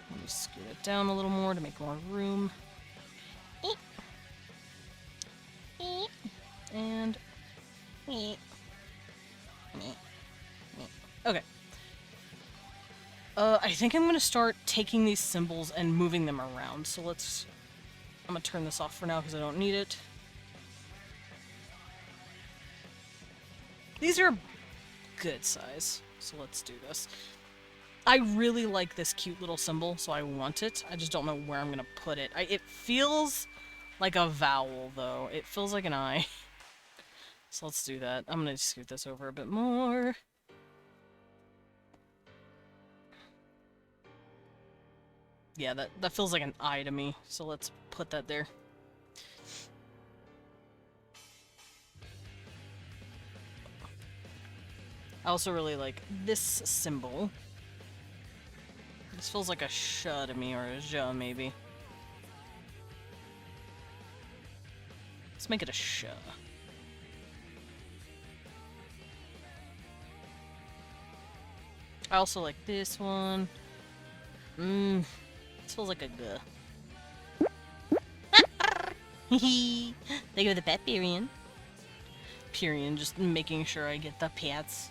Let me scoot it down a little more to make more room. And okay. I think I'm gonna start taking these symbols and moving them around. So I'm gonna turn this off for now because I don't need it. These are good size, so let's do this. I really like this cute little symbol, so I want it. I just don't know where I'm gonna put it. It feels like a vowel, though. It feels like an I. So let's do that. I'm gonna scoot this over a bit more. Yeah, that feels like an I to me, so let's put that there. I also really like this symbol. This feels like a sh to me, or a ja, maybe. Let's make it a sh. I also like this one. This feels like a g. Hee. They go the pet Pyrian. Pyrian just making sure I get the pets.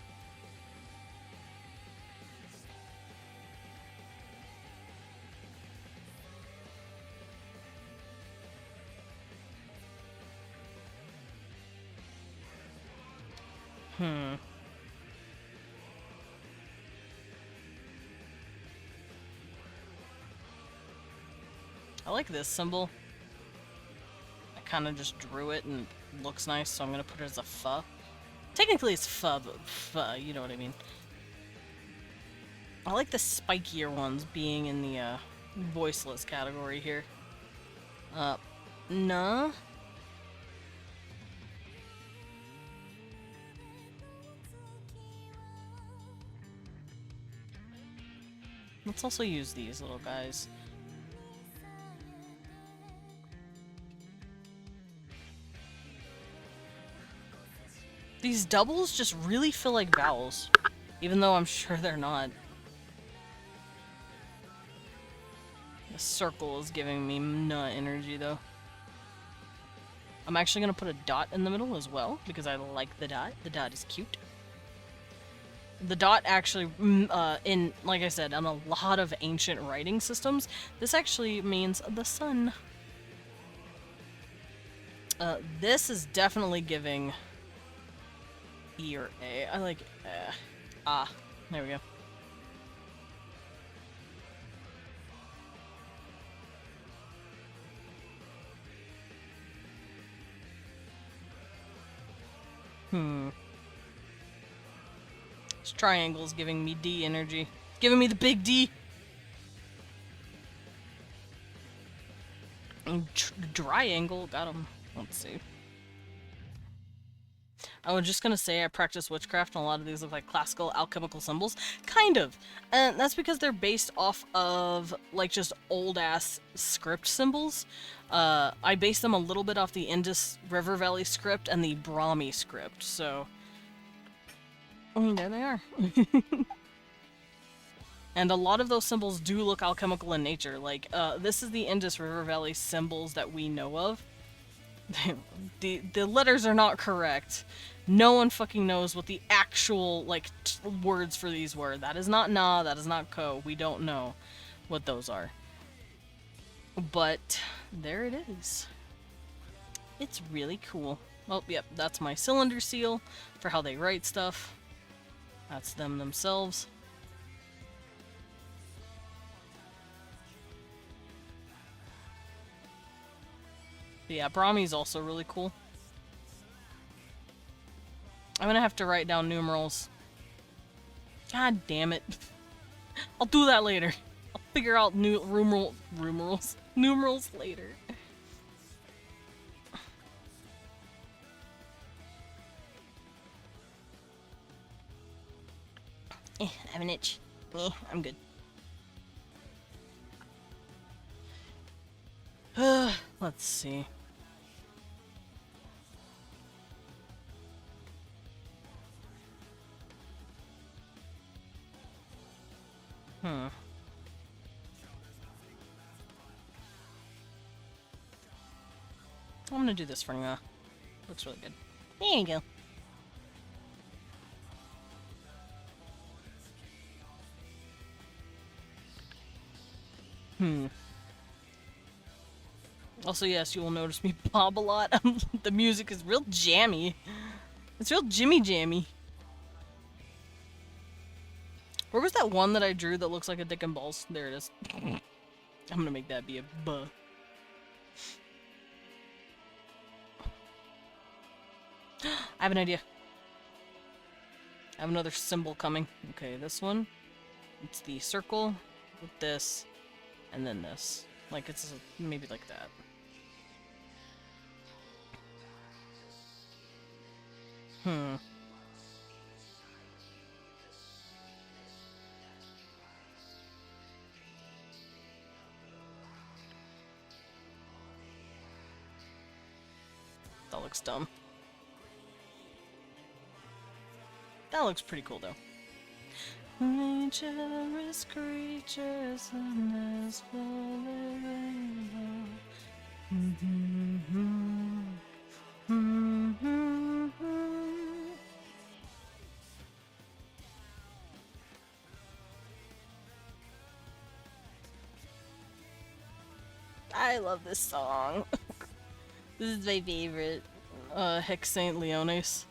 I like this symbol. I kind of just drew it and it looks nice, so I'm gonna put it as a pho. Technically it's pho, but pho, you know what I mean. I like the spikier ones being in the voiceless category here. Nah. Let's also use these little guys. These doubles just really feel like vowels, even though I'm sure they're not. The circle is giving me nut energy, though. I'm actually gonna put a dot in the middle as well, because I like the dot. The dot is cute. The dot actually, like I said, on a lot of ancient writing systems, this actually means the sun. This is definitely giving E or A. I like there we go. This triangle's giving me D energy. Giving me the big D! Triangle, got him. Let's see. I was just gonna say I practice witchcraft and a lot of these look like classical alchemical symbols. Kind of. And that's because they're based off of, like, just old-ass script symbols. I based them a little bit off the Indus River Valley script and the Brahmi script, so... there they are. And a lot of those symbols do look alchemical in nature. Like, this is the Indus River Valley symbols that we know of. The letters are not correct. No one fucking knows what the actual, like, words for these were. That is not na, that is not ko. We don't know what those are. But, there it is. It's really cool. Oh, yep, that's my cylinder seal for how they write stuff. That's them themselves. But yeah, Brahmi's also really cool. I'm gonna have to write down numerals. God damn it. I'll do that later. I'll figure out numerals later. I have an itch. I'm good. Let's see. I'm gonna do this for now. Looks really good. There you go. Also, yes, you will notice me bob a lot. The music is real jammy. It's real Jimmy Jammy. Where was that one that I drew that looks like a dick and balls? There it is. I'm gonna make that be a buh. I have an idea. I have another symbol coming. Okay, this one. It's the circle with this, and then this. Like, it's maybe like that. That looks dumb. That looks pretty cool, though. Creatures and I love this song. This is my favorite. Hex Saint Leones.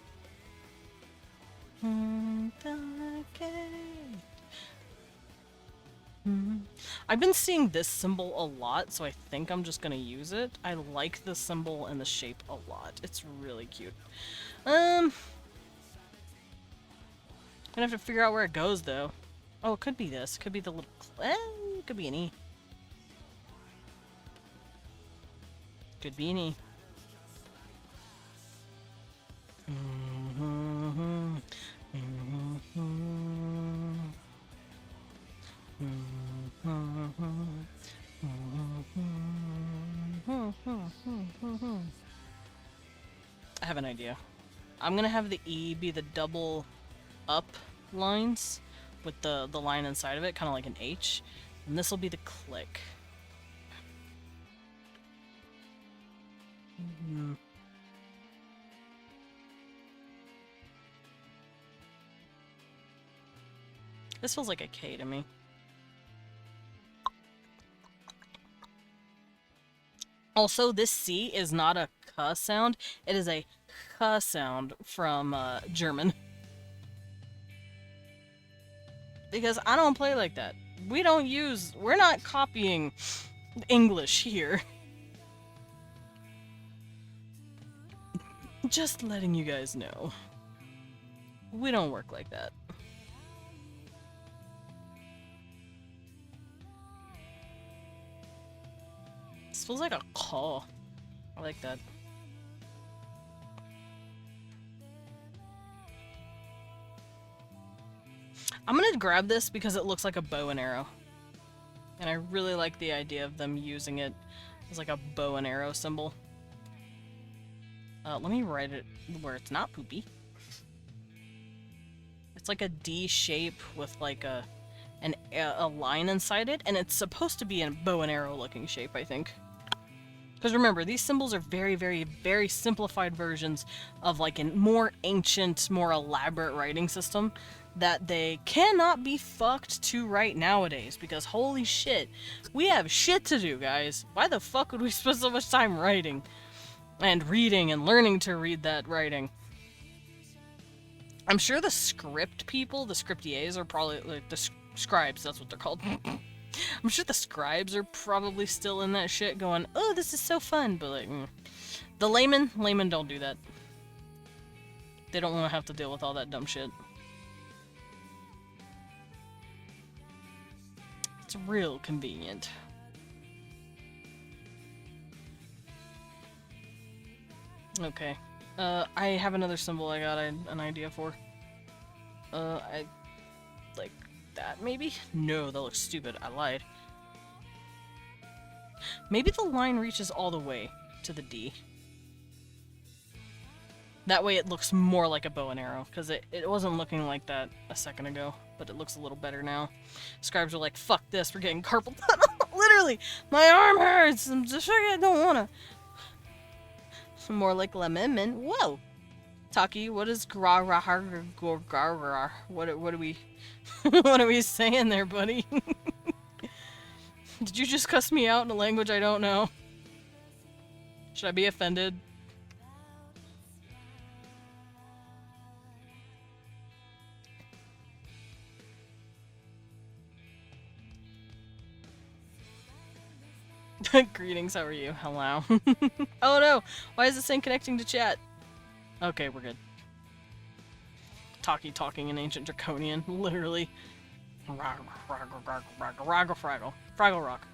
I've been seeing this symbol a lot, so I think I'm just gonna use it. I like the symbol and the shape a lot. It's really cute. Gonna have to figure out where it goes, though. Oh, it could be this. Could be the little... it could be an E. Could be an E. I have an idea. I'm gonna have the E be the double up lines with the line inside of it, kind of like an H, and this will be the click. This feels like a K to me. Also, this C is not a K sound, it is a K sound from German. Because I don't play like that. We're not copying English here. Just letting you guys know. We don't work like that. This feels like a call. I like that. I'm gonna grab this because it looks like a bow and arrow. And I really like the idea of them using it as like a bow and arrow symbol. Let me write it where it's not poopy. It's like a D shape with like a line inside it, and it's supposed to be a bow and arrow looking shape, I think. Because remember, these symbols are very, very, very simplified versions of like a more ancient, more elaborate writing system that they cannot be fucked to write nowadays, because holy shit, we have shit to do, guys. Why the fuck would we spend so much time writing? And reading and learning to read that writing. I'm sure the script people, the scriptiers, are probably, like, the scribes, that's what they're called. I'm sure the scribes are probably still in that shit going, oh, this is so fun, but like, the laymen don't do that. They don't want to have to deal with all that dumb shit. It's real convenient. Okay. I have another symbol I got an idea for. I like that, maybe? No, that looks stupid. I lied. Maybe the line reaches all the way to the D. That way it looks more like a bow and arrow, because it wasn't looking like that a second ago, but it looks a little better now. Scribes are like, fuck this, we're getting carpal tunnel. Literally, my arm hurts. I'm just sure I don't wanna. More like lemon. Whoa, Taki, what is gra ra gar? What are we what are we saying there, buddy? Did you just cuss me out in a language I don't know? Should I be offended? Greetings, how are you? Hello. Oh no! Why is this thing connecting to chat? Okay, we're good. Taki talking in ancient Draconian, literally. Fraggle Rock.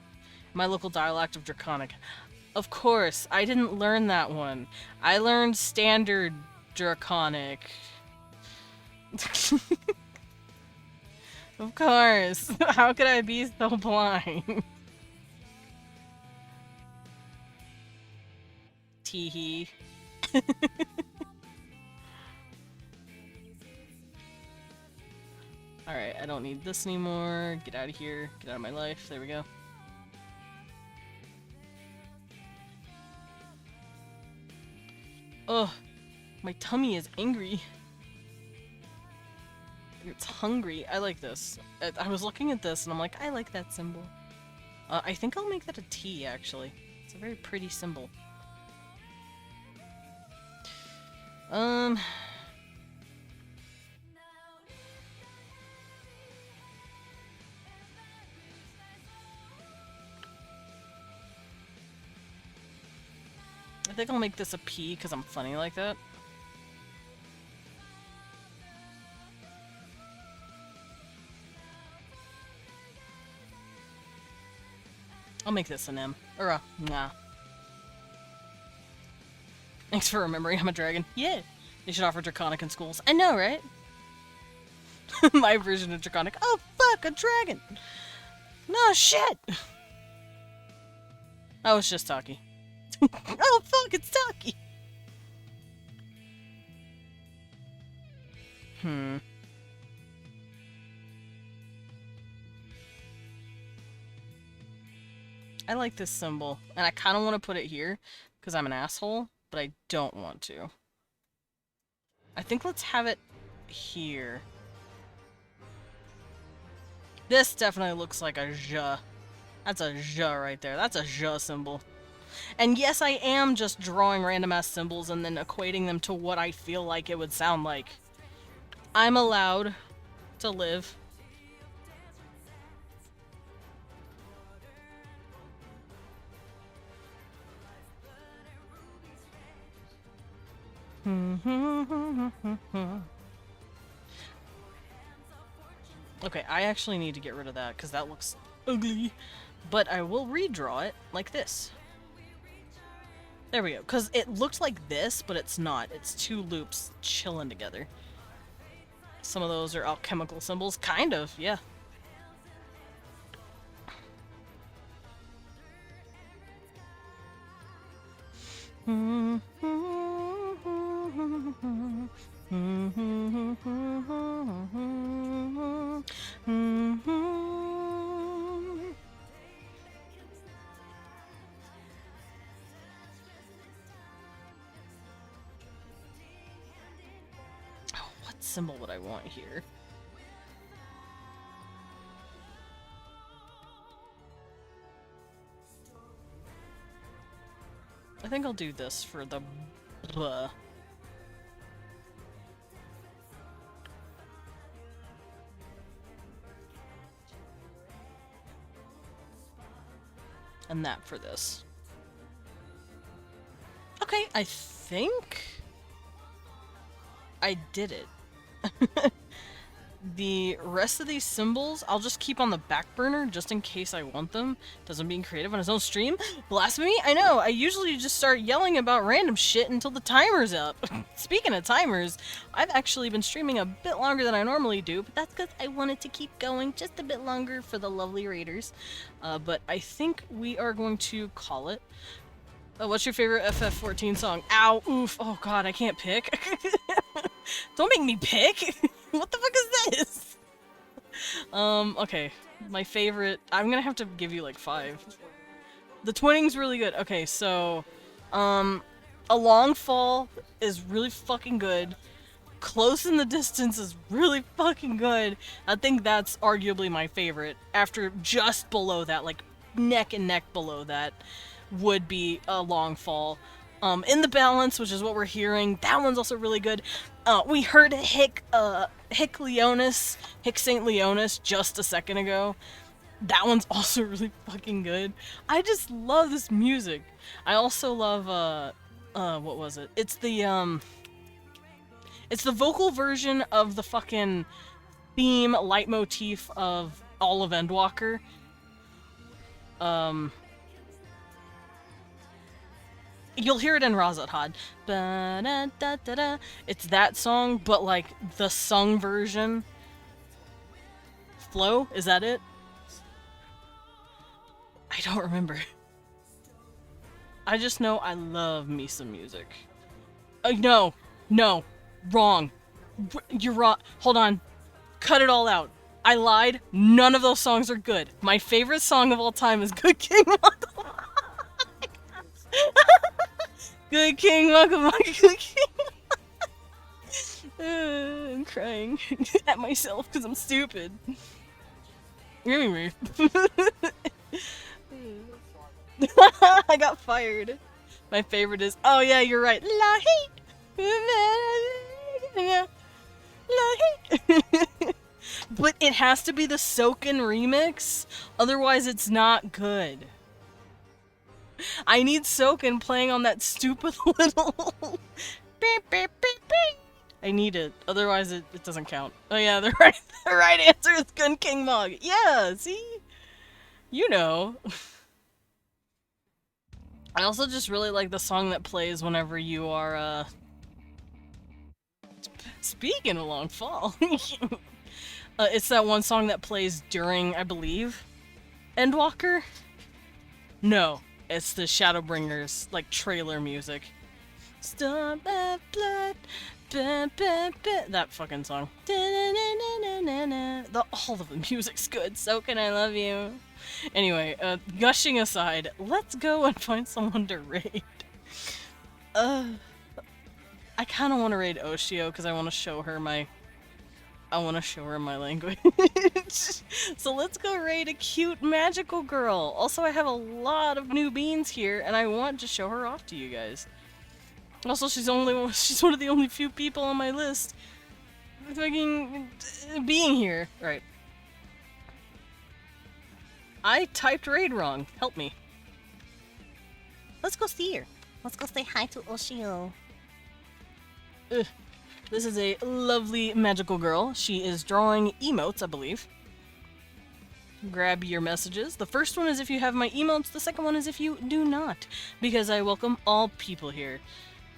My local dialect of Draconic. Of course, I didn't learn that one. I learned standard Draconic. Of course. How could I be so blind? Teehee. Alright, I don't need this anymore. Get out of here. Get out of my life. There we go. Ugh. My tummy is angry. It's hungry. I like this. I was looking at this and I'm like, I like that symbol. I think I'll make that a T, actually. It's a very pretty symbol. I think I'll make this a P because I'm funny like that. I'll make this an M. Or a nah. Thanks for remembering I'm a dragon. Yeah! They should offer Draconic in schools. I know, right? My version of Draconic. Oh, fuck! A dragon! No, shit! Oh, it's just Taki. Oh, fuck! It's Taki! I like this symbol, and I kind of want to put it here, because I'm an asshole, but I don't want to. I think let's have it here. This definitely looks like a J. That's a J right there. That's a J symbol. And yes, I am just drawing random ass symbols and then equating them to what I feel like it would sound like. I'm allowed to live. Okay, I actually need to get rid of that because that looks ugly. But I will redraw it like this. There we go. Because it looked like this, but it's not. It's two loops chilling together. Some of those are alchemical symbols. Kind of, yeah. What symbol would I want here? I think I'll do this for the blah. And that for this. Okay, I think I did it. The rest of these symbols, I'll just keep on the back burner just in case I want them. Doesn't being creative on his own stream? Blasphemy? I know, I usually just start yelling about random shit until the timer's up. Speaking of timers, I've actually been streaming a bit longer than I normally do, but that's because I wanted to keep going just a bit longer for the lovely raiders. But I think we are going to call it. What's your favorite FF14 song? Ow, oof, oh god, I can't pick. Don't make me pick! What the fuck is this? Okay. My favorite... I'm gonna have to give you like 5. The Twinning's really good. Okay, so... A Long Fall is really fucking good. Close in the Distance is really fucking good. I think that's arguably my favorite. After just below that, like neck and neck below that, would be A Long Fall. In the Balance, which is what we're hearing, that one's also really good. We heard Hick St. Leonis just a second ago. That one's also really fucking good. I just love this music. I also love, what was it? It's the vocal version of the fucking theme leitmotif of all of Endwalker. You'll hear it in Razat Had. It's that song, but like the sung version. Flow? Is that it? I don't remember. I just know I love me some music. No. No. Wrong. You're wrong. Hold on. Cut it all out. I lied. None of those songs are good. My favorite song of all time is Good King Mongol. Good king, welcome, good king. I'm crying at myself because I'm stupid. Anyway. I got fired. My favorite is, oh yeah, you're right. La But it has to be the Soken remix, otherwise it's not good. I need Soken playing on that stupid little... I need it, otherwise it doesn't count. Oh yeah, the right answer is Gun King Mog. Yeah, see? You know. I also just really like the song that plays whenever you are, speaking of long fall. It's that one song that plays during, I believe, Endwalker? No, it's the Shadowbringers, like, trailer music. Stop that blood, that fucking song. All of the music's good, so can I love you. Anyway, gushing aside, let's go and find someone to raid. I kind of want to raid Oshio because I want to show her my... language. So let's go raid a cute magical girl. Also, I have a lot of new beans here, and I want to show her off to you guys. Also, she's one of the only few people on my list fucking being here. Right. I typed raid wrong. Help me. Let's go see her. Let's go say hi to Oshio. This is a lovely magical girl. She is drawing emotes, I believe. Grab your messages. The first one is if you have my emotes. The second one is if you do not. Because I welcome all people here.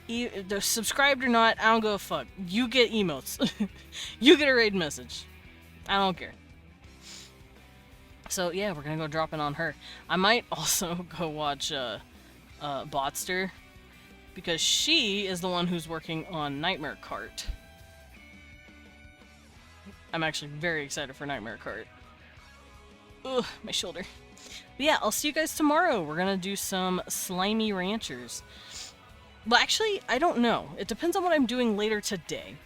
They're subscribed or not, I don't give a fuck. You get emotes. You get a raid message. I don't care. So yeah, we're gonna go drop in on her. I might also go watch Botster, because she is the one who's working on Nightmare Cart. I'm actually very excited for Nightmare Cart. Ugh, my shoulder. But yeah, I'll see you guys tomorrow. We're gonna do some Slimy Ranchers. Well, actually, I don't know. It depends on what I'm doing later today.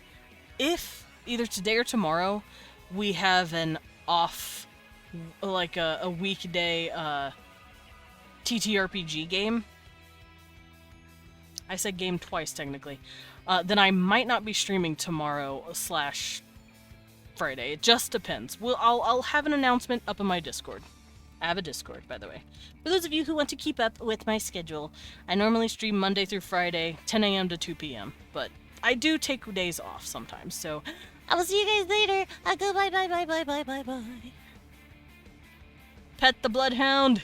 If, either today or tomorrow, we have an off, like a weekday TTRPG game. I said game twice, technically. Then I might not be streaming tomorrow / Friday. It just depends. I'll have an announcement up in my Discord. I have a Discord, by the way. For those of you who want to keep up with my schedule, I normally stream Monday through Friday, 10 a.m. to 2 p.m. But I do take days off sometimes, so I will see you guys later. I'll go bye. Pet the Bloodhound.